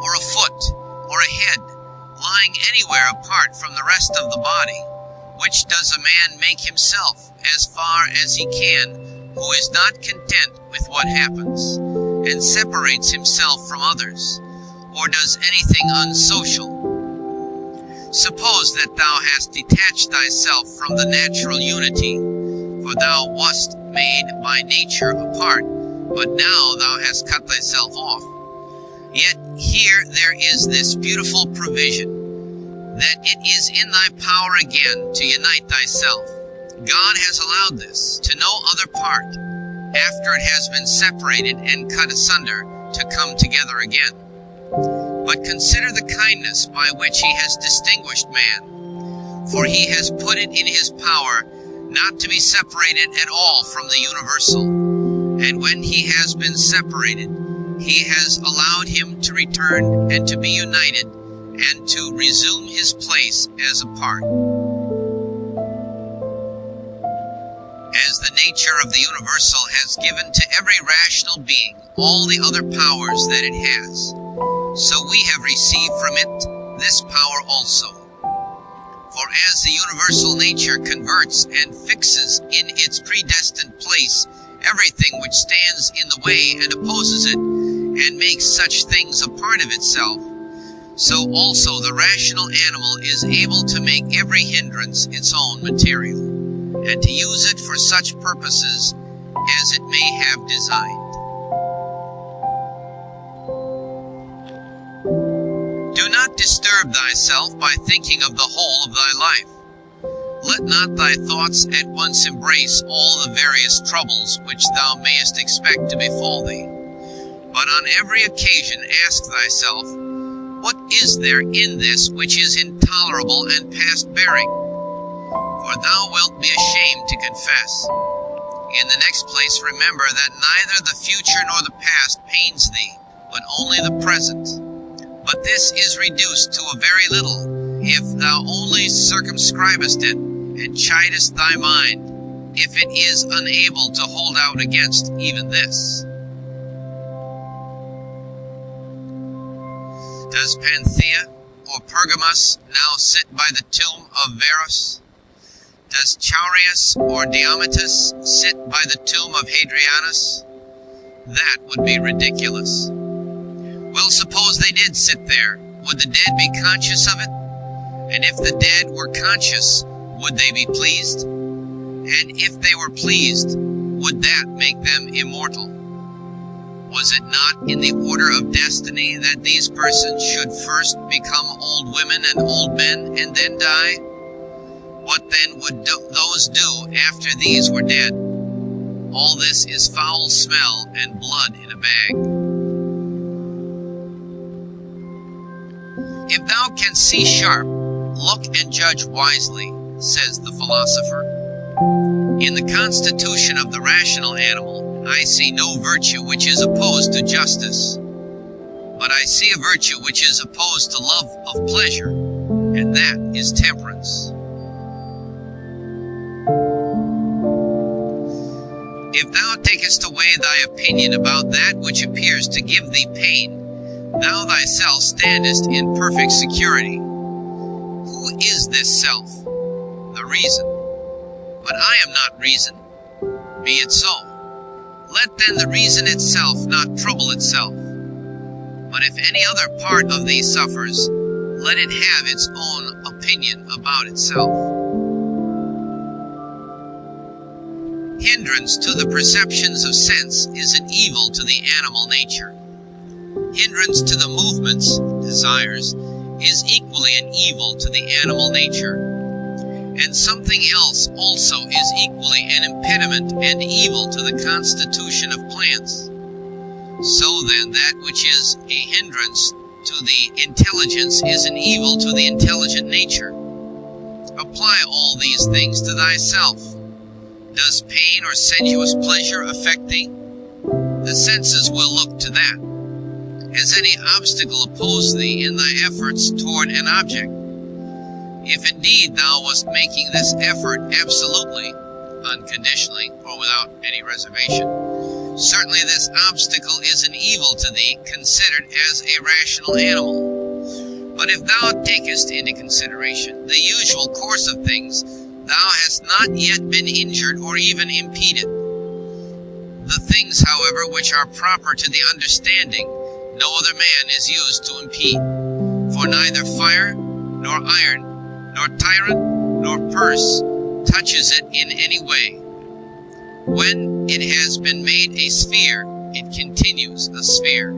F: or a foot, or a head, lying anywhere apart from the rest of the body, which does a man make himself, as far as he can, who is not content with what happens, and separates himself from others, or does anything unsocial? Suppose that thou hast detached thyself from the natural unity, for thou wast made by nature apart, but now thou hast cut thyself off. Yet here there is this beautiful provision, that it is in thy power again to unite thyself. God has allowed this to no other part, after it has been separated and cut asunder, to come together again. But consider the kindness by which he has distinguished man, for he has put it in his power not to be separated at all from the universal. And when he has been separated, he has allowed him to return and to be united, and to resume his place as a part. As the nature of the universal has given to every rational being all the other powers that it has, so we have received from it this power also. For as the universal nature converts and fixes in its predestined place everything which stands in the way and opposes it, and makes such things a part of itself, so also the rational animal is able to make every hindrance its own material, and to use it for such purposes as it may have designed. Do not disturb thyself by thinking of the whole of thy life. Let not thy thoughts at once embrace all the various troubles which thou mayest expect to befall thee, but on every occasion ask thyself, what is there in this which is intolerable and past bearing? For thou wilt be ashamed to confess. In the next place, remember that neither the future nor the past pains thee, but only the present. But this is reduced to a very little, if thou only circumscribest it, and chidest thy mind, if it is unable to hold out against even this. Does Panthea or Pergamus now sit by the tomb of Varus? Does Chaurias or Diometus sit by the tomb of Hadrianus? That would be ridiculous. Well, suppose they did sit there. Would the dead be conscious of it? And if the dead were conscious, would they be pleased? And if they were pleased, would that make them immortal? Was it not in the order of destiny that these persons should first become old women and old men and then die? What then would those do after these were dead? All this is foul smell and blood in a bag. If thou canst see sharp, look and judge wisely, says the philosopher. In the constitution of the rational animal, I see no virtue which is opposed to justice, but I see a virtue which is opposed to love of pleasure, and that is temperance. If thou takest away thy opinion about that which appears to give thee pain, thou thyself standest in perfect security. Who is this self? The reason. But I am not reason. Be it so. Let then the reason itself not trouble itself. But if any other part of thee suffers, let it have its own opinion about itself. Hindrance to the perceptions of sense is an evil to the animal nature. Hindrance to the movements, desires, is equally an evil to the animal nature. And something else also is equally an impediment and evil to the constitution of plants. So then, that which is a hindrance to the intelligence is an evil to the intelligent nature. Apply all these things to thyself. Does pain or sensuous pleasure affect thee? The senses will look to that. Has any obstacle opposed thee in thy efforts toward an object? If indeed thou wast making this effort absolutely, unconditionally, or without any reservation, certainly this obstacle is an evil to thee, considered as a rational animal. But if thou takest into consideration the usual course of things, thou hast not yet been injured or even impeded. The things, however, which are proper to the understanding, no other man is used to impede. For neither fire, nor iron, nor tyrant, nor purse touches it in any way. When it has been made a sphere, it continues a sphere.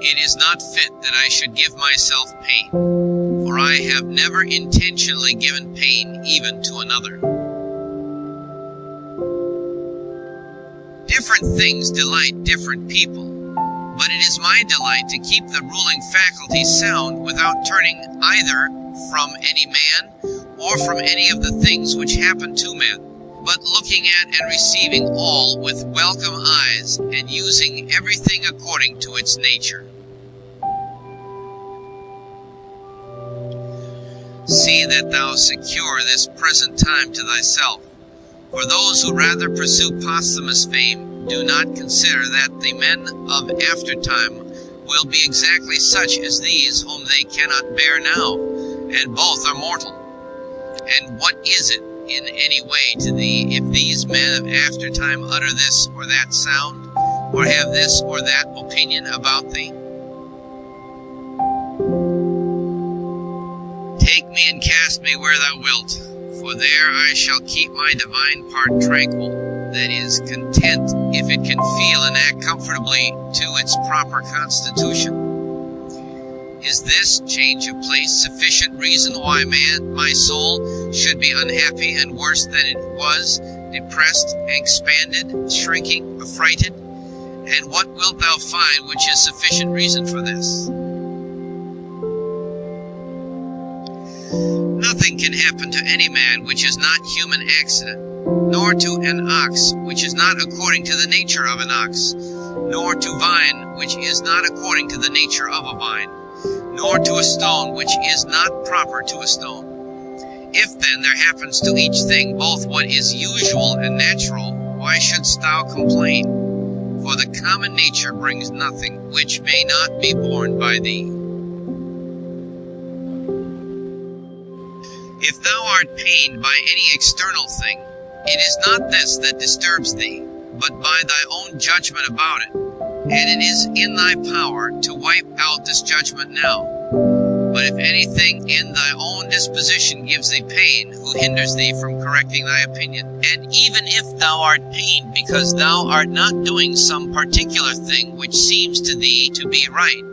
F: It is not fit that I should give myself pain, for I have never intentionally given pain even to another. Different things delight different people, but it is my delight to keep the ruling faculty sound without turning either from any man or from any of the things which happen to men, but looking at and receiving all with welcome eyes and using everything according to its nature. See that thou secure this present time to thyself. For those who rather pursue posthumous fame do not consider that the men of aftertime will be exactly such as these whom they cannot bear now, and both are mortal. And what is it in any way to thee if these men of aftertime utter this or that sound, or have this or that opinion about thee? Take me and cast me where thou wilt, for there I shall keep my divine part tranquil, that is, content, if it can feel and act comfortably to its proper constitution. Is this change of place sufficient reason why my soul should be unhappy and worse than it was, depressed, expanded, shrinking, affrighted? And what wilt thou find which is sufficient reason for this? Nothing can happen to any man which is not human accident, nor to an ox which is not according to the nature of an ox, nor to vine which is not according to the nature of a vine, nor to a stone which is not proper to a stone. If then there happens to each thing both what is usual and natural, why shouldst thou complain? For the common nature brings nothing which may not be borne by thee. If thou art pained by any external thing, it is not this that disturbs thee, but by thy own judgment about it, and it is in thy power to wipe out this judgment now. But if anything in thy own disposition gives thee pain, who hinders thee from correcting thy opinion? And even if thou art pained because thou art not doing some particular thing which seems to thee to be right,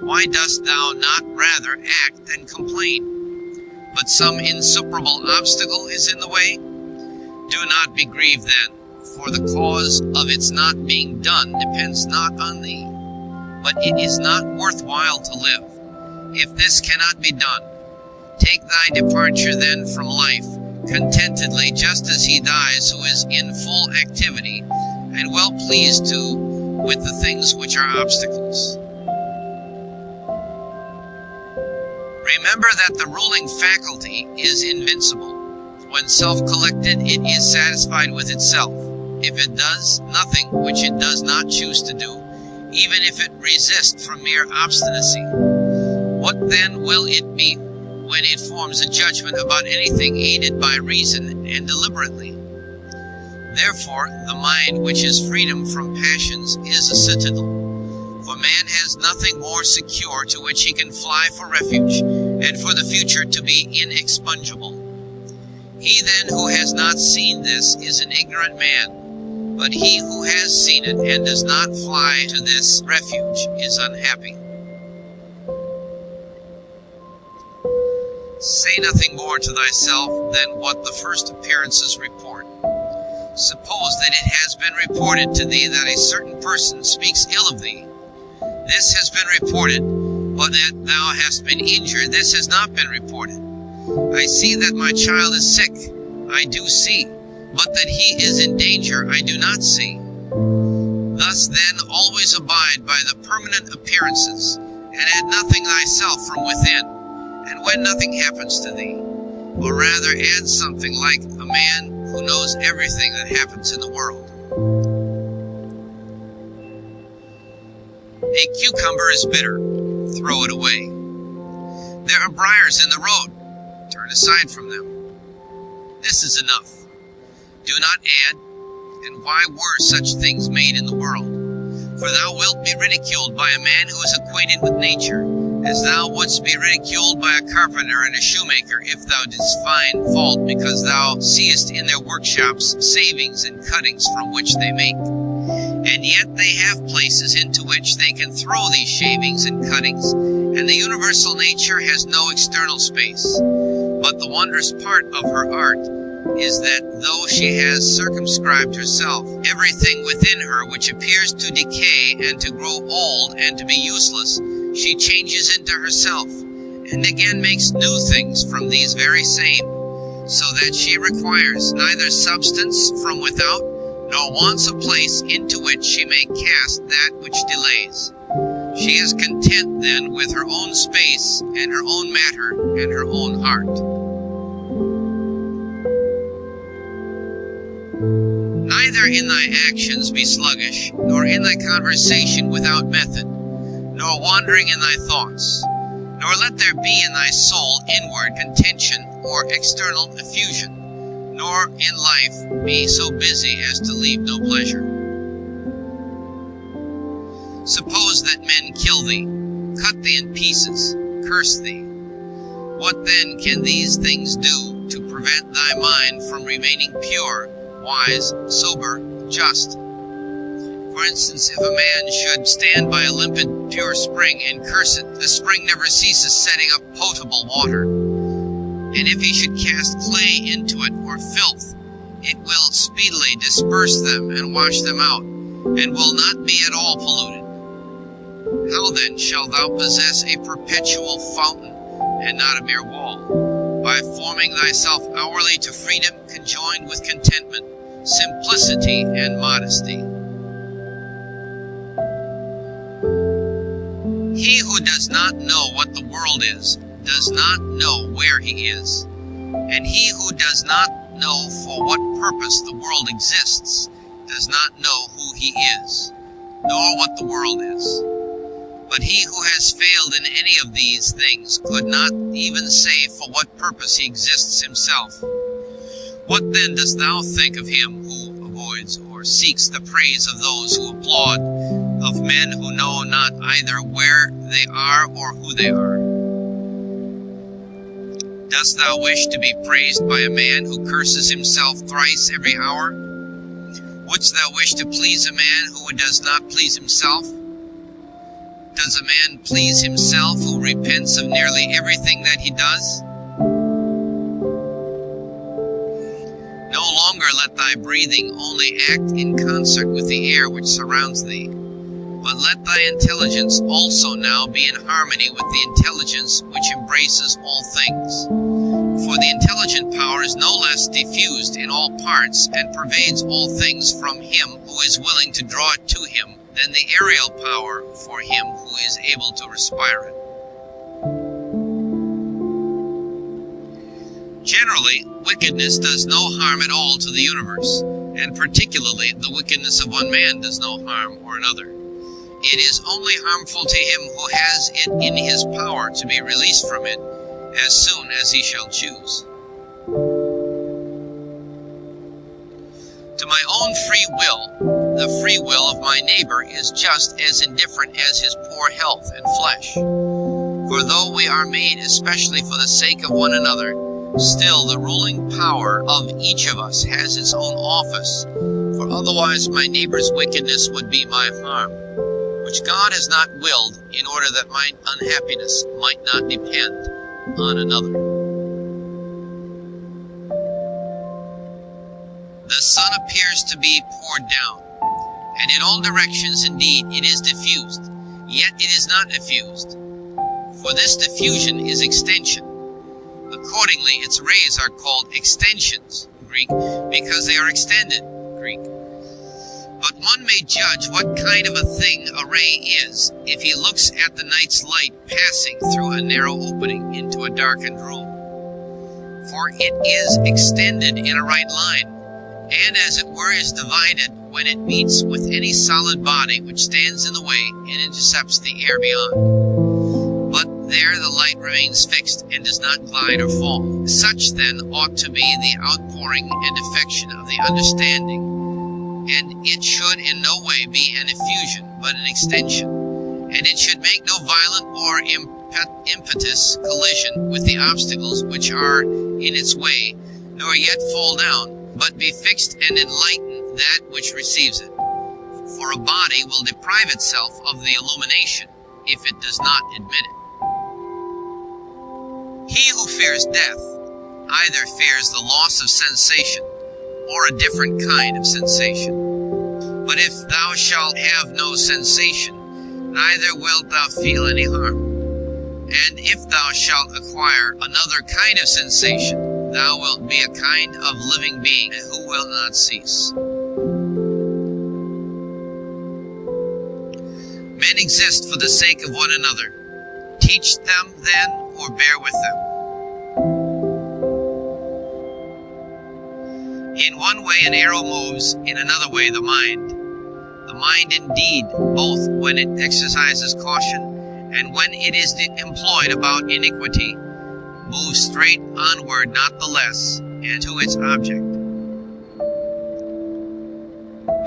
F: why dost thou not rather act than complain? But some insuperable obstacle is in the way? Do not be grieved then, for the cause of its not being done depends not on thee. But it is not worthwhile to live, if this cannot be done. Take thy departure then from life, contentedly, just as he dies who is in full activity, and well pleased too with the things which are obstacles. Remember that the ruling faculty is invincible. When self-collected, it is satisfied with itself. If it does nothing which it does not choose to do, even if it resist from mere obstinacy, what then will it be when it forms a judgment about anything aided by reason and deliberately? Therefore, the mind which is freedom from passions is a citadel. For man has nothing more secure to which he can fly for refuge, and for the future to be inexpugnable. He then who has not seen this is an ignorant man, but he who has seen it and does not fly to this refuge is unhappy. Say nothing more to thyself than what the first appearances report. Suppose that it has been reported to thee that a certain person speaks ill of thee. This has been reported, but that thou hast been injured, this has not been reported. I see that my child is sick, I do see, but that he is in danger, I do not see. Thus then always abide by the permanent appearances, and add nothing thyself from within, and when nothing happens to thee, or rather add something like a man who knows everything that happens in the world. A cucumber is bitter, throw it away. There are briars in the road, turn aside from them. This is enough. Do not add, and why were such things made in the world? For thou wilt be ridiculed by a man who is acquainted with nature, as thou wouldst be ridiculed by a carpenter and a shoemaker if thou didst find fault because thou seest in their workshops savings and cuttings from which they make. And yet they have places into which they can throw these shavings and cuttings, and the universal nature has no external space. But the wondrous part of her art is that though she has circumscribed herself, everything within her which appears to decay and to grow old and to be useless, she changes into herself, and again makes new things from these very same, so that she requires neither substance from without, nor wants a place into which she may cast that which delays. She is content then with her own space, and her own matter, and her own heart. Neither in thy actions be sluggish, nor in thy conversation without method, nor wandering in thy thoughts, nor let there be in thy soul inward contention or external effusion, nor in life be so busy as to leave no pleasure. Suppose that men kill thee, cut thee in pieces, curse thee. What then can these things do to prevent thy mind from remaining pure, wise, sober, just? For instance, if a man should stand by a limpid, pure spring and curse it, the spring never ceases setting up potable water. And if he should cast clay into it or filth, it will speedily disperse them and wash them out, and will not be at all polluted. How then shalt thou possess a perpetual fountain, and not a mere wall? By forming thyself hourly to freedom conjoined with contentment, simplicity and modesty. He who does not know what the world is, does not know where he is. And he who does not know for what purpose the world exists, does not know who he is, nor what the world is. But he who has failed in any of these things could not even say for what purpose he exists himself. What then dost thou think of him who avoids or seeks the praise of those who applaud, of men who know not either where they are or who they are? Dost thou wish to be praised by a man who curses himself thrice every hour? Wouldst thou wish to please a man who does not please himself? Does a man please himself who repents of nearly everything that he does? No longer let thy breathing only act in concert with the air which surrounds thee, but let thy intelligence also now be in harmony with the intelligence which embraces all things. For the intelligent power is no less diffused in all parts and pervades all things from him who is willing to draw it to him than the aerial power for him who is able to respire it. Generally, wickedness does no harm at all to the universe, and particularly the wickedness of one man does no harm or another. It is only harmful to him who has it in his power to be released from it as soon as he shall choose. To my own free will, the free will of my neighbor is just as indifferent as his poor health and flesh. For though we are made especially for the sake of one another, still the ruling power of each of us has its own office, for otherwise my neighbor's wickedness would be my harm, which God has not willed, in order that my unhappiness might not depend on another. The sun appears to be poured down, and in all directions indeed it is diffused, yet it is not diffused. For this diffusion is extension. Accordingly, its rays are called extensions, Greek, because they are extended, Greek. But one may judge what kind of a thing a ray is if he looks at the night's light passing through a narrow opening into a darkened room. For it is extended in a right line, and as it were is divided when it meets with any solid body which stands in the way and intercepts the air beyond. But there the light remains fixed and does not glide or fall. Such then ought to be the outpouring and affection of the understanding, and it should in no way be an effusion, but an extension, and it should make no violent or impetuous collision with the obstacles which are in its way, nor yet fall down, but be fixed and enlighten that which receives it. For a body will deprive itself of the illumination if it does not admit it. He who fears death either fears the loss of sensation or a different kind of sensation. But if thou shalt have no sensation, neither wilt thou feel any harm. And if thou shalt acquire another kind of sensation, thou wilt be a kind of living being who will not cease. Men exist for the sake of one another. Teach them then, or bear with them. In one way an arrow moves, in another way the mind. The mind indeed, both when it exercises caution and when it is employed about iniquity, moves straight onward not the less, and to its object.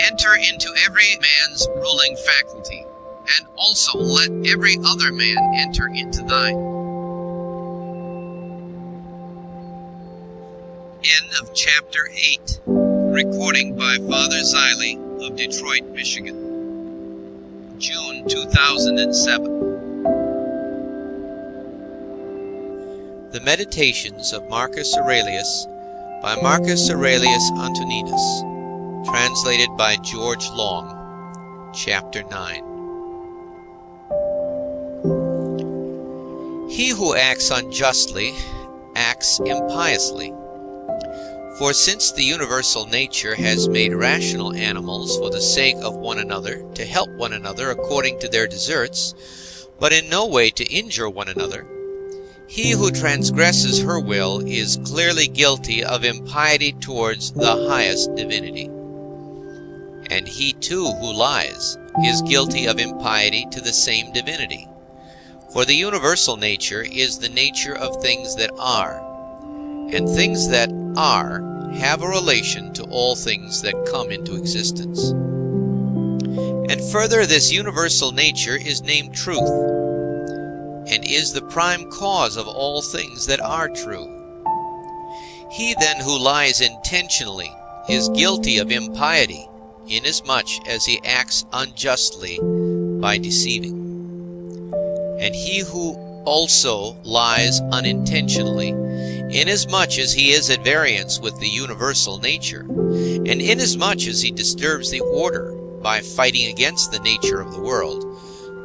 F: Enter into every man's ruling faculty, and also let every other man enter into thine. End of chapter 8. Recording by Father Ziley of Detroit, Michigan. June 2007. The Meditations of Marcus Aurelius by Marcus Aurelius Antoninus, translated by George Long, Chapter 9. He who acts unjustly acts impiously. For since the universal nature has made rational animals for the sake of one another, to help one another according to their deserts, but in no way to injure one another, he who transgresses her will is clearly guilty of impiety towards the highest divinity. And he too who lies is guilty of impiety to the same divinity. For the universal nature is the nature of things that are, and things that are have a relation to all things that come into existence. And further, this universal nature is named truth, and is the prime cause of all things that are true. He then who lies intentionally is guilty of impiety, inasmuch as he acts unjustly by deceiving. And he who also lies unintentionally, inasmuch as he is at variance with the universal nature, and inasmuch as he disturbs the order by fighting against the nature of the world,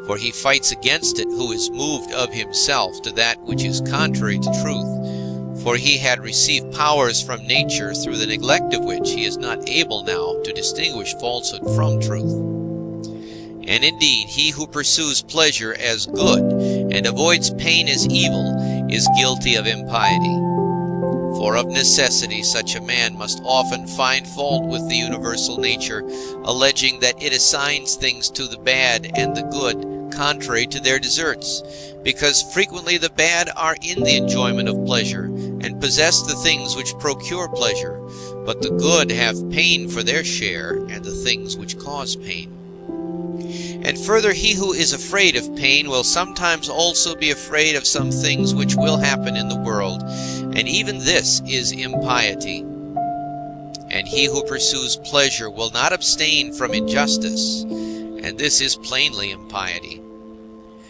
F: for he fights against it who is moved of himself to that which is contrary to truth, for he had received powers from nature through the neglect of which he is not able now to distinguish falsehood from truth. And indeed, he who pursues pleasure as good and avoids pain as evil is guilty of impiety. For of necessity such a man must often find fault with the universal nature, alleging that it assigns things to the bad and the good contrary to their deserts, because frequently the bad are in the enjoyment of pleasure, and possess the things which procure pleasure, but the good have pain for their share, and the things which cause pain. And further, he who is afraid of pain will sometimes also be afraid of some things which will happen in the world, and even this is impiety. And he who pursues pleasure will not abstain from injustice, and this is plainly impiety.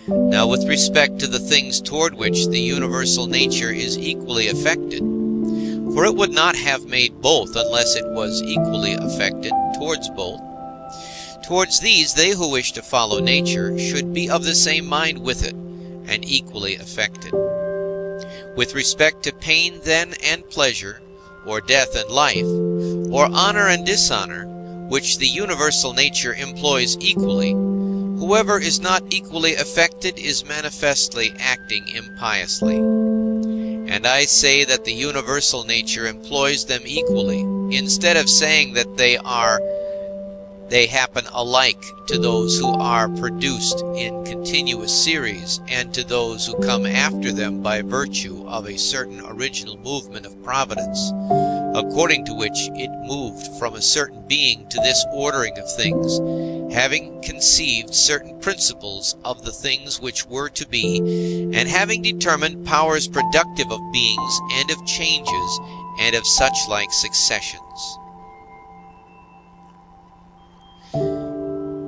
F: Now with respect to the things toward which the universal nature is equally affected, for it would not have made both unless it was equally affected towards both, towards these they who wish to follow nature should be of the same mind with it, and equally affected. With respect to pain then and pleasure, or death and life, or honor and dishonor, which the universal nature employs equally, whoever is not equally affected is manifestly acting impiously. And I say that the universal nature employs them equally, instead of saying that they happen alike to those who are produced in continuous series, and to those who come after them by virtue of a certain original movement of providence, according to which it moved from a certain being to this ordering of things, having conceived certain principles of the things which were to be, and having determined powers productive of beings and of changes, and of such like successions.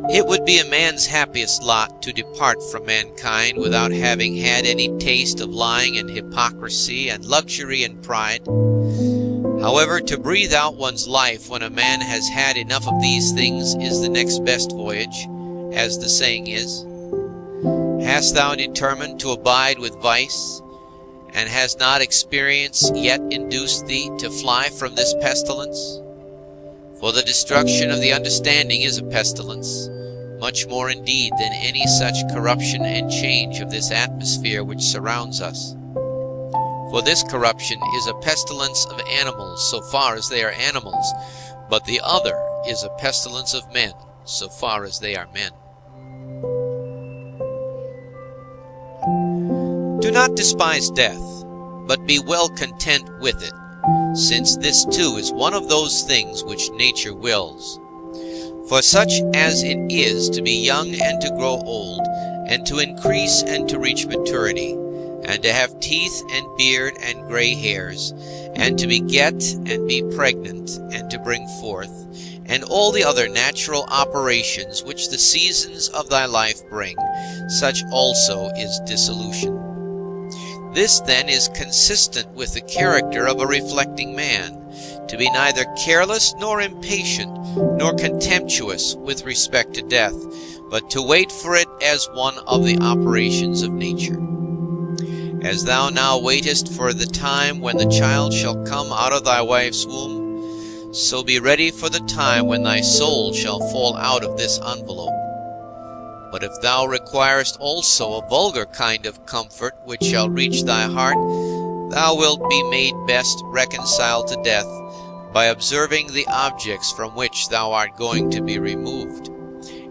F: It would be a man's happiest lot to depart from mankind without having had any taste of lying and hypocrisy and luxury and pride. However, to breathe out one's life when a man has had enough of these things is the next best voyage, as the saying is. Hast thou determined to abide with vice, and has not experience yet induced thee to fly from this pestilence? For the destruction of the understanding is a pestilence, much more indeed than any such corruption and change of this atmosphere which surrounds us. For this corruption is a pestilence of animals, so far as they are animals, but the other is a pestilence of men, so far as they are men. Do not despise death, but be well content with it, since this too is one of those things which nature wills. For such as it is to be young and to grow old, and to increase and to reach maturity, and to have teeth and beard and gray hairs, and to beget and be pregnant, and to bring forth, and all the other natural operations which the seasons of thy life bring, such also is dissolution. This then is consistent with the character of a reflecting man, to be neither careless nor impatient, nor contemptuous with respect to death, but to wait for it as one of the operations of nature. As thou now waitest for the time when the child shall come out of thy wife's womb, so be ready for the time when thy soul shall fall out of this envelope. But if thou requirest also a vulgar kind of comfort which shall reach thy heart, thou wilt be made best reconciled to death by observing the objects from which thou art going to be removed,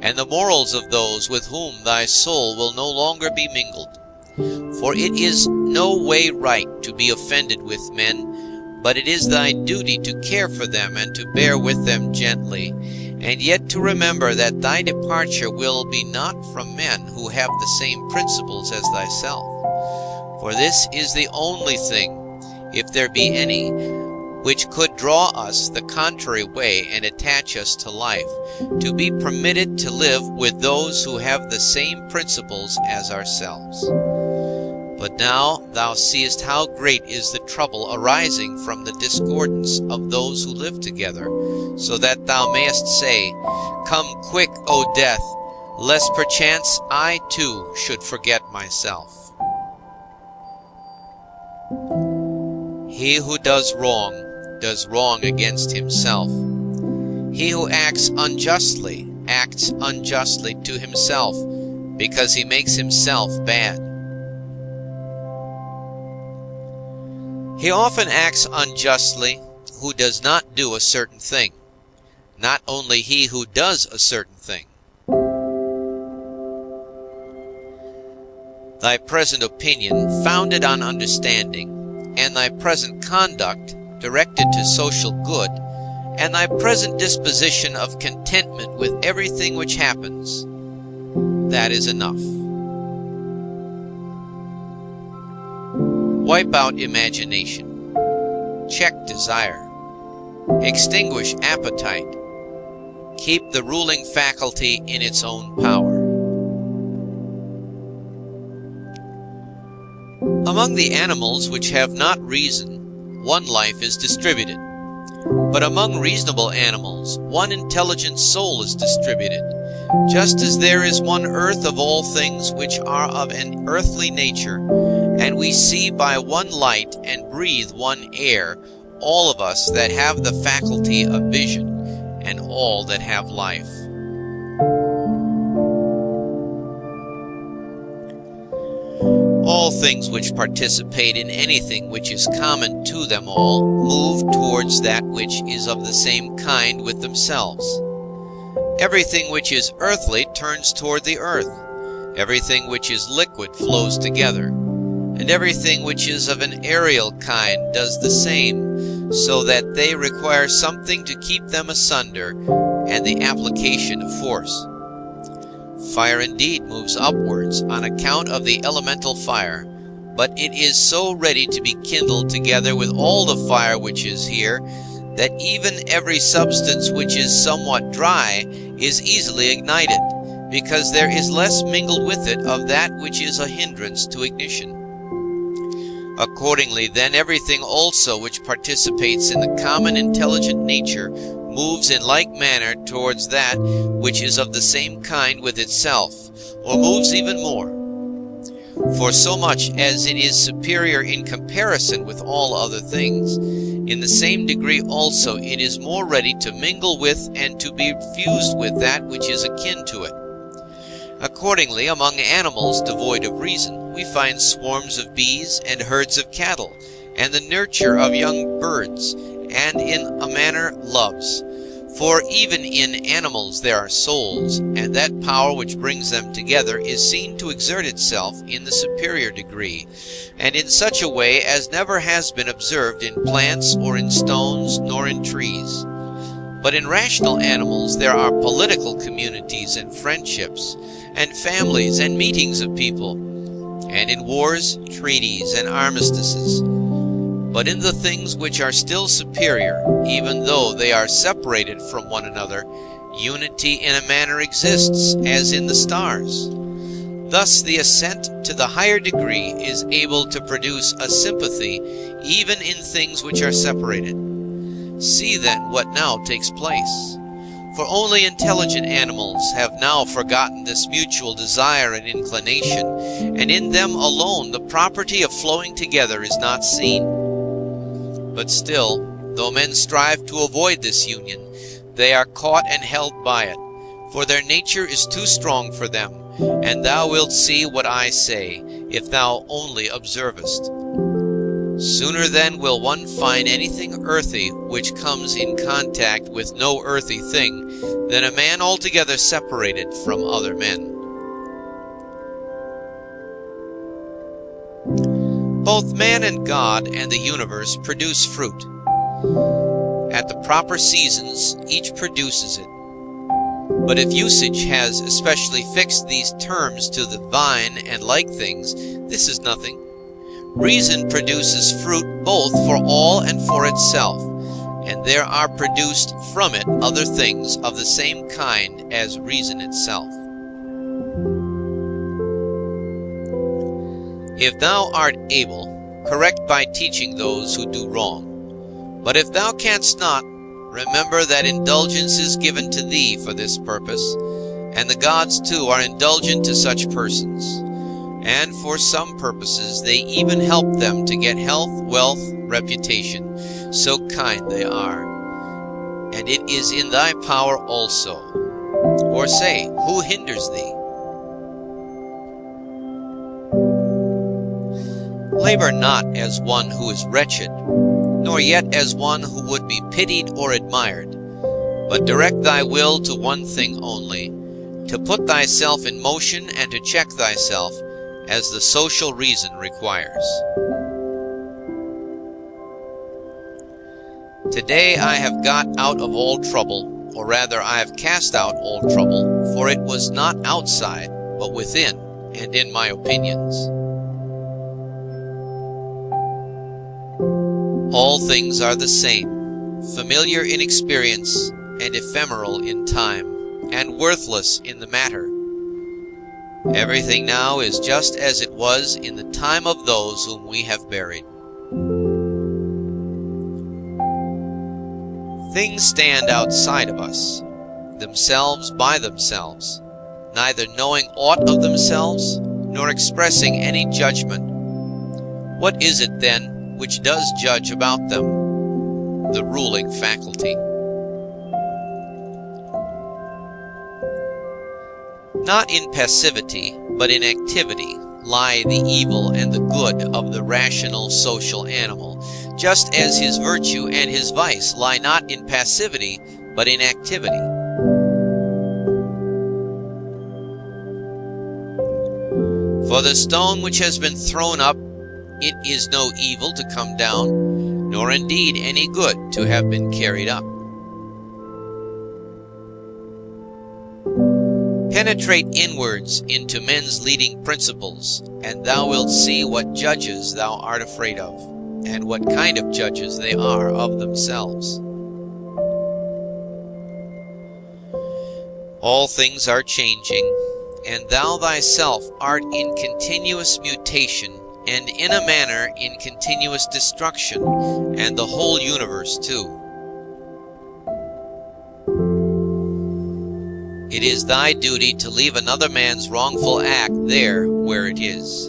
F: and the morals of those with whom thy soul will no longer be mingled. For it is no way right to be offended with men, but it is thy duty to care for them and to bear with them gently, and yet to remember that thy departure will be not from men who have the same principles as thyself. For this is the only thing, if there be any, which could draw us the contrary way and attach us to life, to be permitted to live with those who have the same principles as ourselves. But now thou seest how great is the trouble arising from the discordance of those who live together, so that thou mayest say, Come quick, O death, lest perchance I too should forget myself. He who does wrong against himself. He who acts unjustly to himself, because he makes himself bad. He often acts unjustly who does not do a certain thing, not only he who does a certain thing. Thy present opinion, founded on understanding, and thy present conduct, directed to social good, and thy present disposition of contentment with everything which happens, that is enough. Wipe out imagination, check desire, extinguish appetite, keep the ruling faculty in its own power. Among the animals which have not reason, one life is distributed. But among reasonable animals, one intelligent soul is distributed, just as there is one earth of all things which are of an earthly nature, and we see by one light and breathe one air, all of us that have the faculty of vision, and all that have life. All things which participate in anything which is common to them all move towards that which is of the same kind with themselves. Everything which is earthly turns toward the earth. Everything which is liquid flows together. And everything which is of an aerial kind does the same, so that they require something to keep them asunder, and the application of force. Fire indeed moves upwards on account of the elemental fire, but it is so ready to be kindled together with all the fire which is here, that even every substance which is somewhat dry is easily ignited, because there is less mingled with it of that which is a hindrance to ignition. Accordingly, then, everything also which participates in the common intelligent nature moves in like manner towards that which is of the same kind with itself, or moves even more. For so much as it is superior in comparison with all other things, in the same degree also it is more ready to mingle with and to be fused with that which is akin to it. Accordingly, among animals devoid of reason, we find swarms of bees and herds of cattle, and the nurture of young birds, and in a manner loves. For even in animals there are souls, and that power which brings them together is seen to exert itself in the superior degree, and in such a way as never has been observed in plants or in stones nor in trees. But in rational animals there are political communities and friendships, and families and meetings of people, and in wars, treaties, and armistices. But in the things which are still superior, even though they are separated from one another, unity in a manner exists, as in the stars. Thus the ascent to the higher degree is able to produce a sympathy even in things which are separated. See then what now takes place. For only intelligent animals have now forgotten this mutual desire and inclination, and in them alone the property of flowing together is not seen. But still, though men strive to avoid this union, they are caught and held by it, for their nature is too strong for them, and thou wilt see what I say, if thou only observest. Sooner then will one find anything earthy which comes in contact with no earthy thing, than a man altogether separated from other men. Both man and God and the universe produce fruit. At the proper seasons, each produces it. But if usage has especially fixed these terms to the vine and like things, this is nothing. Reason produces fruit both for all and for itself, and there are produced from it other things of the same kind as reason itself. If thou art able, correct by teaching those who do wrong. But if thou canst not, remember that indulgence is given to thee for this purpose, and the gods too are indulgent to such persons. And for some purposes they even help them to get health, wealth, reputation, so kind they are. And it is in thy power also. Or say, who hinders thee? Labor not as one who is wretched, nor yet as one who would be pitied or admired, but direct thy will to one thing only, to put thyself in motion and to check thyself, as the social reason requires. Today I have got out of all trouble, or rather I have cast out all trouble, for it was not outside, but within, and in my opinions. All things are the same, familiar in experience, and ephemeral in time, and worthless in the matter. Everything now is just as it was in the time of those whom we have buried. Things stand outside of us, themselves by themselves, neither knowing aught of themselves, nor expressing any judgment. What is it, then, which does judge about them? The ruling faculty. Not in passivity, but in activity, lie the evil and the good of the rational social animal, just as his virtue and his vice lie not in passivity, but in activity. For the stone which has been thrown up, it is no evil to come down, nor indeed any good to have been carried up. Penetrate inwards into men's leading principles, and thou wilt see what judges thou art afraid of, and what kind of judges they are of themselves. All things are changing, and thou thyself art in continuous mutation, and in a manner in continuous destruction, and the whole universe too. It is thy duty to leave another man's wrongful act there where it is.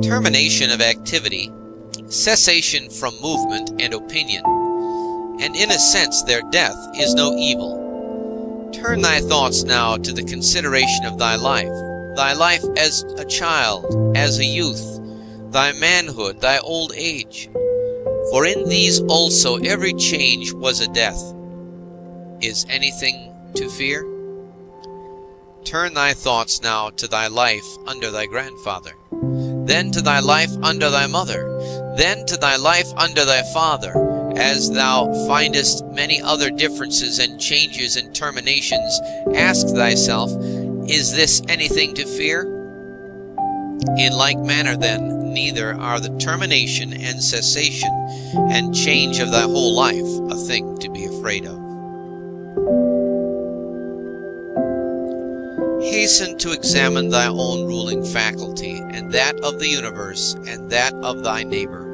F: Termination of activity, cessation from movement and opinion, and in a sense their death, is no evil. Turn thy thoughts now to the consideration of thy life as a child, as a youth, thy manhood, thy old age. For in these also every change was a death. Is anything to fear? Turn thy thoughts now to thy life under thy grandfather, then to thy life under thy mother, then to thy life under thy father, as thou findest many other differences and changes and terminations. Ask thyself, is this anything to fear? In like manner then, neither are the termination and cessation and change of thy whole life a thing to be afraid of. Hasten to examine thy own ruling faculty, and that of the universe, and that of thy neighbor.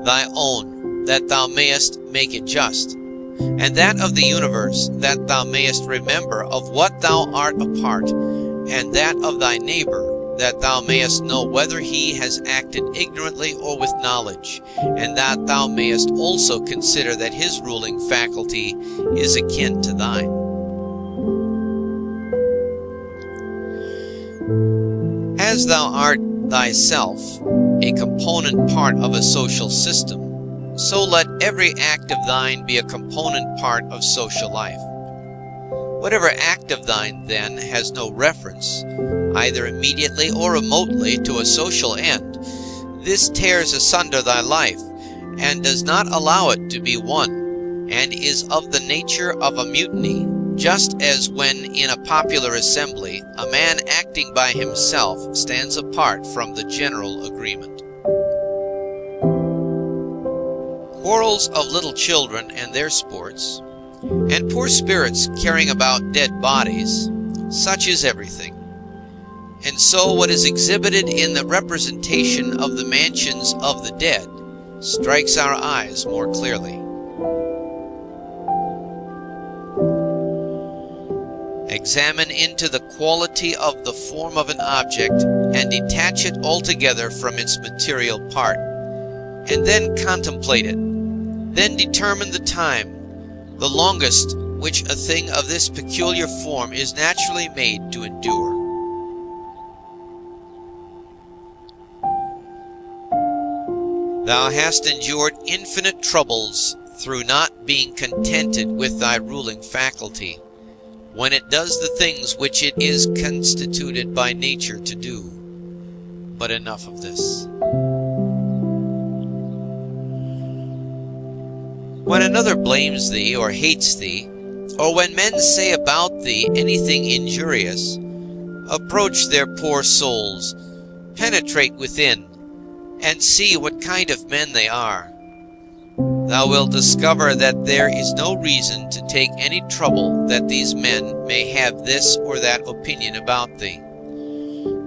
F: Thy own, that thou mayest make it just, and that of the universe, that thou mayest remember of what thou art a part, and that of thy neighbor, that thou mayest know whether he has acted ignorantly or with knowledge, and that thou mayest also consider that his ruling faculty is akin to thine. As thou art thyself a component part of a social system, so let every act of thine be a component part of social life. Whatever act of thine, then, has no reference, either immediately or remotely, to a social end, this tears asunder thy life, and does not allow it to be one, and is of the nature of a mutiny, just as when in a popular assembly a man acting by himself stands apart from the general agreement. Quarrels of little children and their sports, and poor spirits carrying about dead bodies, such is everything. And so what is exhibited in the representation of the mansions of the dead strikes our eyes more clearly. Examine into the quality of the form of an object, and detach it altogether from its material part, and then contemplate it. Then determine the time, the longest which a thing of this peculiar form is naturally made to endure. Thou hast endured infinite troubles through not being contented with thy ruling faculty, when it does the things which it is constituted by nature to do. But enough of this. When another blames thee or hates thee, or when men say about thee anything injurious, approach their poor souls, penetrate within, and see what kind of men they are. Thou wilt discover that there is no reason to take any trouble that these men may have this or that opinion about thee.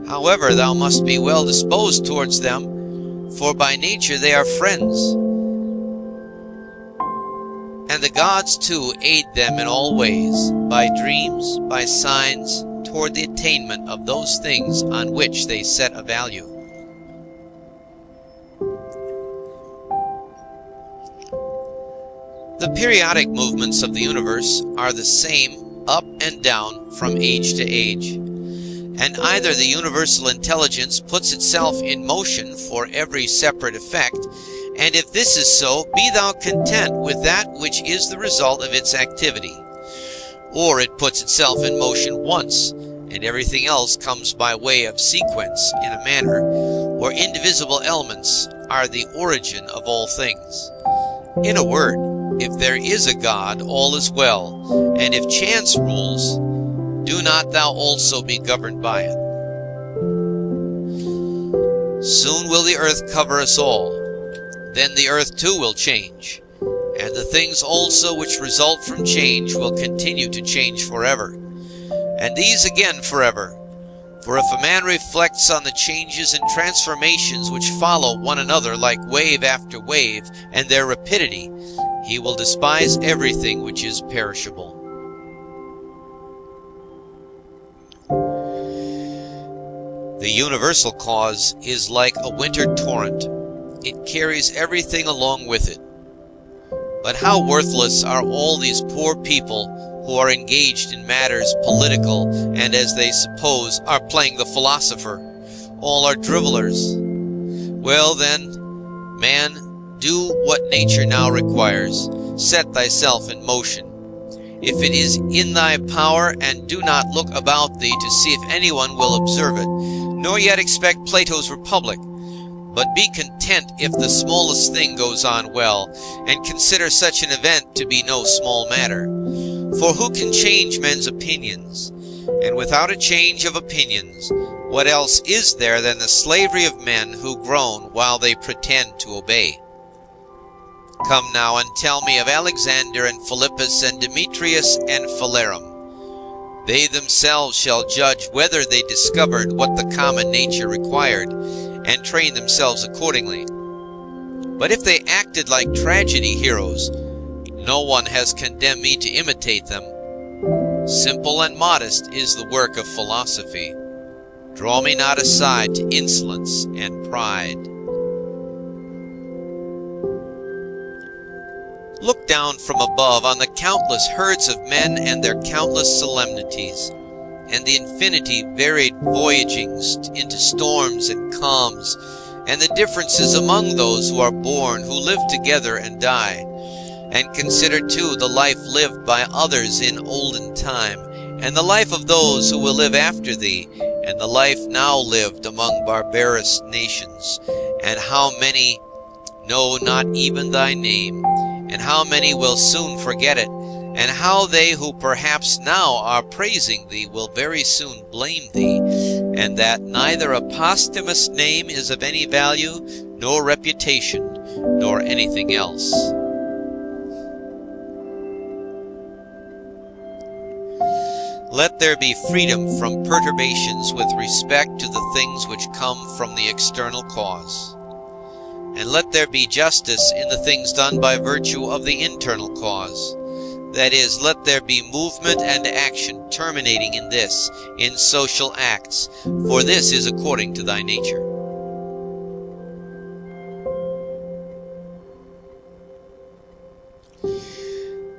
F: However, thou must be well disposed towards them, for by nature they are friends. And the gods too aid them in all ways, by dreams, by signs, toward the attainment of those things on which they set a value. The periodic movements of the universe are the same up and down from age to age, and either the universal intelligence puts itself in motion for every separate effect, and if this is so, be thou content with that which is the result of its activity, or it puts itself in motion once, and everything else comes by way of sequence in a manner where indivisible elements are the origin of all things. In a word, if there is a God, all is well, and if chance rules, do not thou also be governed by it. Soon will the earth cover us all. Then the earth too will change, and the things also which result from change will continue to change forever, and these again forever. For if a man reflects on the changes and transformations which follow one another like wave after wave, and their rapidity, he will despise everything which is perishable. The universal cause is like a winter torrent. It carries everything along with it. But how worthless are all these poor people who are engaged in matters political, and as they suppose are playing the philosopher. All are drivellers. Well then, man, do what nature now requires. Set thyself in motion, if it is in thy power, and do not look about thee to see if anyone will observe it, nor yet expect Plato's Republic. But be content if the smallest thing goes on well, and consider such an event to be no small matter. For who can change men's opinions? And without a change of opinions, What else is there than the slavery of men who groan while they pretend to obey? Come now and tell me of Alexander and Philippus and Demetrius and Phalerum. They themselves shall judge whether they discovered what the common nature required, and train themselves accordingly. But if they acted like tragedy heroes, no one has condemned me to imitate them. Simple and modest is the work of philosophy. Draw me not aside to insolence and pride. Look down from above on the countless herds of men and their countless solemnities, and the infinity varied voyagings into storms and calms, and the differences among those who are born, who live together and die. And consider too the life lived by others in olden time, and the life of those who will live after thee, and the life now lived among barbarous nations, and how many know not even thy name, and how many will soon forget it, and how they who perhaps now are praising thee will very soon blame thee, and that neither a posthumous name is of any value, nor reputation, nor anything else. Let there be freedom from perturbations with respect to the things which come from the external cause. And let there be justice in the things done by virtue of the internal cause. That is, let there be movement and action terminating in this, in social acts, for this is according to thy nature.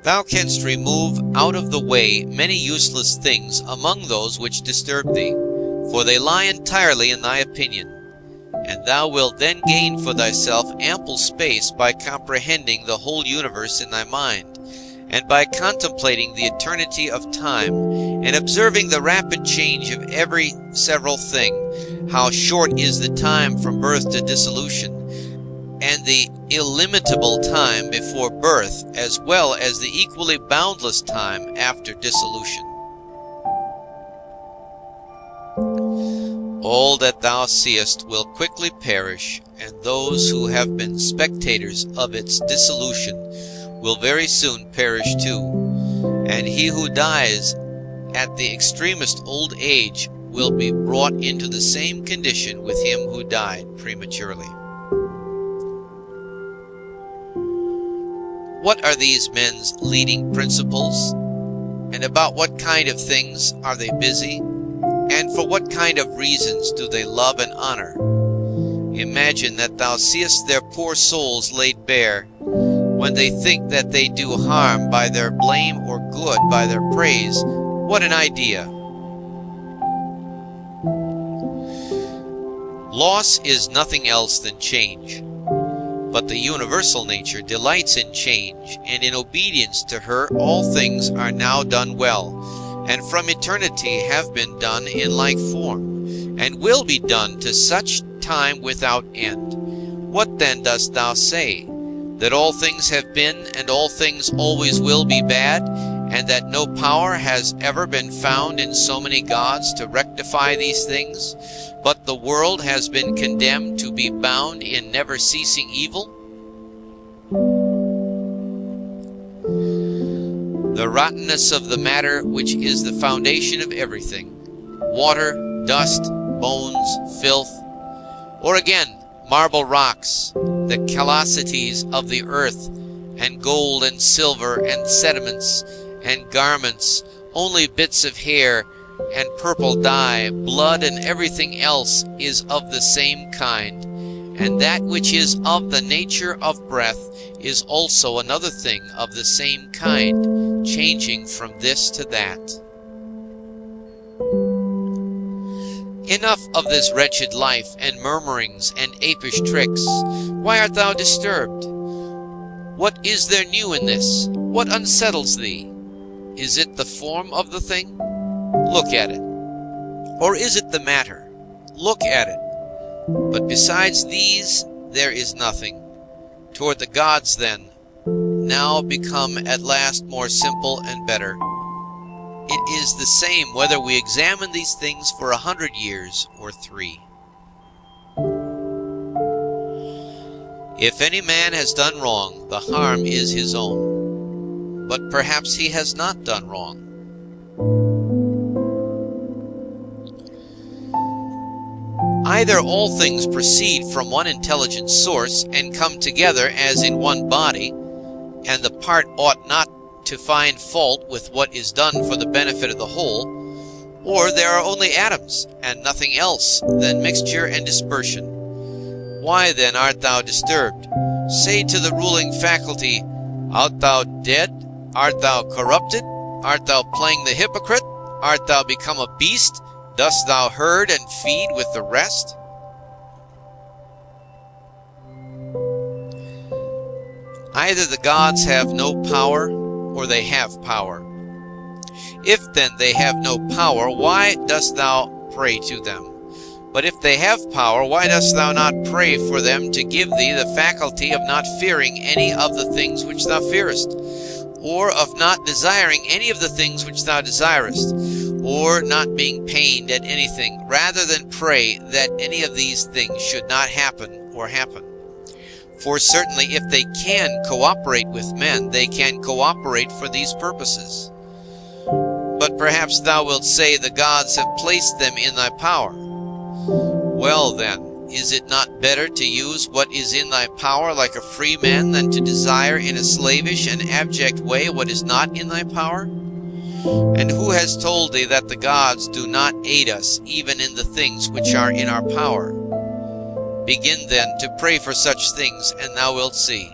F: Thou canst remove out of the way many useless things among those which disturb thee, for they lie entirely in thy opinion. And thou wilt then gain for thyself ample space by comprehending the whole universe in thy mind, and by contemplating the eternity of time, and observing the rapid change of every several thing, how short is the time from birth to dissolution, and the illimitable time before birth, as well as the equally boundless time after dissolution. All that thou seest will quickly perish, and those who have been spectators of its dissolution will very soon perish too, and he who dies at the extremest old age will be brought into the same condition with him who died prematurely. What are these men's leading principles? And about what kind of things are they busy? And for what kind of reasons do they love and honor? Imagine that thou seest their poor souls laid bare, when they think that they do harm by their blame or good by their praise. What an idea! Loss is nothing else than change. But the universal nature delights in change, and in obedience to her all things are now done well, and from eternity have been done in like form, and will be done to such time without end. What then dost thou say? That all things have been, and all things always will be bad, and that no power has ever been found in so many gods to rectify these things, but the world has been condemned to be bound in never-ceasing evil? The rottenness of the matter which is the foundation of everything, water, dust, bones, filth, or again, marble rocks, the callosities of the earth, and gold and silver and sediments and garments, only bits of hair and purple dye, blood and everything else is of the same kind, and that which is of the nature of breath is also another thing of the same kind, changing from this to that. Enough of this wretched life, and murmurings, and apish tricks. Why art thou disturbed? What is there new in this? What unsettles thee? Is it the form of the thing? Look at it. Or is it the matter? Look at it. But besides these, there is nothing. Toward the gods, then, now become at last more simple and better. it is the same whether we examine these things for 100 years or 3. If any man has done wrong, the harm is his own. But perhaps he has not done wrong. Either all things proceed from one intelligent source and come together as in one body, and the part ought not to find fault with what is done for the benefit of the whole, or there are only atoms, and nothing else than mixture and dispersion. Why then art thou disturbed? Say to the ruling faculty, Art thou dead? Art thou corrupted? Art thou playing the hypocrite? Art thou become a beast? Dost thou herd and feed with the rest? Either the gods have no power, or they have power. If then they have no power, why dost thou pray to them? But if they have power, why dost thou not pray for them to give thee the faculty of not fearing any of the things which thou fearest, or of not desiring any of the things which thou desirest, or not being pained at anything, rather than pray that any of these things should not happen or happen? For certainly if they can cooperate with men, they can cooperate for these purposes. But perhaps thou wilt say the gods have placed them in thy power. Well then, is it not better to use what is in thy power like a free man than to desire in a slavish and abject way what is not in thy power? And who has told thee that the gods do not aid us even in the things which are in our power? Begin then to pray for such things, and thou wilt see.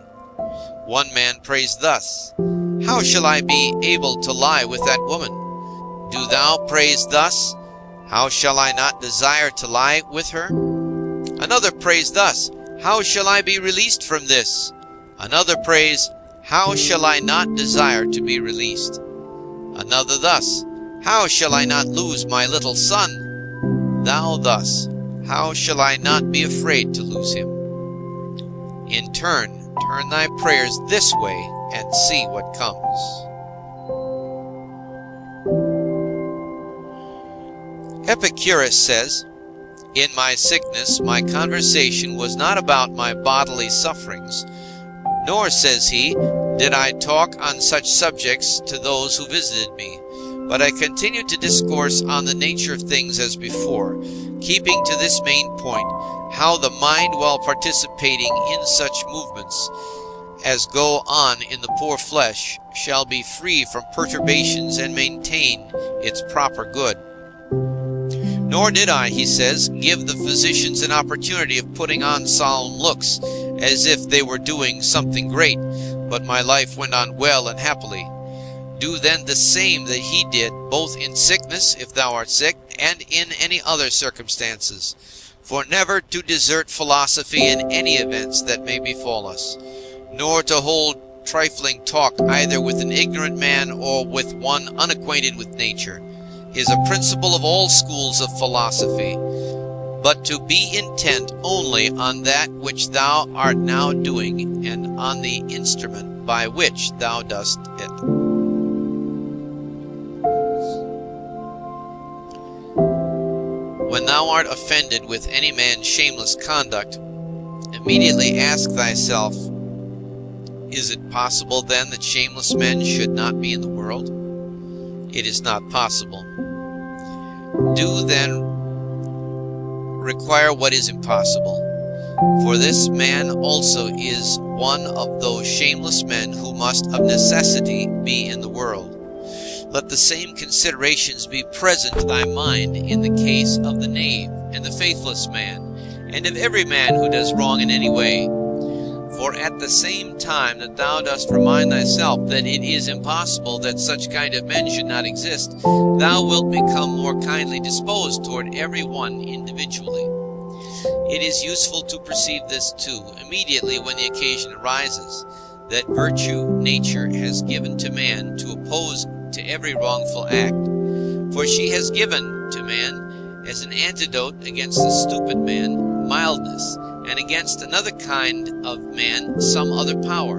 F: One man prays thus, How shall I be able to lie with that woman? Do thou praise thus, How shall I not desire to lie with her? Another prays thus, How shall I be released from this? Another prays, How shall I not desire to be released? Another thus, How shall I not lose my little son? Thou thus, How shall I not be afraid to lose him? In turn thy prayers this way, and see what comes. Epicurus says, In my sickness my conversation was not about my bodily sufferings, nor, says he, did I talk on such subjects to those who visited me, but I continued to discourse on the nature of things as before, keeping to this main point, how the mind, while participating in such movements as go on in the poor flesh, shall be free from perturbations and maintain its proper good. Nor did I, he says, give the physicians an opportunity of putting on solemn looks, as if they were doing something great, but my life went on well and happily. Do then the same that he did, both in sickness, if thou art sick, and in any other circumstances. For never to desert philosophy in any events that may befall us, nor to hold trifling talk either with an ignorant man or with one unacquainted with nature, is a principle of all schools of philosophy, but to be intent only on that which thou art now doing, and on the instrument by which thou dost it. When thou art offended with any man's shameless conduct, immediately ask thyself, Is it possible then that shameless men should not be in the world? It is not possible. Do then require what is impossible, for this man also is one of those shameless men who must of necessity be in the world. Let the same considerations be present to thy mind in the case of the knave and the faithless man, and of every man who does wrong in any way. For at the same time that thou dost remind thyself that it is impossible that such kind of men should not exist, thou wilt become more kindly disposed toward every one individually. It is useful to perceive this too, immediately when the occasion arises, that virtue nature has given to man to oppose to every wrongful act. For she has given to man, as an antidote against the stupid man, mildness, and against another kind of man some other power.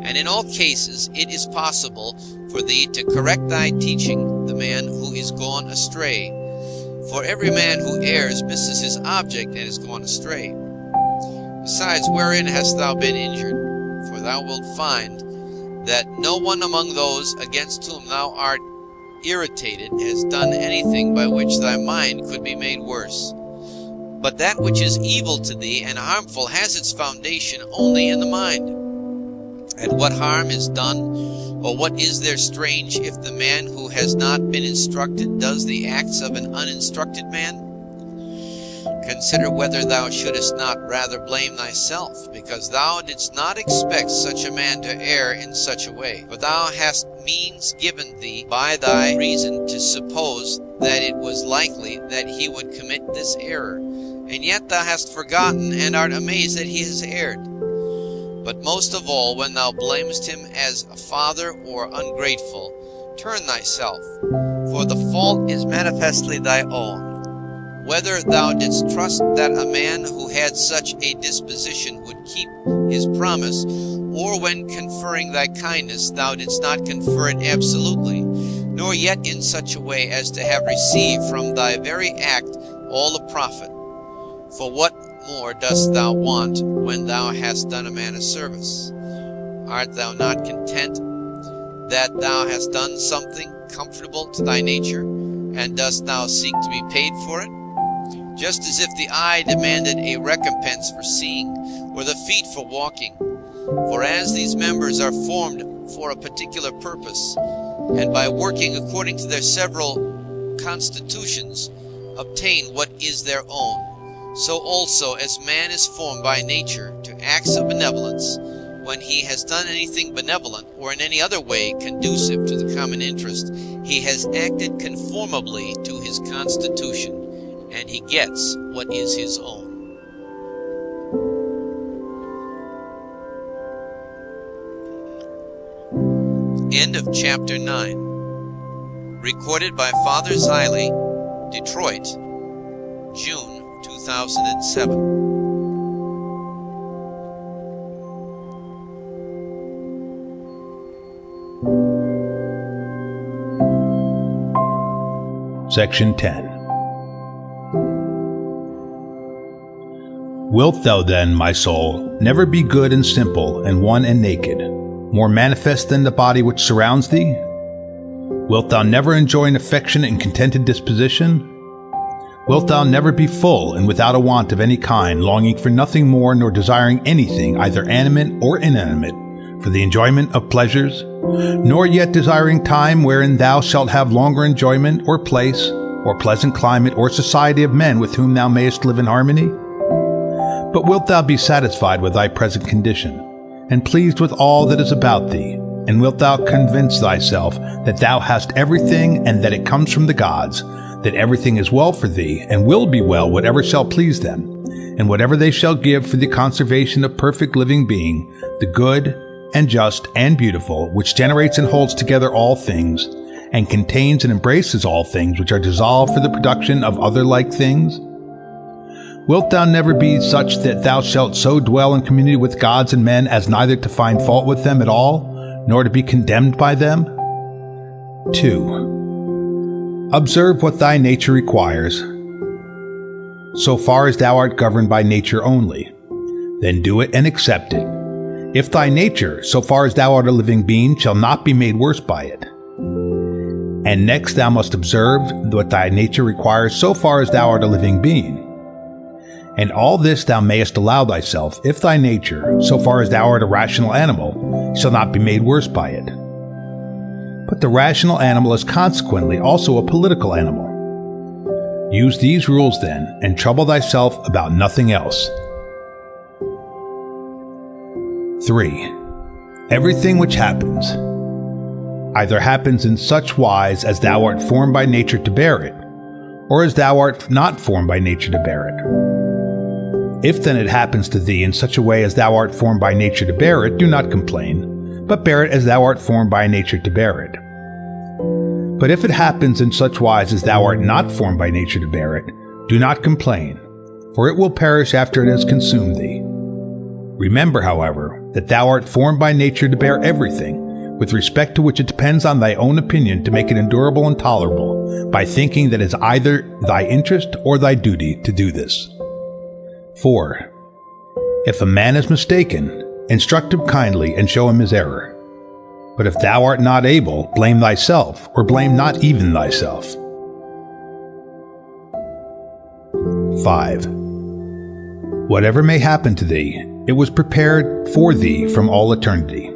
F: And in all cases it is possible for thee to correct thy teaching the man who is gone astray. For every man who errs misses his object and is gone astray. Besides, wherein hast thou been injured? For thou wilt find that no one among those against whom thou art irritated has done anything by which thy mind could be made worse. But that which is evil to thee and harmful has its foundation only in the mind. And what harm is done, or what is there strange, if the man who has not been instructed does the acts of an uninstructed man? Consider whether thou shouldest not rather blame thyself, because thou didst not expect such a man to err in such a way. For thou hast means given thee by thy reason to suppose that it was likely that he would commit this error, and yet thou hast forgotten and art amazed that he has erred. But most of all, when thou blamest him as a father or ungrateful, turn thyself, for the fault is manifestly thy own. Whether thou didst trust that a man who had such a disposition would keep his promise, or when conferring thy kindness thou didst not confer it absolutely, nor yet in such a way as to have received from thy very act all the profit. For what more dost thou want when thou hast done a man a service? Art thou not content that thou hast done something comfortable to thy nature, and dost thou seek to be paid for it? Just as if the eye demanded a recompense for seeing, or the feet for walking. For as these members are formed for a particular purpose, and by working according to their several constitutions, obtain what is their own, so also as man is formed by nature to acts of benevolence, when he has done anything benevolent, or in any other way conducive to the common interest, he has acted conformably to his constitution, and he gets what is his own. End of chapter 9. Recorded by Father Ziley, Detroit, June 2007.
G: Section 10. Wilt thou then, my soul, never be good and simple and one and naked, more manifest than the body which surrounds thee? Wilt thou never enjoy an affectionate and contented disposition? Wilt thou never be full and without a want of any kind, longing for nothing more nor desiring anything, either animate or inanimate, for the enjoyment of pleasures, nor yet desiring time wherein thou shalt have longer enjoyment, or place, or pleasant climate, or society of men with whom thou mayest live in harmony? But wilt thou be satisfied with thy present condition, and pleased with all that is about thee? And wilt thou convince thyself that thou hast everything, and that it comes from the gods, that everything is well for thee, and will be well whatever shall please them, and whatever they shall give for the conservation of perfect living being, the good, and just, and beautiful, which generates and holds together all things, and contains and embraces all things which are dissolved for the production of other like things? Wilt thou never be such that thou shalt so dwell in community with gods and men as neither to find fault with them at all, nor to be condemned by them? 2. Observe what thy nature requires, so far as thou art governed by nature only. Then do it and accept it. If thy nature, so far as thou art a living being, shall not be made worse by it. And next thou must observe what thy nature requires so far as thou art a living being. And all this thou mayest allow thyself, if thy nature, so far as thou art a rational animal, shall not be made worse by it. But the rational animal is consequently also a political animal. Use these rules then, and trouble thyself about nothing else. 3. Everything which happens, either happens in such wise as thou art formed by nature to bear it, or as thou art not formed by nature to bear it. If then it happens to thee in such a way as thou art formed by nature to bear it, do not complain, but bear it as thou art formed by nature to bear it. But if it happens in such wise as thou art not formed by nature to bear it, do not complain, for it will perish after it has consumed thee. Remember, however, that thou art formed by nature to bear everything, with respect to which it depends on thy own opinion to make it endurable and tolerable, by thinking that it is either thy interest or thy duty to do this. 4. If a man is mistaken, instruct him kindly and show him his error. But if thou art not able, blame thyself, or blame not even thyself. 5. Whatever may happen to thee, it was prepared for thee from all eternity,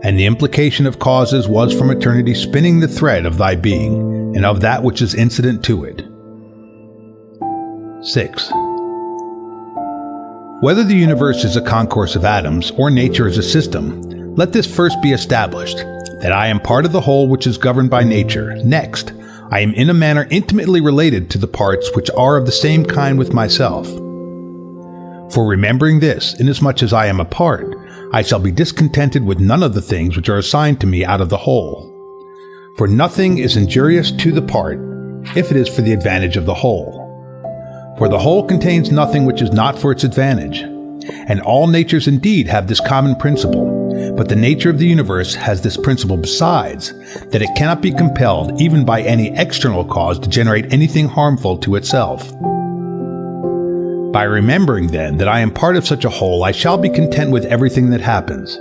G: and the implication of causes was from eternity spinning the thread of thy being, and of that which is incident to it. 6. Whether the universe is a concourse of atoms, or nature is a system, let this first be established, that I am part of the whole which is governed by nature. Next, I am in a manner intimately related to the parts which are of the same kind with myself. For remembering this, inasmuch as I am a part, I shall be discontented with none of the things which are assigned to me out of the whole. For nothing is injurious to the part, if it is for the advantage of the whole. For the whole contains nothing which is not for its advantage. And all natures indeed have this common principle, but the nature of the universe has this principle besides, that it cannot be compelled even by any external cause to generate anything harmful to itself. By remembering then that I am part of such a whole, I shall be content with everything that happens.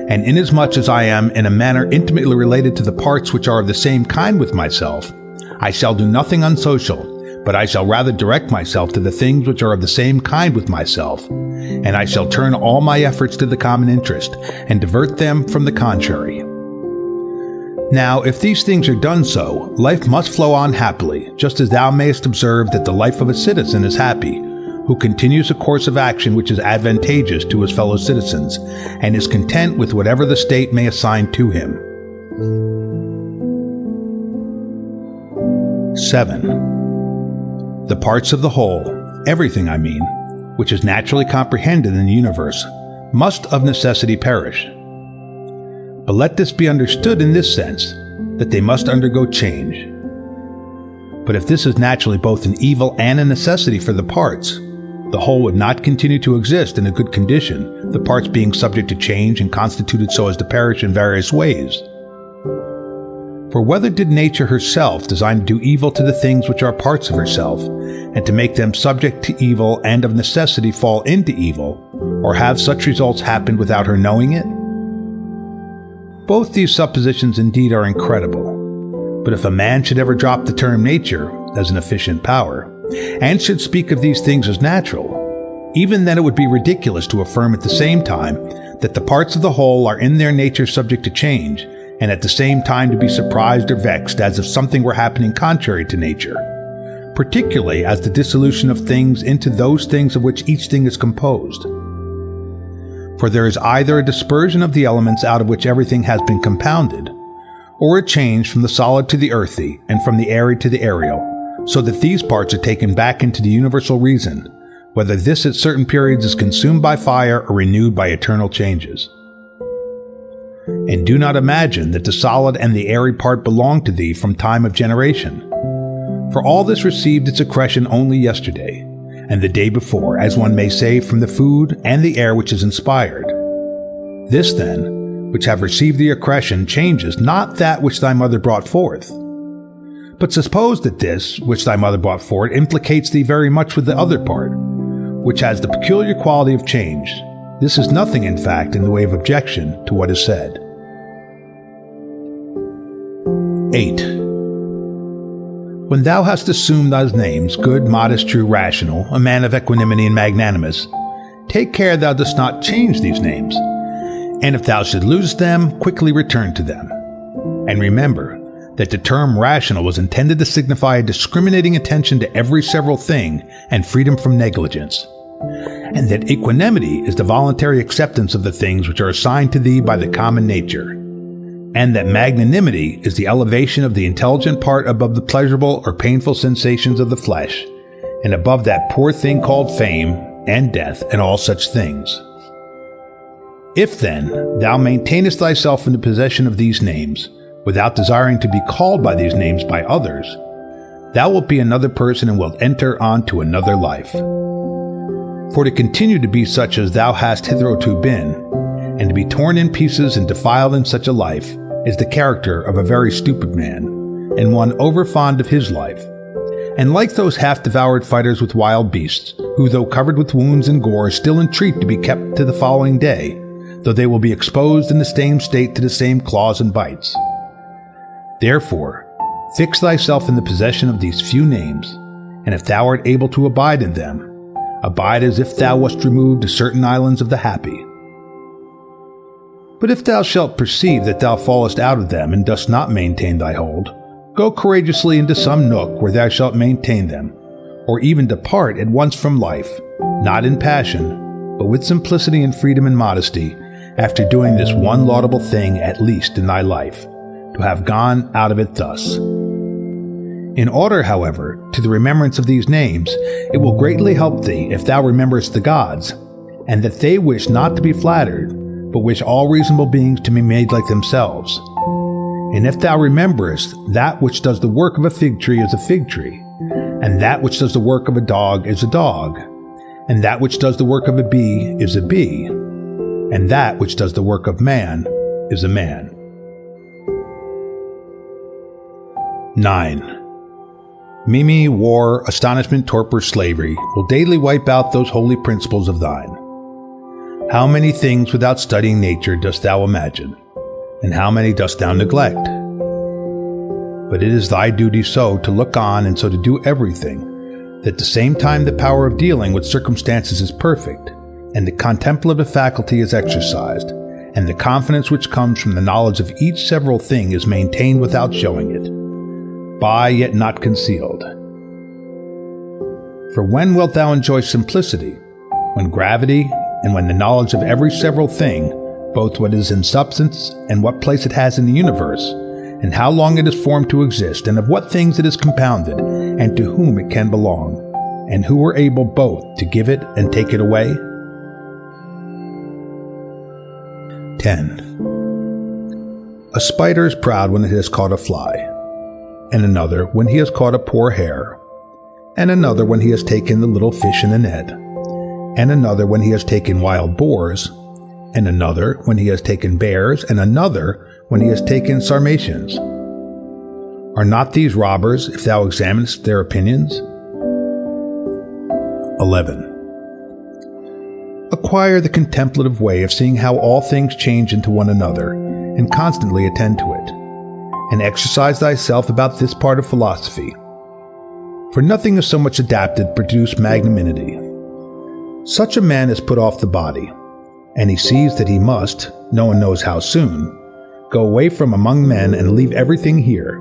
G: And inasmuch as I am in a manner intimately related to the parts which are of the same kind with myself, I shall do nothing unsocial, but I shall rather direct myself to the things which are of the same kind with myself, and I shall turn all my efforts to the common interest, and divert them from the contrary. Now, if these things are done so, life must flow on happily, just as thou mayest observe that the life of a citizen is happy, who continues a course of action which is advantageous to his fellow citizens, and is content with whatever the state may assign to him. 7. The parts of the whole, everything I mean, which is naturally comprehended in the universe, must of necessity perish. But let this be understood in this sense, that they must undergo change. But if this is naturally both an evil and a necessity for the parts, the whole would not continue to exist in a good condition, the parts being subject to change and constituted so as to perish in various ways. For whether did nature herself design to do evil to the things which are parts of herself, and to make them subject to evil and of necessity fall into evil, or have such results happened without her knowing it? Both these suppositions indeed are incredible, but if a man should ever drop the term nature as an efficient power, and should speak of these things as natural, even then it would be ridiculous to affirm at the same time that the parts of the whole are in their nature subject to change, and at the same time to be surprised or vexed as if something were happening contrary to nature, particularly as the dissolution of things into those things of which each thing is composed. For there is either a dispersion of the elements out of which everything has been compounded, or a change from the solid to the earthy, and from the airy to the aerial, so that these parts are taken back into the universal reason, whether this at certain periods is consumed by fire or renewed by eternal changes. And do not imagine that the solid and the airy part belong to thee from time of generation. For all this received its accretion only yesterday, and the day before, as one may say, from the food and the air which is inspired. This then, which have received the accretion, changes not that which thy mother brought forth. But suppose that this, which thy mother brought forth, implicates thee very much with the other part, which has the peculiar quality of change. This is nothing, in fact, in the way of objection to what is said. 8. When thou hast assumed those names, good, modest, true, rational, a man of equanimity and magnanimous, take care thou dost not change these names, and if thou should lose them, quickly return to them. And remember that the term rational was intended to signify a discriminating attention to every several thing and freedom from negligence, and that equanimity is the voluntary acceptance of the things which are assigned to thee by the common nature, and that magnanimity is the elevation of the intelligent part above the pleasurable or painful sensations of the flesh, and above that poor thing called fame and death and all such things. If then thou maintainest thyself in the possession of these names, without desiring to be called by these names by others, thou wilt be another person and wilt enter on to another life. For to continue to be such as thou hast hitherto been, and to be torn in pieces and defiled in such a life, is the character of a very stupid man, and one overfond of his life, and like those half-devoured fighters with wild beasts, who though covered with wounds and gore still entreat to be kept to the following day, though they will be exposed in the same state to the same claws and bites. Therefore, fix thyself in the possession of these few names, and if thou art able to abide in them, abide as if thou wast removed to certain islands of the happy. But if thou shalt perceive that thou fallest out of them and dost not maintain thy hold, go courageously into some nook where thou shalt maintain them, or even depart at once from life, not in passion, but with simplicity and freedom and modesty, after doing this one laudable thing at least in thy life, to have gone out of it thus. In order, however, to the remembrance of these names, it will greatly help thee if thou rememberest the gods, and that they wish not to be flattered, but wish all reasonable beings to be made like themselves. And if thou rememberest that which does the work of a fig tree is a fig tree, and that which does the work of a dog is a dog, and that which does the work of a bee is a bee, and that which does the work of man is a man. 9. Mimi, war, astonishment, torpor, slavery will daily wipe out those holy principles of thine. How many things without studying nature dost thou imagine, and how many dost thou neglect? But it is thy duty so to look on and so to do everything, that at the same time the power of dealing with circumstances is perfect, and the contemplative faculty is exercised, and the confidence which comes from the knowledge of each several thing is maintained without showing it, by yet not concealed. For when wilt thou enjoy simplicity? When gravity, and when the knowledge of every several thing, both what is in substance and what place it has in the universe, and how long it is formed to exist, and of what things it is compounded, and to whom it can belong, and who are able both to give it and take it away? 10. A spider is proud when it has caught a fly, and another when he has caught a poor hare, and another when he has taken the little fish in the net, and another when he has taken wild boars, and another when he has taken bears, and another when he has taken sarmatians. Are not these robbers, if thou examinest their opinions? 11. Acquire the contemplative way of seeing how all things change into one another, and constantly attend to it, and exercise thyself about this part of philosophy. For nothing is so much adapted to produce magnanimity. Such a man is put off the body, and he sees that he must, no one knows how soon, go away from among men and leave everything here.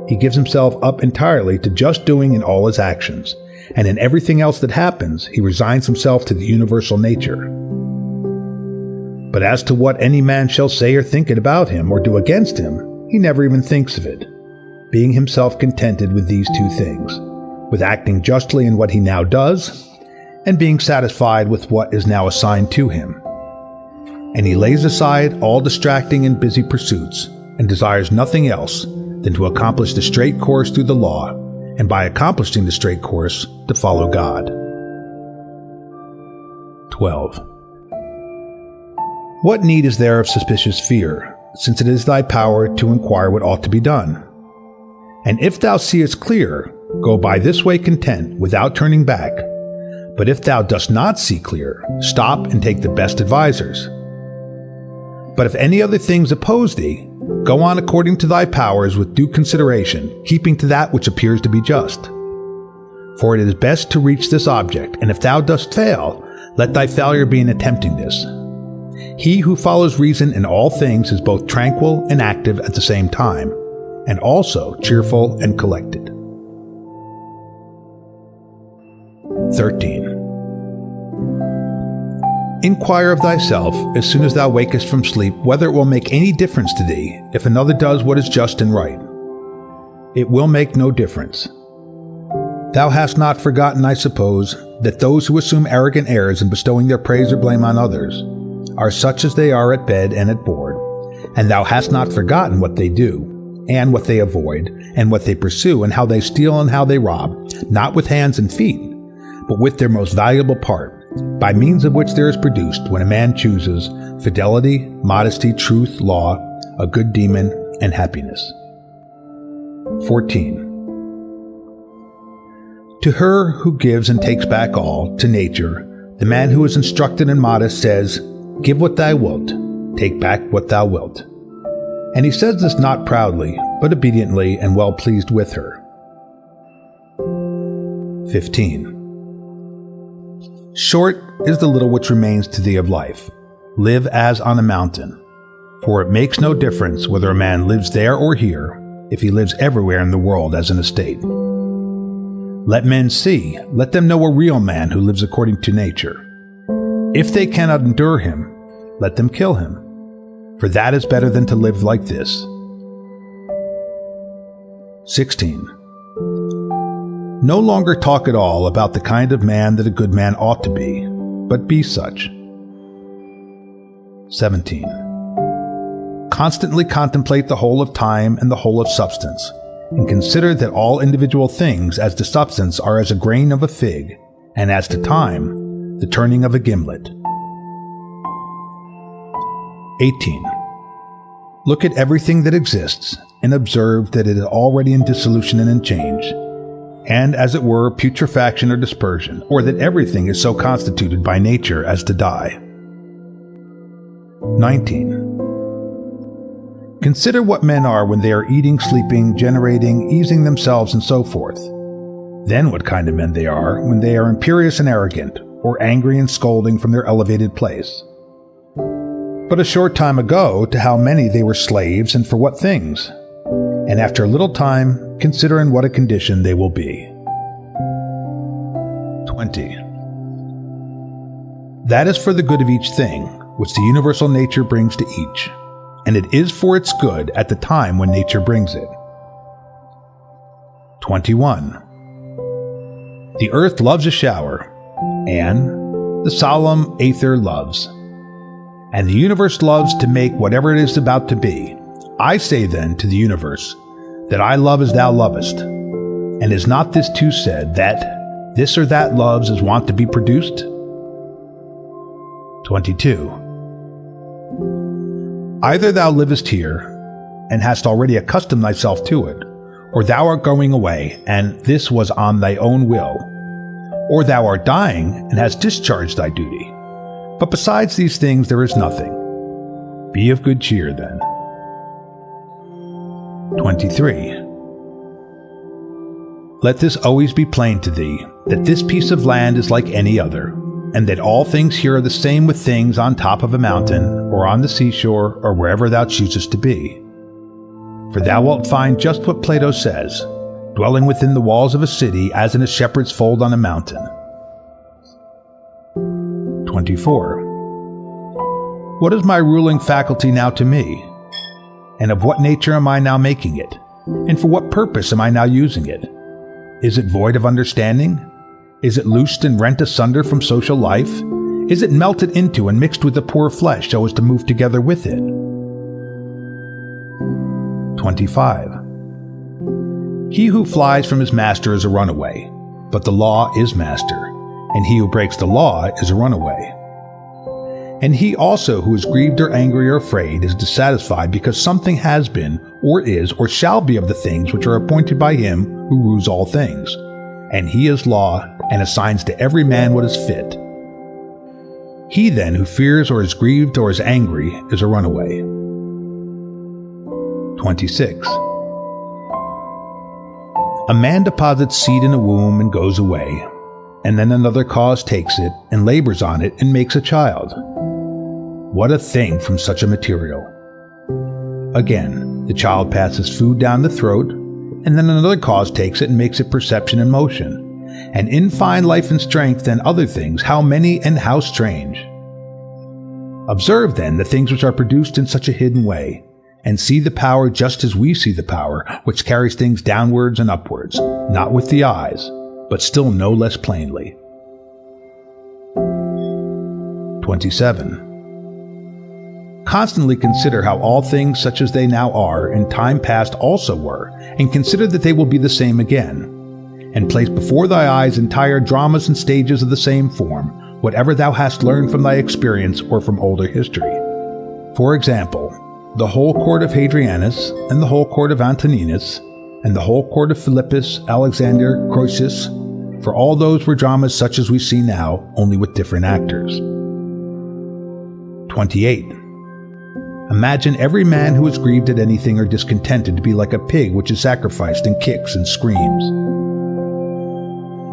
G: He gives himself up entirely to just doing in all his actions, and in everything else that happens, he resigns himself to the universal nature. But as to what any man shall say or think about him or do against him, he never even thinks of it, being himself contented with these two things, with acting justly in what he now does, and being satisfied with what is now assigned to him. And he lays aside all distracting and busy pursuits, and desires nothing else than to accomplish the straight course through the law, and by accomplishing the straight course, to follow God. 12. What need is there of suspicious fear, since it is thy power to inquire what ought to be done? And if thou seest clear, go by this way content, without turning back. But if thou dost not see clear, stop and take the best advisers. But if any other things oppose thee, go on according to thy powers with due consideration, keeping to that which appears to be just. For it is best to reach this object, and if thou dost fail, let thy failure be in attempting this. He who follows reason in all things is both tranquil and active at the same time, and also cheerful and collected. 13. Inquire of thyself, as soon as thou wakest from sleep, whether it will make any difference to thee if another does what is just and right. It will make no difference. Thou hast not forgotten, I suppose, that those who assume arrogant airs in bestowing their praise or blame on others are such as they are at bed and at board, and thou hast not forgotten what they do, and what they avoid, and what they pursue, and how they steal and how they rob, not with hands and feet, but with their most valuable part, by means of which there is produced, when a man chooses, fidelity, modesty, truth, law, a good demon, and happiness. 14. To her who gives and takes back all, to nature, the man who is instructed and modest says, "Give what thou wilt, take back what thou wilt." And he says this not proudly, but obediently and well pleased with her. 15. Short is the little which remains to thee of life. Live as on a mountain. For it makes no difference whether a man lives there or here, if he lives everywhere in the world as an estate. Let men see, let them know a real man who lives according to nature. If they cannot endure him, let them kill him, for that is better than to live like this. 16. No longer talk at all about the kind of man that a good man ought to be, but be such. 17. Constantly contemplate the whole of time and the whole of substance, and consider that all individual things as to substance are as a grain of a fig, and as to time, the turning of a gimlet. 18. Look at everything that exists, and observe that it is already in dissolution and in change, and as it were putrefaction or dispersion, or that everything is so constituted by nature as to die. 19. Consider what men are when they are eating, sleeping, generating, easing themselves, and so forth. Then what kind of men they are when they are imperious and arrogant, or angry and scolding from their elevated place. But a short time ago, to how many they were slaves, and for what things? And after a little time, consider in what a condition they will be. 20. That is for the good of each thing, which the universal nature brings to each, and it is for its good at the time when nature brings it. 21. The earth loves a shower, and the solemn aether loves, and the universe loves to make whatever it is about to be. I say then to the universe, that I love as thou lovest, and is not this too said, that this or that loves is wont to be produced? 22. Either thou livest here, and hast already accustomed thyself to it, or thou art going away, and this was on thy own will, or thou art dying, and hast discharged thy duty. But besides these things there is nothing. Be of good cheer, then. 23. Let this always be plain to thee, that this piece of land is like any other, and that all things here are the same with things on top of a mountain, or on the seashore, or wherever thou choosest to be. For thou wilt find just what Plato says, dwelling within the walls of a city as in a shepherd's fold on a mountain. 24. What is my ruling faculty now to me? And of what nature am I now making it? And for what purpose am I now using it? Is it void of understanding? Is it loosed and rent asunder from social life? Is it melted into and mixed with the poor flesh so as to move together with it? 25. He who flies from his master is a runaway, but the law is master, and he who breaks the law is a runaway. And he also who is grieved or angry or afraid is dissatisfied because something has been, or is, or shall be of the things which are appointed by him who rules all things. And he is law, and assigns to every man what is fit. He then who fears or is grieved or is angry is a runaway. 26. A man deposits seed in a womb and goes away, and then another cause takes it and labors on it and makes a child. What a thing from such a material! Again, the child passes food down the throat, and then another cause takes it and makes it perception and motion. And in fine life and strength and other things, how many and how strange! Observe then the things which are produced in such a hidden way, and see the power just as we see the power which carries things downwards and upwards, not with the eyes, but still no less plainly. 27. Constantly consider how all things such as they now are in time past also were, and consider that they will be the same again. And place before thy eyes entire dramas and stages of the same form, whatever thou hast learned from thy experience or from older history. For example, the whole court of Hadrianus, and the whole court of Antoninus, and the whole court of Philippus, Alexander, Croesus, for all those were dramas such as we see now, only with different actors. 28. Imagine every man who is grieved at anything or discontented to be like a pig which is sacrificed and kicks and screams.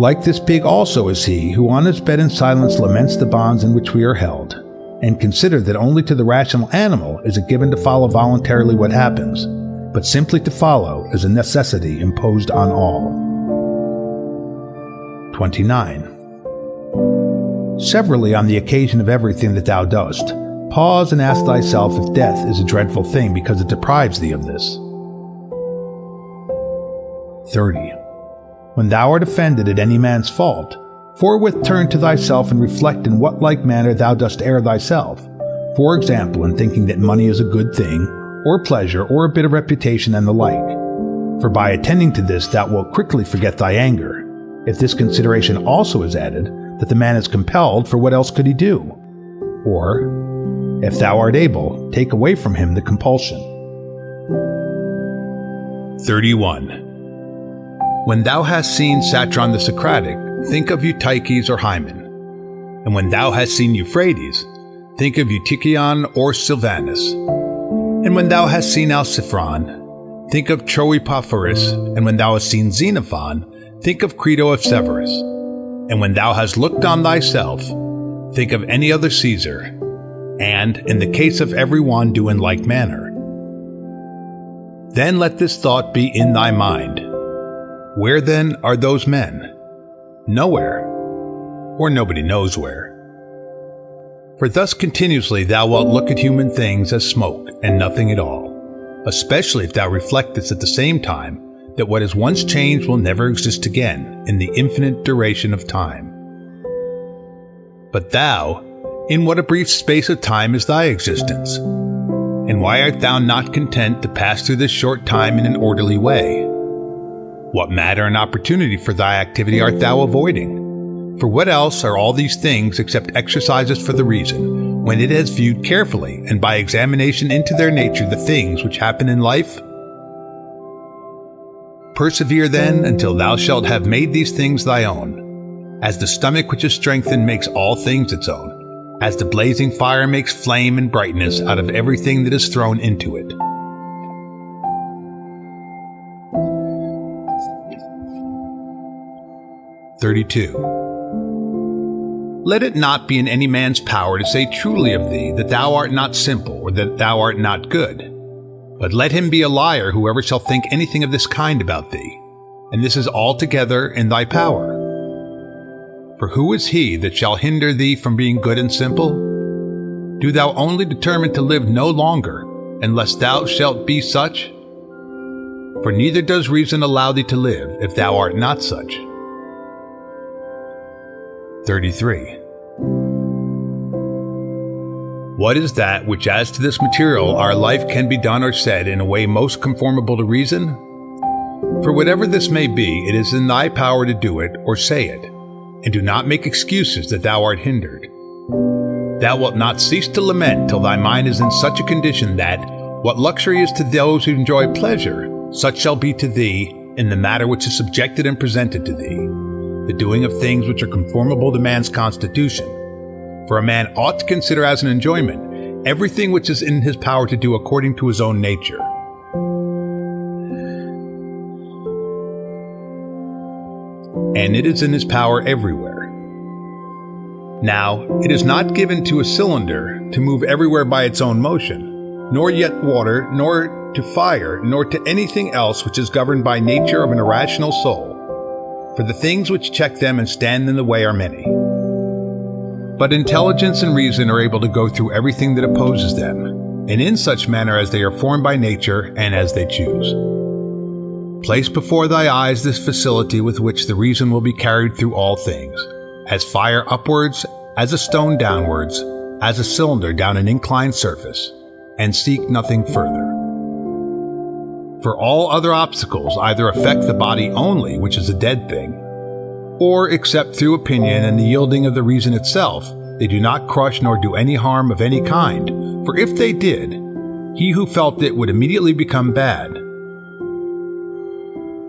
G: Like this pig also is he who on his bed in silence laments the bonds in which we are held, and consider that only to the rational animal is it given to follow voluntarily what happens, but simply to follow is a necessity imposed on all. 29. Severally on the occasion of everything that thou dost, pause and ask thyself if death is a dreadful thing because it deprives thee of this. 30. When thou art offended at any man's fault, forthwith turn to thyself and reflect in what like manner thou dost err thyself, for example, in thinking that money is a good thing, or pleasure, or a bit of reputation, and the like. For by attending to this thou wilt quickly forget thy anger, if this consideration also is added, that the man is compelled, for what else could he do? Or, if thou art able, take away from him the compulsion. 31. When thou hast seen Satron the Socratic, think of Eutyches or Hymen. And when thou hast seen Euphrates, think of Eutychion or Sylvanus. And when thou hast seen Alciphron, think of Troipophorus. And when thou hast seen Xenophon, think of Crito of Severus. And when thou hast looked on thyself, think of any other Caesar, and, in the case of every one, do in like manner. Then let this thought be in thy mind. Where then are those men? Nowhere, or nobody knows where. For thus continuously thou wilt look at human things as smoke, and nothing at all, especially if thou reflectest at the same time that what is once changed will never exist again in the infinite duration of time. But thou, in what a brief space of time is thy existence? And why art thou not content to pass through this short time in an orderly way? What matter and opportunity for thy activity art thou avoiding? For what else are all these things except exercises for the reason, when it has viewed carefully and by examination into their nature the things which happen in life? Persevere then until thou shalt have made these things thy own, as the stomach which is strengthened makes all things its own, as the blazing fire makes flame and brightness out of everything that is thrown into it. 32. Let it not be in any man's power to say truly of thee that thou art not simple, or that thou art not good. But let him be a liar whoever shall think anything of this kind about thee, and this is altogether in thy power. For who is he that shall hinder thee from being good and simple? Do thou only determine to live no longer, unless thou shalt be such? For neither does reason allow thee to live, if thou art not such. 33. What is that which as to this material our life can be done or said in a way most conformable to reason? For whatever this may be, it is in thy power to do it or say it, and do not make excuses that thou art hindered. Thou wilt not cease to lament till thy mind is in such a condition that, what luxury is to those who enjoy pleasure, such shall be to thee in the matter which is subjected and presented to thee, the doing of things which are conformable to man's constitution. For a man ought to consider as an enjoyment everything which is in his power to do according to his own nature. And it is in his power everywhere. Now, it is not given to a cylinder to move everywhere by its own motion, nor yet water, nor to fire, nor to anything else which is governed by nature of an irrational soul. For the things which check them and stand in the way are many. But intelligence and reason are able to go through everything that opposes them, and in such manner as they are formed by nature and as they choose. Place before thy eyes this facility with which the reason will be carried through all things, as fire upwards, as a stone downwards, as a cylinder down an inclined surface, and seek nothing further. For all other obstacles either affect the body only, which is a dead thing, or, except through opinion and the yielding of the reason itself, they do not crush nor do any harm of any kind, for if they did, he who felt it would immediately become bad.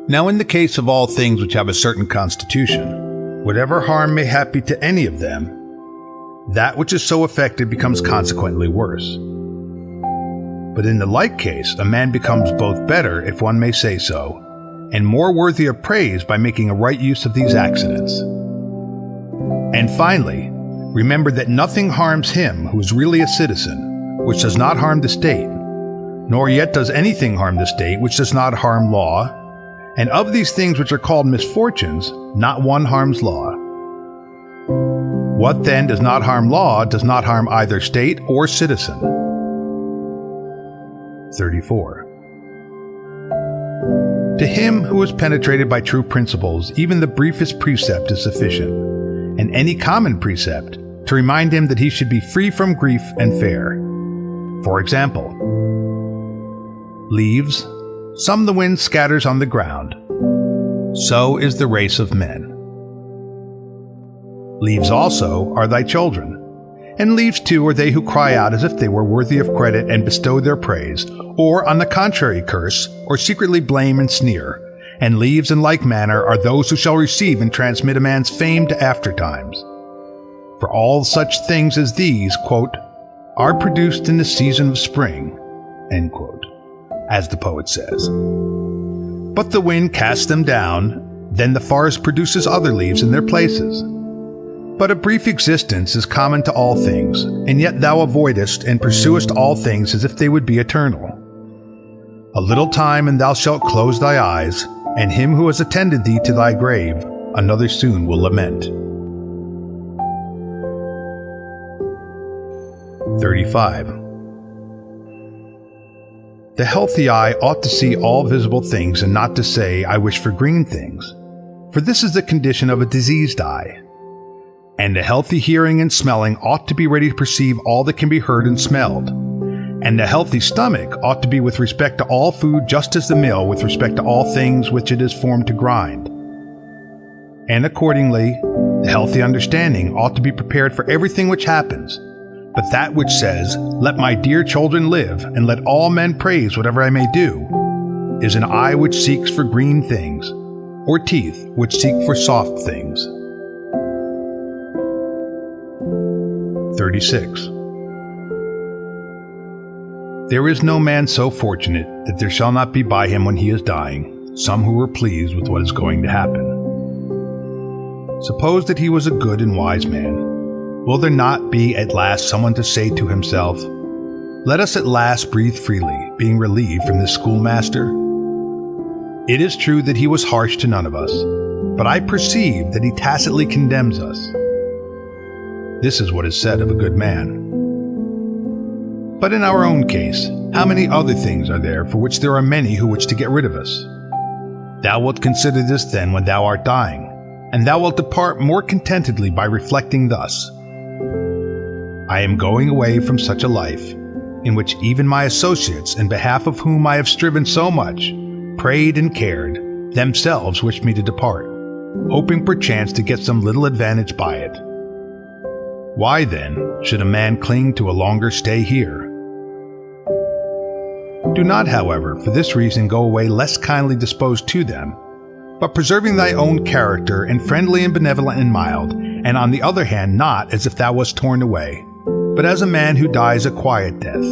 G: Now, in the case of all things which have a certain constitution, whatever harm may happen to any of them, that which is so affected becomes consequently worse. But in the like case, a man becomes both better, if one may say so, and more worthy of praise by making a right use of these accidents. And finally, remember that nothing harms him who is really a citizen, which does not harm the state, nor yet does anything harm the state which does not harm law, and of these things which are called misfortunes, not one harms law. What then does not harm law does not harm either state or citizen. 34. To him who is penetrated by true principles, even the briefest precept is sufficient, and any common precept, to remind him that he should be free from grief and fair. For example, leaves, some the wind scatters on the ground. So is the race of men. Leaves also are thy children, and leaves too are they who cry out as if they were worthy of credit and bestow their praise, or on the contrary curse, or secretly blame and sneer. And leaves in like manner are those who shall receive and transmit a man's fame to aftertimes. For all such things as these, quote, are produced in the season of spring, end quote, as the poet says. But the wind casts them down, then the forest produces other leaves in their places. But a brief existence is common to all things, and yet thou avoidest and pursuest all things as if they would be eternal. A little time and thou shalt close thy eyes, and him who has attended thee to thy grave, another soon will lament. 35. The healthy eye ought to see all visible things and not to say, I wish for green things, for this is the condition of a diseased eye. And a healthy hearing and smelling ought to be ready to perceive all that can be heard and smelled. And a healthy stomach ought to be with respect to all food just as the mill with respect to all things which it is formed to grind. And accordingly, the healthy understanding ought to be prepared for everything which happens, but that which says, let my dear children live, and let all men praise whatever I may do, is an eye which seeks for green things, or teeth which seek for soft things. 36. There is no man so fortunate that there shall not be by him when he is dying some who are pleased with what is going to happen. Suppose that he was a good and wise man. Will there not be at last someone to say to himself, let us at last breathe freely, being relieved from this schoolmaster? It is true that he was harsh to none of us, but I perceive that he tacitly condemns us. This is what is said of a good man. But in our own case, how many other things are there for which there are many who wish to get rid of us? Thou wilt consider this then when thou art dying, and thou wilt depart more contentedly by reflecting thus. I am going away from such a life, in which even my associates, in behalf of whom I have striven so much, prayed and cared, themselves wished me to depart, hoping perchance to get some little advantage by it. Why, then, should a man cling to a longer stay here? Do not, however, for this reason go away less kindly disposed to them, but preserving thy own character, and friendly and benevolent and mild, and on the other hand not as if thou wast torn away, but as a man who dies a quiet death.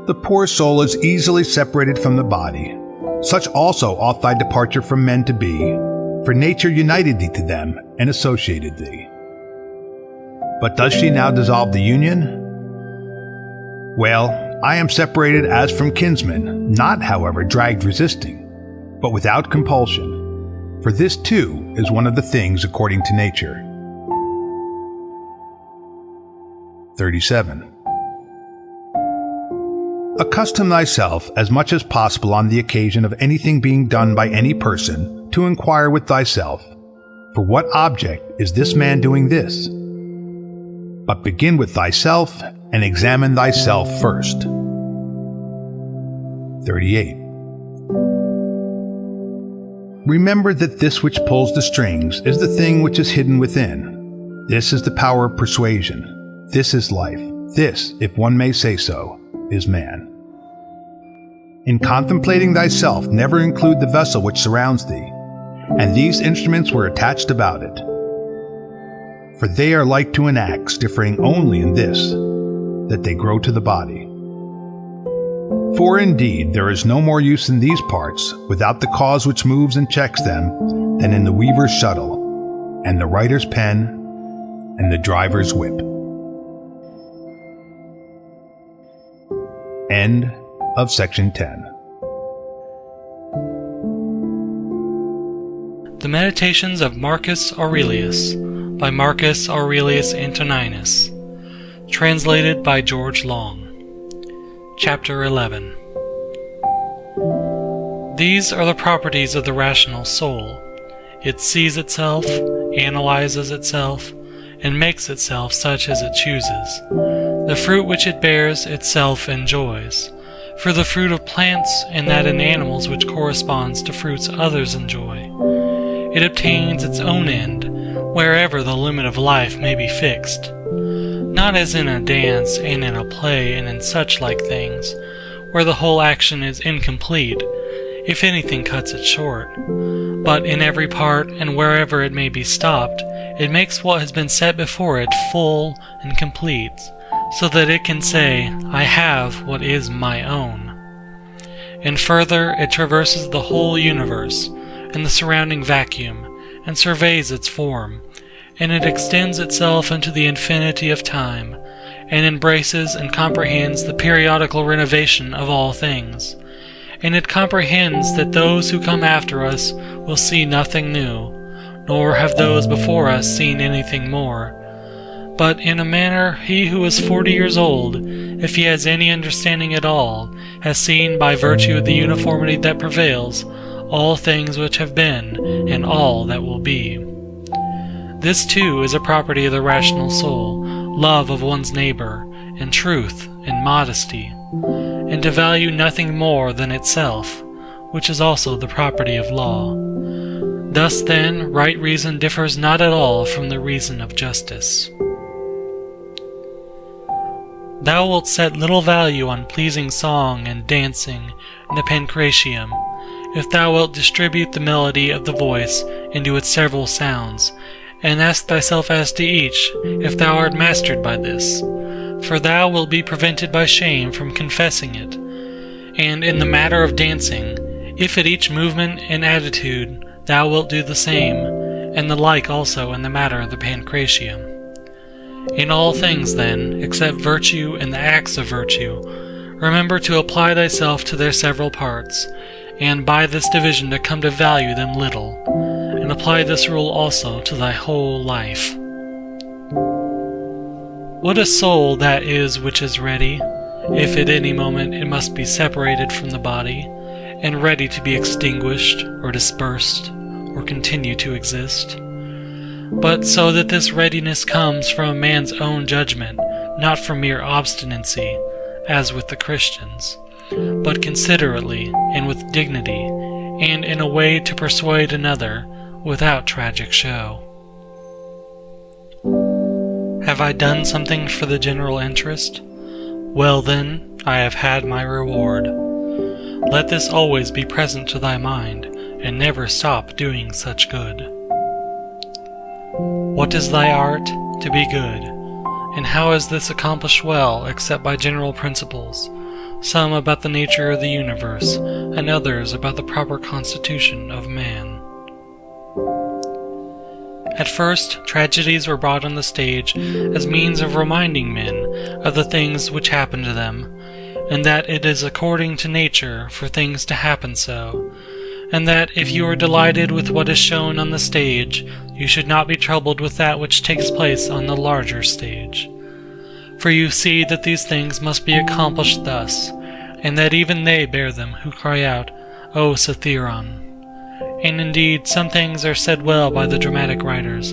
G: The poor soul is easily separated from the body. Such also ought thy departure from men to be, for nature united thee to them, and associated thee. But does she now dissolve the union? Well, I am separated as from kinsmen, not, however, dragged resisting, but without compulsion, for this too is one of the things according to nature. 37. Accustom thyself as much as possible on the occasion of anything being done by any person to inquire with thyself, for what object is this man doing this? But begin with thyself and examine thyself first. 38. Remember that this which pulls the strings is the thing which is hidden within. This is the power of persuasion. This is life. This, if one may say so, is man. In contemplating thyself, never include the vessel which surrounds thee, and these instruments were attached about it. For they are like to an axe, differing only in this, that they grow to the body. For indeed there is no more use in these parts, without the cause which moves and checks them, than in the weaver's shuttle, and the writer's pen, and the driver's whip. End of section 10.
H: The Meditations of Marcus Aurelius by Marcus Aurelius Antoninus. Translated by George Long. Chapter 11. These are the properties of the rational soul. It sees itself, analyzes itself, and makes itself such as it chooses. The fruit which it bears itself enjoys. For the fruit of plants and that in animals which corresponds to fruits others enjoy. It obtains its own end, wherever the limit of life may be fixed. Not as in a dance and in a play and in such like things, where the whole action is incomplete, if anything cuts it short. But in every part and wherever it may be stopped, it makes what has been set before it full and complete, so that it can say, I have what is my own. And further, it traverses the whole universe, and the surrounding vacuum, and surveys its form, and it extends itself into the infinity of time, and embraces and comprehends the periodical renovation of all things. And it comprehends that those who come after us will see nothing new, nor have those before us seen anything more. But in a manner he who is 40 years old, if he has any understanding at all, has seen by virtue of the uniformity that prevails, all things which have been, and all that will be. This too is a property of the rational soul, love of one's neighbor, and truth, and modesty, and to value nothing more than itself, which is also the property of law. Thus then, right reason differs not at all from the reason of justice. Thou wilt set little value on pleasing song and dancing and the pancratium, if thou wilt distribute the melody of the voice into its several sounds, and ask thyself as to each, if thou art mastered by this. For thou wilt be prevented by shame from confessing it. And in the matter of dancing, if at each movement and attitude thou wilt do the same, and the like also in the matter of the pancratium. In all things, then, except virtue and the acts of virtue, remember to apply thyself to their several parts, and by this division to come to value them little, and apply this rule also to thy whole life. What a soul that is which is ready, if at any moment it must be separated from the body, and ready to be extinguished, or dispersed, or continue to exist. But so that this readiness comes from a man's own judgment, not from mere obstinacy, as with the Christians, but considerately and with dignity, and in a way to persuade another without tragic show. Have I done something for the general interest? Well then, I have had my reward. Let this always be present to thy mind, and never stop doing such good. What is thy art? To be good. And how is this accomplished well, except by general principles, some about the nature of the universe, and others about the proper constitution of man? At first, tragedies were brought on the stage as means of reminding men of the things which happen to them, and that it is according to nature for things to happen so, and that if you are delighted with what is shown on the stage, you should not be troubled with that which takes place on the larger stage. For you see that these things must be accomplished thus, and that even they bear them who cry out, O Cytheron! And indeed some things are said well by the dramatic writers,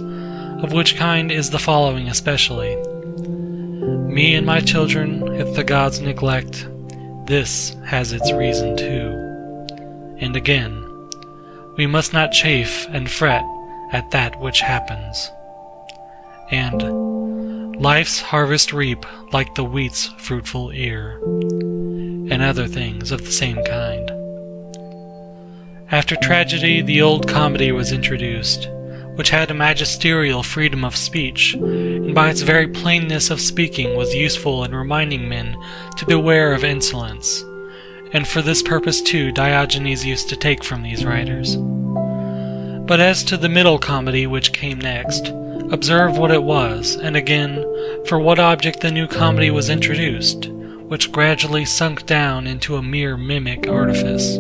H: of which kind is the following especially. Me and my children, if the gods neglect, this has its reason too. And again, we must not chafe and fret at that which happens. And life's harvest reap like the wheat's fruitful ear, and other things of the same kind. After tragedy, the old comedy was introduced, which had a magisterial freedom of speech, and by its very plainness of speaking was useful in reminding men to beware of insolence, and for this purpose too Diogenes used to take from these writers. But as to the middle comedy which came next, observe what it was, and again, for what object the new comedy was introduced, which gradually sunk down into a mere mimic artifice.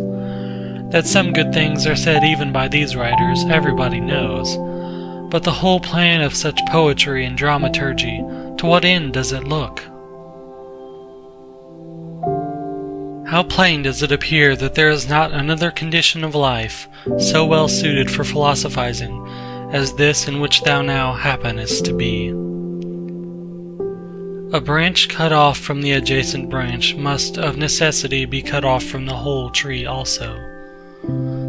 H: That some good things are said even by these writers, everybody knows. But the whole plan of such poetry and dramaturgy, to what end does it look? How plain does it appear that there is not another condition of life so well suited for philosophizing as this in which thou now happenest to be. A branch cut off from the adjacent branch must of necessity be cut off from the whole tree also.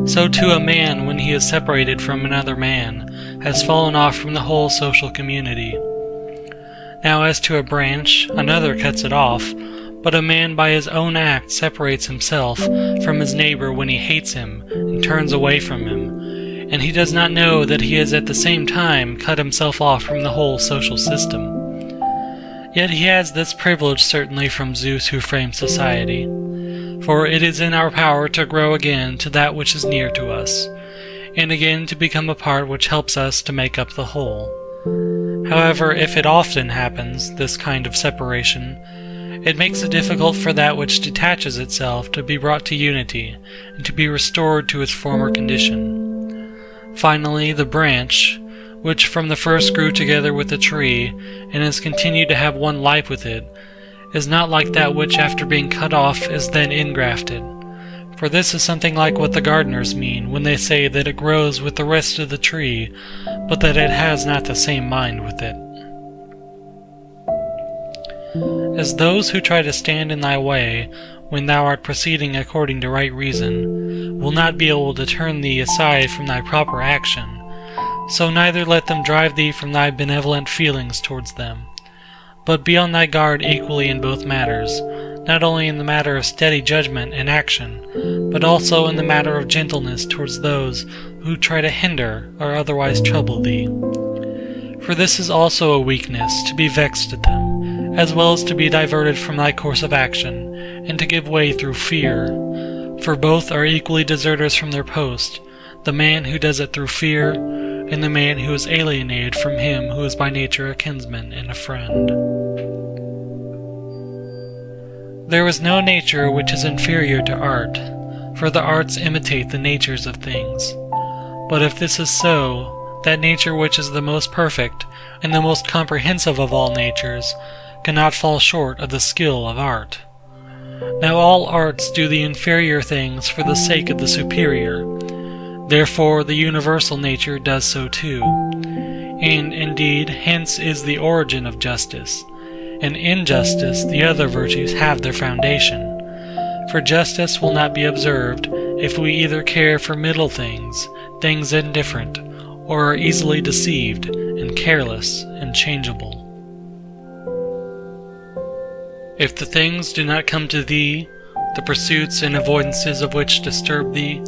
H: So too a man, when he is separated from another man, has fallen off from the whole social community. Now as to a branch, another cuts it off, but a man by his own act separates himself from his neighbor when he hates him and turns away from him, and he does not know that he has at the same time cut himself off from the whole social system. Yet he has this privilege certainly from Zeus who framed society, for it is in our power to grow again to that which is near to us, and again to become a part which helps us to make up the whole. However, if it often happens, this kind of separation, it makes it difficult for that which detaches itself to be brought to unity, and to be restored to its former condition. Finally, the branch, which from the first grew together with the tree, and has continued to have one life with it, is not like that which after being cut off is then ingrafted. For this is something like what the gardeners mean when they say that it grows with the rest of the tree, but that it has not the same mind with it. As those who try to stand in thy way, when thou art proceeding according to right reason, will not be able to turn thee aside from thy proper action, so neither let them drive thee from thy benevolent feelings towards them. But be on thy guard equally in both matters, not only in the matter of steady judgment and action, but also in the matter of gentleness towards those who try to hinder or otherwise trouble thee. For this is also a weakness, to be vexed at them, as well as to be diverted from thy course of action, and to give way through fear. For both are equally deserters from their post, the man who does it through fear, and the man who is alienated from him who is by nature a kinsman and a friend. There is no nature which is inferior to art, for the arts imitate the natures of things. But if this is so, that nature which is the most perfect and the most comprehensive of all natures cannot fall short of the skill of art. Now all arts do the inferior things for the sake of the superior. Therefore the universal nature does so too. And indeed, hence is the origin of justice. And in justice the other virtues have their foundation. For justice will not be observed if we either care for middle things, things indifferent, or are easily deceived, and careless, and changeable. If the things do not come to thee, the pursuits and avoidances of which disturb thee,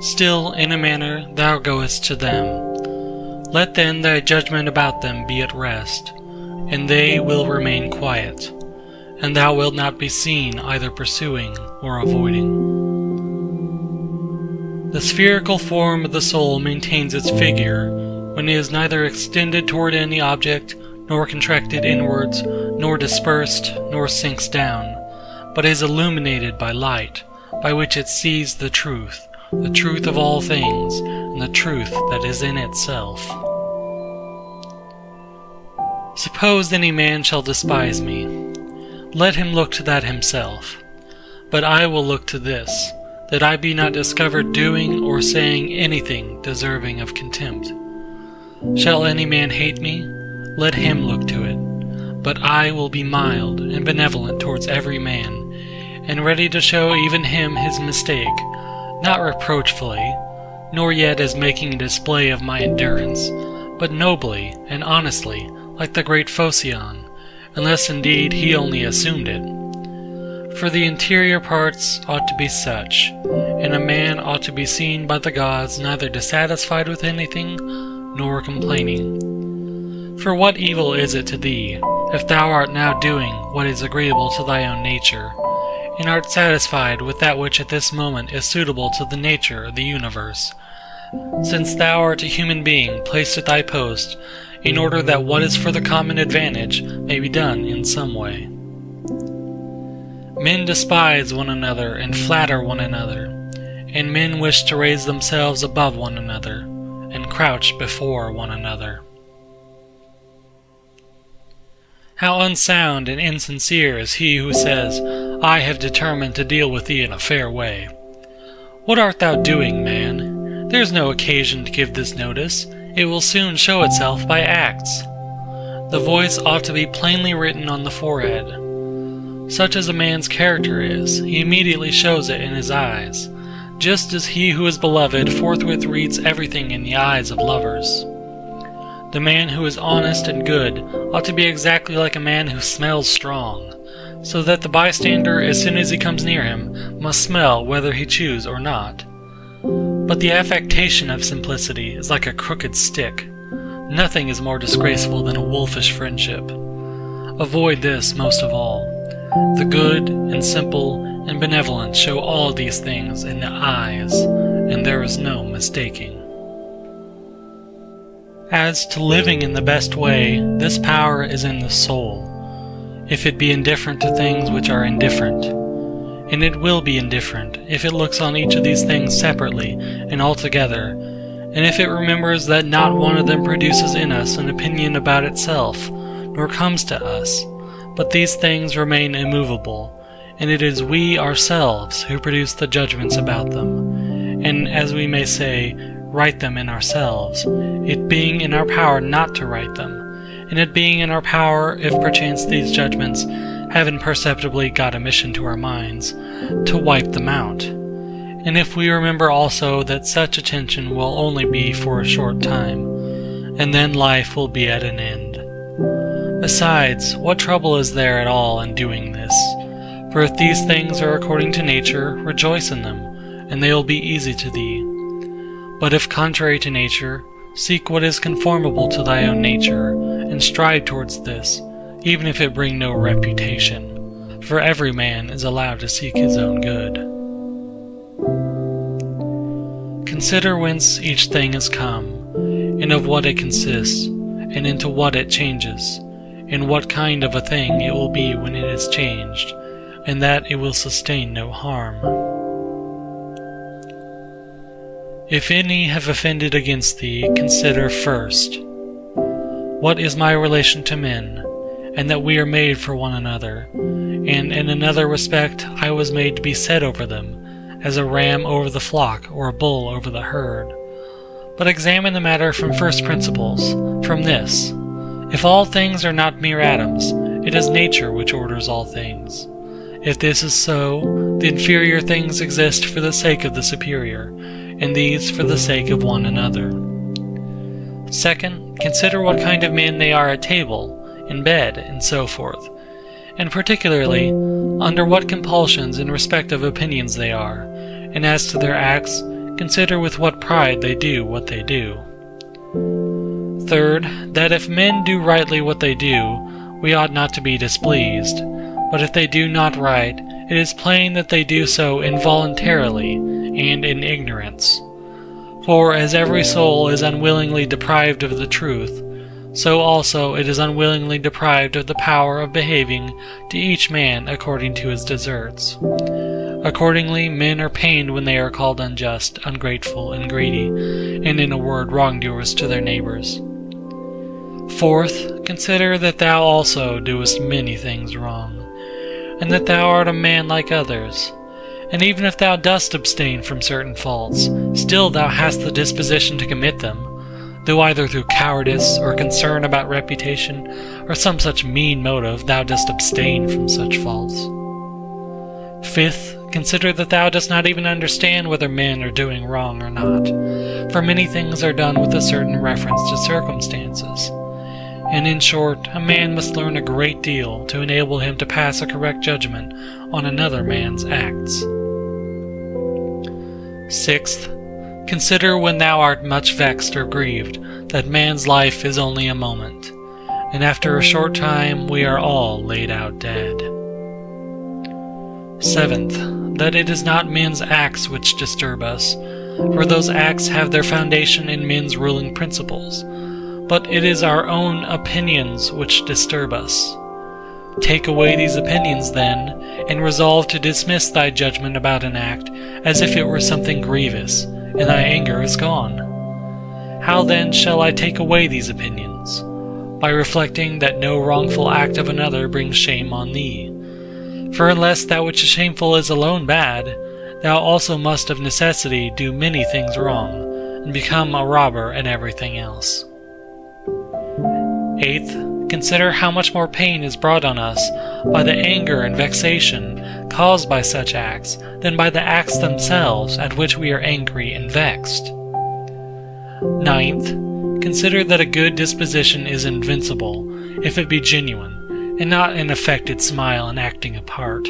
H: still in a manner thou goest to them. Let then thy judgment about them be at rest, and they will remain quiet, and thou wilt not be seen either pursuing or avoiding. The spherical form of the soul maintains its figure, when it is neither extended toward any object, nor contracted inwards, nor dispersed, nor sinks down, but is illuminated by light, by which it sees the truth of all things, and the truth that is in itself. Suppose any man shall despise me, let him look to that himself. But I will look to this, that I be not discovered doing or saying anything deserving of contempt. Shall any man hate me? Let him look to it. But I will be mild and benevolent towards every man, and ready to show even him his mistake, not reproachfully, nor yet as making a display of my endurance, but nobly and honestly, like the great Phocion, unless indeed he only assumed it. For the interior parts ought to be such, and a man ought to be seen by the gods neither dissatisfied with anything, nor complaining. For what evil is it to thee, if thou art now doing what is agreeable to thy own nature, and art satisfied with that which at this moment is suitable to the nature of the universe, since thou art a human being placed at thy post, in order that what is for the common advantage may be done in some way. Men despise one another and flatter one another, and men wish to raise themselves above one another, and crouch before one another. How unsound and insincere is he who says, I have determined to deal with thee in a fair way. What art thou doing, man? There is no occasion to give this notice. It will soon show itself by acts. The voice ought to be plainly written on the forehead. Such as a man's character is, he immediately shows it in his eyes, just as he who is beloved forthwith reads everything in the eyes of lovers. The man who is honest and good ought to be exactly like a man who smells strong, so that the bystander, as soon as he comes near him, must smell whether he choose or not. But the affectation of simplicity is like a crooked stick. Nothing is more disgraceful than a wolfish friendship. Avoid this most of all. The good and simple and benevolent show all these things in the eyes, and there is no mistaking. As to living in the best way, this power is in the soul. If it be indifferent to things which are indifferent, and it will be indifferent if it looks on each of these things separately and altogether, and if it remembers that not one of them produces in us an opinion about itself, nor comes to us, but these things remain immovable, and it is we ourselves who produce the judgments about them, and, as we may say, write them in ourselves, it being in our power not to write them, and it being in our power, if perchance these judgments have imperceptibly got a mission to our minds, to wipe them out. And if we remember also that such attention will only be for a short time, and then life will be at an end. Besides, what trouble is there at all in doing this? For if these things are according to nature, rejoice in them, and they will be easy to thee. But if contrary to nature, seek what is conformable to thy own nature, and strive towards this, even if it bring no reputation. For every man is allowed to seek his own good. Consider whence each thing is come, and of what it consists, and into what it changes, and what kind of a thing it will be when it is changed, and that it will sustain no harm. If any have offended against thee, consider first, what is my relation to men, and that we are made for one another, and in another respect I was made to be set over them, as a ram over the flock, or a bull over the herd. But examine the matter from first principles, from this: if all things are not mere atoms, it is nature which orders all things. If this is so, the inferior things exist for the sake of the superior, and these for the sake of one another. Second, consider what kind of men they are at table, in bed, and so forth, and particularly under what compulsions in respect of opinions they are, and as to their acts, consider with what pride they do what they do. Third, that if men do rightly what they do, we ought not to be displeased, but if they do not right, it is plain that they do so involuntarily and in ignorance. For as every soul is unwillingly deprived of the truth, so also it is unwillingly deprived of the power of behaving to each man according to his deserts. Accordingly, men are pained when they are called unjust, ungrateful, and greedy, and in a word, wrongdoers to their neighbors. Fourth, consider that thou also doest many things wrong, and that thou art a man like others. And even if thou dost abstain from certain faults, still thou hast the disposition to commit them, though either through cowardice, or concern about reputation, or some such mean motive thou dost abstain from such faults. Fifth, consider that thou dost not even understand whether men are doing wrong or not, for many things are done with a certain reference to circumstances. and in short, a man must learn a great deal to enable him to pass a correct judgment on another man's acts. 6th, consider when thou art much vexed or grieved, that man's life is only a moment, and after a short time we are all laid out dead. 7th, that it is not men's acts which disturb us, for those acts have their foundation in men's ruling principles, but it is our own opinions which disturb us. Take away these opinions, then, and resolve to dismiss thy judgment about an act as if it were something grievous, and thy anger is gone. How then shall I take away these opinions? By reflecting that no wrongful act of another brings shame on thee. For unless that which is shameful is alone bad, thou also must of necessity do many things wrong, and become a robber in everything else. 8th, consider how much more pain is brought on us by the anger and vexation caused by such acts than by the acts themselves at which we are angry and vexed. 9th, consider that a good disposition is invincible, if it be genuine, and not an affected smile and acting a part.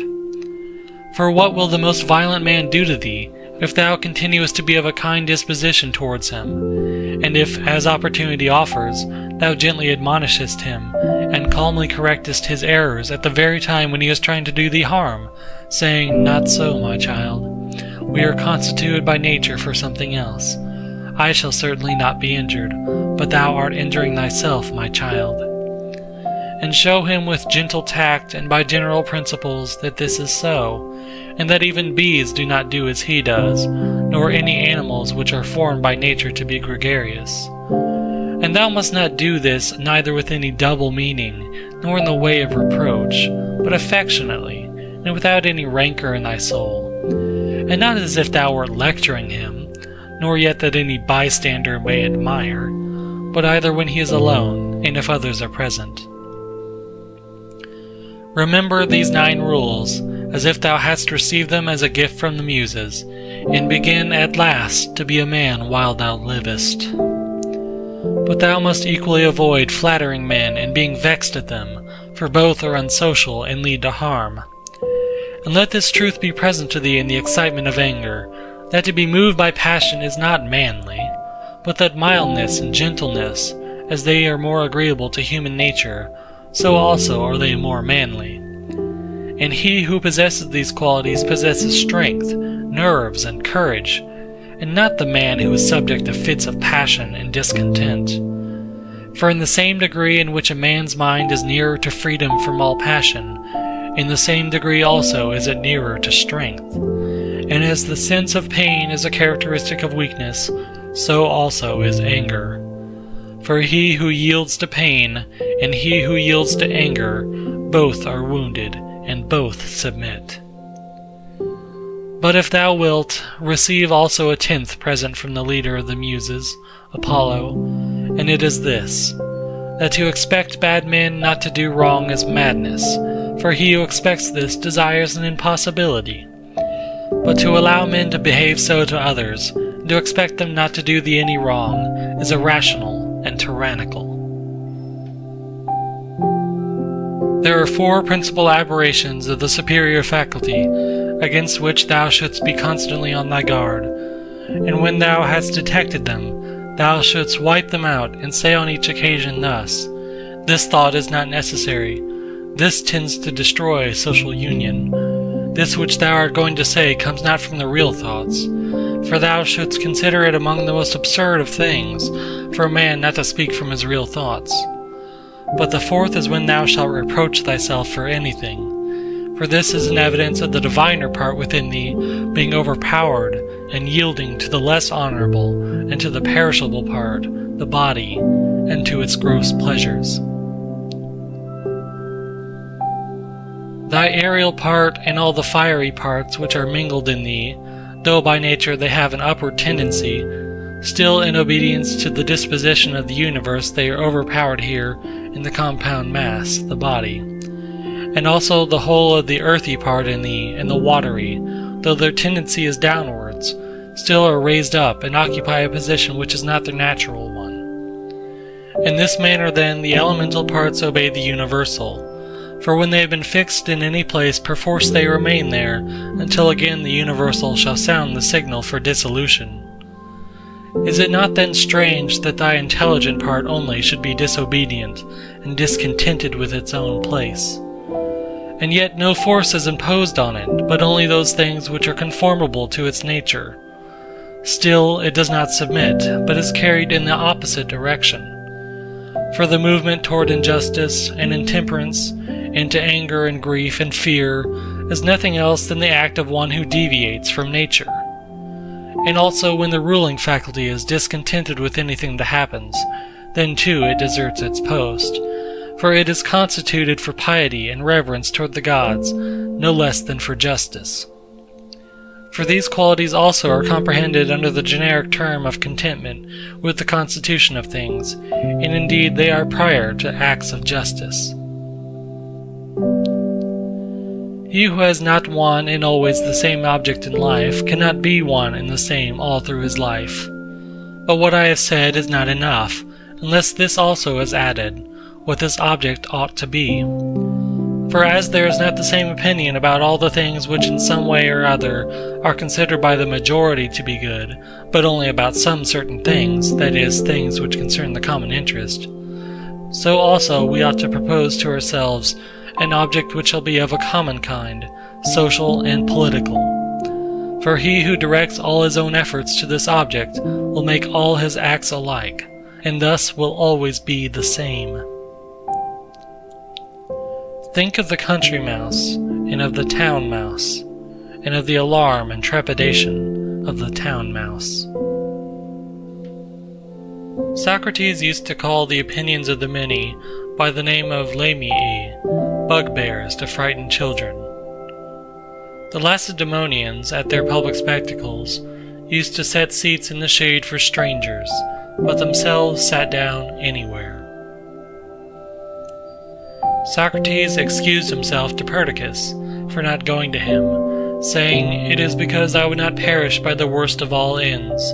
H: For what will the most violent man do to thee, if thou continuest to be of a kind disposition towards him, and if, as opportunity offers, thou gently admonishest him, and calmly correctest his errors at the very time when he is trying to do thee harm, saying, "Not so, my child. We are constituted by nature for something else. I shall certainly not be injured, but thou art injuring thyself, my child." And show him with gentle tact and by general principles that this is so, and that even bees do not do as he does, nor any animals which are formed by nature to be gregarious. And thou must not do this neither with any double meaning, nor in the way of reproach, but affectionately, and without any rancor in thy soul, and not as if thou wert lecturing him, nor yet that any bystander may admire, but either when he is alone, and if others are present. Remember these 9 rules, as if thou hadst received them as a gift from the Muses, and begin at last to be a man while thou livest. But thou must equally avoid flattering men and being vexed at them, for both are unsocial and lead to harm. And let this truth be present to thee in the excitement of anger, that to be moved by passion is not manly, but that mildness and gentleness, as they are more agreeable to human nature, so also are they more manly. And he who possesses these qualities possesses strength, nerves, and courage, and not the man who is subject to fits of passion and discontent. For in the same degree in which a man's mind is nearer to freedom from all passion, in the same degree also is it nearer to strength. And as the sense of pain is a characteristic of weakness, so also is anger. For he who yields to pain, and he who yields to anger, both are wounded, and both submit. But if thou wilt, receive also a 10th present from the leader of the Muses, Apollo, and it is this, that to expect bad men not to do wrong is madness, for he who expects this desires an impossibility. But to allow men to behave so to others, and to expect them not to do thee any wrong, is irrational and tyrannical. There are 4 principal aberrations of the superior faculty, against which thou shouldst be constantly on thy guard, and when thou hast detected them, thou shouldst wipe them out, and say on each occasion thus, "This thought is not necessary. This tends to destroy social union. This which thou art going to say comes not from the real thoughts." For thou shouldst consider it among the most absurd of things, for a man not to speak from his real thoughts. But the 4th is when thou shalt reproach thyself for anything. For this is an evidence of the diviner part within thee being overpowered, and yielding to the less honorable, and to the perishable part, the body, and to its gross pleasures. Thy aerial part and all the fiery parts which are mingled in thee, though by nature they have an upward tendency, still in obedience to the disposition of the universe they are overpowered here in the compound mass, the body. And also the whole of the earthy part in thee and the watery, though their tendency is downwards, still are raised up and occupy a position which is not their natural one. In this manner then the elemental parts obey the universal. For when they have been fixed in any place, perforce they remain there, until again the universal shall sound the signal for dissolution. Is it not then strange that thy intelligent part only should be disobedient, and discontented with its own place? And yet no force is imposed on it, but only those things which are conformable to its nature. Still it does not submit, but is carried in the opposite direction. For the movement toward injustice and intemperance, into anger and grief and fear, is nothing else than the act of one who deviates from nature. And also when the ruling faculty is discontented with anything that happens, then too it deserts its post, for it is constituted for piety and reverence toward the gods, no less than for justice. For these qualities also are comprehended under the generic term of contentment with the constitution of things, and indeed they are prior to acts of justice. He who has not one and always the same object in life cannot be one and the same all through his life. But what I have said is not enough, unless this also is added, what this object ought to be. For as there is not the same opinion about all the things which in some way or other are considered by the majority to be good, but only about some certain things, that is, things which concern the common interest, so also we ought to propose to ourselves an object which shall be of a common kind, social and political. For he who directs all his own efforts to this object will make all his acts alike, and thus will always be the same. Think of the country mouse, and of the town mouse, and of the alarm and trepidation of the town mouse. Socrates used to call the opinions of the many by the name of lamii, bugbears to frighten children. The Lacedaemonians, at their public spectacles, used to set seats in the shade for strangers, but themselves sat down anywhere. Socrates excused himself to Perdiccas for not going to him, saying, "It is because I would not perish by the worst of all ends,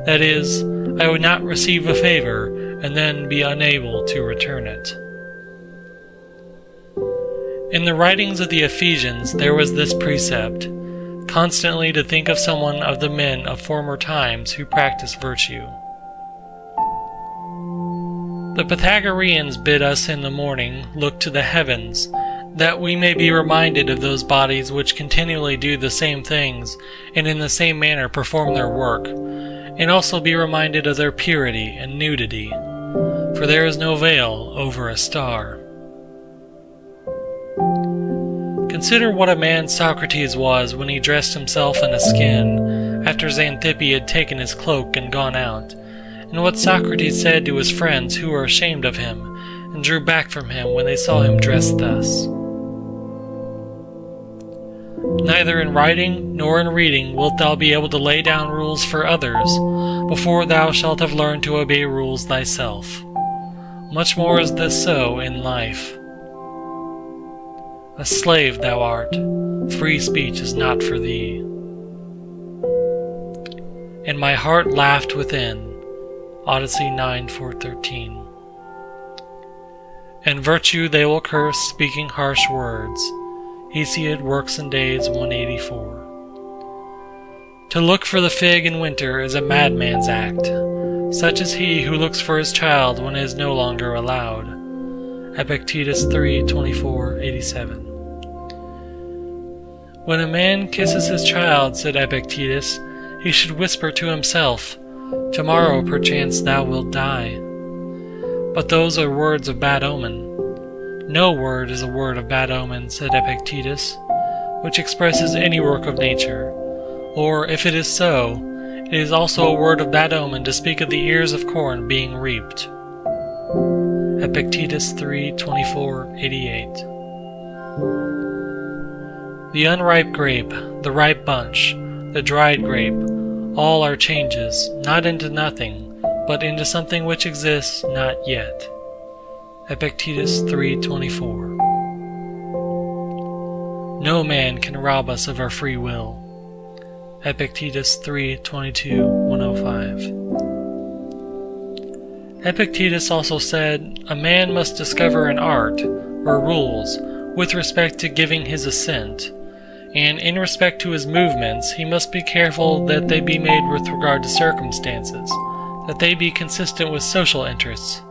H: that is, I would not receive a favor and then be unable to return it." In the writings of the Ephesians there was this precept, constantly to think of someone of the men of former times who practiced virtue. The Pythagoreans bid us in the morning look to the heavens, that we may be reminded of those bodies which continually do the same things, and in the same manner perform their work, and also be reminded of their purity and nudity, for there is no veil over a star. Consider what a man Socrates was when he dressed himself in a skin, after Xanthippe had taken his cloak and gone out, and what Socrates said to his friends who were ashamed of him, and drew back from him when they saw him dressed thus. Neither in writing nor in reading wilt thou be able to lay down rules for others, before thou shalt have learned to obey rules thyself. Much more is this so in life. A slave thou art, free speech is not for thee. And my heart laughed within. Odyssey 9:4-13. And virtue they will curse, speaking harsh words. Hesiod, Works and Days 184. To look for the fig in winter is a madman's act. Such is he who looks for his child when it is no longer allowed. Epictetus 3:24-87. When a man kisses his child, said Epictetus, he should whisper to himself, "Tomorrow perchance thou wilt die." But those are words of bad omen. No word is a word of bad omen, said Epictetus, which expresses any work of nature, or, if it is so, it is also a word of bad omen to speak of the ears of corn being reaped. Epictetus 3:24-88. The unripe grape, the ripe bunch, the dried grape, all are changes, not into nothing, but into something which exists not yet. Epictetus 3:24. No man can rob us of our free will. Epictetus 3:22-105. Epictetus also said, a man must discover an art, or rules, with respect to giving his assent, and in respect to his movements he must be careful that they be made with regard to circumstances, that they be consistent with social interests,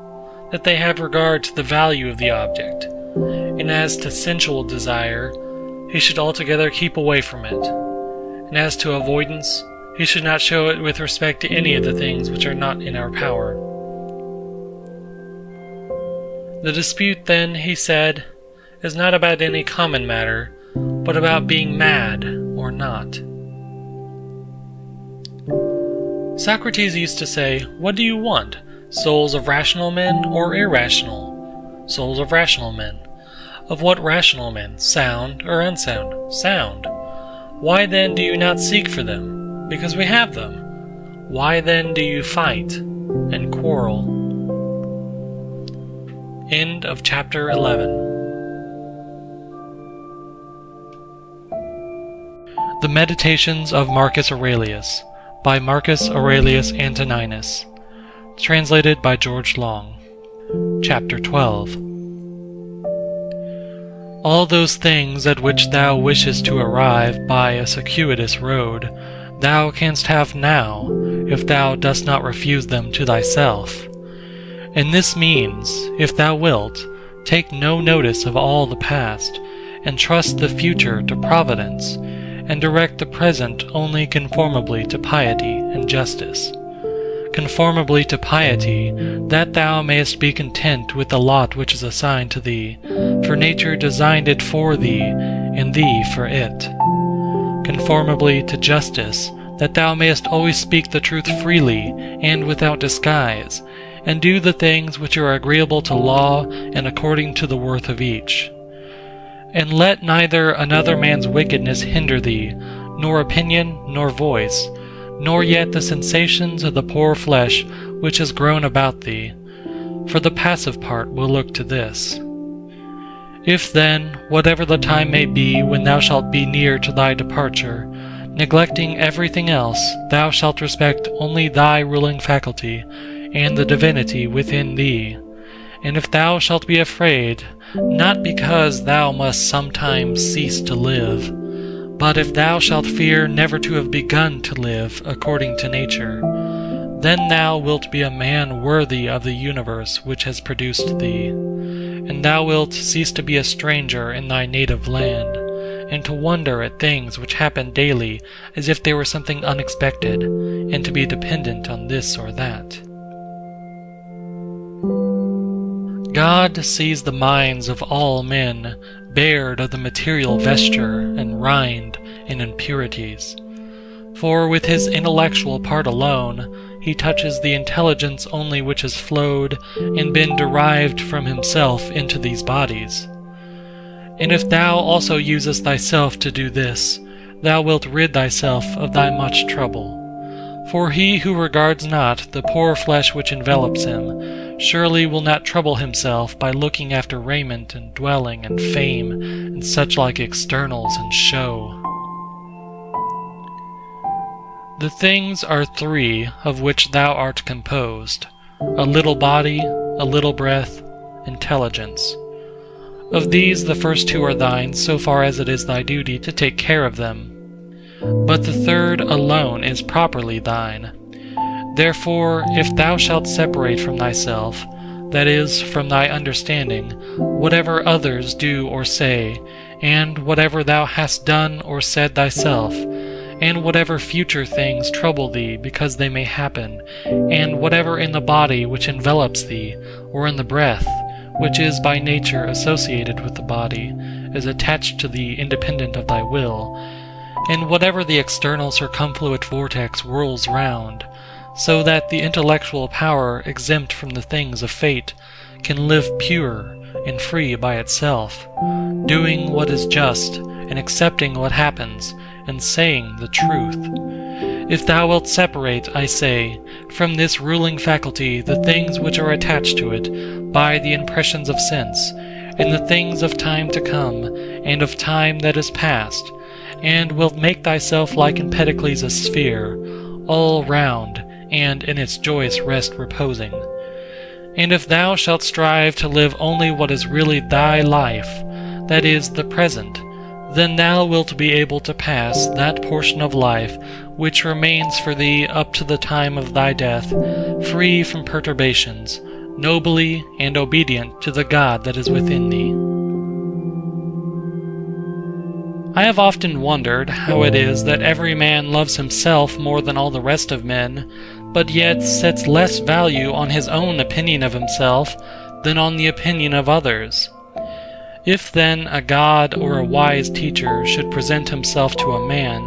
H: that they have regard to the value of the object, and as to sensual desire, he should altogether keep away from it, and as to avoidance, he should not show it with respect to any of the things which are not in our power. The dispute, then, he said, is not about any common matter, but about being mad or not. Socrates used to say, what do you want, souls of rational men or irrational? Souls of rational men. Of what rational men, sound or unsound? Sound. Why then do you not seek for them? Because we have them. Why then do you fight and quarrel? End of chapter 11. The Meditations of Marcus Aurelius by Marcus Aurelius Antoninus. Translated by George Long. Chapter 12. All those things at which thou wishest to arrive by a circuitous road, thou canst have now, if thou dost not refuse them to thyself. And this means, if thou wilt, take no notice of all the past, and trust the future to Providence, and direct the present only conformably to piety and justice. Conformably to piety, that thou mayest be content with the lot which is assigned to thee, for nature designed it for thee, and thee for it. Conformably to justice, that thou mayest always speak the truth freely and without disguise, and do the things which are agreeable to law and according to the worth of each. And let neither another man's wickedness hinder thee, nor opinion, nor voice, nor yet the sensations of the poor flesh which has grown about thee, for the passive part will look to this. If then, whatever the time may be when thou shalt be near to thy departure, neglecting everything else, thou shalt respect only thy ruling faculty, and the divinity within thee, and if thou shalt be afraid, not because thou must sometime cease to live, but if thou shalt fear never to have begun to live according to nature, then thou wilt be a man worthy of the universe which has produced thee, and thou wilt cease to be a stranger in thy native land, and to wonder at things which happen daily as if they were something unexpected, and to be dependent on this or that. God sees the minds of all men bared of the material vesture and rind in impurities. For with his intellectual part alone, he touches the intelligence only which has flowed and been derived from himself into these bodies. And if thou also usest thyself to do this, thou wilt rid thyself of thy much trouble. For he who regards not the poor flesh which envelops him, surely will not trouble himself by looking after raiment and dwelling and fame and such like externals and show. The things are three of which thou art composed: a little body, a little breath, intelligence. Of these the first two are thine so far as it is thy duty to take care of them. But the third alone is properly thine. Therefore, if thou shalt separate from thyself, that is, from thy understanding, whatever others do or say, and whatever thou hast done or said thyself, and whatever future things trouble thee because they may happen, and whatever in the body which envelops thee, or in the breath, which is by nature associated with the body, is attached to thee independent of thy will, and whatever the external circumfluent vortex whirls round, so that the intellectual power exempt from the things of fate can live pure and free by itself, doing what is just, and accepting what happens, and saying the truth. If thou wilt separate, I say, from this ruling faculty the things which are attached to it by the impressions of sense, and the things of time to come, and of time that is past, and wilt make thyself like Empedocles a sphere, all round, and in its joyous rest reposing. And if thou shalt strive to live only what is really thy life, that is, the present, then thou wilt be able to pass that portion of life which remains for thee up to the time of thy death, free from perturbations, nobly and obedient to the God that is within thee. I have often wondered how it is that every man loves himself more than all the rest of men, but yet sets less value on his own opinion of himself than on the opinion of others. If then a god or a wise teacher should present himself to a man,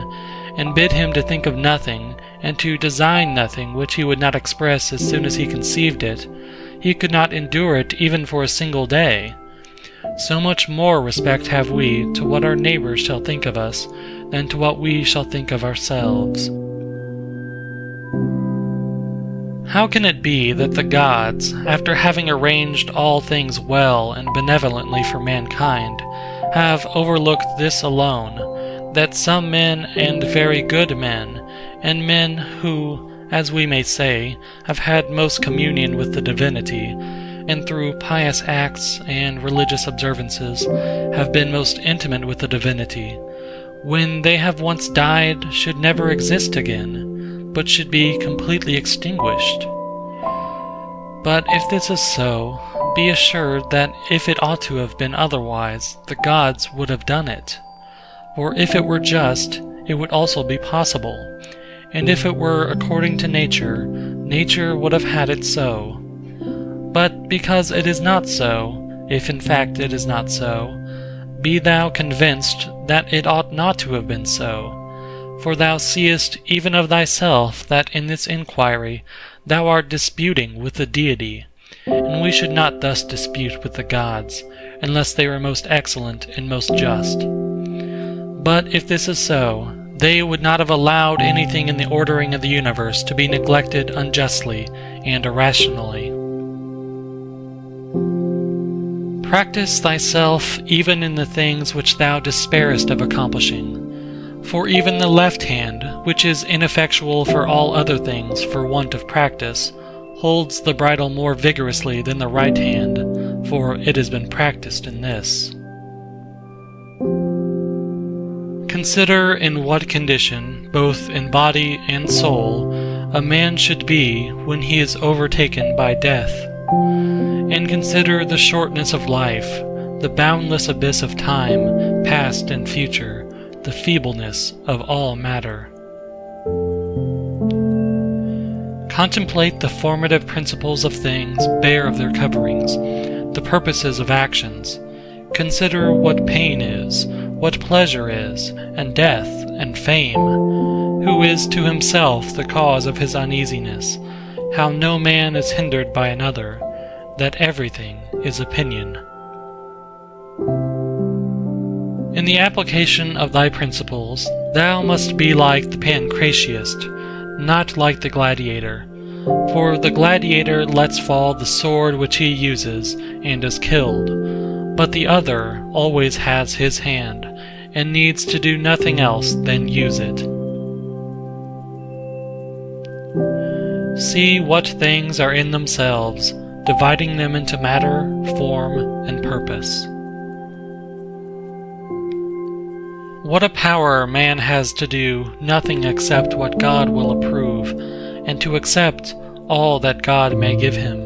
H: and bid him to think of nothing, and to design nothing which he would not express as soon as he conceived it, he could not endure it even for a single day. So much more respect have we to what our neighbors shall think of us, than to what we shall think of ourselves. How can it be that the gods, after having arranged all things well and benevolently for mankind, have overlooked this alone, that some men and very good men, and men who, as we may say, have had most communion with the divinity, and through pious acts and religious observances have been most intimate with the divinity, when they have once died, should never exist again, but should be completely extinguished? But if this is so, be assured that if it ought to have been otherwise, the gods would have done it. For if it were just, it would also be possible, and if it were according to nature, nature would have had it so. But because it is not so, if in fact it is not so, be thou convinced that it ought not to have been so. For thou seest even of thyself that in this inquiry thou art disputing with the deity, and we should not thus dispute with the gods, unless they were most excellent and most just. But if this is so, they would not have allowed anything in the ordering of the universe to be neglected unjustly and irrationally. Practice thyself even in the things which thou despairest of accomplishing. For even the left hand, which is ineffectual for all other things for want of practice, holds the bridle more vigorously than the right hand, for it has been practiced in this. Consider in what condition, both in body and soul, a man should be when he is overtaken by death. And consider the shortness of life, the boundless abyss of time, past and future, the feebleness of all matter. Contemplate the formative principles of things bare of their coverings, the purposes of actions. Consider what pain is, what pleasure is, and death, and fame. Who is to himself the cause of his uneasiness, how no man is hindered by another, that everything is opinion. In the application of thy principles, thou must be like the pancratiast, not like the gladiator. For the gladiator lets fall the sword which he uses, and is killed, but the other always has his hand, and needs to do nothing else than use it. See what things are in themselves, dividing them into matter, form, and purpose. What a power man has to do nothing except what God will approve, and to accept all that God may give him.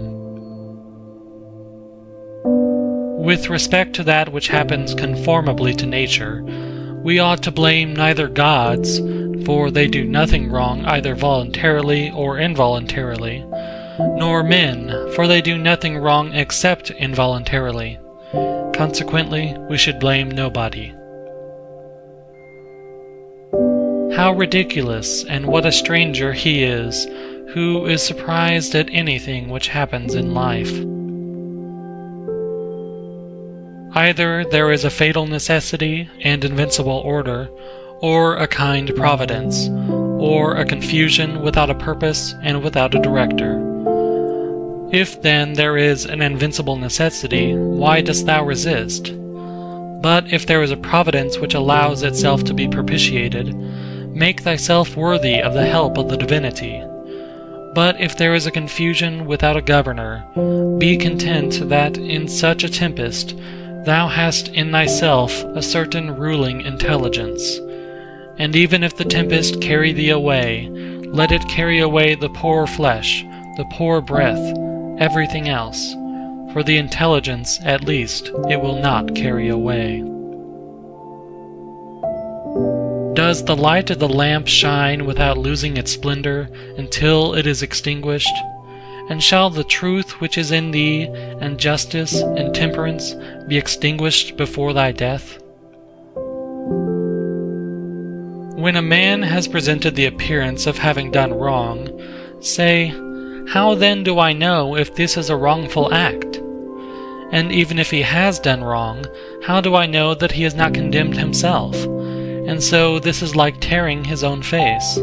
H: With respect to that which happens conformably to nature, we ought to blame neither gods, for they do nothing wrong either voluntarily or involuntarily, nor men, for they do nothing wrong except involuntarily. Consequently, we should blame nobody. How ridiculous and what a stranger he is who is surprised at anything which happens in life. Either there is a fatal necessity and invincible order, or a kind providence, or a confusion without a purpose and without a director. If then there is an invincible necessity, why dost thou resist? But if there is a providence which allows itself to be propitiated, make thyself worthy of the help of the divinity. But if there is a confusion without a governor, be content that in such a tempest thou hast in thyself a certain ruling intelligence. And even if the tempest carry thee away, let it carry away the poor flesh, the poor breath, everything else, for the intelligence at least it will not carry away. Does the light of the lamp shine without losing its splendor until it is extinguished? And shall the truth which is in thee, and justice and temperance, be extinguished before thy death? When a man has presented the appearance of having done wrong, say, "How then do I know if this is a wrongful act?" And even if he has done wrong, how do I know that he has not condemned himself? And so this is like tearing his own face.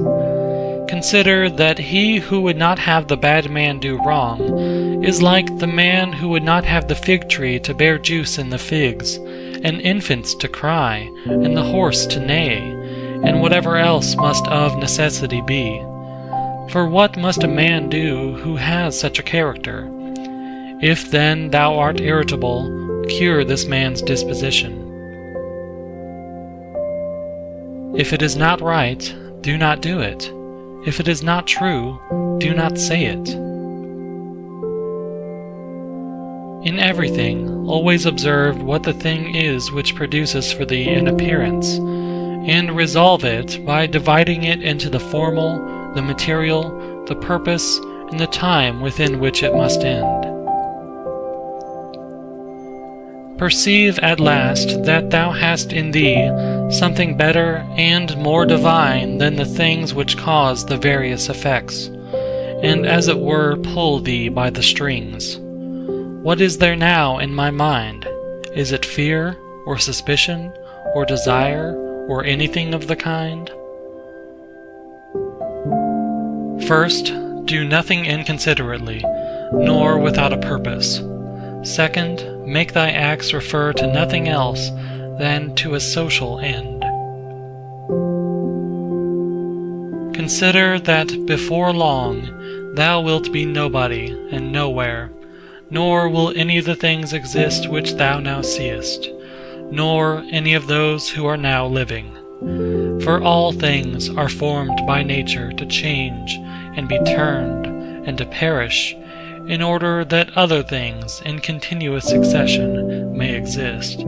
H: Consider that he who would not have the bad man do wrong is like the man who would not have the fig tree to bear juice in the figs, and infants to cry, and the horse to neigh, and whatever else must of necessity be. For what must a man do who has such a character? If then thou art irritable, cure this man's disposition. If it is not right, do not do it. If it is not true, do not say it. In everything, always observe what the thing is which produces for thee an appearance, and resolve it by dividing it into the formal, the material, the purpose, and the time within which it must end. Perceive at last that thou hast in thee something better and more divine than the things which cause the various effects, and as it were pull thee by the strings. What is there now in my mind? Is it fear, or suspicion, or desire, or anything of the kind? First, do nothing inconsiderately, nor without a purpose. Second, make thy acts refer to nothing else than to a social end. Consider that before long thou wilt be nobody and nowhere, nor will any of the things exist which thou now seest, nor any of those who are now living. For all things are formed by nature to change and be turned and to perish, in order that other things in continuous succession may exist.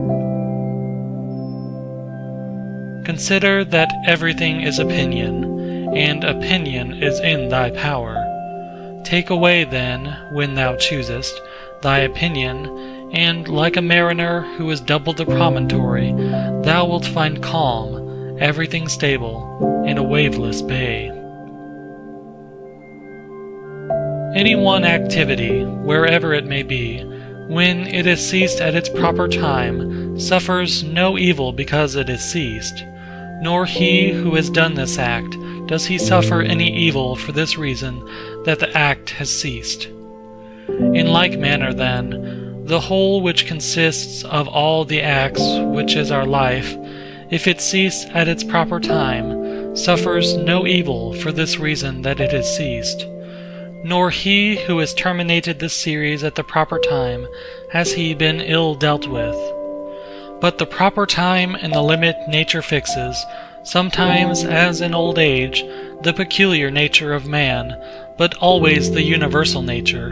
H: Consider that everything is opinion, and opinion is in thy power. Take away then, when thou choosest, thy opinion, and like a mariner who has doubled the promontory, thou wilt find calm, everything stable, in a waveless bay. Any one activity, wherever it may be, when it is ceased at its proper time, suffers no evil because it is ceased, nor he who has done this act does he suffer any evil for this reason that the act has ceased. In like manner, then, the whole which consists of all the acts which is our life, if it cease at its proper time, suffers no evil for this reason that it has ceased. Nor he who has terminated this series at the proper time has he been ill dealt with. But the proper time and the limit nature fixes, sometimes, as in old age, the peculiar nature of man, but always the universal nature,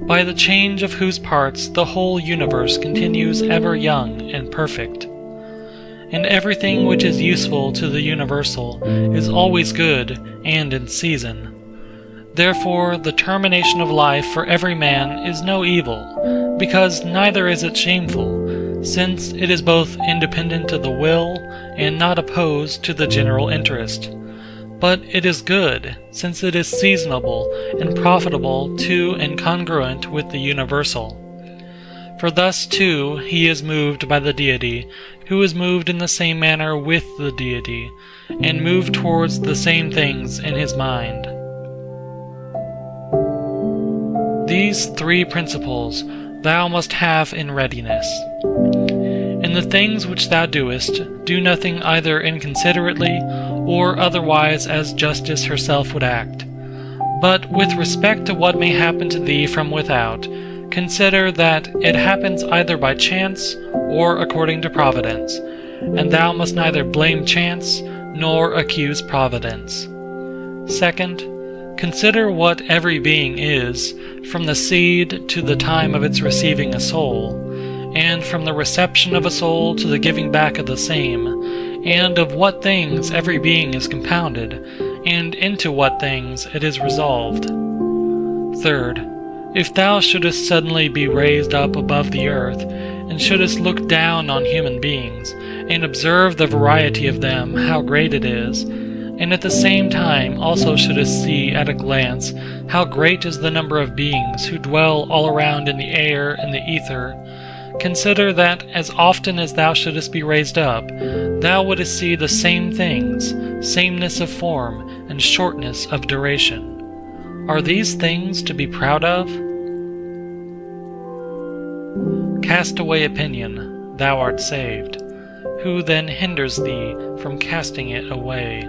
H: by the change of whose parts the whole universe continues ever young and perfect. And everything which is useful to the universal is always good and in season. Therefore the termination of life for every man is no evil, because neither is it shameful, since it is both independent of the will and not opposed to the general interest. But it is good, since it is seasonable and profitable to and congruent with the universal. For thus too he is moved by the deity, who is moved in the same manner with the deity, and moved towards the same things in his mind. These three principles thou must have in readiness. In the things which thou doest, do nothing either inconsiderately or otherwise as justice herself would act, But with respect to what may happen to thee from without, consider that it happens either by chance or according to providence, and thou must neither blame chance nor accuse providence. Second, consider what every being is, from the seed to the time of its receiving a soul, and from the reception of a soul to the giving back of the same, and of what things every being is compounded, and into what things it is resolved. Third, if thou shouldest suddenly be raised up above the earth, and shouldest look down on human beings, and observe the variety of them, how great it is, and at the same time also shouldest see at a glance how great is the number of beings who dwell all around in the air and the ether, consider that as often as thou shouldest be raised up, thou wouldest see the same things, sameness of form, and shortness of duration. Are these things to be proud of? Cast away opinion, thou art saved. Who then hinders thee from casting it away?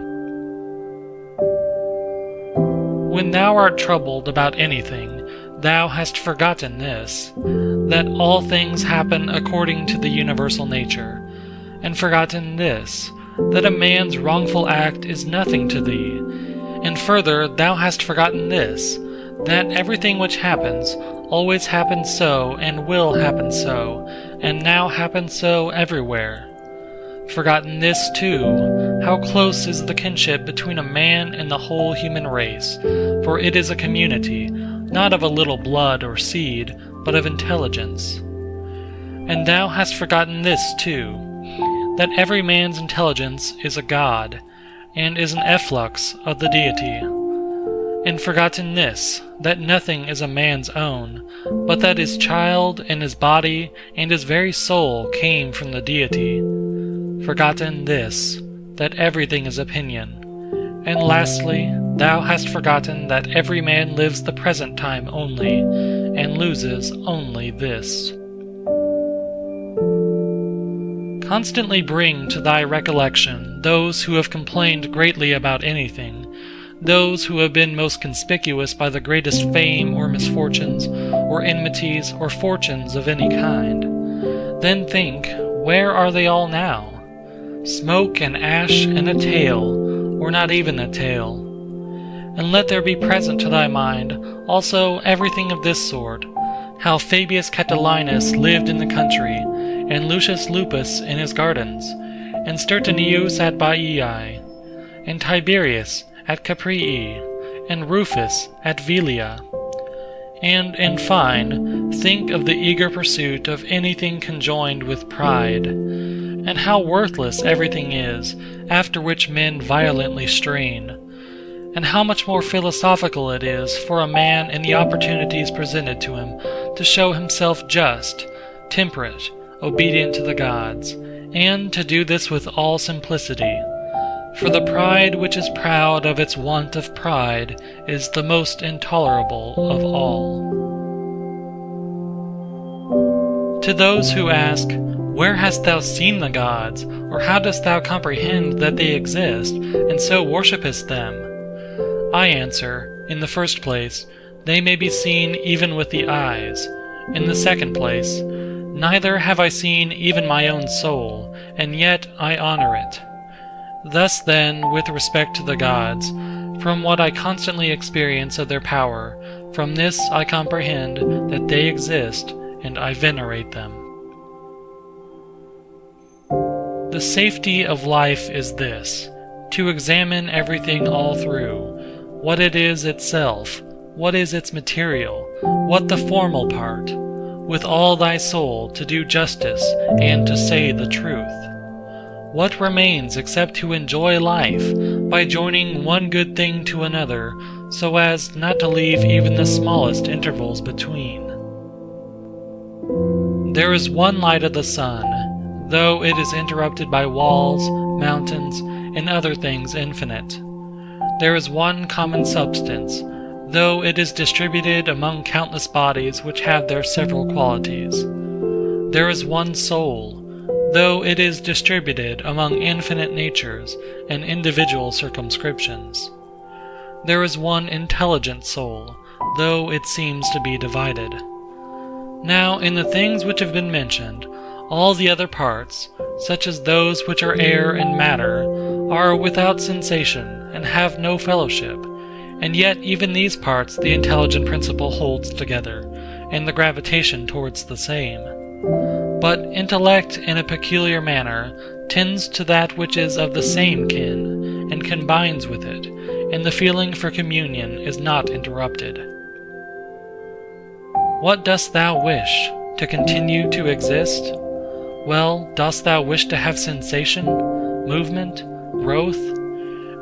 H: When thou art troubled about anything, thou hast forgotten this, that all things happen according to the universal nature, and forgotten this, that a man's wrongful act is nothing to thee, and further thou hast forgotten this, that everything which happens always happens so and will happen so, and now happens so everywhere. Forgotten this too, how close is the kinship between a man and the whole human race, for it is a community, not of a little blood or seed, but of intelligence. And thou hast forgotten this too, that every man's intelligence is a god, and is an efflux of the deity. And forgotten this, that nothing is a man's own, but that his child and his body and his very soul came from the deity. Forgotten this, that everything is opinion. And lastly, thou hast forgotten that every man lives the present time only, and loses only this. Constantly bring to thy recollection those who have complained greatly about anything, those who have been most conspicuous by the greatest fame or misfortunes, or enmities, or fortunes of any kind. Then think, where are they all now? Smoke and ash and a tail, or not even a tail. And let there be present to thy mind also everything of this sort, how Fabius Catilinus lived in the country, and Lucius Lupus in his gardens, and Stertonius at Baiae, and Tiberius at Caprii, and Rufus at Velia. And, in fine, think of the eager pursuit of anything conjoined with pride, and how worthless everything is, after which men violently strain, and how much more philosophical it is for a man in the opportunities presented to him to show himself just, temperate, obedient to the gods, and to do this with all simplicity. For the pride which is proud of its want of pride is the most intolerable of all. To those who ask, where hast thou seen the gods, or how dost thou comprehend that they exist, and so worshipest them? I answer, in the first place, they may be seen even with the eyes. In the second place, neither have I seen even my own soul, and yet I honor it. Thus then, with respect to the gods, from what I constantly experience of their power, from this I comprehend that they exist, and I venerate them. The safety of life is this, to examine everything all through, what it is itself, what is its material, what the formal part, with all thy soul to do justice and to say the truth. What remains except to enjoy life by joining one good thing to another, so as not to leave even the smallest intervals between? There is one light of the sun, though it is interrupted by walls, mountains, and other things infinite. There is one common substance, though it is distributed among countless bodies which have their several qualities. There is one soul, though it is distributed among infinite natures and individual circumscriptions. there is one intelligent soul, though it seems to be divided. Now in the things which have been mentioned, all the other parts, such as those which are air and matter, are without sensation and have no fellowship, and yet even these parts the intelligent principle holds together, and the gravitation towards the same. But intellect in a peculiar manner tends to that which is of the same kin, and combines with it, and the feeling for communion is not interrupted. What dost thou wish? To continue to exist? Well, dost thou wish to have sensation, movement, growth,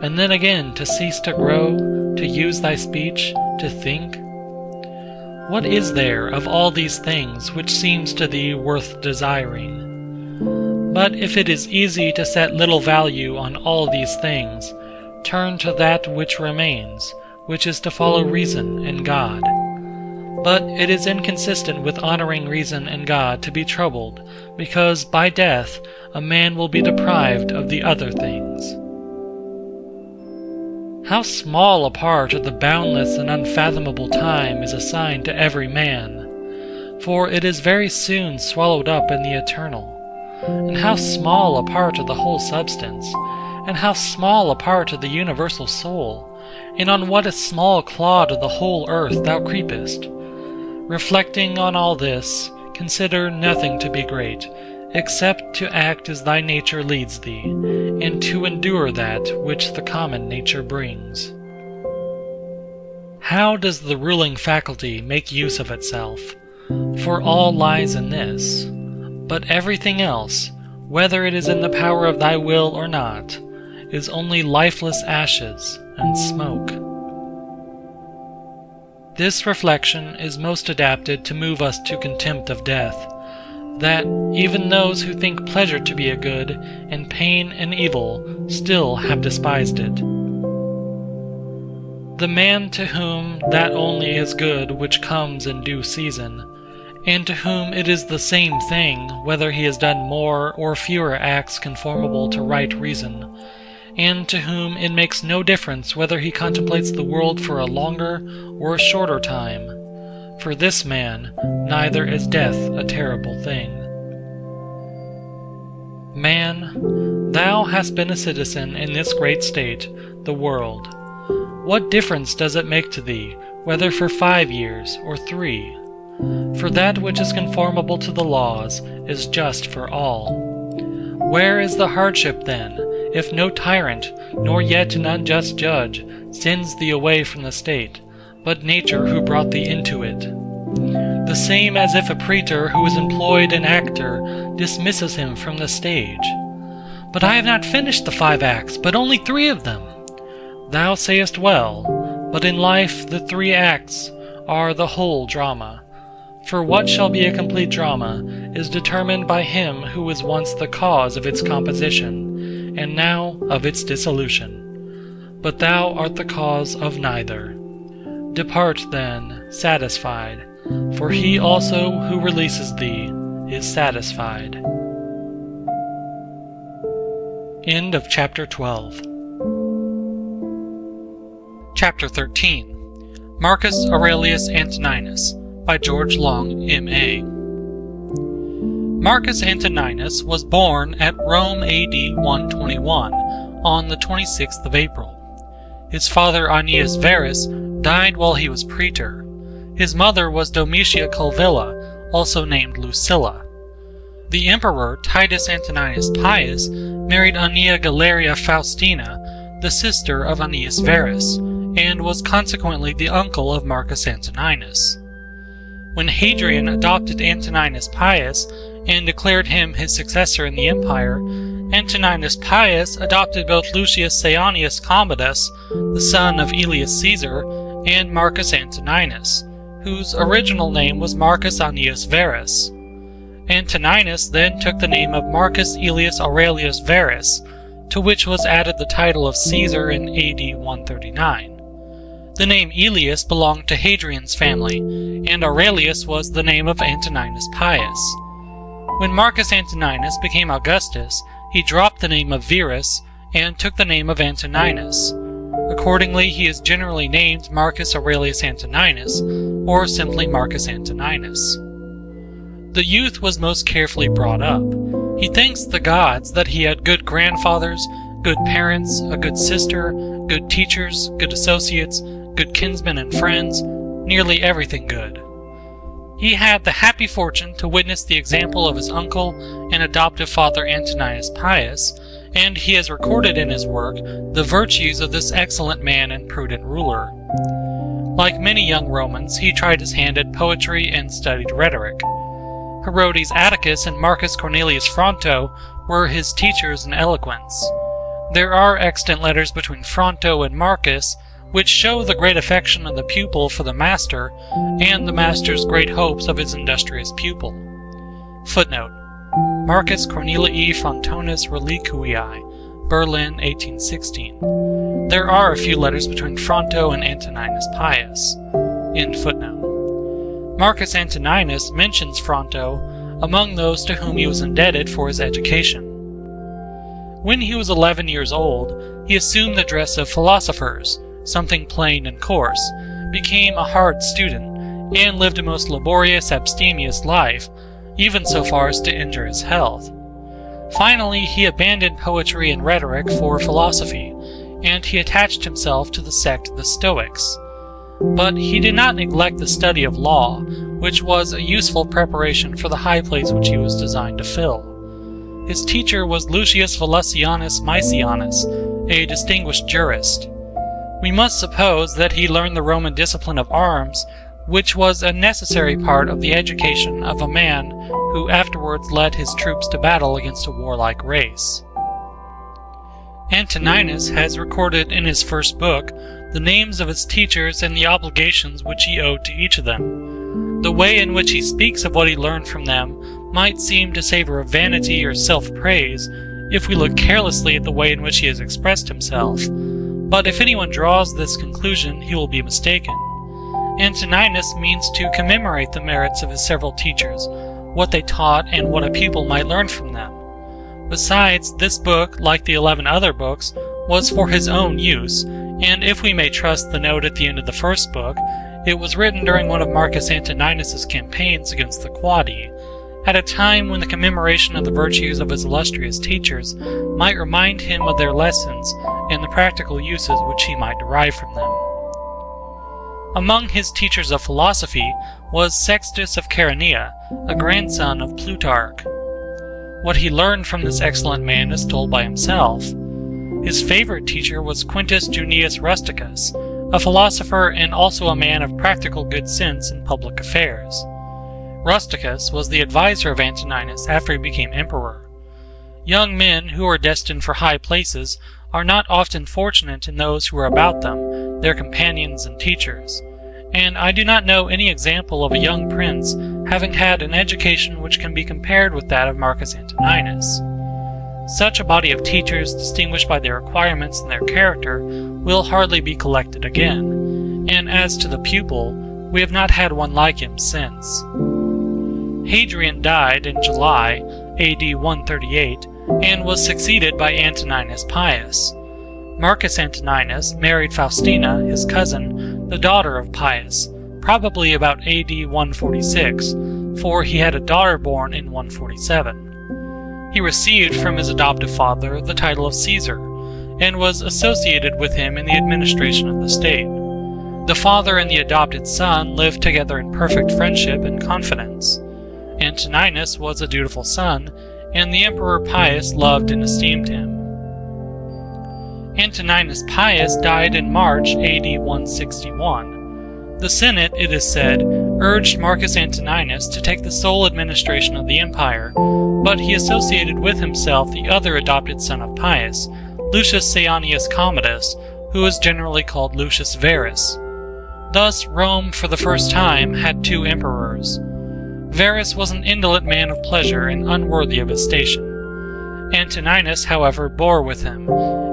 H: and then again to cease to grow, to use thy speech, to think? What is there of all these things which seems to thee worth desiring? But if it is easy to set little value on all these things, turn to that which remains, which is to follow reason and God. But it is inconsistent with honoring reason and God to be troubled, because by death a man will be deprived of the other things. How small a part of the boundless and unfathomable time is assigned to every man, for it is very soon swallowed up in the eternal. And how small a part of the whole substance, and how small a part of the universal soul, and on what a small clod of the whole earth thou creepest. Reflecting on all this, consider nothing to be great, except to act as thy nature leads thee, and to endure that which the common nature brings. How does the ruling faculty make use of itself? For all lies in this. But everything else, whether it is in the power of thy will or not, is only lifeless ashes and smoke. This reflection is most adapted to move us to contempt of death, that even those who think pleasure to be a good, and pain an evil, still have despised it. The man to whom that only is good which comes in due season, and to whom it is the same thing whether he has done more or fewer acts conformable to right reason, and to whom it makes no difference whether he contemplates the world for a longer or a shorter time, for this man neither is death a terrible thing. Man, thou hast been a citizen in this great state, the world. What difference does it make to thee, whether for 5 years or 3? For that which is conformable to the laws is just for all. Where is the hardship then, if no tyrant, nor yet an unjust judge, sends thee away from the state, but nature who brought thee into it? The same as if a praetor who is employed an actor dismisses him from the stage. But I have not finished the 5 acts, but only 3 of them. Thou sayest well, but in life the 3 acts are the whole drama. For what shall be a complete drama is determined by him who was once the cause of its composition, and now of its dissolution. But thou art the cause of neither. Depart then, satisfied, for he also who releases thee is satisfied. End of Chapter 12. Chapter 13. Marcus Aurelius Antoninus, by George Long, M.A. Marcus Antoninus was born at Rome A.D. 121 on the 26th of April. His father Aeneas Verus died while he was praetor. His mother was Domitia Culvilla, also named Lucilla. The emperor Titus Antoninus Pius married Aeneia Galeria Faustina, the sister of Aeneas Verus, and was consequently the uncle of Marcus Antoninus. When Hadrian adopted Antoninus Pius and declared him his successor in the empire, Antoninus Pius adopted both Lucius Saonius Commodus, the son of Aelius Caesar, and Marcus Antoninus, whose original name was Marcus Aeneas Verus. Antoninus then took the name of Marcus Aelius Aurelius Verus, to which was added the title of Caesar in AD 139. The name Aelius belonged to Hadrian's family, and Aurelius was the name of Antoninus Pius. When Marcus Antoninus became Augustus, he dropped the name of Verus and took the name of Antoninus. Accordingly, he is generally named Marcus Aurelius Antoninus, or simply Marcus Antoninus. The youth was most carefully brought up. He thanks the gods that he had good grandfathers, good parents, a good sister, good teachers, good associates, good kinsmen and friends, nearly everything good. He had the happy fortune to witness the example of his uncle and adoptive father Antoninus Pius, and he has recorded in his work the virtues of this excellent man and prudent ruler. Like many young Romans, he tried his hand at poetry and studied rhetoric. Herodes Atticus and Marcus Cornelius Fronto were his teachers in eloquence. There are extant letters between Fronto and Marcus, which show the great affection of the pupil for the master, and the master's great hopes of his industrious pupil. Footnote: Marcus Cornelii Frontonus Reliquiae, Berlin, 1816. There are a few letters between Fronto and Antoninus Pius. End footnote. Marcus Antoninus mentions Fronto among those to whom he was indebted for his education. When he was 11 years old, he assumed the dress of philosophers, something plain and coarse, became a hard student, and lived a most laborious, abstemious life, even so far as to injure his health. Finally, he abandoned poetry and rhetoric for philosophy, and he attached himself to the sect of the Stoics. But he did not neglect the study of law, which was a useful preparation for the high place which he was designed to fill. His teacher was Lucius Volusianus Maecianus, a distinguished jurist. We must suppose that he learned the Roman discipline of arms, which was a necessary part of the education of a man who afterwards led his troops to battle against a warlike race. Antoninus has recorded in his first book the names of his teachers and the obligations which he owed to each of them. The way in which he speaks of what he learned from them might seem to savor of vanity or self-praise if we look carelessly at the way in which he has expressed himself, but if anyone draws this conclusion, he will be mistaken. Antoninus means to commemorate the merits of his several teachers, what they taught, and what a pupil might learn from them. Besides, this book, like the 11 other books, was for his own use, and if we may trust the note at the end of the first book, it was written during one of Marcus Antoninus's campaigns against the Quadi, at a time when the commemoration of the virtues of his illustrious teachers might remind him of their lessons and the practical uses which he might derive from them. Among his teachers of philosophy was Sextus of Chaeronea, a grandson of Plutarch. What he learned from this excellent man is told by himself. His favorite teacher was Quintus Junius Rusticus, a philosopher and also a man of practical good sense in public affairs. Rusticus was the advisor of Antoninus after he became emperor. Young men who are destined for high places are not often fortunate in those who are about them, their companions and teachers, and I do not know any example of a young prince having had an education which can be compared with that of Marcus Antoninus. Such a body of teachers, distinguished by their acquirements and their character, will hardly be collected again, and as to the pupil, we have not had one like him since. Hadrian died in July, AD 138, and was succeeded by Antoninus Pius. Marcus Antoninus married Faustina, his cousin, the daughter of Pius, probably about AD 146, for he had a daughter born in 147. He received from his adoptive father the title of Caesar, and was associated with him in the administration of the state. The father and the adopted son lived together in perfect friendship and confidence. Antoninus was a dutiful son, and the Emperor Pius loved and esteemed him. Antoninus Pius died in March AD 161. The Senate, it is said, urged Marcus Antoninus to take the sole administration of the empire, but he associated with himself the other adopted son of Pius, Lucius Seianius Commodus, who is generally called Lucius Verus. Thus Rome, for the first time, had two emperors. Verus was an indolent man of pleasure and unworthy of his station. Antoninus, however, bore with him,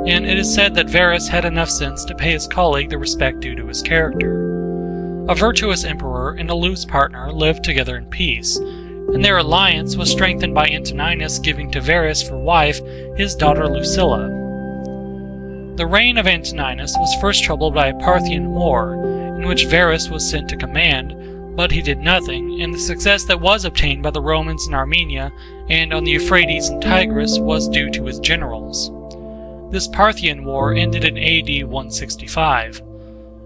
H: and it is said that Verus had enough sense to pay his colleague the respect due to his character. A virtuous emperor and a loose partner lived together in peace, and their alliance was strengthened by Antoninus giving to Verus for wife his daughter Lucilla. The reign of Antoninus was first troubled by a Parthian war, in which Verus was sent to command, but he did nothing, and the success that was obtained by the Romans in Armenia and on the Euphrates and Tigris was due to his generals. This Parthian war ended in AD 165.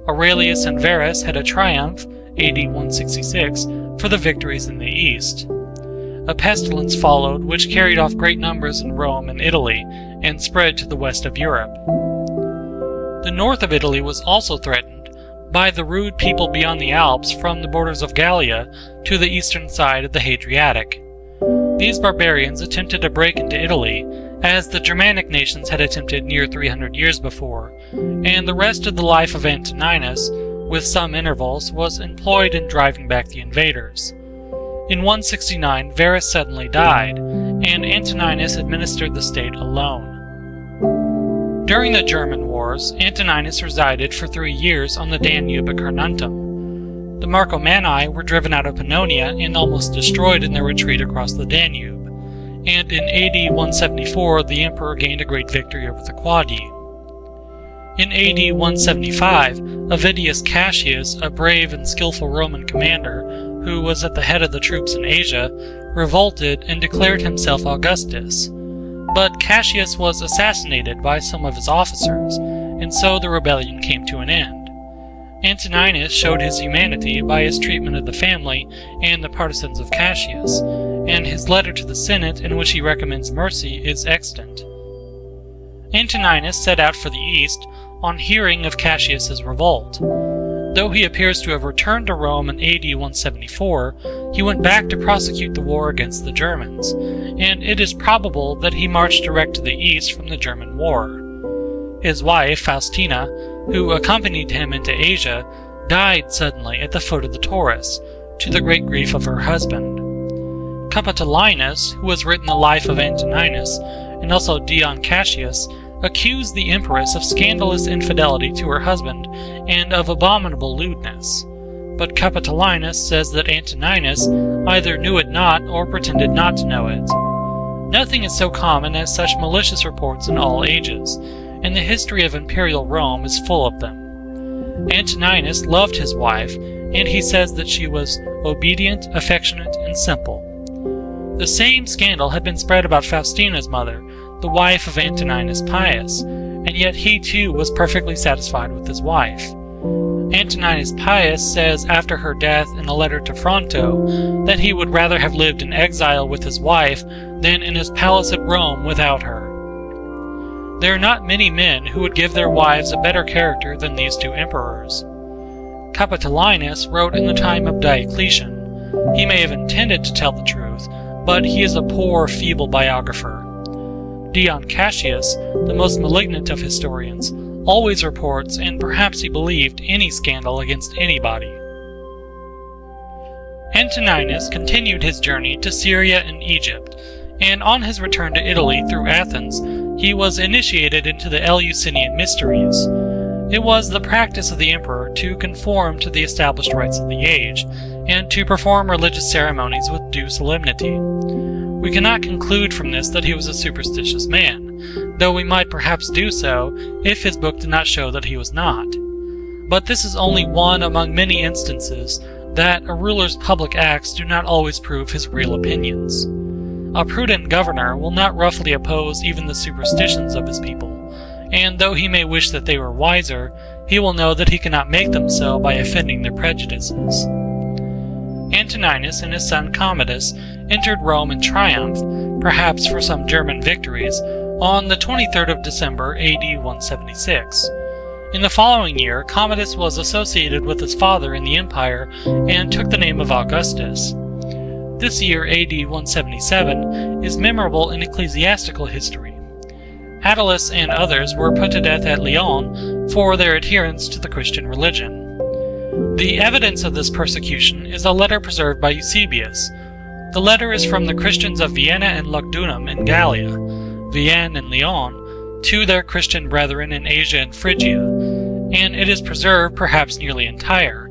H: Aurelius and Verus had a triumph, AD 166, for the victories in the east. A pestilence followed, which carried off great numbers in Rome and Italy, and spread to the west of Europe. The north of Italy was also threatened by the rude people beyond the Alps from the borders of Gallia to the eastern side of the Hadriatic. These barbarians attempted to break into Italy, as the Germanic nations had attempted near 300 years before, and the rest of the life of Antoninus, with some intervals, was employed in driving back the invaders. In 169, Verus suddenly died, and Antoninus administered the state alone. During the German wars, Antoninus resided for 3 years on the Danube at Carnuntum. The Marcomanni were driven out of Pannonia and almost destroyed in their retreat across the Danube, and in AD 174 the emperor gained a great victory over the Quadi. In AD 175, Avidius Cassius, a brave and skillful Roman commander, who was at the head of the troops in Asia, revolted and declared himself Augustus. But Cassius was assassinated by some of his officers, and so the rebellion came to an end. Antoninus showed his humanity by his treatment of the family and the partisans of Cassius, and his letter to the Senate in which he recommends mercy is extant. Antoninus set out for the east on hearing of Cassius's revolt. Though he appears to have returned to Rome in AD 174, he went back to prosecute the war against the Germans, and it is probable that he marched direct to the east from the German war. His wife, Faustina, who accompanied him into Asia, died suddenly at the foot of the Taurus, to the great grief of her husband. Capitolinus, who has written the life of Antoninus, and also Dion Cassius, accused the empress of scandalous infidelity to her husband and of abominable lewdness. But Capitolinus says that Antoninus either knew it not or pretended not to know it. Nothing is so common as such malicious reports in all ages, and the history of imperial Rome is full of them. Antoninus loved his wife, and he says that she was obedient, affectionate, and simple. The same scandal had been spread about Faustina's mother, the wife of Antoninus Pius, and yet he too was perfectly satisfied with his wife. Antoninus Pius says after her death in a letter to Fronto that he would rather have lived in exile with his wife than in his palace at Rome without her. There are not many men who would give their wives a better character than these two emperors. Capitolinus wrote in the time of Diocletian. He may have intended to tell the truth, but he is a poor, feeble biographer. Dion Cassius, the most malignant of historians, always reports, and perhaps he believed, any scandal against anybody. Antoninus continued his journey to Syria and Egypt, and on his return to Italy through Athens, he was initiated into the Eleusinian mysteries. It was the practice of the emperor to conform to the established rites of the age, and to perform religious ceremonies with due solemnity. We cannot conclude from this that he was a superstitious man, though we might perhaps do so if his book did not show that he was not. But this is only one among many instances that a ruler's public acts do not always prove his real opinions. A prudent governor will not roughly oppose even the superstitions of his people, and though he may wish that they were wiser, he will know that he cannot make them so by offending their prejudices. Antoninus and his son Commodus entered Rome in triumph, perhaps for some German victories, on the 23rd of December AD 176. In the following year, Commodus was associated with his father in the empire and took the name of Augustus. This year, AD 177, is memorable in ecclesiastical history. Attalus and others were put to death at Lyon for their adherence to the Christian religion. The evidence of this persecution is a letter preserved by Eusebius. The letter is from the Christians of Vienna and Lugdunum in Gallia, Vienne and Lyon, to their Christian brethren in Asia and Phrygia, and it is preserved perhaps nearly entire.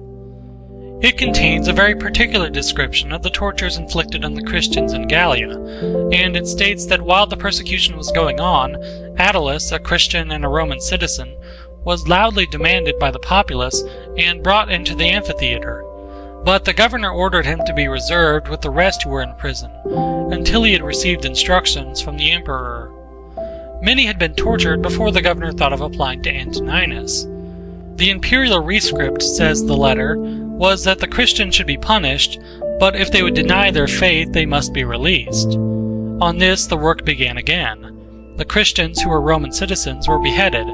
H: It contains a very particular description of the tortures inflicted on the Christians in Gallia, and it states that while the persecution was going on, Attalus, a Christian and a Roman citizen, was loudly demanded by the populace and brought into the amphitheater. But the governor ordered him to be reserved with the rest who were in prison, until he had received instructions from the emperor. Many had been tortured before the governor thought of applying to Antoninus. The imperial rescript, says the letter, was that the Christians should be punished, but if they would deny their faith, they must be released. On this, the work began again. The Christians, who were Roman citizens, were beheaded,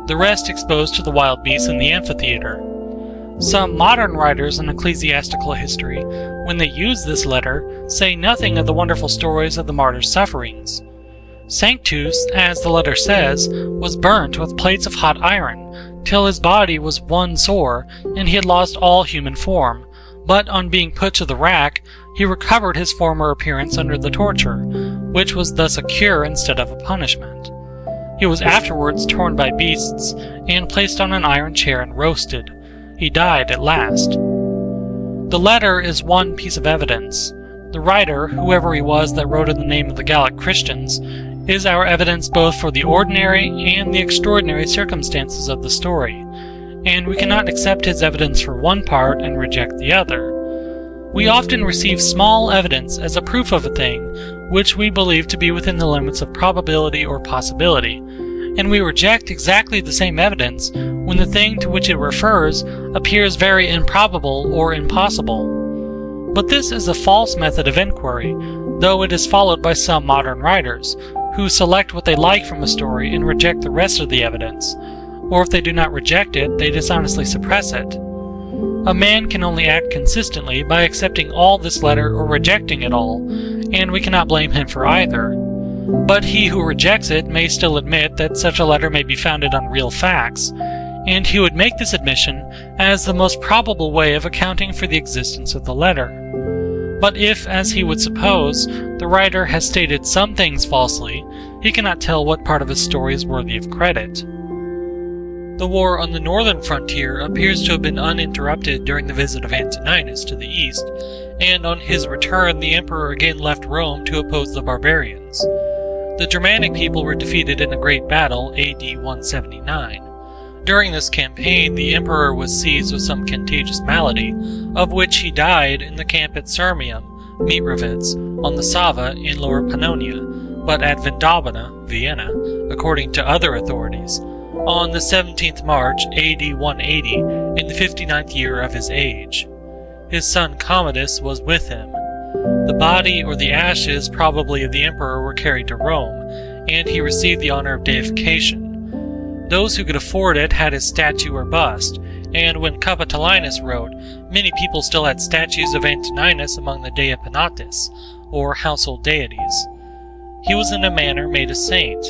H: the rest exposed to the wild beasts in the amphitheater. Some modern writers on ecclesiastical history, when they use this letter, say nothing of the wonderful stories of the martyrs' sufferings. Sanctus, as the letter says, was burnt with plates of hot iron, till his body was one sore, and he had lost all human form, but on being put to the rack, he recovered his former appearance under the torture, which was thus a cure instead of a punishment. He was afterwards torn by beasts, and placed on an iron chair and roasted. He died at last. The letter is one piece of evidence. The writer, whoever he was that wrote in the name of the Gallic Christians, is our evidence both for the ordinary and the extraordinary circumstances of the story, and we cannot accept his evidence for one part and reject the other. We often receive small evidence as a proof of a thing which we believe to be within the limits of probability or possibility, and we reject exactly the same evidence when the thing to which it refers appears very improbable or impossible. But this is a false method of inquiry, though it is followed by some modern writers, who select what they like from a story and reject the rest of the evidence, or if they do not reject it, they dishonestly suppress it. A man can only act consistently by accepting all this letter or rejecting it all, and we cannot blame him for either. But he who rejects it may still admit that such a letter may be founded on real facts, and he would make this admission as the most probable way of accounting for the existence of the letter. But if, as he would suppose, the writer has stated some things falsely, he cannot tell what part of his story is worthy of credit. The war on the northern frontier appears to have been uninterrupted during the visit of Antoninus to the east, and on his return the emperor again left Rome to oppose the barbarians. The Germanic people were defeated in a great battle, AD 179. During this campaign, the emperor was seized with some contagious malady, of which he died in the camp at Sirmium, Mitrovitz, on the Sava in Lower Pannonia, but at Vindobona, Vienna, according to other authorities, on the 17th March, AD 180, in the 59th year of his age. His son Commodus was with him. The body or the ashes probably of the emperor were carried to Rome, and he received the honor of deification. Those who could afford it had his statue or bust, and when Capitolinus wrote, many people still had statues of Antoninus among the Dea Penates, or household deities. He was in a manner made a saint.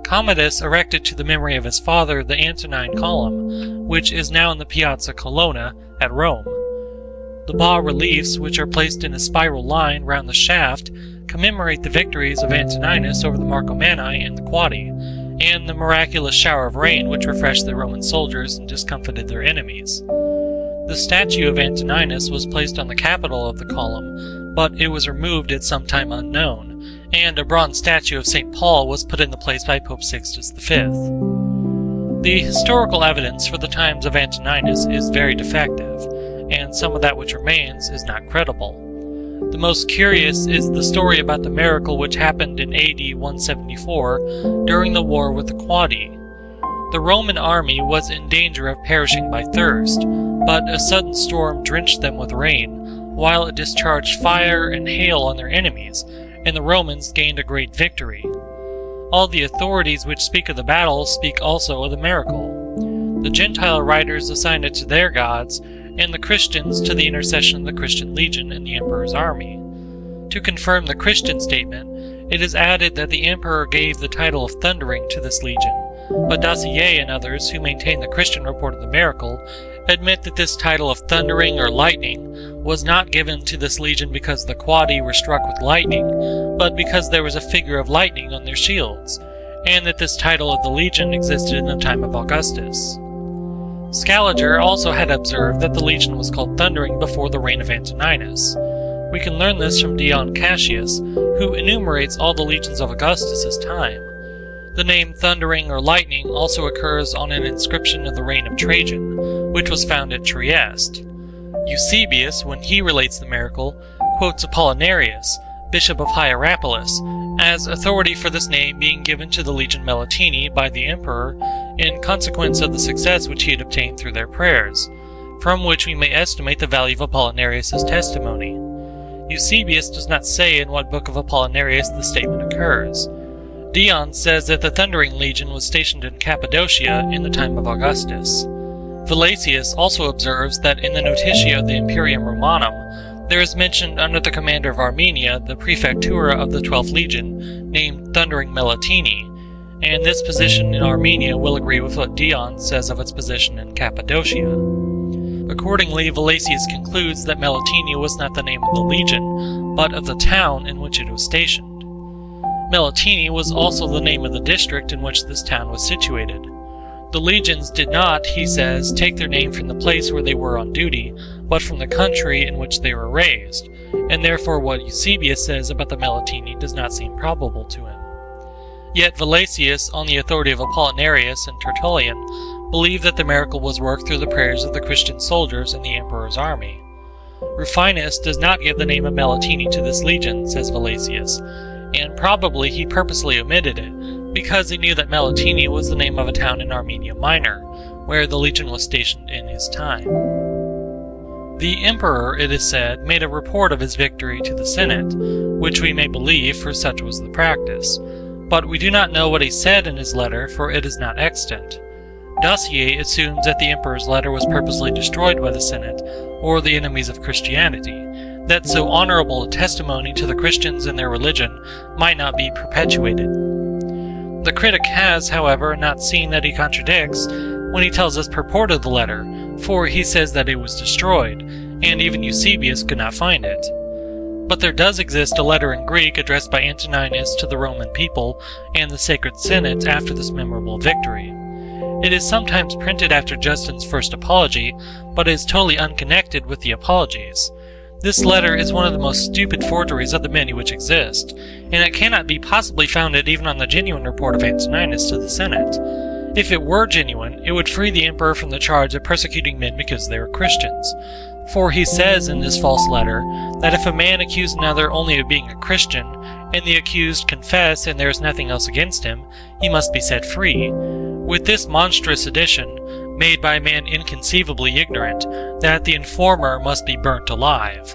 H: Commodus erected to the memory of his father the Antonine column, which is now in the Piazza Colonna at Rome. The bas-reliefs, which are placed in a spiral line round the shaft, commemorate the victories of Antoninus over the Marcomanni and the Quadi, and the miraculous shower of rain which refreshed the Roman soldiers and discomfited their enemies. The statue of Antoninus was placed on the capital of the column, but it was removed at some time unknown, and a bronze statue of St. Paul was put in the place by Pope Sixtus V. The historical evidence for the times of Antoninus is very defective, and some of that which remains is not credible. The most curious is the story about the miracle which happened in AD 174 during the war with the Quadi. The Roman army was in danger of perishing by thirst, but a sudden storm drenched them with rain, while it discharged fire and hail on their enemies, and the Romans gained a great victory. All the authorities which speak of the battle speak also of the miracle. The Gentile writers assign it to their gods, and the Christians to the intercession of the Christian legion in the emperor's army. To confirm the Christian statement, it is added that the emperor gave the title of Thundering to this legion, but Dacier and others who maintain the Christian report of the miracle admit that this title of Thundering or Lightning was not given to this legion because the Quadi were struck with lightning, but because there was a figure of lightning on their shields, and that this title of the legion existed in the time of Augustus. Scaliger also had observed that the legion was called Thundering before the reign of Antoninus. We can learn this from Dion Cassius, who enumerates all the legions of Augustus's time. The name Thundering or Lightning also occurs on an inscription of the reign of Trajan, which was found at Trieste. Eusebius, when he relates the miracle, quotes Apollinarius, bishop of Hierapolis, as authority for this name being given to the legion Melitini by the emperor in consequence of the success which he had obtained through their prayers, from which we may estimate the value of Apollinarius's testimony. Eusebius does not say in what book of Apollinarius the statement occurs. Dion says that the Thundering Legion was stationed in Cappadocia in the time of Augustus. Valesius also observes that in the Notitia of the Imperium Romanum, there is mentioned under the commander of Armenia the prefectura of the 12th Legion, named Thundering Melitini, and this position in Armenia will agree with what Dion says of its position in Cappadocia. Accordingly, Valesius concludes that Melitini was not the name of the legion, but of the town in which it was stationed. Melitini was also the name of the district in which this town was situated. The legions did not, he says, take their name from the place where they were on duty, but from the country in which they were raised, and therefore what Eusebius says about the Melitini does not seem probable to him. Yet Valesius, on the authority of Apollinarius and Tertullian, believed that the miracle was worked through the prayers of the Christian soldiers in the emperor's army. Rufinus does not give the name of Melitini to this legion, says Valesius, and probably he purposely omitted it, because he knew that Melitini was the name of a town in Armenia Minor, where the legion was stationed in his time. The emperor, it is said, made a report of his victory to the Senate, which we may believe, for such was the practice, but we do not know what he said in his letter, for it is not extant. Dacier assumes that the emperor's letter was purposely destroyed by the Senate, or the enemies of Christianity, that so honorable a testimony to the Christians and their religion might not be perpetuated. The critic has, however, not seen that he contradicts when he tells us purport of the letter, for he says that it was destroyed, and even Eusebius could not find it. But there does exist a letter in Greek addressed by Antoninus to the Roman people and the Sacred Senate after this memorable victory. It is sometimes printed after Justin's first apology, but is totally unconnected with the apologies. This letter is one of the most stupid forgeries of the many which exist, and it cannot be possibly founded even on the genuine report of Antoninus to the Senate. If it were genuine, it would free the emperor from the charge of persecuting men because they were Christians. For he says in this false letter that if a man accuse another only of being a Christian, and the accused confess and there is nothing else against him, he must be set free. With this monstrous addition, made by a man inconceivably ignorant, that the informer must be burnt alive.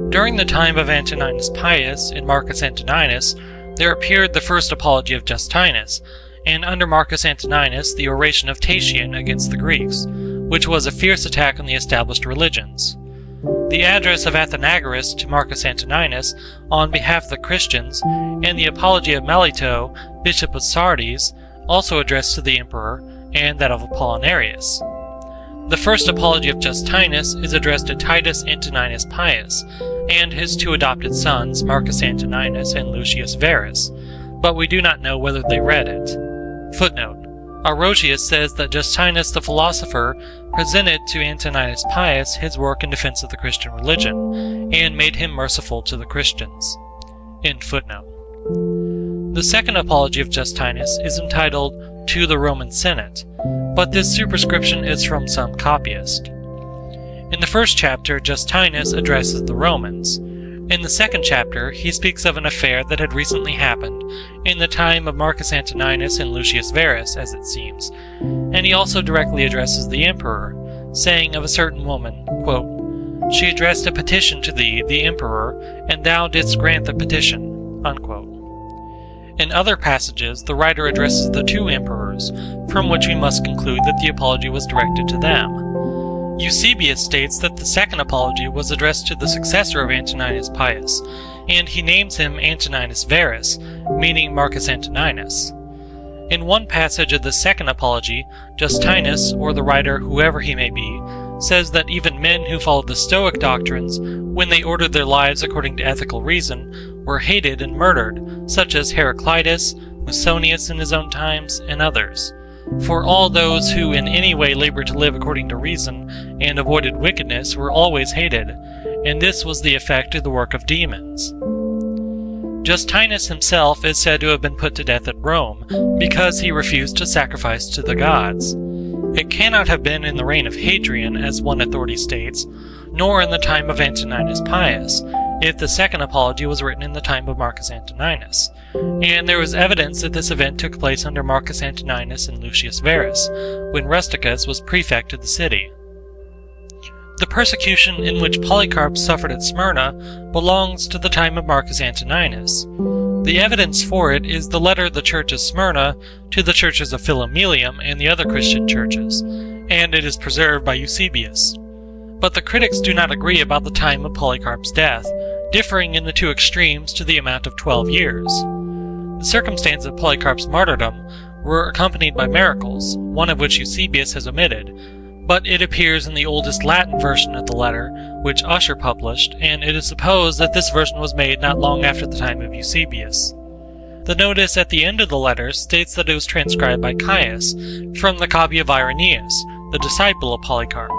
H: During the time of Antoninus Pius and Marcus Antoninus, there appeared the first apology of Justinus, and under Marcus Antoninus the oration of Tatian against the Greeks, which was a fierce attack on the established religions. The address of Athenagoras to Marcus Antoninus on behalf of the Christians, and the apology of Melito, bishop of Sardes, also addressed to the emperor, and that of Apollinarius. The first apology of Justinus is addressed to Titus Antoninus Pius, and his two adopted sons, Marcus Antoninus and Lucius Verus, but we do not know whether they read it. Footnote: Aurelius says that Justinus the philosopher presented to Antoninus Pius his work in defense of the Christian religion, and made him merciful to the Christians. End footnote. The second apology of Justinus is entitled To the Roman Senate, but this superscription is from some copyist. In the first chapter, Justinus addresses the Romans. In the second chapter, he speaks of an affair that had recently happened in the time of Marcus Antoninus and Lucius Verus, as it seems, and he also directly addresses the emperor, saying of a certain woman, quote, "She addressed a petition to thee, the emperor, and thou didst grant the petition," unquote. In other passages, the writer addresses the two emperors, from which we must conclude that the apology was directed to them. Eusebius states that the second apology was addressed to the successor of Antoninus Pius, and he names him Antoninus Verus, meaning Marcus Antoninus. In one passage of the second apology, Justinus, or the writer whoever he may be, says that even men who followed the Stoic doctrines, when they ordered their lives according to ethical reason, were hated and murdered, such as Heraclitus, Musonius in his own times, and others. For all those who in any way labored to live according to reason and avoided wickedness were always hated, and this was the effect of the work of demons. Justinus himself is said to have been put to death at Rome because he refused to sacrifice to the gods. It cannot have been in the reign of Hadrian, as one authority states, nor in the time of Antoninus Pius, if the second apology was written in the time of Marcus Antoninus, and there was evidence that this event took place under Marcus Antoninus and Lucius Verus, when Rusticus was prefect of the city. The persecution in which Polycarp suffered at Smyrna belongs to the time of Marcus Antoninus. The evidence for it is the letter of the church of Smyrna to the churches of Philomelium and the other Christian churches, and it is preserved by Eusebius. But the critics do not agree about the time of Polycarp's death, differing in the two extremes to the amount of 12 years. The circumstances of Polycarp's martyrdom were accompanied by miracles, one of which Eusebius has omitted, but it appears in the oldest Latin version of the letter, which Ussher published, and it is supposed that this version was made not long after the time of Eusebius. The notice at the end of the letter states that it was transcribed by Caius from the copy of Irenaeus, the disciple of Polycarp,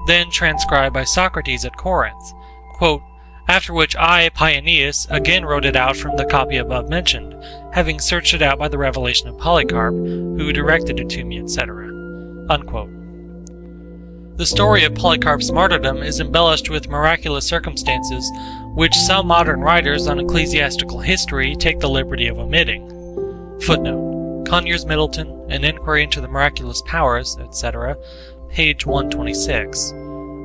H: then transcribed by Socrates at Corinth, quote, after which I, Paeanius, again wrote it out from the copy above mentioned, having searched it out by the revelation of Polycarp, who directed it to me, etc. Unquote. The story of Polycarp's martyrdom is embellished with miraculous circumstances, which some modern writers on ecclesiastical history take the liberty of omitting. Footnote: Conyers Middleton, An Inquiry into the Miraculous Powers, etc., page 126.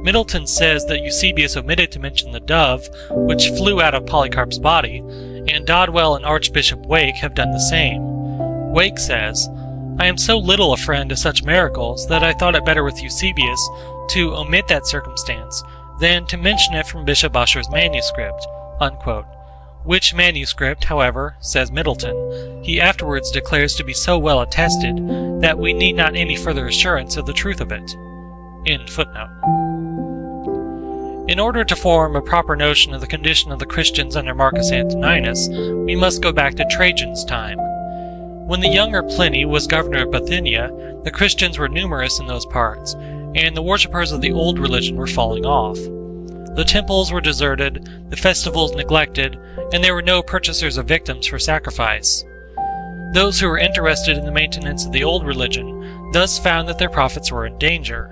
H: Middleton says that Eusebius omitted to mention the dove, which flew out of Polycarp's body, and Dodwell and Archbishop Wake have done the same. Wake says, I am so little a friend to such miracles that I thought it better with Eusebius to omit that circumstance than to mention it from Bishop Ussher's manuscript, unquote. Which manuscript, however, says Middleton, he afterwards declares to be so well attested that we need not any further assurance of the truth of it. End footnote. In order to form a proper notion of the condition of the Christians under Marcus Antoninus, we must go back to Trajan's time. When the younger Pliny was governor of Bithynia, the Christians were numerous in those parts, and the worshippers of the old religion were falling off. The temples were deserted, the festivals neglected, and there were no purchasers of victims for sacrifice. Those who were interested in the maintenance of the old religion thus found that their profits were in danger.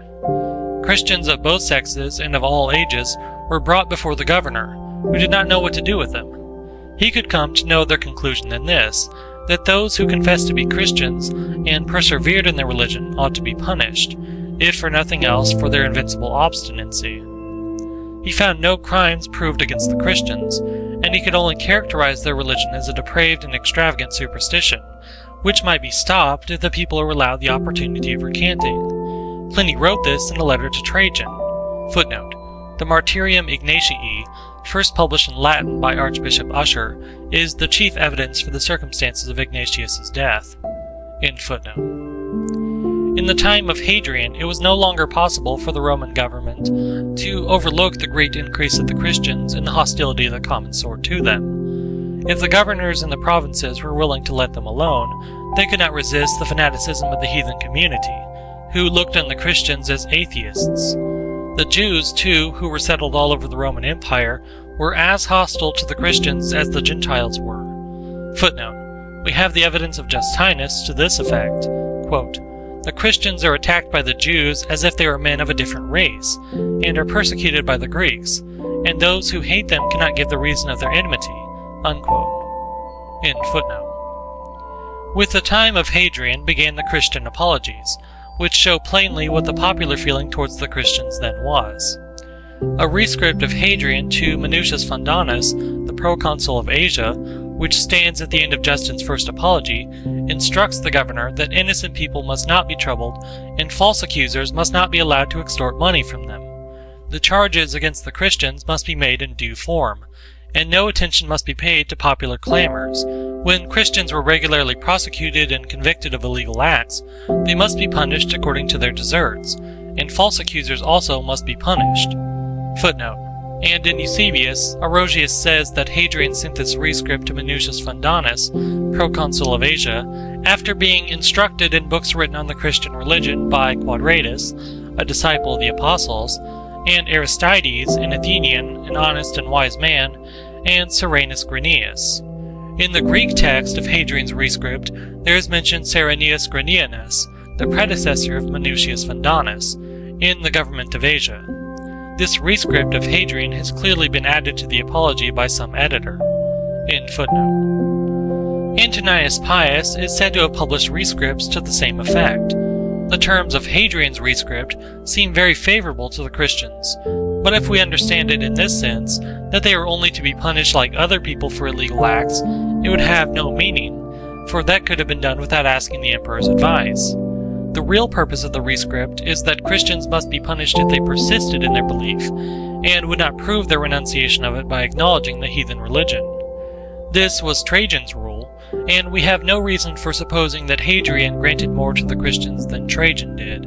H: Christians of both sexes and of all ages were brought before the governor, who did not know what to do with them. He could come to no other conclusion than this, that those who confessed to be Christians and persevered in their religion ought to be punished, if for nothing else for their invincible obstinacy. He found no crimes proved against the Christians, and he could only characterize their religion as a depraved and extravagant superstition, which might be stopped if the people were allowed the opportunity of recanting. Pliny wrote this in a letter to Trajan. Footnote: The Martyrium Ignatii, first published in Latin by Archbishop Ussher, is the chief evidence for the circumstances of Ignatius's death. End footnote. In the time of Hadrian, it was no longer possible for the Roman government to overlook the great increase of the Christians and the hostility of the common sword to them. If the governors in the provinces were willing to let them alone, they could not resist the fanaticism of the heathen community, who looked on the Christians as atheists. The Jews, too, who were settled all over the Roman Empire, were as hostile to the Christians as the Gentiles were. Footnote: We have the evidence of Justinus to this effect, quote, the Christians are attacked by the Jews as if they were men of a different race, and are persecuted by the Greeks, and those who hate them cannot give the reason of their enmity, unquote. End footnote. With the time of Hadrian began the Christian apologies, which show plainly what the popular feeling towards the Christians then was. A rescript of Hadrian to Minucius Fundanus, the proconsul of Asia, which stands at the end of Justin's first apology, instructs the governor that innocent people must not be troubled, and false accusers must not be allowed to extort money from them. The charges against the Christians must be made in due form, and no attention must be paid to popular clamors. When Christians were regularly prosecuted and convicted of illegal acts, they must be punished according to their deserts, and false accusers also must be punished. Footnote: And in Eusebius, Aurelius says that Hadrian sent this rescript to Minucius Fundanus, proconsul of Asia, after being instructed in books written on the Christian religion by Quadratus, a disciple of the apostles, and Aristides, an Athenian, an honest and wise man, and Cyrenus Granius. In the Greek text of Hadrian's rescript, there is mentioned Cyrenus Granianus, the predecessor of Minucius Fundanus, in the government of Asia. This rescript of Hadrian has clearly been added to the Apology by some editor. End footnote. Antoninus Pius is said to have published rescripts to the same effect. The terms of Hadrian's rescript seem very favorable to the Christians, but if we understand it in this sense, that they are only to be punished like other people for illegal acts, it would have no meaning, for that could have been done without asking the emperor's advice. The real purpose of the rescript is that Christians must be punished if they persisted in their belief, and would not prove their renunciation of it by acknowledging the heathen religion. This was Trajan's rule, and we have no reason for supposing that Hadrian granted more to the Christians than Trajan did.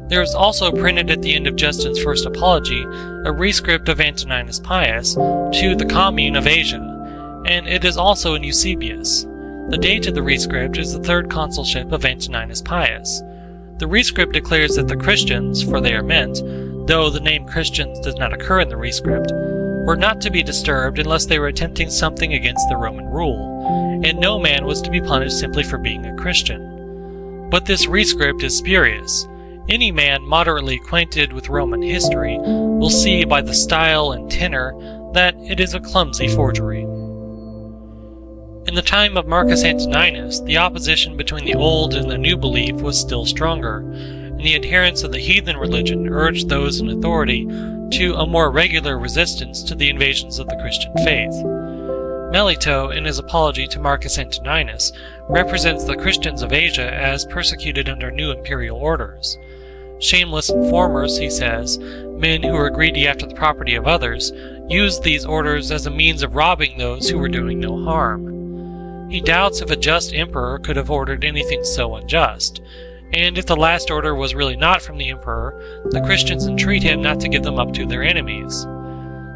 H: There is also printed at the end of Justin's first apology a rescript of Antoninus Pius to the commune of Asia, and it is also in Eusebius. The date of the rescript is the third consulship of Antoninus Pius. The rescript declares that the Christians, for they are meant, though the name Christians does not occur in the rescript, were not to be disturbed unless they were attempting something against the Roman rule, and no man was to be punished simply for being a Christian. But this rescript is spurious. Any man moderately acquainted with Roman history will see by the style and tenor that it is a clumsy forgery. In the time of Marcus Antoninus, the opposition between the old and the new belief was still stronger, and the adherents of the heathen religion urged those in authority to a more regular resistance to the invasions of the Christian faith. Melito, in his apology to Marcus Antoninus, represents the Christians of Asia as persecuted under new imperial orders. Shameless informers, he says, men who were greedy after the property of others, used these orders as a means of robbing those who were doing no harm. He doubts if a just emperor could have ordered anything so unjust, and if the last order was really not from the emperor, the Christians entreat him not to give them up to their enemies.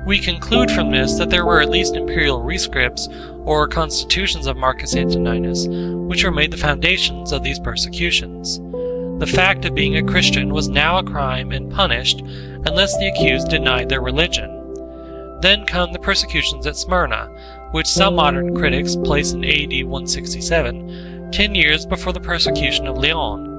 H: We conclude from this that there were at least imperial rescripts, or constitutions of Marcus Antoninus, which were made the foundations of these persecutions. The fact of being a Christian was now a crime and punished, unless the accused denied their religion. Then come the persecutions at Smyrna, which some modern critics place in AD 167, 10 years before the persecution of Lyon.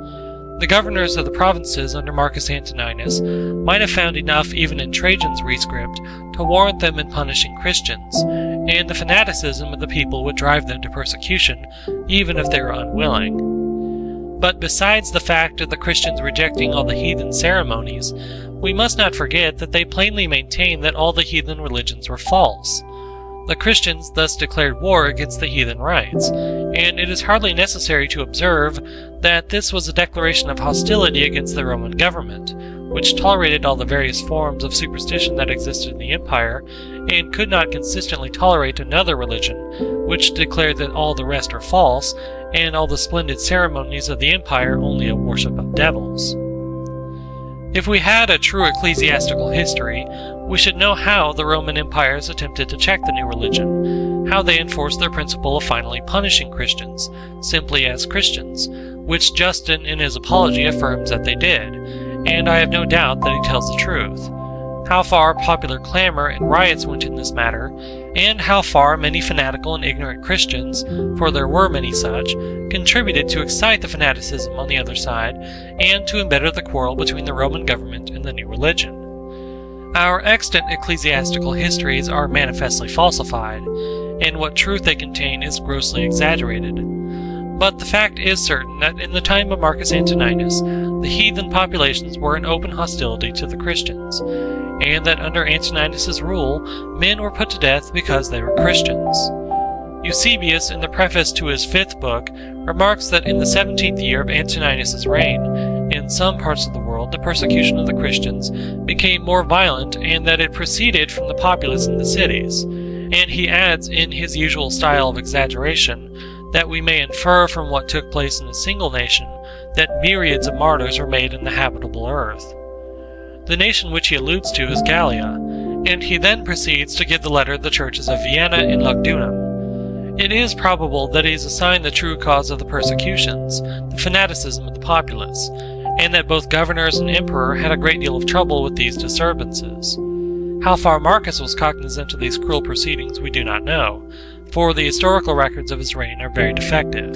H: The governors of the provinces under Marcus Antoninus might have found enough even in Trajan's rescript to warrant them in punishing Christians, and the fanaticism of the people would drive them to persecution, even if they were unwilling. But besides the fact of the Christians rejecting all the heathen ceremonies, we must not forget that they plainly maintained that all the heathen religions were false. The Christians thus declared war against the heathen rites, and it is hardly necessary to observe that this was a declaration of hostility against the Roman government, which tolerated all the various forms of superstition that existed in the empire, and could not consistently tolerate another religion, which declared that all the rest are false, and all the splendid ceremonies of the empire only a worship of devils. If we had a true ecclesiastical history, we should know how the Roman empires attempted to check the new religion, how they enforced their principle of finally punishing Christians, simply as Christians, which Justin in his Apology affirms that they did, and I have no doubt that he tells the truth. How far popular clamor and riots went in this matter, and how far many fanatical and ignorant Christians, for there were many such, contributed to excite the fanaticism on the other side, and to embetter the quarrel between the Roman government and the new religion. Our extant ecclesiastical histories are manifestly falsified, and what truth they contain is grossly exaggerated. But the fact is certain that in the time of Marcus Antoninus, the heathen populations were in open hostility to the Christians, and that under Antoninus's rule, men were put to death because they were Christians. Eusebius, in the preface to his 5th book, remarks that in the 17th year of Antoninus's reign, in some parts of the world the persecution of the Christians became more violent, and that it proceeded from the populace in the cities. And he adds, in his usual style of exaggeration, that we may infer from what took place in a single nation that myriads of martyrs were made in the habitable earth. The nation which he alludes to is Gallia, and he then proceeds to give the letter to the churches of Vienna and Lugdunum. It is probable that he has assigned the true cause of the persecutions, the fanaticism of the populace, and that both governors and emperor had a great deal of trouble with these disturbances. How far Marcus was cognizant of these cruel proceedings we do not know, for the historical records of his reign are very defective.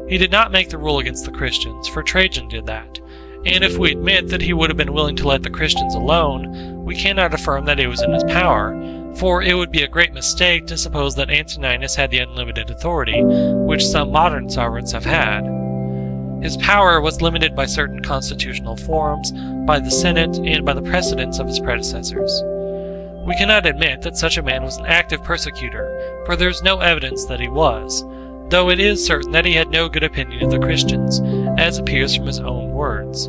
H: He did not make the rule against the Christians, for Trajan did that, and if we admit that he would have been willing to let the Christians alone, we cannot affirm that it was in his power, for it would be a great mistake to suppose that Antoninus had the unlimited authority which some modern sovereigns have had. His power was limited by certain constitutional forms, by the Senate, and by the precedents of his predecessors. We cannot admit that such a man was an active persecutor, for there is no evidence that he was, though it is certain that he had no good opinion of the Christians, as appears from his own words.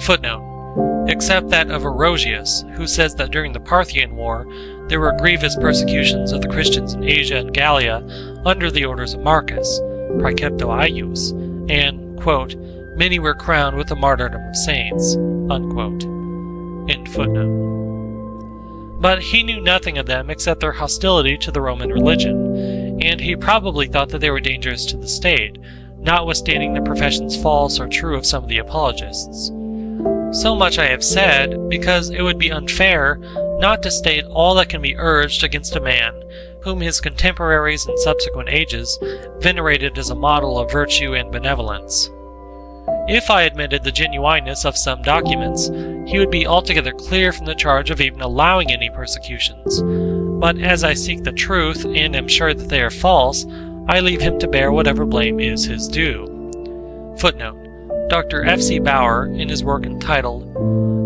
H: Footnote: except that of Aurelius, who says that during the Parthian War there were grievous persecutions of the Christians in Asia and Gallia under the orders of Marcus, praecepto eius, and, quote, many were crowned with the martyrdom of saints, unquote. End footnote. But he knew nothing of them except their hostility to the Roman religion, and he probably thought that they were dangerous to the state, notwithstanding the professions false or true of some of the apologists. So much I have said, because it would be unfair not to state all that can be urged against a man whom his contemporaries in subsequent ages venerated as a model of virtue and benevolence. If I admitted the genuineness of some documents, he would be altogether clear from the charge of even allowing any persecutions. But as I seek the truth, and am sure that they are false, I leave him to bear whatever blame is his due. Footnote: Dr. F.C. Bauer, in his work entitled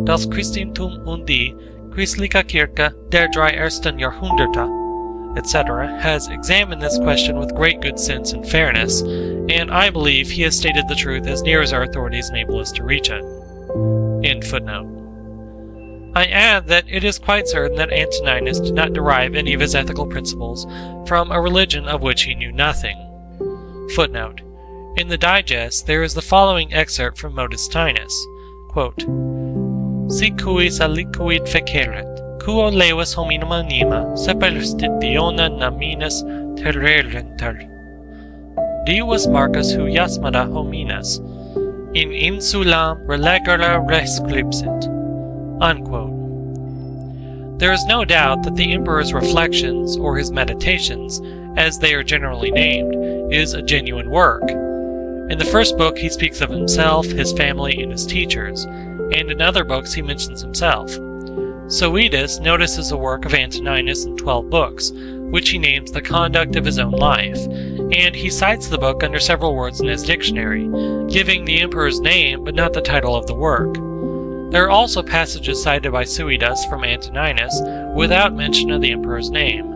H: Das Christentum und die Christliche Kirche der drei ersten Jahrhunderte, etc., has examined this question with great good sense and fairness, and I believe he has stated the truth as near as our authorities enable us to reach it. End footnote. I add that it is quite certain that Antoninus did not derive any of his ethical principles from a religion of which he knew nothing. Footnote: in the digest there is the following excerpt from Modestinus, quote, Si cuis aliquid feceret, quo levas hominum anima, superstitiona naminis terrerenter. Divus Marcus huias mada hominis, in insulam relegere rescripsit. Unquote. There is no doubt that the emperor's reflections, or his meditations, as they are generally named, is a genuine work. In the first book he speaks of himself, his family, and his teachers, and in other books he mentions himself. Suidas notices a work of Antoninus in 12 books, which he names The Conduct of His Own Life, and he cites the book under several words in his dictionary, giving the emperor's name but not the title of the work. There are also passages cited by Suidas from Antoninus without mention of the emperor's name.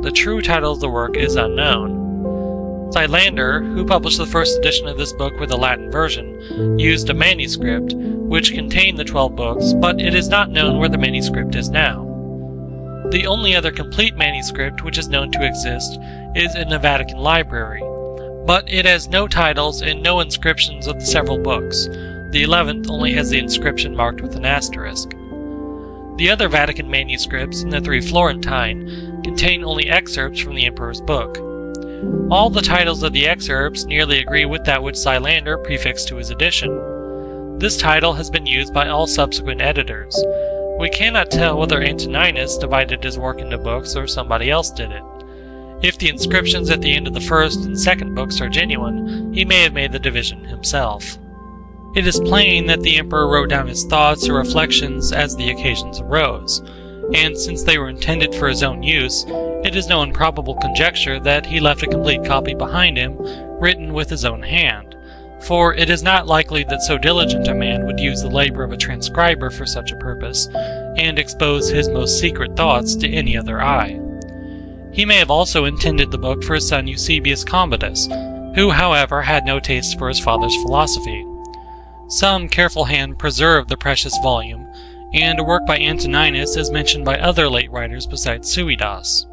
H: The true title of the work is unknown. Xylander, who published the first edition of this book with a Latin version, used a manuscript which contained the 12 books, but it is not known where the manuscript is now. The only other complete manuscript which is known to exist is in the Vatican Library, but it has no titles and no inscriptions of the several books. The 11th only has the inscription marked with an asterisk. The other Vatican manuscripts and the 3 Florentine contain only excerpts from the emperor's book. All the titles of the excerpts nearly agree with that which Xylander prefixed to his edition. This title has been used by all subsequent editors. We cannot tell whether Antoninus divided his work into books or somebody else did it. If the inscriptions at the end of the first and second books are genuine, he may have made the division himself. It is plain that the emperor wrote down his thoughts or reflections as the occasions arose, and since they were intended for his own use, it is no improbable conjecture that he left a complete copy behind him, written with his own hand, for it is not likely that so diligent a man would use the labor of a transcriber for such a purpose, and expose his most secret thoughts to any other eye. He may have also intended the book for his son Eusebius Combatus, who, however, had no taste for his father's philosophy. Some careful hand preserved the precious volume, and a work by Antoninus is mentioned by other late writers besides Suidas.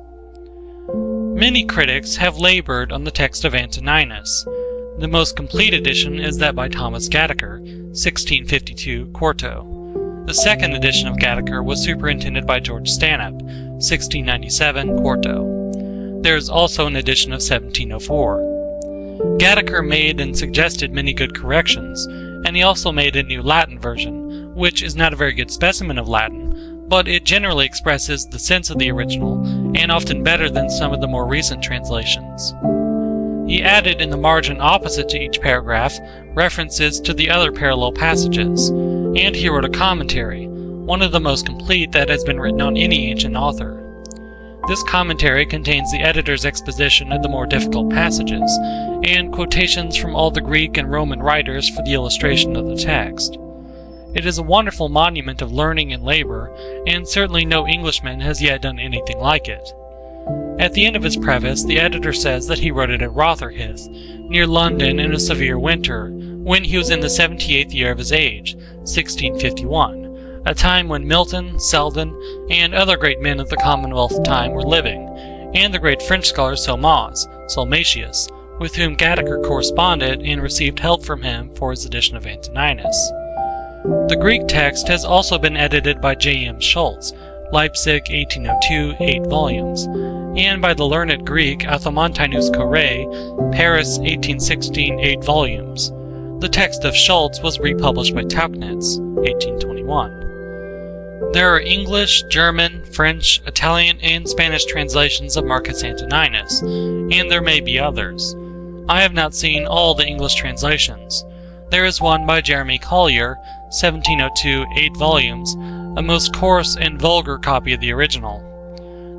H: Many critics have labored on the text of Antoninus. The most complete edition is that by Thomas Gadaker, 1652, quarto. The second edition of Gattaker was superintended by George Stanhope, 1697, quarto. There is also an edition of 1704. Gattaker made and suggested many good corrections, and he also made a new Latin version, which is not a very good specimen of Latin, but it generally expresses the sense of the original, and often better than some of the more recent translations. He added in the margin opposite to each paragraph references to the other parallel passages, and he wrote a commentary, one of the most complete that has been written on any ancient author. This commentary contains the editor's exposition of the more difficult passages, and quotations from all the Greek and Roman writers for the illustration of the text. It is a wonderful monument of learning and labor, and certainly no Englishman has yet done anything like it. At the end of his preface, the editor says that he wrote it at Rotherhithe, near London in a severe winter, when he was in the 78th year of his age, 1651, a time when Milton, Selden, and other great men of the Commonwealth time were living, and the great French scholar Salmasius, with whom Gattaker corresponded and received help from him for his edition of Antoninus. The Greek text has also been edited by J.M. Schultz, Leipzig, 1802, 8 volumes, and by the learned Greek Athamontinus Corre, Paris, 1816, 8 volumes. The text of Schultz was republished by Tauchnitz, 1821. There are English, German, French, Italian, and Spanish translations of Marcus Antoninus, and there may be others. I have not seen all the English translations. There is one by Jeremy Collier, 1702, 8 volumes, a most coarse and vulgar copy of the original.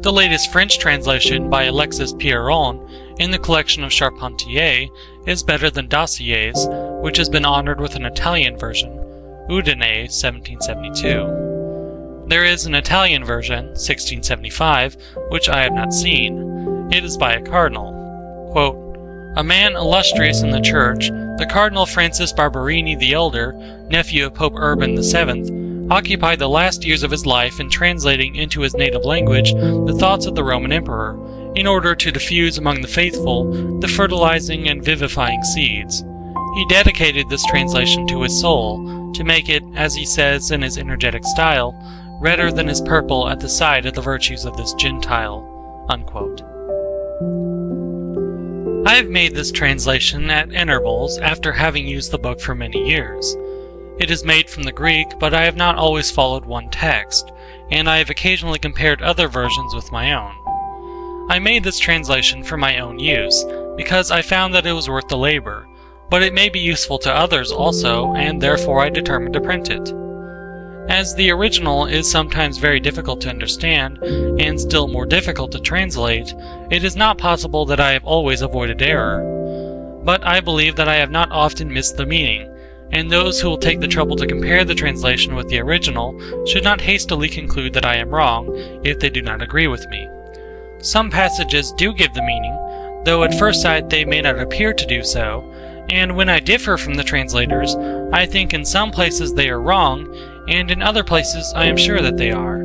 H: The latest French translation by Alexis Pierron in the collection of Charpentier is better than Dossier's, which has been honored with an Italian version, Udine, 1772. There is an Italian version, 1675, which I have not seen. It is by a cardinal. Quote, "A man illustrious in the Church, the Cardinal Francis Barberini the Elder, nephew of Pope Urban VII, occupied the last years of his life in translating into his native language the thoughts of the Roman Emperor, in order to diffuse among the faithful the fertilizing and vivifying seeds. He dedicated this translation to his soul, to make it, as he says in his energetic style, redder than his purple at the sight of the virtues of this Gentile." Unquote. I have made this translation at intervals after having used the book for many years. It is made from the Greek, but I have not always followed one text, and I have occasionally compared other versions with my own. I made this translation for my own use, because I found that it was worth the labor, but it may be useful to others also, and therefore I determined to print it. As the original is sometimes very difficult to understand, and still more difficult to translate, it is not possible that I have always avoided error. But I believe that I have not often missed the meaning, and those who will take the trouble to compare the translation with the original should not hastily conclude that I am wrong, if they do not agree with me. Some passages do give the meaning, though at first sight they may not appear to do so, and when I differ from the translators, I think in some places they are wrong, and in other places I am sure that they are.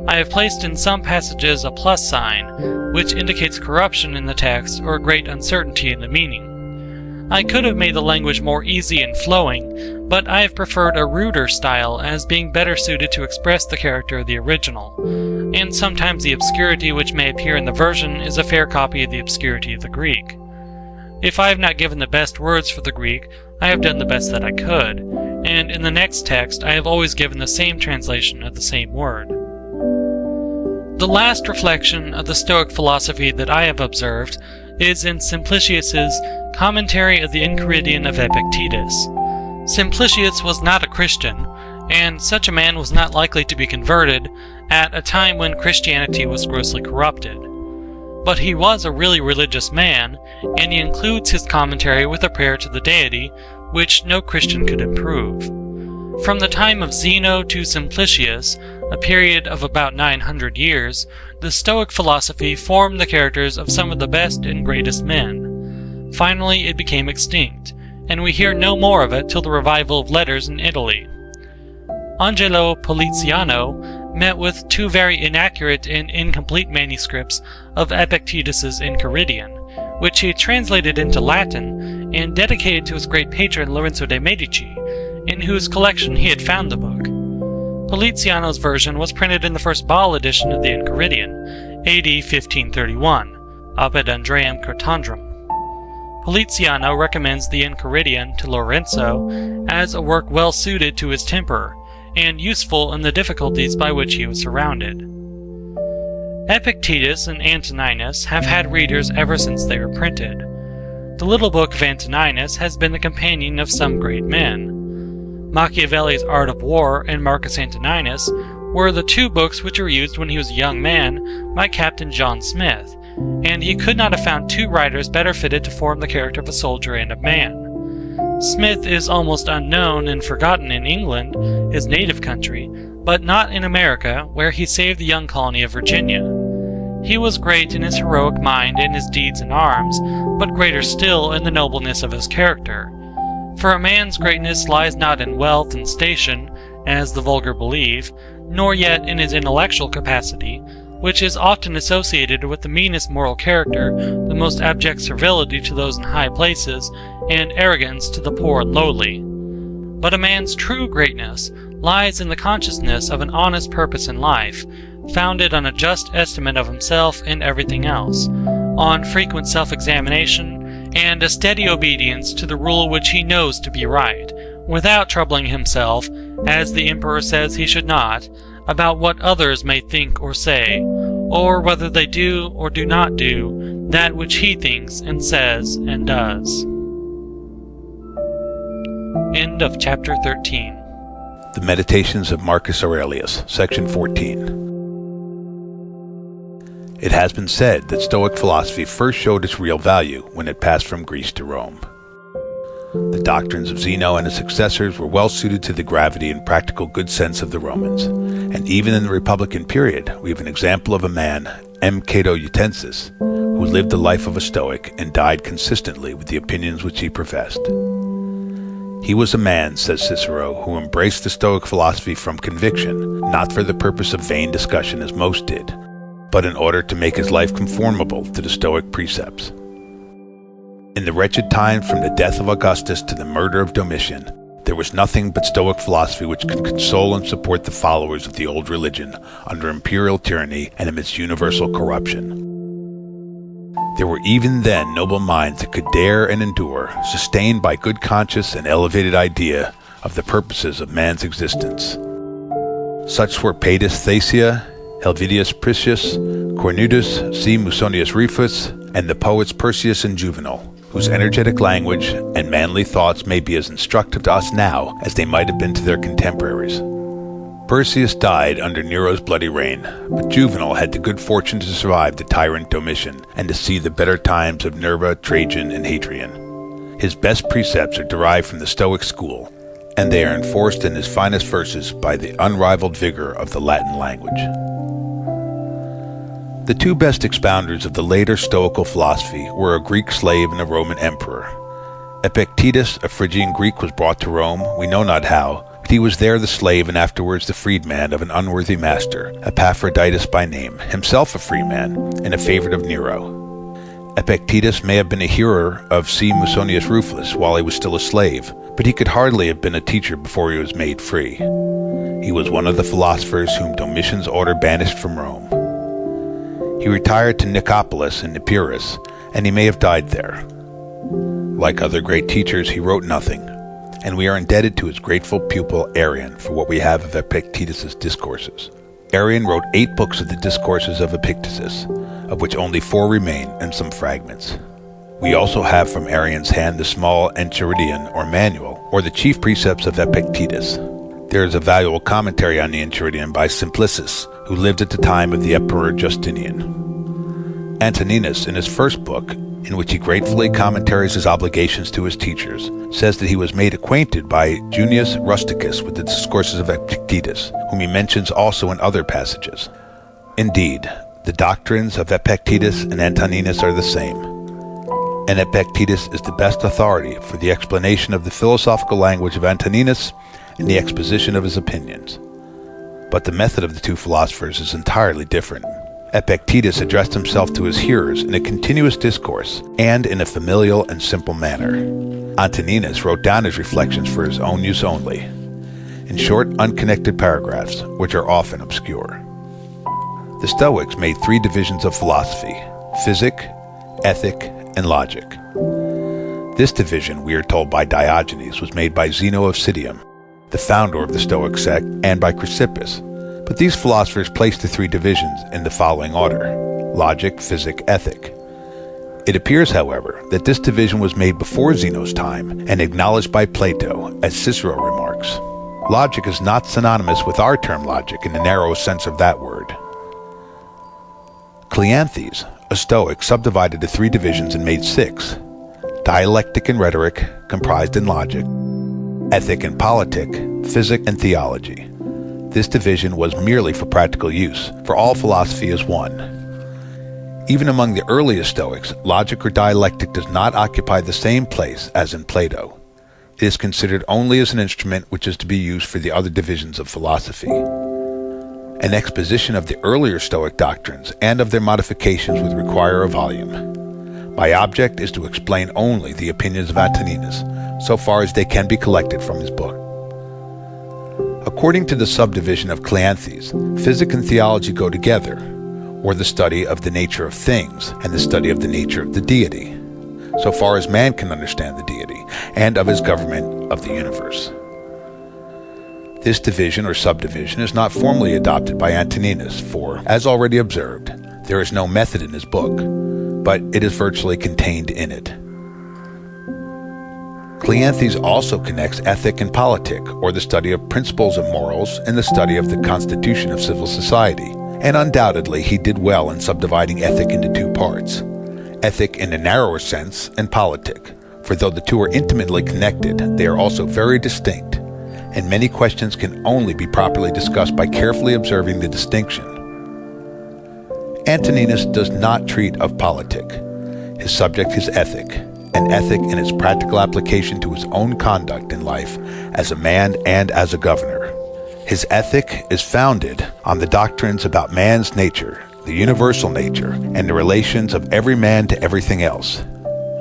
H: I have placed in some passages a plus sign, which indicates corruption in the text or great uncertainty in the meaning. I could have made the language more easy and flowing, but I have preferred a ruder style as being better suited to express the character of the original, and sometimes the obscurity which may appear in the version is a fair copy of the obscurity of the Greek. If I have not given the best words for the Greek, I have done the best that I could, and in the next text I have always given the same translation of the same word. The last reflection of the Stoic philosophy that I have observed is in Simplicius's Commentary of the Enchiridion of Epictetus. Simplicius was not a Christian, and such a man was not likely to be converted at a time when Christianity was grossly corrupted. But he was a really religious man, and he includes his commentary with a prayer to the deity, which no Christian could improve. From the time of Zeno to Simplicius, a period of about 900 years, the Stoic philosophy formed the characters of some of the best and greatest men. Finally, it became extinct, and we hear no more of it till the revival of letters in Italy. Angelo Poliziano met with two very inaccurate and incomplete manuscripts of Epictetus's Enchiridion, which he translated into Latin and dedicated to his great patron Lorenzo de' Medici, in whose collection he had found the book. Poliziano's version was printed in the first Ball edition of the Enchiridion, AD 1531, Apud Andream Curtandrum. Poliziano recommends the Enchiridion to Lorenzo as a work well suited to his temper, and useful in the difficulties by which he was surrounded. Epictetus and Antoninus have had readers ever since they were printed. The little book of Antoninus has been the companion of some great men. Machiavelli's Art of War and Marcus Antoninus were the two books which were used when he was a young man by Captain John Smith, and he could not have found two writers better fitted to form the character of a soldier and a man. Smith is almost unknown and forgotten in England, his native country, but not in America, where he saved the young colony of Virginia. He was great in his heroic mind and his deeds in arms, but greater still in the nobleness of his character. For a man's greatness lies not in wealth and station, as the vulgar believe, nor yet in his intellectual capacity, which is often associated with the meanest moral character, the most abject servility to those in high places, and arrogance to the poor and lowly. But a man's true greatness lies in the consciousness of an honest purpose in life, founded on a just estimate of himself and everything else, on frequent self-examination, and a steady obedience to the rule which he knows to be right, without troubling himself, as the emperor says he should not, about what others may think or say, or whether they do or do not do that which he thinks and says and does. End of chapter 13.
G: The Meditations of Marcus Aurelius, section 14. It has been said that Stoic philosophy first showed its real value when it passed from Greece to Rome. The doctrines of Zeno and his successors were well suited to the gravity and practical good sense of the Romans, and even in the Republican period we have an example of a man, M. Cato Utensis, who lived the life of a Stoic and died consistently with the opinions which he professed. He was a man, says Cicero, who embraced the Stoic philosophy from conviction, not for the purpose of vain discussion as most did, but in order to make his life conformable to the Stoic precepts. In the wretched times from the death of Augustus to the murder of Domitian, there was nothing but Stoic philosophy which could console and support the followers of the old religion under imperial tyranny and amidst universal corruption. There were even then noble minds that could dare and endure, sustained by good conscience and elevated idea of the purposes of man's existence. Such were Paetus Thasia, Helvidius Priscus, Cornutus, C. Musonius Rufus, and the poets Persius and Juvenal, whose energetic language and manly thoughts may be as instructive to us now as they might have been to their contemporaries. Persius died under Nero's bloody reign, but Juvenal had the good fortune to survive the tyrant Domitian and to see the better times of Nerva, Trajan, and Hadrian. His best precepts are derived from the Stoic school, and they are enforced in his finest verses by the unrivaled vigor of the Latin language. The two best expounders of the later Stoical philosophy were a Greek slave and a Roman emperor. Epictetus, a Phrygian Greek, was brought to Rome, we know not how, but he was there the slave and afterwards the freedman of an unworthy master, Epaphroditus by name, himself a freeman, and a favorite of Nero. Epictetus may have been a hearer of C. Musonius Rufus while he was still a slave, but he could hardly have been a teacher before he was made free. He was one of the philosophers whom Domitian's order banished from Rome. He retired to Nicopolis in Epirus, and he may have died there. Like other great teachers, he wrote nothing, and we are indebted to his grateful pupil Arrian for what we have of Epictetus's discourses. Arrian wrote 8 books of the discourses of Epictetus, of which only 4 remain, and some fragments. We also have from Arrian's hand the small Enchiridion, or manual, or the chief precepts of Epictetus. There is a valuable commentary on the Enchiridion by Simplicis, who lived at the time of the Emperor Justinian. Antoninus, in his first book, in which he gratefully commentaries his obligations to his teachers, says that he was made acquainted by Junius Rusticus with the discourses of Epictetus, whom he mentions also in other passages. Indeed, the doctrines of Epictetus and Antoninus are the same, and Epictetus is the best authority for the explanation of the philosophical language of Antoninus and the exposition of his opinions. But the method of the two philosophers is entirely different. Epictetus addressed himself to his hearers in a continuous discourse and in a familial and simple manner. Antoninus wrote down his reflections for his own use only. in short, unconnected paragraphs, which are often obscure. The Stoics made three divisions of philosophy: physic, ethic, and logic. This division, we are told by Diogenes, was made by Zeno of Citium, the founder of the Stoic sect, and by Chrysippus. But these philosophers placed the three divisions in the following order: logic, physic, ethic. It appears, however, that this division was made before Zeno's time and acknowledged by Plato, as Cicero remarks. Logic is not synonymous with our term logic in the narrow sense of that word. Cleanthes, a Stoic, subdivided the three divisions and made six: dialectic and rhetoric, comprised in logic; ethic and politic, physic and theology. This division was merely for practical use, for all philosophy is one. Even among the earliest Stoics, logic or dialectic does not occupy the same place as in Plato. It is considered only as an instrument which is to be used for the other divisions of philosophy. An exposition of the earlier Stoic doctrines and of their modifications would require a volume. My object is to explain only the opinions of Antoninus, so far as they can be collected from his book. According to the subdivision of Cleanthes, physics and theology go together, or the study of the nature of things and the study of the nature of the deity, so far as man can understand the deity, and of his government of the universe. This division or subdivision is not formally adopted by Antoninus, for, as already observed, there is no method in his book, but it is virtually contained in it. Cleanthes also connects ethic and politic, or the study of principles of morals, and the study of the constitution of civil society, and undoubtedly he did well in subdividing ethic into two parts: ethic in a narrower sense and politic, for though the two are intimately connected, they are also very distinct, and many questions can only be properly discussed by carefully observing the distinction. Antoninus does not treat of politic. His subject is ethic, and ethic in its practical application to his own conduct in life as a man and as a governor. His ethic is founded on the doctrines about man's nature, the universal nature, and the relations of every man to everything else.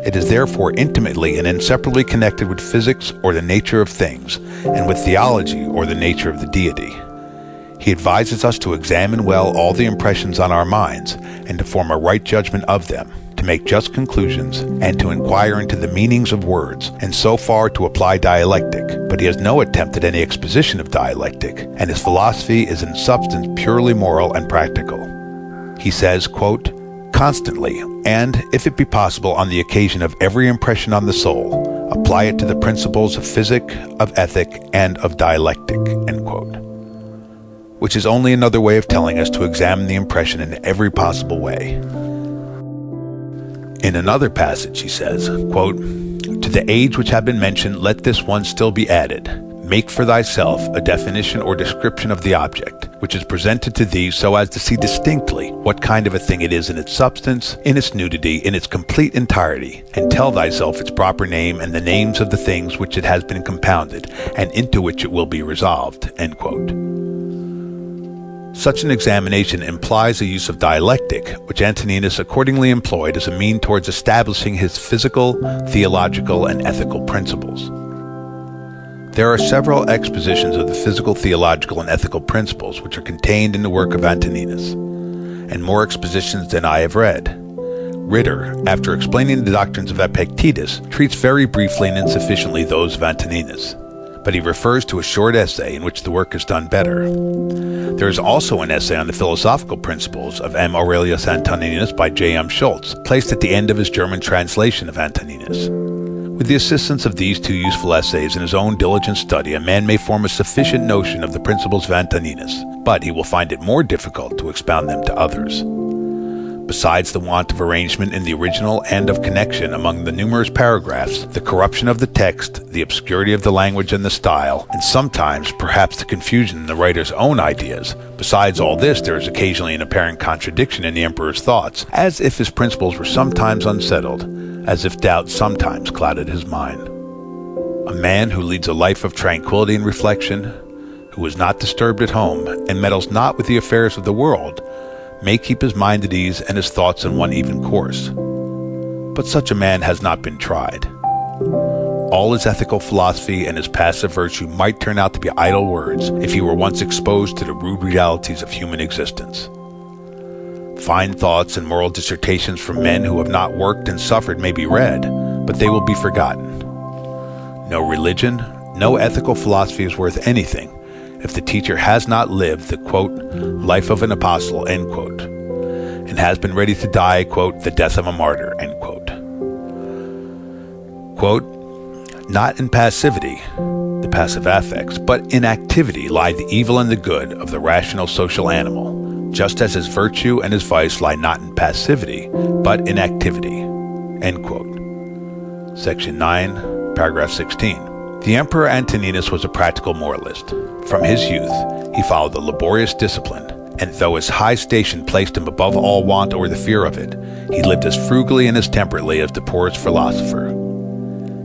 G: It is therefore intimately and inseparably connected with physics, or the nature of things, and with theology, or the nature of the deity. He advises us to examine well all the impressions on our minds, and to form a right judgment of them, to make just conclusions, and to inquire into the meanings of words, and so far to apply dialectic. But he has no attempt at any exposition of dialectic, and his philosophy is in substance purely moral and practical. He says, quote, "Constantly, and, if it be possible, on the occasion of every impression on the soul, apply it to the principles of physic, of ethic, and of dialectic," end quote. Which is only another way of telling us to examine the impression in every possible way. In another passage he says, quote, "To the age which have been mentioned, let this one still be added. Make for thyself a definition or description of the object, which is presented to thee, so as to see distinctly what kind of a thing it is in its substance, in its nudity, in its complete entirety, and tell thyself its proper name and the names of the things which it has been compounded, and into which it will be resolved," end quote. Such an examination implies a use of dialectic, which Antoninus accordingly employed as a mean towards establishing his physical, theological, and ethical principles. There are several expositions of the physical, theological, and ethical principles which are contained in the work of Antoninus, and more expositions than I have read. Ritter, after explaining the doctrines of Epictetus, treats very briefly and insufficiently those of Antoninus, but he refers to a short essay in which the work is done better. There is also an essay on the philosophical principles of M. Aurelius Antoninus by J. M. Schultz, placed at the end of his German translation of Antoninus. With the assistance of these two useful essays and his own diligent study, a man may form a sufficient notion of the principles of Antoninus, but he will find it more difficult to expound them to others. Besides the want of arrangement in the original and of connection among the numerous paragraphs, the corruption of the text, the obscurity of the language and the style, and sometimes perhaps the confusion in the writer's own ideas. Besides all this, there is occasionally an apparent contradiction in the emperor's thoughts, as if his principles were sometimes unsettled, as if doubt sometimes clouded his mind. A man who leads a life of tranquility and reflection, who is not disturbed at home, and meddles not with the affairs of the world, may keep his mind at ease and his thoughts in one even course. But such a man has not been tried. all his ethical philosophy and his passive virtue might turn out to be idle words if he were once exposed to the rude realities of human existence. Fine thoughts and moral dissertations from men who have not worked and suffered may be read, but they will be forgotten. No religion, no ethical philosophy is worth anything if the teacher has not lived the, quote, life of an apostle, end quote, and has been ready to die, quote, the death of a martyr, end quote. Quote, not in passivity, the passive affects, but in activity lie the evil and the good of the rational social animal, just as his virtue and his vice lie not in passivity, but in activity, end quote. Section 9, paragraph 16. The Emperor Antoninus was a practical moralist. From his youth, he followed a laborious discipline, and though his high station placed him above all want or the fear of it, he lived as frugally and as temperately as the poorest philosopher.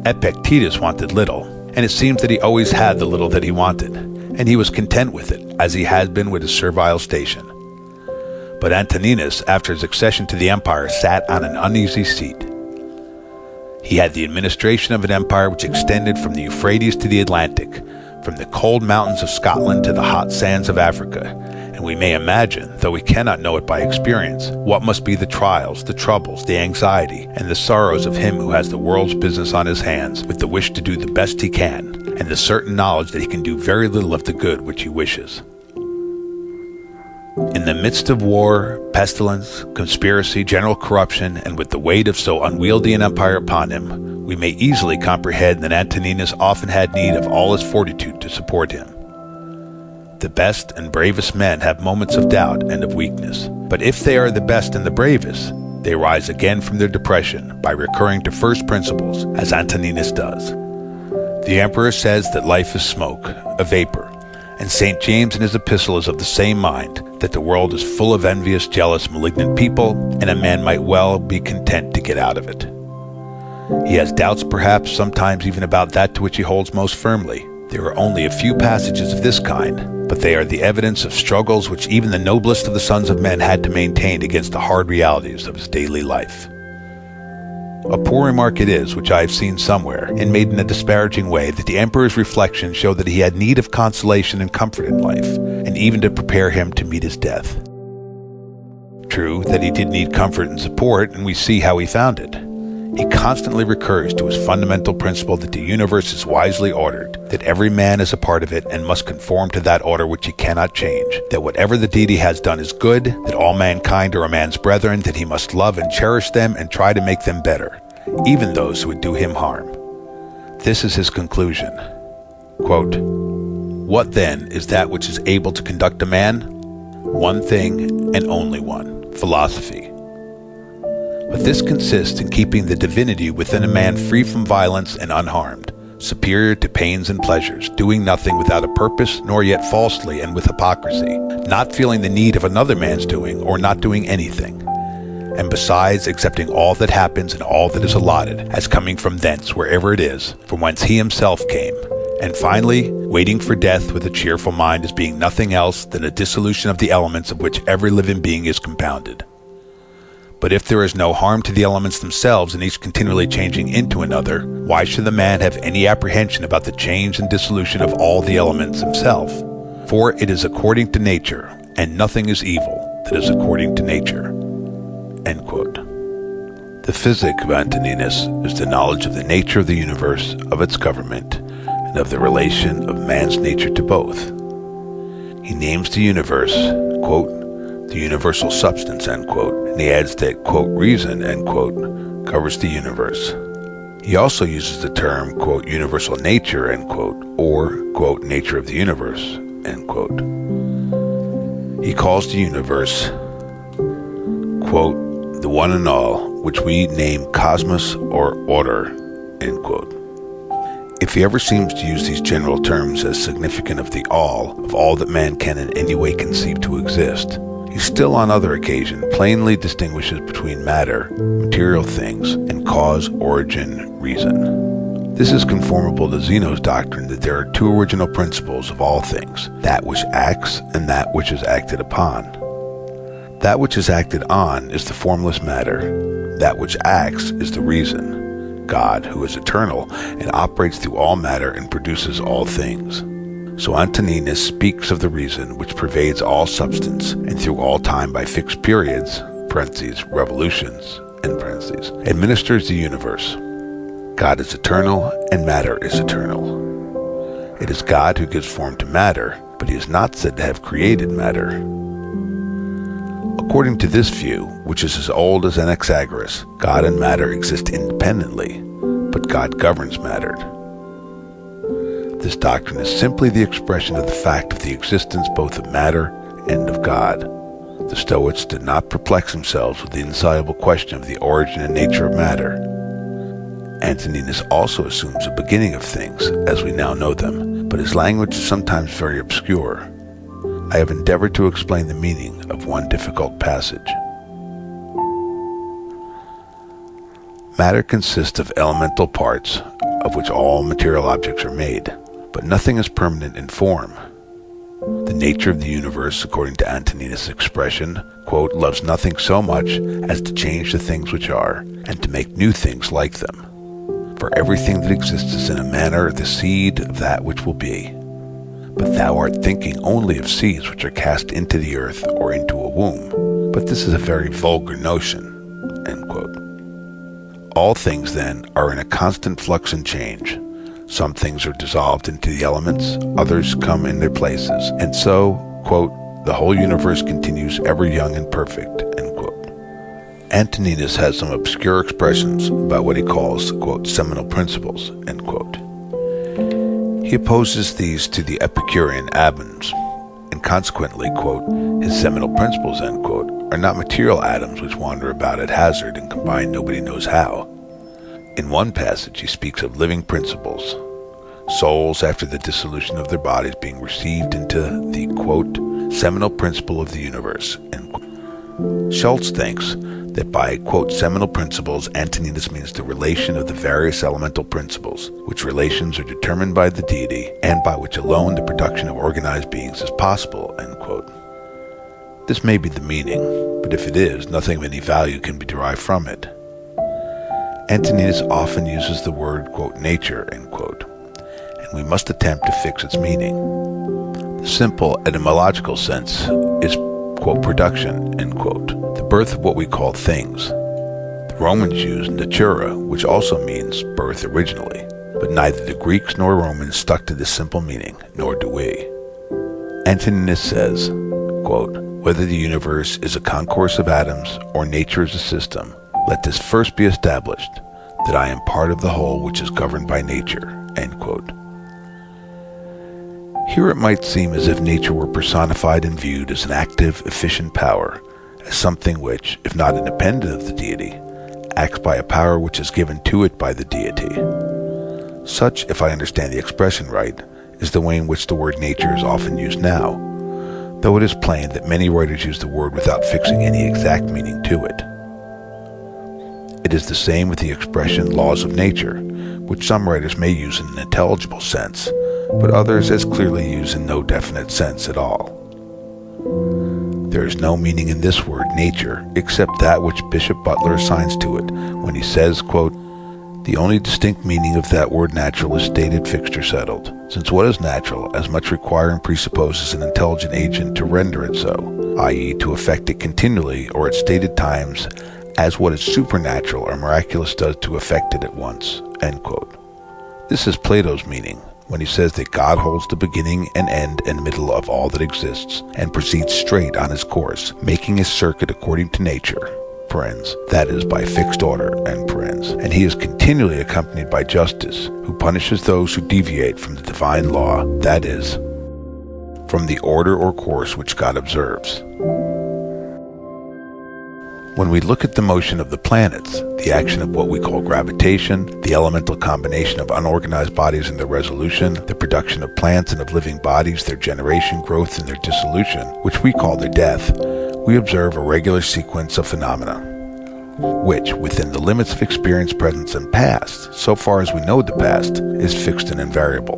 G: Epictetus wanted little, and it seems that he always had the little that he wanted, and he was content with it, as he had been with his servile station. But Antoninus, after his accession to the empire, sat on an uneasy seat. He had the administration of an empire which extended from the Euphrates to the Atlantic, from the cold mountains of Scotland to the hot sands of Africa, and we may imagine, though we cannot know it by experience, what must be the trials, the troubles, the anxiety, and the sorrows of him who has the world's business on his hands, with the wish to do the best he can, and the certain knowledge that he can do very little of the good which he wishes. In the midst of war, pestilence, conspiracy, general corruption, and with the weight of so unwieldy an empire upon him, we may easily comprehend that Antoninus often had need of all his fortitude to support him. The best and bravest men have moments of doubt and of weakness, but if they are the best and the bravest, they rise again from their depression by recurring to first principles, as Antoninus does. The emperor says that life is smoke, a vapor, and St. James in his epistle is of the same mind, that the world is full of envious, jealous, malignant people, and a man might well be content to get out of it. He has doubts perhaps sometimes even about that to which he holds most firmly. There are only a few passages of this kind, but they are the evidence of struggles which even the noblest of the sons of men had to maintain against the hard realities of his daily life. A poor remark it is, which I have seen somewhere, and made in a disparaging way, that the emperor's reflections show that he had need of consolation and comfort in life, and even to prepare him to meet his death. True that he did need comfort and support, and we see how he found it. He constantly recurs to his fundamental principle that the universe is wisely ordered, that every man is a part of it and must conform to that order which he cannot change, that whatever the deity has done is good, that all mankind are a man's brethren, that he must love and cherish them and try to make them better, even those who would do him harm. This is his conclusion. Quote, what then is that which is able to conduct a man? One thing and only one, philosophy. But this consists in keeping the divinity within a man free from violence and unharmed, superior to pains and pleasures, doing nothing without a purpose, nor yet falsely and with hypocrisy, not feeling the need of another man's doing, or not doing anything, and besides accepting all that happens and all that is allotted, as coming from thence, wherever it is, from whence he himself came, and finally, waiting for death with a cheerful mind as being nothing else than a dissolution of the elements of which every living being is compounded. But if there is no harm to the elements themselves, and each continually changing into another, why should the man have any apprehension about the change and dissolution of all the elements himself? For it is according to nature, and nothing is evil that is according to nature. End quote. The physic of Antoninus is the knowledge of the nature of the universe, of its government, and of the relation of man's nature to both. He names the universe, quote, the universal substance, end quote, and he adds that, quote, reason, end quote, covers the universe. He also uses the term, quote, universal nature, end quote, or, quote, nature of the universe, end quote. He calls the universe, quote, the one and all, which we name cosmos or order, end quote. If he ever seems to use these general terms as significant of all that man can in any way conceive to exist, he still on other occasions plainly distinguishes between matter, material things, and cause, origin, reason. This is conformable to Zeno's doctrine that there are two original principles of all things, that which acts and that which is acted upon. That which is acted on is the formless matter, that which acts is the reason, God, who is eternal and operates through all matter and produces all things. So Antoninus speaks of the reason which pervades all substance and through all time by fixed periods (revolutions) administers the universe. God is eternal and matter is eternal. It is God who gives form to matter, but he is not said to have created matter. According to this view, which is as old as Anaxagoras, God and matter exist independently, but God governs matter. This doctrine is simply the expression of the fact of the existence both of matter and of God. The Stoics did not perplex themselves with the insoluble question of the origin and nature of matter. Antoninus also assumes a beginning of things, as we now know them, but his language is sometimes very obscure. I have endeavored to explain the meaning of one difficult passage. Matter consists of elemental parts, of which all material objects are made, but nothing is permanent in form. The nature of the universe, according to Antoninus' expression, quote, loves nothing so much as to change the things which are, and to make new things like them. For everything that exists is in a manner the seed of that which will be. But thou art thinking only of seeds which are cast into the earth or into a womb. But this is a very vulgar notion. End quote. All things, then, are in a constant flux and change. Some things are dissolved into the elements, others come in their places, and so, quote, the whole universe continues ever young and perfect, end quote. Antoninus has some obscure expressions about what he calls, quote, seminal principles, end quote. He opposes these to the Epicurean atoms, and consequently, quote, his seminal principles, end quote, are not material atoms which wander about at hazard and combine nobody knows how. In one passage he speaks of living principles, souls after the dissolution of their bodies being received into the, quote, seminal principle of the universe, end quote. Schultz thinks that by, quote, seminal principles, Antoninus means the relation of the various elemental principles, which relations are determined by the deity, and by which alone the production of organized beings is possible, end quote. This may be the meaning, but if it is, nothing of any value can be derived from it. Antoninus often uses the word, quote, nature, end quote, and we must attempt to fix its meaning. The simple etymological sense is, quote, production, end quote, the birth of what we call things. The Romans used natura, which also means birth originally, but neither the Greeks nor Romans stuck to this simple meaning, nor do we. Antoninus says, quote, whether the universe is a concourse of atoms or nature is a system, let this first be established, that I am part of the whole which is governed by nature, end quote. Here it might seem as if nature were personified and viewed as an active, efficient power, as something which, if not independent of the deity, acts by a power which is given to it by the deity. Such, if I understand the expression right, is the way in which the word nature is often used now, though it is plain that many writers use the word without fixing any exact meaning to it. It is the same with the expression laws of nature, which some writers may use in an intelligible sense, but others as clearly use in no definite sense at all. There is no meaning in this word nature except that which Bishop Butler assigns to it when he says, quote, the only distinct meaning of that word natural is stated, fixed, or settled, since what is natural as much require and presupposes an intelligent agent to render it so, i.e. to effect it continually or at stated times, as what is supernatural or miraculous does to effect it at once, end quote. This is Plato's meaning when he says that God holds the beginning and end and middle of all that exists and proceeds straight on his course, making his circuit according to nature, that is, by fixed order, and he is continually accompanied by justice, who punishes those who deviate from the divine law, that is, from the order or course which God observes. When we look at the motion of the planets, the action of what we call gravitation, the elemental combination of unorganized bodies and their resolution, the production of plants and of living bodies, their generation, growth, and their dissolution, which we call their death, we observe a regular sequence of phenomena, which, within the limits of experience, present, and past, so far as we know the past, is fixed and invariable.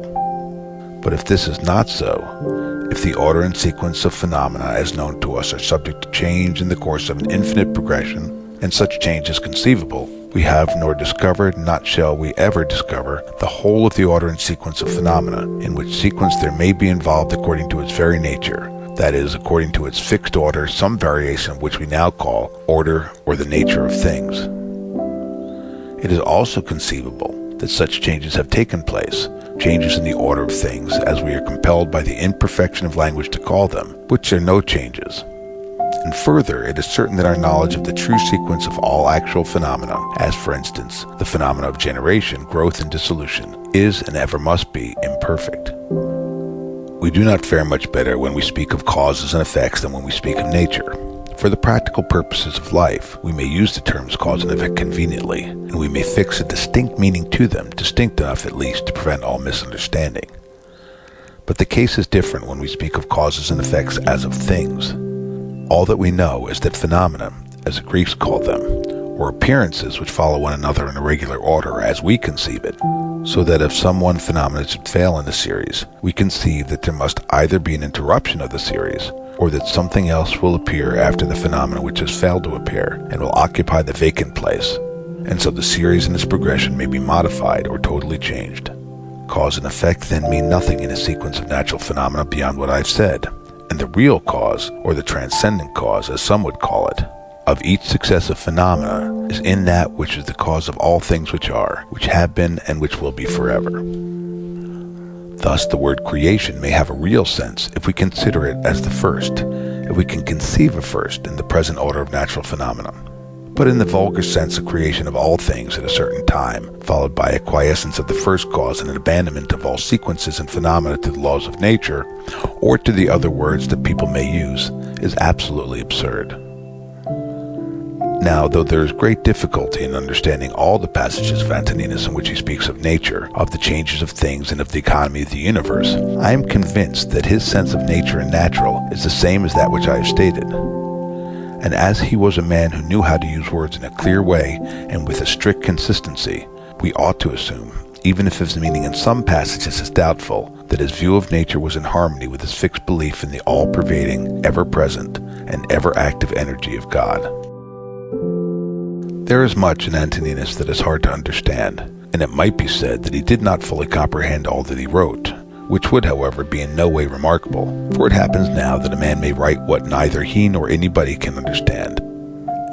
G: But if this is not so, if the order and sequence of phenomena as known to us are subject to change in the course of an infinite progression, and such change is conceivable, We have nor discovered, not shall we ever discover, the whole of the order and sequence of phenomena, in which sequence there may be involved according to its very nature, that is, according to its fixed order, some variation of which we now call order or the nature of things. It is also conceivable that such changes have taken place, changes in the order of things, as we are compelled by the imperfection of language to call them, which are no changes. And further, it is certain that our knowledge of the true sequence of all actual phenomena, as for instance, the phenomena of generation, growth, and dissolution, is and ever must be imperfect. We do not fare much better when we speak of causes and effects than when we speak of nature. For the practical purposes of life, we may use the terms cause and effect conveniently, and we may fix a distinct meaning to them, distinct enough at least to prevent all misunderstanding. But the case is different when we speak of causes and effects as of things. All that we know is that phenomena, as the Greeks called them, or appearances which follow one another in a regular order as we conceive it, so that if some one phenomenon should fail in the series, we conceive that there must either be an interruption of the series, or that something else will appear after the phenomena which has failed to appear, and will occupy the vacant place, and so the series and its progression may be modified or totally changed. Cause and effect then mean nothing in a sequence of natural phenomena beyond what I've said, and the real cause, or the transcendent cause as some would call it, of each successive phenomena is in that which is the cause of all things which are, which have been, and which will be forever. Thus the word creation may have a real sense if we consider it as the first, if we can conceive of first in the present order of natural phenomena. But in the vulgar sense, a creation of all things at a certain time, followed by a quiescence of the first cause and an abandonment of all sequences and phenomena to the laws of nature, or to the other words that people may use, is absolutely absurd. Now, though there is great difficulty in understanding all the passages of Antoninus in which he speaks of nature, of the changes of things, and of the economy of the universe, I am convinced that his sense of nature and natural is the same as that which I have stated. And as he was a man who knew how to use words in a clear way and with a strict consistency, we ought to assume, even if his meaning in some passages is doubtful, that his view of nature was in harmony with his fixed belief in the all-pervading, ever-present, and ever-active energy of God. There is much in Antoninus that is hard to understand, and it might be said that he did not fully comprehend all that he wrote, which would, however, be in no way remarkable, for it happens now that a man may write what neither he nor anybody can understand.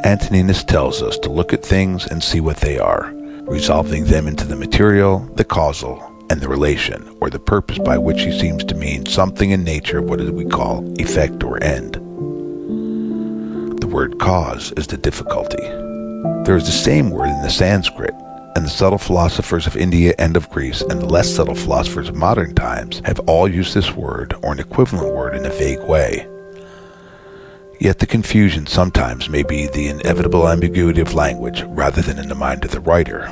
G: Antoninus tells us to look at things and see what they are, resolving them into the material, the causal, and the relation, or the purpose, by which he seems to mean something in nature of what we call effect or end. The word cause is the difficulty. There is the same word in the Sanskrit, and the subtle philosophers of India and of Greece and the less subtle philosophers of modern times have all used this word or an equivalent word in a vague way. Yet the confusion sometimes may be the inevitable ambiguity of language rather than in the mind of the writer,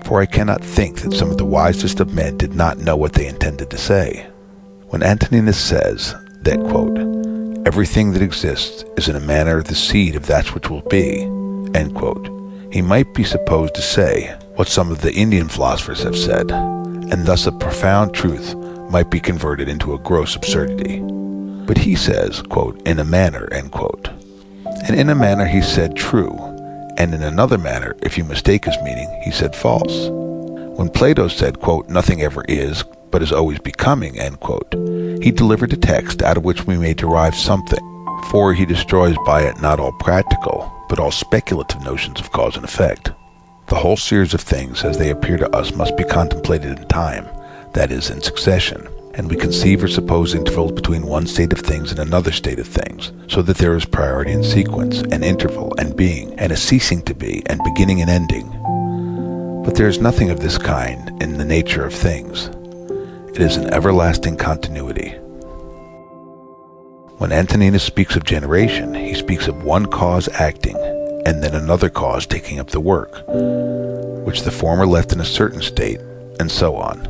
G: for I cannot think that some of the wisest of men did not know what they intended to say. When Antoninus says that, quote, everything that exists is in a manner the seed of that which will be, end quote, he might be supposed to say what some of the Indian philosophers have said, and thus a profound truth might be converted into a gross absurdity. But he says, quote, in a manner, end quote. And in a manner he said true, and in another manner, if you mistake his meaning, he said false. When Plato said, quote, nothing ever is, but is always becoming, end quote, he delivered a text out of which we may derive something, for he destroys by it not all practical, but all speculative notions of cause and effect. The whole series of things as they appear to us must be contemplated in time, that is, in succession, and we conceive or suppose intervals between one state of things and another state of things, so that there is priority and sequence, and interval and being, and a ceasing to be, and beginning and ending. But there is nothing of this kind in the nature of things. It is an everlasting continuity. When Antoninus speaks of generation, he speaks of one cause acting, and then another cause taking up the work, which the former left in a certain state, and so on.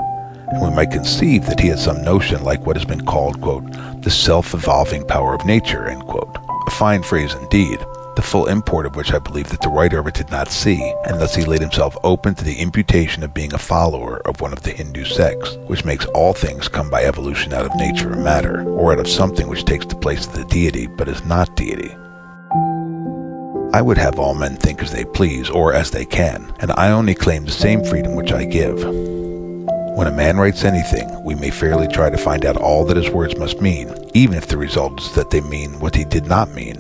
G: And we might conceive that he had some notion like what has been called, quote, the self-evolving power of nature, end quote. A fine phrase indeed, the full import of which I believe that the writer of it did not see, and thus he laid himself open to the imputation of being a follower of one of the Hindu sects, which makes all things come by evolution out of nature or matter, or out of something which takes the place of the deity but is not deity. I would have all men think as they please, or as they can, and I only claim the same freedom which I give. When a man writes anything, we may fairly try to find out all that his words must mean, even if the result is that they mean what he did not mean.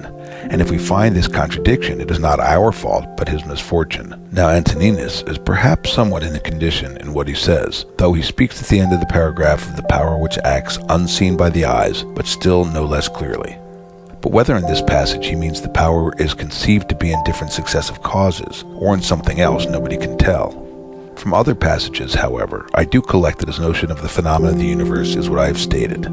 G: And if we find this contradiction, it is not our fault, but his misfortune. Now Antoninus is perhaps somewhat in a condition in what he says, though he speaks at the end of the paragraph of the power which acts unseen by the eyes, but still no less clearly. But whether in this passage he means the power is conceived to be in different successive causes, or in something else, nobody can tell. From other passages, however, I do collect that his notion of the phenomena of the universe is what I have stated.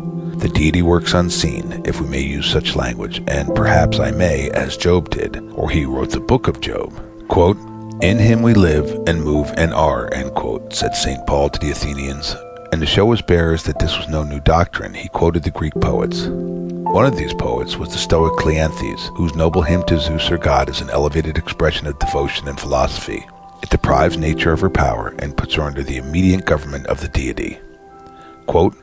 G: The deity works unseen, if we may use such language, and perhaps I may, as Job did, or he who wrote the book of Job. Quote, "In him we live and move and are," end quote, said St. Paul to the Athenians. And to show his bearers that this was no new doctrine, he quoted the Greek poets. One of these poets was the Stoic Cleanthes, whose noble hymn to Zeus or God is an elevated expression of devotion and philosophy. It deprives nature of her power and puts her under the immediate government of the deity. Quote,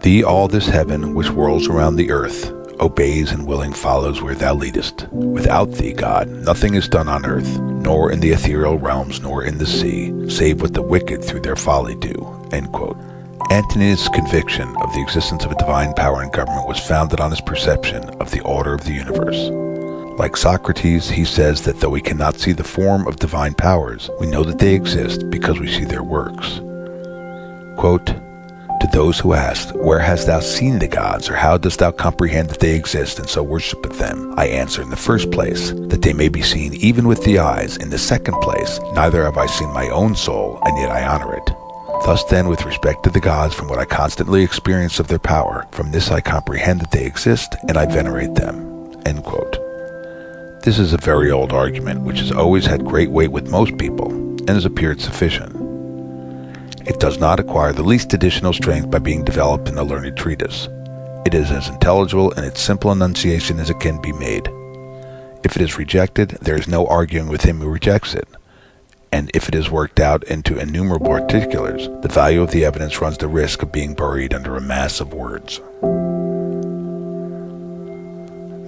G: "Thee all this heaven, which whirls around the earth, obeys and willing follows where thou leadest. Without thee, God, nothing is done on earth, nor in the ethereal realms, nor in the sea, save what the wicked through their folly do." End quote. Antoninus' conviction of the existence of a divine power and government was founded on his perception of the order of the universe. Like Socrates, he says that though we cannot see the form of divine powers, we know that they exist because we see their works. Quote, "To those who ask, where hast thou seen the gods, or how dost thou comprehend that they exist, and so worshipeth them? I answer, in the first place, that they may be seen even with the eyes. In the second place, neither have I seen my own soul, and yet I honor it. Thus then, with respect to the gods, from what I constantly experience of their power, from this I comprehend that they exist, and I venerate them." End quote. This is a very old argument, which has always had great weight with most people, and has appeared sufficient. It does not acquire the least additional strength by being developed in a learned treatise. It is as intelligible in its simple enunciation as it can be made. If it is rejected, there is no arguing with him who rejects it. And if it is worked out into innumerable particulars, the value of the evidence runs the risk of being buried under a mass of words.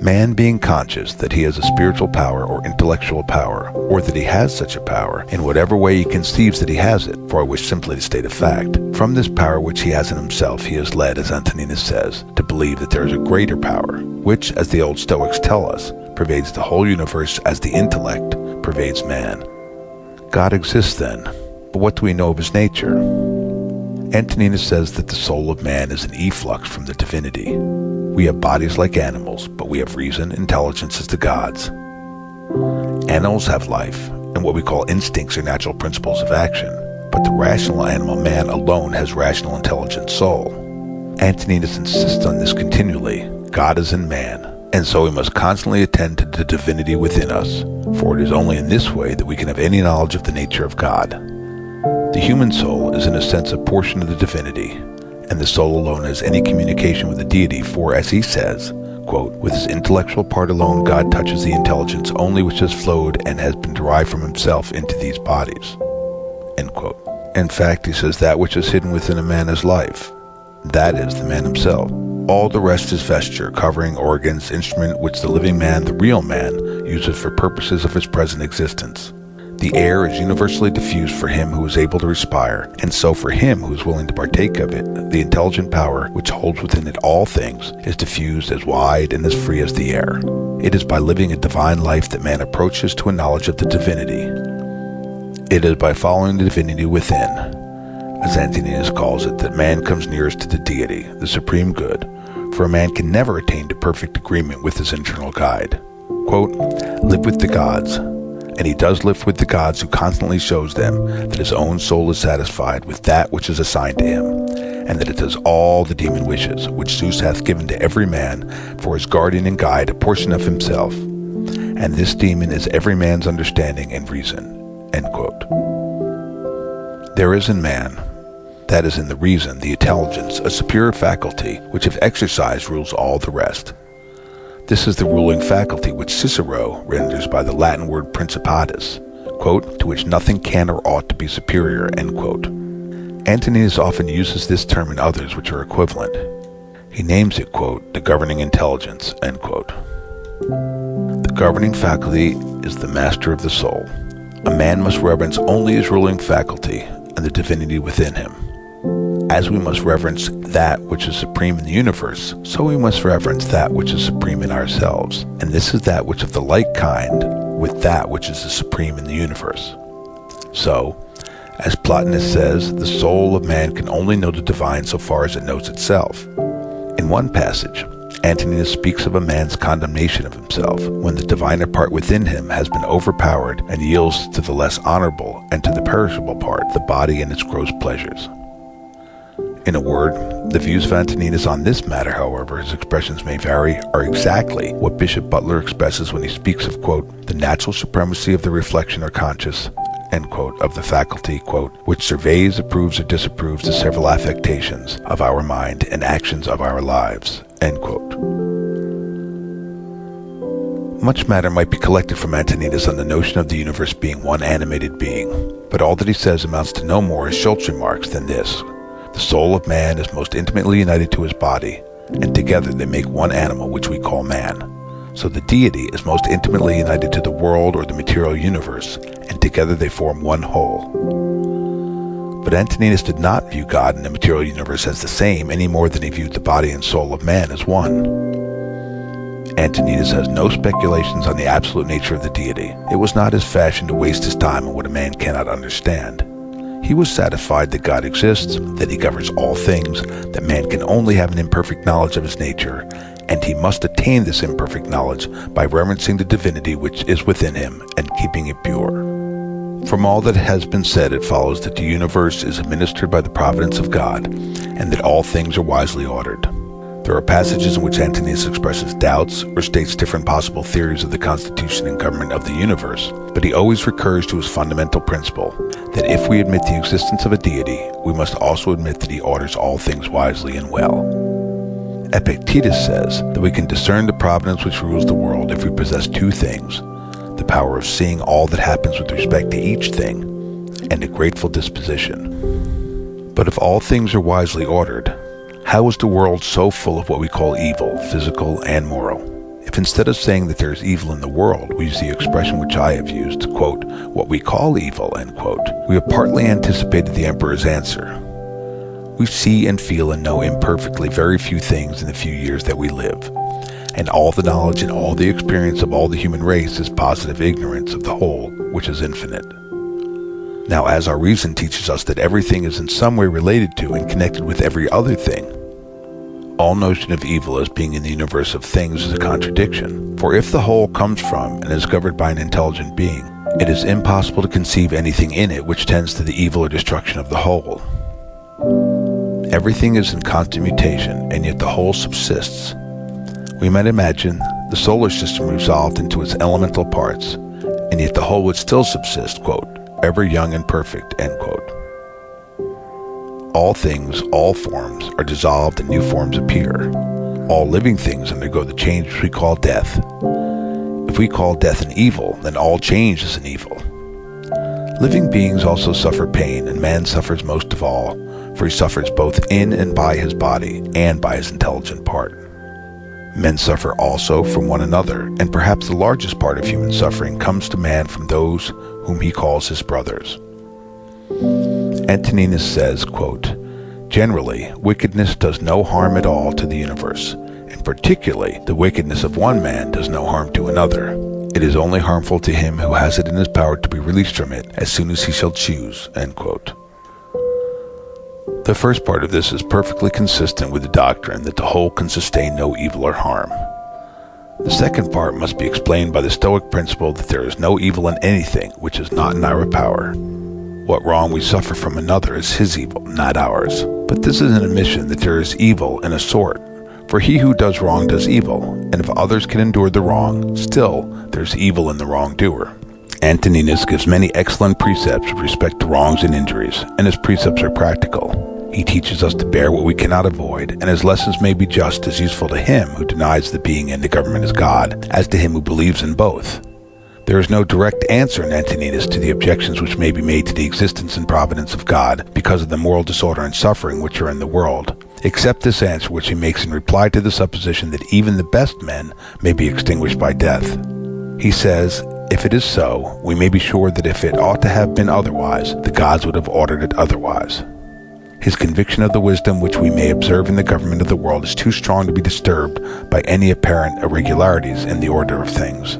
G: Man being conscious that he has a spiritual power or intellectual power, or that he has such a power, in whatever way he conceives that he has it, for I wish simply to state a fact, from this power which he has in himself he is led, as Antoninus says, to believe that there is a greater power, which, as the old Stoics tell us, pervades the whole universe as the intellect pervades man. God exists then, but what do we know of his nature? Antoninus says that the soul of man is an efflux from the divinity. We have bodies like animals, but we have reason, intelligence as the gods. Animals have life, and what we call instincts are natural principles of action, but the rational animal man alone has rational intelligent soul. Antoninus insists on this continually. God is in man, and so we must constantly attend to the divinity within us, for it is only in this way that we can have any knowledge of the nature of God. The human soul is in a sense a portion of the divinity, and the soul alone has any communication with the deity, for, as he says, quote, "With his intellectual part alone God touches the intelligence only which has flowed and has been derived from himself into these bodies." End quote. In fact, he says that which is hidden within a man is life. That is the man himself. All the rest is vesture, covering, organs, instrument which the living man, the real man, uses for purposes of his present existence. The air is universally diffused for him who is able to respire, and so for him who is willing to partake of it, the intelligent power which holds within it all things is diffused as wide and as free as the air. It is by living a divine life that man approaches to a knowledge of the divinity. It is by following the divinity within, as Antoninus calls it, that man comes nearest to the deity, the supreme good, for a man can never attain to perfect agreement with his internal guide. Quote, "Live with the gods." And he does live with the gods who constantly shows them that his own soul is satisfied with that which is assigned to him, and that it does all the demon wishes, which Zeus hath given to every man for his guardian and guide, a portion of himself. And this demon is every man's understanding and reason. End quote. There is in man, that is in the reason, the intelligence, a superior faculty, which if exercised rules all the rest. This is the ruling faculty which Cicero renders by the Latin word principatus, quote, "to which nothing can or ought to be superior," end quote. Antoninus often uses this term in others which are equivalent. He names it, quote, "the governing intelligence," end quote. The governing faculty is the master of the soul. A man must reverence only his ruling faculty and the divinity within him. As we must reverence that which is supreme in the universe, so we must reverence that which is supreme in ourselves, and this is that which of the like kind with that which is the supreme in the universe. So, as Plotinus says, the soul of man can only know the divine so far as it knows itself. In one passage, Antoninus speaks of a man's condemnation of himself when the diviner part within him has been overpowered and yields to the less honorable and to the perishable part, the body and its gross pleasures. In a word, the views of Antoninus on this matter, however his expressions may vary, are exactly what Bishop Butler expresses when he speaks of, quote, the natural supremacy of the reflection or conscious, end quote, of the faculty, quote, which surveys, approves, or disapproves the several affectations of our mind and actions of our lives, end quote. Much matter might be collected from Antoninus on the notion of the universe being one animated being, but all that he says amounts to no more, as Schultz remarks, than this. The soul of man is most intimately united to his body, and together they make one animal which we call man. So the deity is most intimately united to the world or the material universe, and together they form one whole. But Antoninus did not view God and the material universe as the same any more than he viewed the body and soul of man as one. Antoninus has no speculations on the absolute nature of the deity. It was not his fashion to waste his time on what a man cannot understand. He was satisfied that God exists, that he governs all things, that man can only have an imperfect knowledge of his nature, and he must attain this imperfect knowledge by reverencing the divinity which is within him and keeping it pure. From all that has been said, it follows that the universe is administered by the providence of God, and that all things are wisely ordered. There are passages in which Antoninus expresses doubts or states different possible theories of the constitution and government of the universe, but he always recurs to his fundamental principle that if we admit the existence of a deity, we must also admit that he orders all things wisely and well. Epictetus says that we can discern the providence which rules the world if we possess two things: the power of seeing all that happens with respect to each thing, and a grateful disposition. But if all things are wisely ordered, how is the world so full of what we call evil, physical and moral? If instead of saying that there is evil in the world, we use the expression which I have used, quote, what we call evil, end quote, we have partly anticipated the emperor's answer. We see and feel and know imperfectly very few things in the few years that we live, and all the knowledge and all the experience of all the human race is positive ignorance of the whole, which is infinite. Now, as our reason teaches us that everything is in some way related to and connected with every other thing, all notion of evil as being in the universe of things is a contradiction. For if the whole comes from and is governed by an intelligent being, it is impossible to conceive anything in it which tends to the evil or destruction of the whole. Everything is in constant mutation, and yet the whole subsists. We might imagine the solar system resolved into its elemental parts, and yet the whole would still subsist, quote, ever young and perfect, end quote. All things, all forms, are dissolved and new forms appear. All living things undergo the change which we call death. If we call death an evil, then all change is an evil. Living beings also suffer pain, and man suffers most of all, for he suffers both in and by his body, and by his intelligent part. Men suffer also from one another, and perhaps the largest part of human suffering comes to man from those whom he calls his brothers. Antoninus says, quote, generally, wickedness does no harm at all to the universe, and particularly the wickedness of one man does no harm to another. It is only harmful to him who has it in his power to be released from it as soon as he shall choose, end quote. The first part of this is perfectly consistent with the doctrine that the whole can sustain no evil or harm. The second part must be explained by the Stoic principle that there is no evil in anything which is not in our power. What wrong we suffer from another is his evil, not ours. But this is an admission that there is evil in a sort, for he who does wrong does evil, and if others can endure the wrong, still there is evil in the wrongdoer. Antoninus gives many excellent precepts with respect to wrongs and injuries, and his precepts are practical. He teaches us to bear what we cannot avoid, and his lessons may be just as useful to him who denies the being and the government as God, as to him who believes in both. There is no direct answer in Antoninus to the objections which may be made to the existence and providence of God because of the moral disorder and suffering which are in the world, except this answer which he makes in reply to the supposition that even the best men may be extinguished by death. He says, if it is so, we may be sure that if it ought to have been otherwise, the gods would have ordered it otherwise. His conviction of the wisdom which we may observe in the government of the world is too strong to be disturbed by any apparent irregularities in the order of things.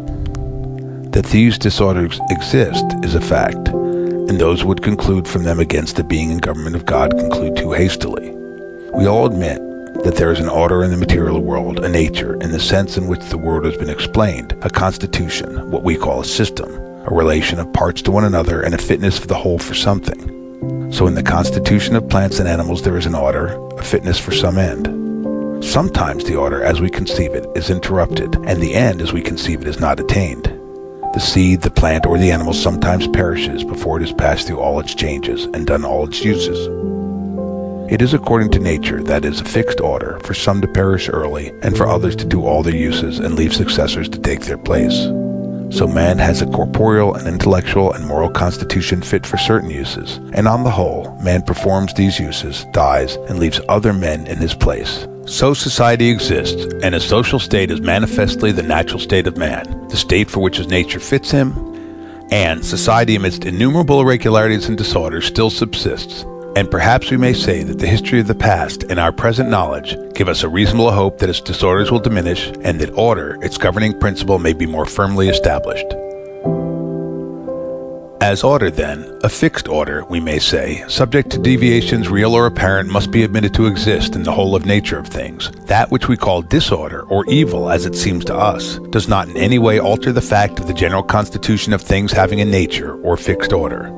G: That these disorders exist is a fact, and those who would conclude from them against the being and government of God conclude too hastily. We all admit that there is an order in the material world, a nature, in the sense in which the word has been explained, a constitution, what we call a system, a relation of parts to one another, and a fitness of the whole for something. So in the constitution of plants and animals there is an order, a fitness for some end. Sometimes the order as we conceive it is interrupted, and the end as we conceive it is not attained. The seed, the plant, or the animal sometimes perishes before it has passed through all its changes and done all its uses. It is according to nature, that is, a fixed order, for some to perish early, and for others to do all their uses and leave successors to take their place. So man has a corporeal and intellectual and moral constitution fit for certain uses, and on the whole, man performs these uses, dies, and leaves other men in his place. So society exists, and a social state is manifestly the natural state of man, the state for which his nature fits him, and society amidst innumerable irregularities and disorders still subsists. And perhaps we may say that the history of the past and our present knowledge give us a reasonable hope that its disorders will diminish and that order, its governing principle, may be more firmly established. As order, then, a fixed order, we may say, subject to deviations real or apparent, must be admitted to exist in the whole of nature of things. That which we call disorder, or evil as it seems to us, does not in any way alter the fact of the general constitution of things having a nature, or fixed order.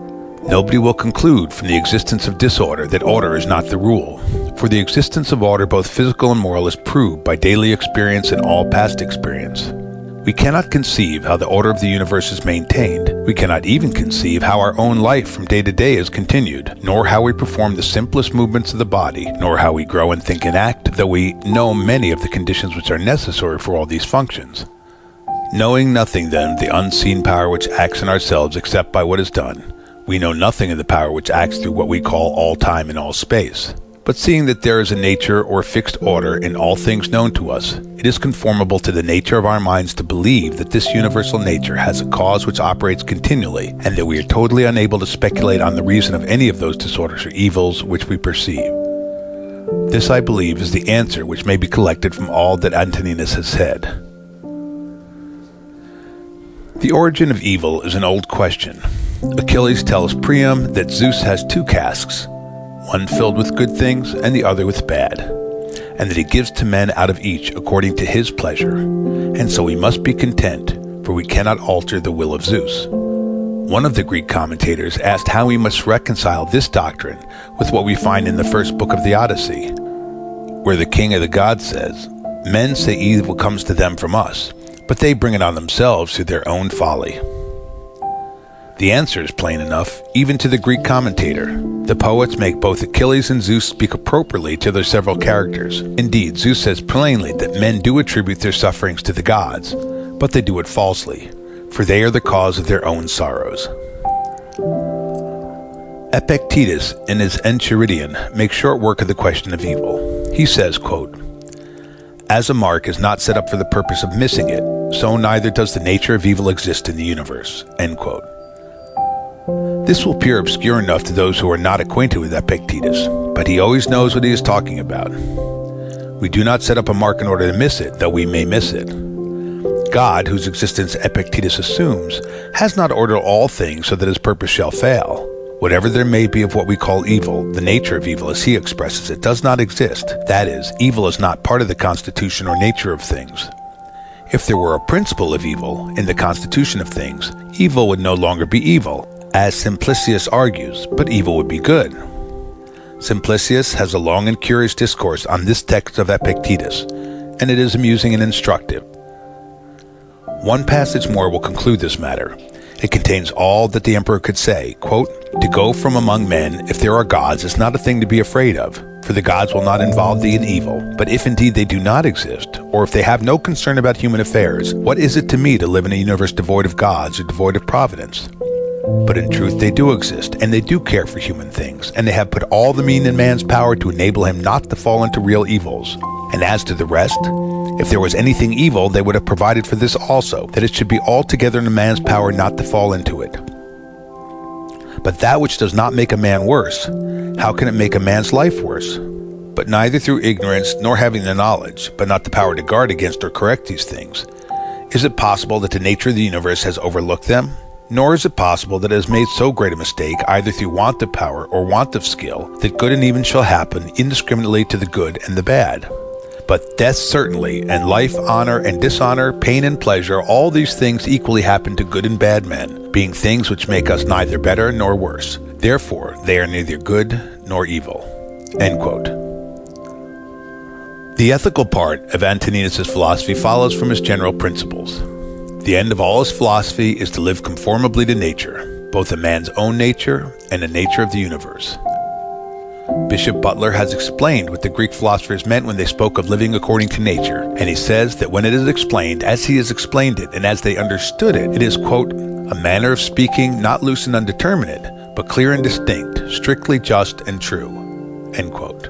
G: Nobody will conclude from the existence of disorder that order is not the rule, for the existence of order, both physical and moral, is proved by daily experience and all past experience. We cannot conceive how the order of the universe is maintained. We cannot even conceive how our own life from day to day is continued, nor how we perform the simplest movements of the body, nor how we grow and think and act, though we know many of the conditions which are necessary for all these functions. Knowing nothing, then, of the unseen power which acts in ourselves except by what is done, we know nothing of the power which acts through what we call all time and all space. But seeing that there is a nature or fixed order in all things known to us, it is conformable to the nature of our minds to believe that this universal nature has a cause which operates continually, and that we are totally unable to speculate on the reason of any of those disorders or evils which we perceive. This, I believe, is the answer which may be collected from all that Antoninus has said. The origin of evil is an old question. Achilles tells Priam that Zeus has two casks, one filled with good things and the other with bad, and that he gives to men out of each according to his pleasure, and so we must be content, for we cannot alter the will of Zeus. One of the Greek commentators asked how we must reconcile this doctrine with what we find in the first book of the Odyssey, where the king of the gods says, "Men say evil comes to them from us, but they bring it on themselves through their own folly." The answer is plain enough, even to the Greek commentator. The poets make both Achilles and Zeus speak appropriately to their several characters. Indeed, Zeus says plainly that men do attribute their sufferings to the gods, but they do it falsely, for they are the cause of their own sorrows. Epictetus, in his Enchiridion, makes short work of the question of evil. He says, quote, "As a mark is not set up for the purpose of missing it, so neither does the nature of evil exist in the universe." End quote. This will appear obscure enough to those who are not acquainted with Epictetus, but he always knows what he is talking about. We do not set up a mark in order to miss it, though we may miss it. God, whose existence Epictetus assumes, has not ordered all things so that his purpose shall fail. Whatever there may be of what we call evil, the nature of evil as he expresses it does not exist. That is, evil is not part of the constitution or nature of things. If there were a principle of evil in the constitution of things, evil would no longer be evil, as Simplicius argues, but evil would be good. Simplicius has a long and curious discourse on this text of Epictetus, and it is amusing and instructive. One passage more will conclude this matter. It contains all that the emperor could say, quote, "To go from among men, if there are gods, is not a thing to be afraid of, for the gods will not involve thee in evil. But if indeed they do not exist, or if they have no concern about human affairs, what is it to me to live in a universe devoid of gods or devoid of providence? But in truth they do exist, and they do care for human things, and they have put all the mean in man's power to enable him not to fall into real evils. And as to the rest, if there was anything evil, they would have provided for this also, that it should be altogether in a man's power not to fall into it. But that which does not make a man worse, how can it make a man's life worse? But neither through ignorance, nor having the knowledge, but not the power to guard against or correct these things, is it possible that the nature of the universe has overlooked them? Nor is it possible that it has made so great a mistake, either through want of power or want of skill, that good and evil shall happen indiscriminately to the good and the bad. But death certainly, and life, honor, and dishonor, pain and pleasure, all these things equally happen to good and bad men, being things which make us neither better nor worse. Therefore, they are neither good nor evil." End quote. The ethical part of Antoninus' philosophy follows from his general principles. The end of all his philosophy is to live conformably to nature, both a man's own nature and the nature of the universe. Bishop Butler has explained what the Greek philosophers meant when they spoke of living according to nature, and he says that when it is explained as he has explained it and as they understood it, it is, quote, "a manner of speaking not loose and undeterminate, but clear and distinct, strictly just and true." End quote.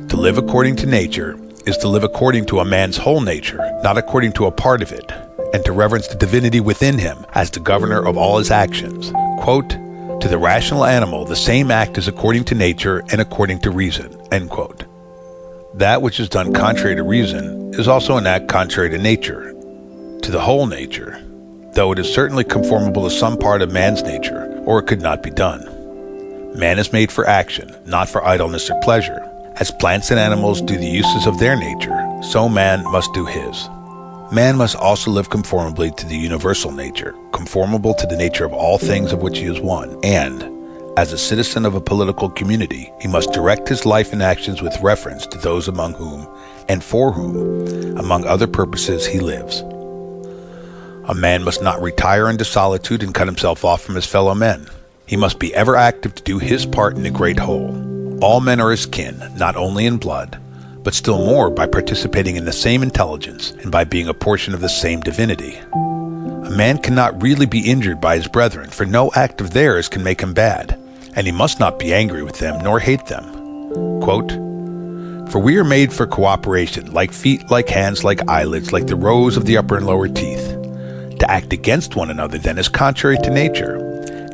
G: To live according to nature is to live according to a man's whole nature, not according to a part of it, and to reverence the divinity within him as the governor of all his actions. Quote, "To the rational animal, the same act is according to nature and according to reason." End quote. That which is done contrary to reason is also an act contrary to nature, to the whole nature, though it is certainly conformable to some part of man's nature, or it could not be done. Man is made for action, not for idleness or pleasure. As plants and animals do the uses of their nature, so man must do his. Man must also live conformably to the universal nature, conformable to the nature of all things of which he is one, and, as a citizen of a political community, he must direct his life and actions with reference to those among whom, and for whom, among other purposes, he lives. A man must not retire into solitude and cut himself off from his fellow men. He must be ever active to do his part in the great whole. All men are his kin, not only in blood, but still more by participating in the same intelligence and by being a portion of the same divinity. A man cannot really be injured by his brethren, for no act of theirs can make him bad, and he must not be angry with them nor hate them. Quote, "For we are made for cooperation, like feet, like hands, like eyelids, like the rows of the upper and lower teeth. To act against one another then is contrary to nature,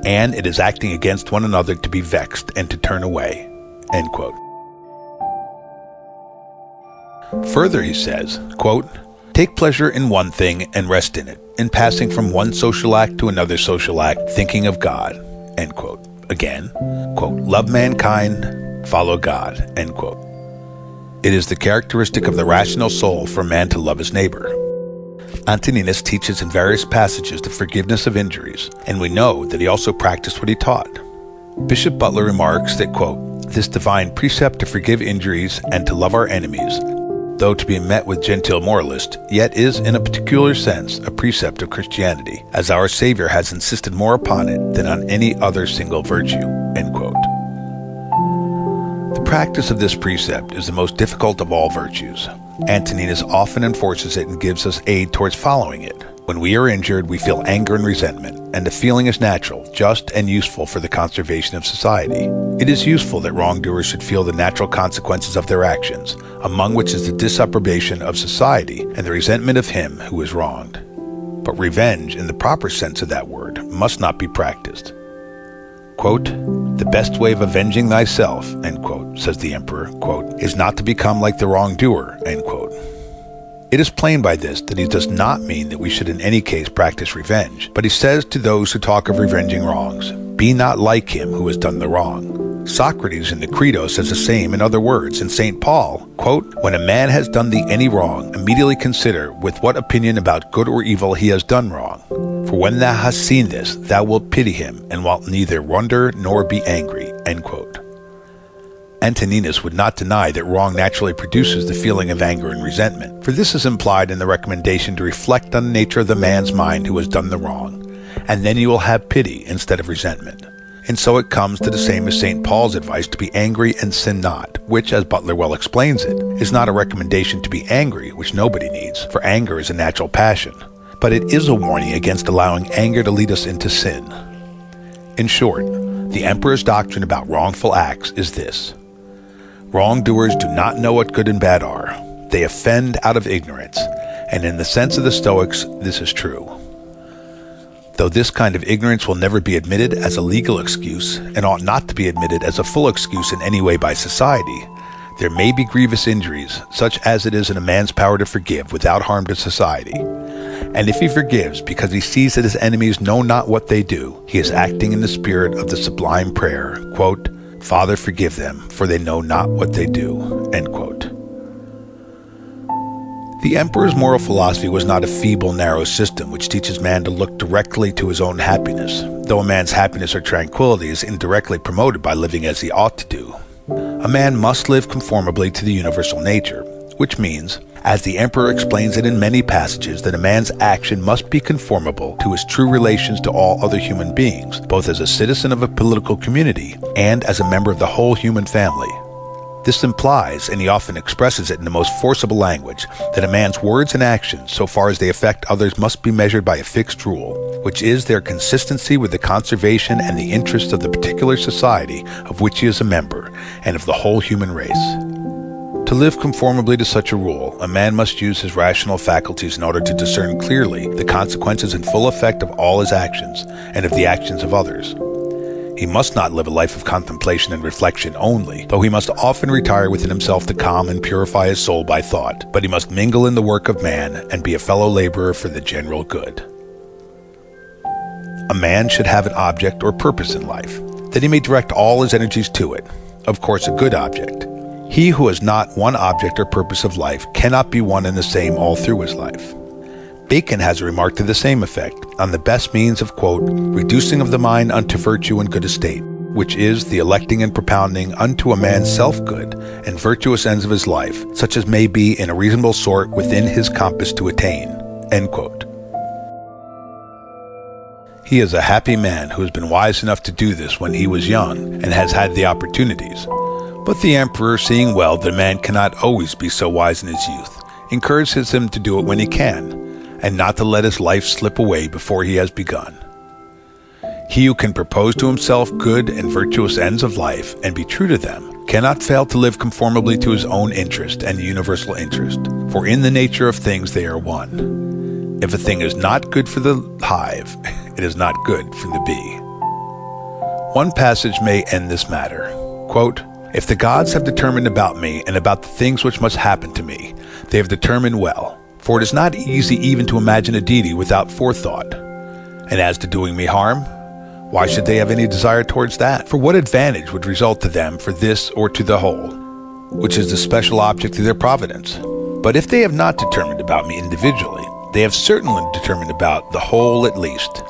G: and it is acting against one another to be vexed and to turn away." End quote. Further, he says, quote, "Take pleasure in one thing and rest in it, in passing from one social act to another social act, thinking of God." End quote. Again, quote, "Love mankind, follow God." End quote. It is the characteristic of the rational soul for man to love his neighbor. Antoninus teaches in various passages the forgiveness of injuries, and we know that he also practiced what he taught. Bishop Butler remarks that, quote, "This divine precept to forgive injuries and to love our enemies, though to be met with gentile moralists, yet is in a particular sense a precept of Christianity, as our Savior has insisted more upon it than on any other single virtue." End quote. The practice of this precept is the most difficult of all virtues. Antoninus often enforces it and gives us aid towards following it. When we are injured, we feel anger and resentment, and the feeling is natural, just, and useful for the conservation of society. It is useful that wrongdoers should feel the natural consequences of their actions, among which is the disapprobation of society and the resentment of him who is wronged. But revenge, in the proper sense of that word, must not be practiced. Quote, "The best way of avenging thyself," end quote, says the emperor, quote, "is not to become like the wrongdoer," end quote. It is plain by this that he does not mean that we should in any case practice revenge, but he says to those who talk of revenging wrongs, "Be not like him who has done the wrong." Socrates in the Credo says the same in other words, and St. Paul, quote, "When a man has done thee any wrong, immediately consider with what opinion about good or evil he has done wrong. For when thou hast seen this, thou wilt pity him, and wilt neither wonder nor be angry." End quote. Antoninus would not deny that wrong naturally produces the feeling of anger and resentment, for this is implied in the recommendation to reflect on the nature of the man's mind who has done the wrong, and then you will have pity instead of resentment. And so it comes to the same as St. Paul's advice to be angry and sin not, which, as Butler well explains it, is not a recommendation to be angry, which nobody needs, for anger is a natural passion, but it is a warning against allowing anger to lead us into sin. In short, the Emperor's doctrine about wrongful acts is this: wrongdoers do not know what good and bad are. They offend out of ignorance, and in the sense of the Stoics, this is true. Though this kind of ignorance will never be admitted as a legal excuse, and ought not to be admitted as a full excuse in any way by society, there may be grievous injuries, such as it is in a man's power to forgive without harm to society. And if he forgives because he sees that his enemies know not what they do, he is acting in the spirit of the sublime prayer, quote, "Father, forgive them, for they know not what they do," end quote. The Emperor's moral philosophy was not a feeble, narrow system which teaches man to look directly to his own happiness, though a man's happiness or tranquility is indirectly promoted by living as he ought to do. A man must live conformably to the universal nature, which means, as the Emperor explains it in many passages, that a man's action must be conformable to his true relations to all other human beings, both as a citizen of a political community and as a member of the whole human family. This implies, and he often expresses it in the most forcible language, that a man's words and actions, so far as they affect others, must be measured by a fixed rule, which is their consistency with the conservation and the interests of the particular society of which he is a member, and of the whole human race. To live conformably to such a rule, a man must use his rational faculties in order to discern clearly the consequences and full effect of all his actions, and of the actions of others. He must not live a life of contemplation and reflection only, though he must often retire within himself to calm and purify his soul by thought, but he must mingle in the work of man and be a fellow laborer for the general good. A man should have an object or purpose in life, that he may direct all his energies to it, of course a good object. He who has not one object or purpose of life cannot be one and the same all through his life. Bacon has a remark to the same effect on the best means of, quote, reducing of the mind unto virtue and good estate, which is the electing and propounding unto a man's self-good and virtuous ends of his life, such as may be in a reasonable sort within his compass to attain, end quote. He is a happy man who has been wise enough to do this when he was young and has had the opportunities. But the Emperor, seeing well that a man cannot always be so wise in his youth, encourages him to do it when he can, and not to let his life slip away before he has begun. He who can propose to himself good and virtuous ends of life and be true to them cannot fail to live conformably to his own interest and the universal interest, for in the nature of things they are one. If a thing is not good for the hive, it is not good for the bee. One passage may end this matter. Quote, "If the gods have determined about me and about the things which must happen to me, they have determined well. For it is not easy even to imagine a deity without forethought. And as to doing me harm, why should they have any desire towards that? For what advantage would result to them for this or to the whole, which is the special object of their providence? But if they have not determined about me individually, they have certainly determined about the whole at least.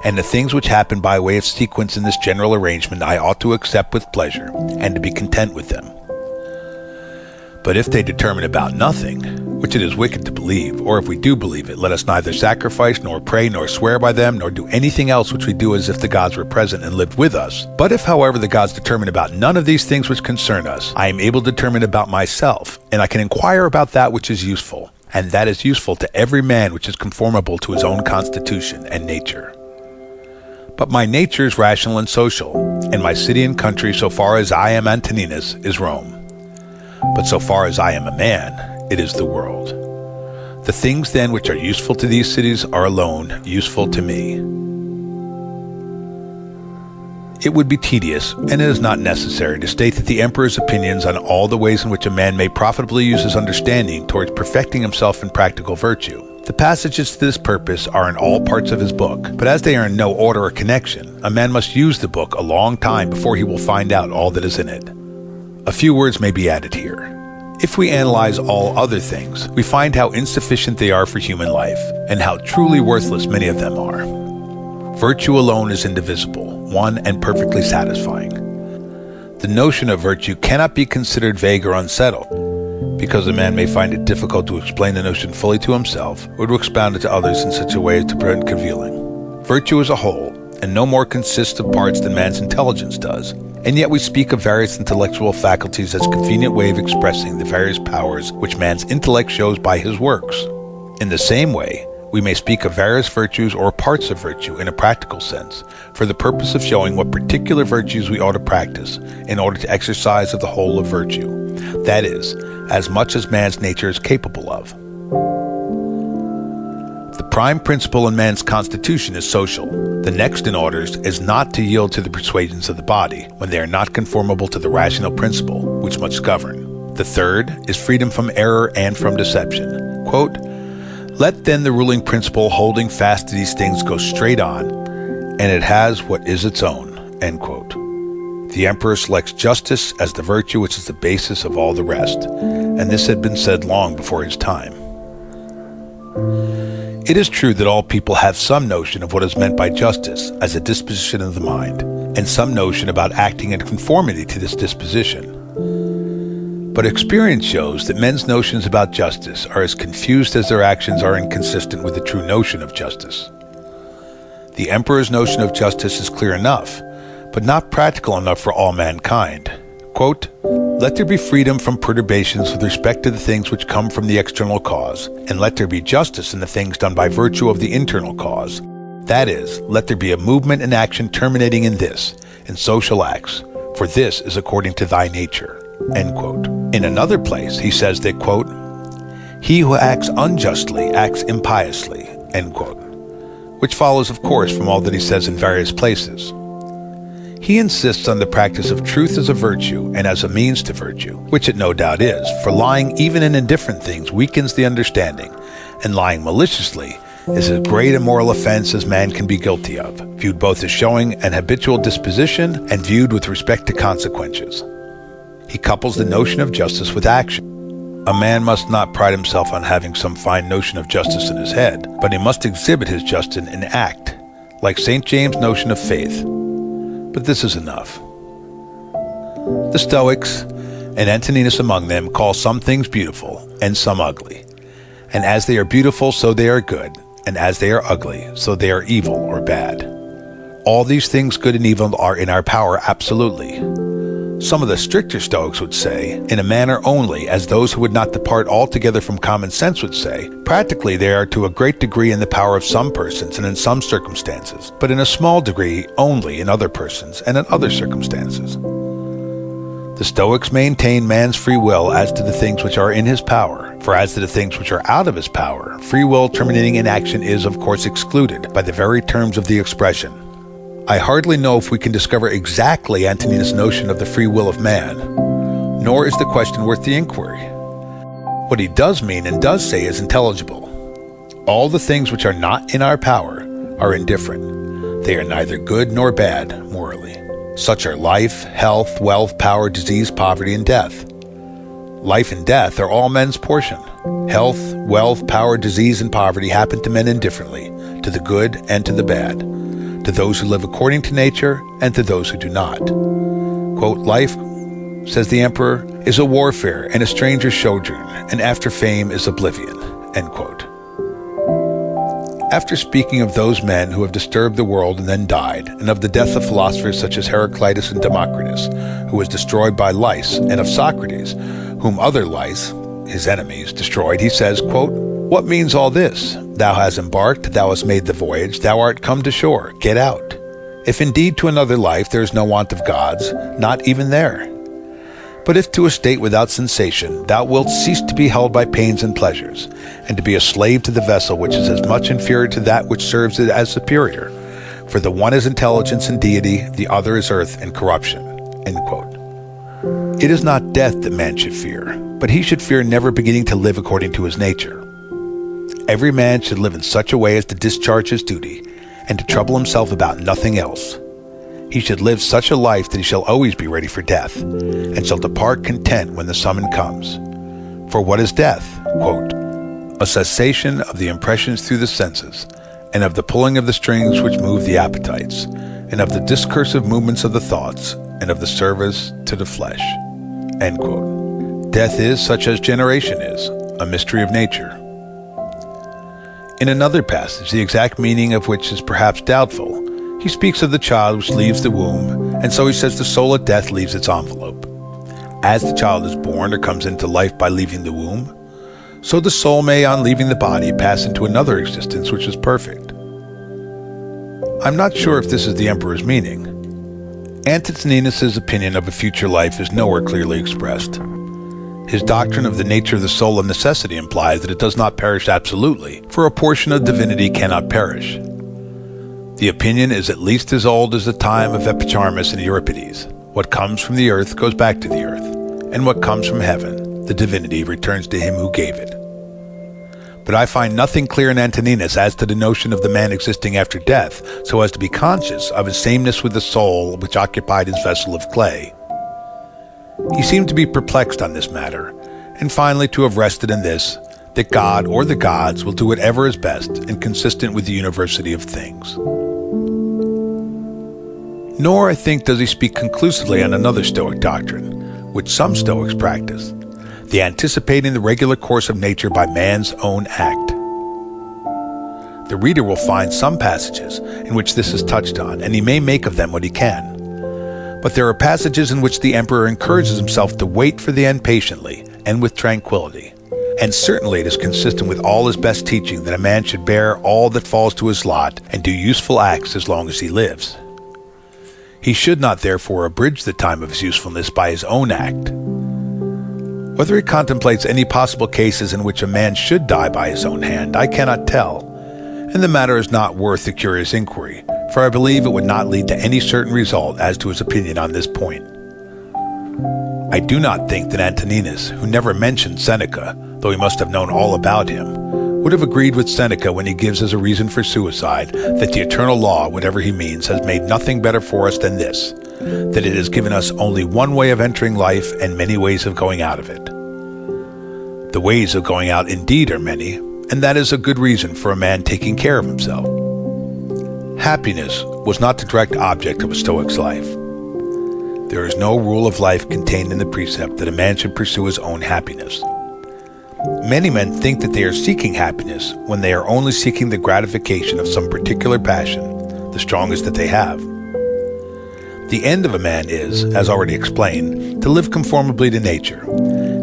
G: And the things which happen by way of sequence in this general arrangement I ought to accept with pleasure, and to be content with them. But if they determine about nothing, which it is wicked to believe, or if we do believe it, let us neither sacrifice, nor pray, nor swear by them, nor do anything else which we do as if the gods were present and lived with us. But if, however, the gods determine about none of these things which concern us, I am able to determine about myself, and I can inquire about that which is useful, and that is useful to every man which is conformable to his own constitution and nature. But my nature is rational and social, and my city and country, so far as I am Antoninus, is Rome. But so far as I am a man, it is the world. The things then which are useful to these cities are alone useful to me. It would be tedious, and it is not necessary, to state that the Emperor's opinions on all the ways in which a man may profitably use his understanding towards perfecting himself in practical virtue. The passages to this purpose are in all parts of his book, but as they are in no order or connection, a man must use the book a long time before he will find out all that is in it. A few words may be added here. If we analyze all other things, we find how insufficient they are for human life, and how truly worthless many of them are. Virtue alone is indivisible, one and perfectly satisfying. The notion of virtue cannot be considered vague or unsettled, because a man may find it difficult to explain the notion fully to himself, or to expound it to others in such a way as to prevent concealing. Virtue as a whole, and no more consists of parts than man's intelligence does. And yet we speak of various intellectual faculties as a convenient way of expressing the various powers which man's intellect shows by his works. In the same way, we may speak of various virtues or parts of virtue in a practical sense, for the purpose of showing what particular virtues we ought to practice in order to exercise of the whole of virtue, that is, as much as man's nature is capable of. The prime principle in man's constitution is social. The next in orders is not to yield to the persuasions of the body, when they are not conformable to the rational principle, which must govern. The third is freedom from error and from deception. Quote, "Let then the ruling principle holding fast to these things go straight on, and it has what is its own." End quote. The emperor selects justice as the virtue which is the basis of all the rest, and this had been said long before his time. It is true that all people have some notion of what is meant by justice as a disposition of the mind, and some notion about acting in conformity to this disposition. But experience shows that men's notions about justice are as confused as their actions are inconsistent with the true notion of justice. The emperor's notion of justice is clear enough, but not practical enough for all mankind. Quote, "Let there be freedom from perturbations with respect to the things which come from the external cause, and let there be justice in the things done by virtue of the internal cause. That is, let there be a movement and action terminating in this, in social acts, for this is according to thy nature." End quote. In another place, he says that, quote, "He who acts unjustly acts impiously," end quote, which follows, of course, from all that he says in various places. He insists on the practice of truth as a virtue and as a means to virtue, which it no doubt is, for lying even in indifferent things weakens the understanding, and lying maliciously is as great a moral offense as man can be guilty of, viewed both as showing an habitual disposition and viewed with respect to consequences. He couples the notion of justice with action. A man must not pride himself on having some fine notion of justice in his head, but he must exhibit his justice in act, like St. James' notion of faith. But this is enough. The Stoics, and Antoninus among them, call some things beautiful and some ugly. And as they are beautiful, so they are good, and as they are ugly, so they are evil or bad. All these things, good and evil, are in our power absolutely. Some of the stricter Stoics would say, in a manner only, as those who would not depart altogether from common sense would say, practically they are to a great degree in the power of some persons and in some circumstances, but in a small degree only in other persons and in other circumstances. The Stoics maintain man's free will as to the things which are in his power, for as to the things which are out of his power, free will terminating in action is, of course, excluded by the very terms of the expression. I hardly know if we can discover exactly Antoninus' notion of the free will of man, nor is the question worth the inquiry. What he does mean and does say is intelligible. All the things which are not in our power are indifferent. They are neither good nor bad, morally. Such are life, health, wealth, power, disease, poverty, and death. Life and death are all men's portion. Health, wealth, power, disease, and poverty happen to men indifferently, to the good and to the bad, to those who live according to nature and to those who do not. Quote, "Life, says the emperor, is a warfare and a stranger's sojourn, and after fame is oblivion." End quote. After speaking of those men who have disturbed the world and then died, and of the death of philosophers such as Heraclitus and Democritus, who was destroyed by lice, and of Socrates, whom other lice, his enemies, destroyed, he says, quote, "What means all this? Thou hast embarked, thou hast made the voyage, thou art come to shore, get out. If indeed to another life there is no want of gods, not even there. But if to a state without sensation, thou wilt cease to be held by pains and pleasures, and to be a slave to the vessel which is as much inferior to that which serves it as superior, for the one is intelligence and deity, the other is earth and corruption." End quote. It is not death that man should fear, but he should fear never beginning to live according to his nature. Every man should live in such a way as to discharge his duty, and to trouble himself about nothing else. He should live such a life that he shall always be ready for death, and shall depart content when the summons comes. For what is death? Quote, "A cessation of the impressions through the senses, and of the pulling of the strings which move the appetites, and of the discursive movements of the thoughts, and of the service to the flesh." End quote. Death is such as generation is, a mystery of nature. In another passage, the exact meaning of which is perhaps doubtful, He speaks of the child which leaves the womb, and so he says the soul at death leaves its envelope. As the child is born or comes into life by leaving the womb, so the soul may, on leaving the body, pass into another existence which is perfect. I'm not sure if this is the emperor's meaning. Antoninus' opinion of a future life is nowhere clearly expressed. His doctrine of the nature of the soul of necessity implies that it does not perish absolutely, for a portion of divinity cannot perish. The opinion is at least as old as the time of Epicharmus and Euripides. What comes from the earth goes back to the earth, and what comes from heaven, the divinity, returns to him who gave it. But I find nothing clear in Antoninus as to the notion of the man existing after death, so as to be conscious of his sameness with the soul which occupied his vessel of clay. He seemed to be perplexed on this matter, and finally to have rested in this, that God or the gods will do whatever is best and consistent with the university of things. Nor, I think, does he speak conclusively on another Stoic doctrine, which some Stoics practice, the anticipating the regular course of nature by man's own act. The reader will find some passages in which this is touched on, and he may make of them what he can. But there are passages in which the emperor encourages himself to wait for the end patiently and with tranquility, and certainly it is consistent with all his best teaching that a man should bear all that falls to his lot and do useful acts as long as he lives. He should not therefore abridge the time of his usefulness by his own act. Whether he contemplates any possible cases in which a man should die by his own hand, I cannot tell, and the matter is not worth a curious inquiry, for I believe it would not lead to any certain result as to his opinion on this point. I do not think that Antoninus, who never mentioned Seneca, though he must have known all about him, would have agreed with Seneca when he gives as a reason for suicide that the eternal law, whatever he means, has made nothing better for us than this, that it has given us only one way of entering life and many ways of going out of it. The ways of going out indeed are many, and that is a good reason for a man taking care of himself. Happiness was not the direct object of a Stoic's life. There is no rule of life contained in the precept that a man should pursue his own happiness. Many men think that they are seeking happiness when they are only seeking the gratification of some particular passion, the strongest that they have. The end of a man is, as already explained, to live conformably to nature,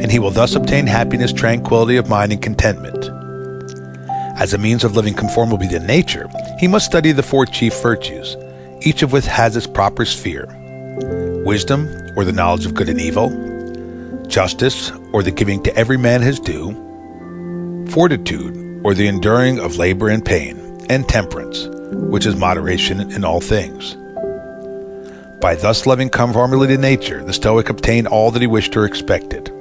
G: and he will thus obtain happiness, tranquility of mind, and contentment. As a means of living conformably to nature, he must study the four chief virtues, each of which has its proper sphere: wisdom, or the knowledge of good and evil; justice, or the giving to every man his due; fortitude, or the enduring of labor and pain; and temperance, which is moderation in all things. By thus living conformably to nature, the Stoic obtained all that he wished or expected.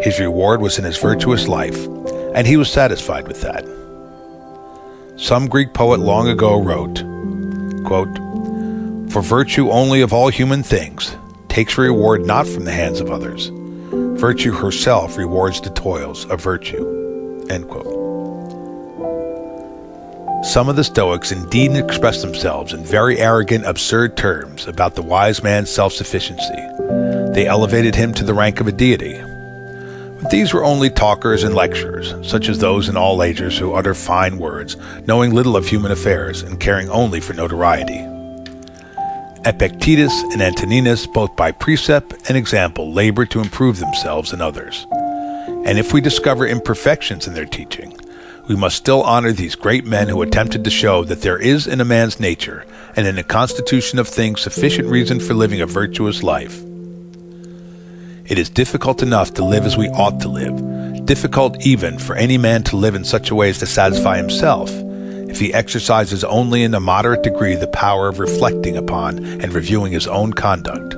G: His reward was in his virtuous life, and he was satisfied with that. Some Greek poet long ago wrote, quote, "For virtue only of all human things takes reward not from the hands of others. Virtue herself rewards the toils of virtue." End quote. Some of the Stoics indeed expressed themselves in very arrogant, absurd terms about the wise man's self-sufficiency. They elevated him to the rank of a deity. But these were only talkers and lecturers, such as those in all ages who utter fine words, knowing little of human affairs and caring only for notoriety. Epictetus and Antoninus, both by precept and example, labored to improve themselves and others. And if we discover imperfections in their teaching, we must still honor these great men who attempted to show that there is in a man's nature and in the constitution of things sufficient reason for living a virtuous life. It is difficult enough to live as we ought to live, difficult even for any man to live in such a way as to satisfy himself, if he exercises only in a moderate degree the power of reflecting upon and reviewing his own conduct.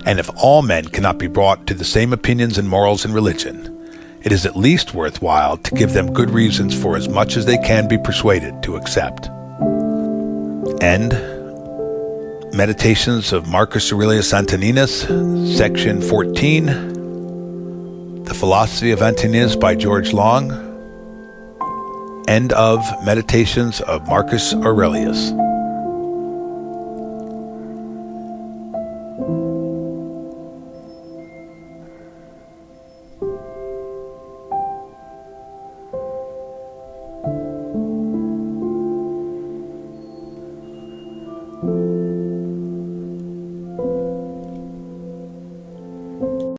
G: And if all men cannot be brought to the same opinions in morals and religion, it is at least worthwhile to give them good reasons for as much as they can be persuaded to accept. End Meditations of Marcus Aurelius Antoninus, Section 14, The Philosophy of Antoninus by George Long. End of Meditations of Marcus Aurelius.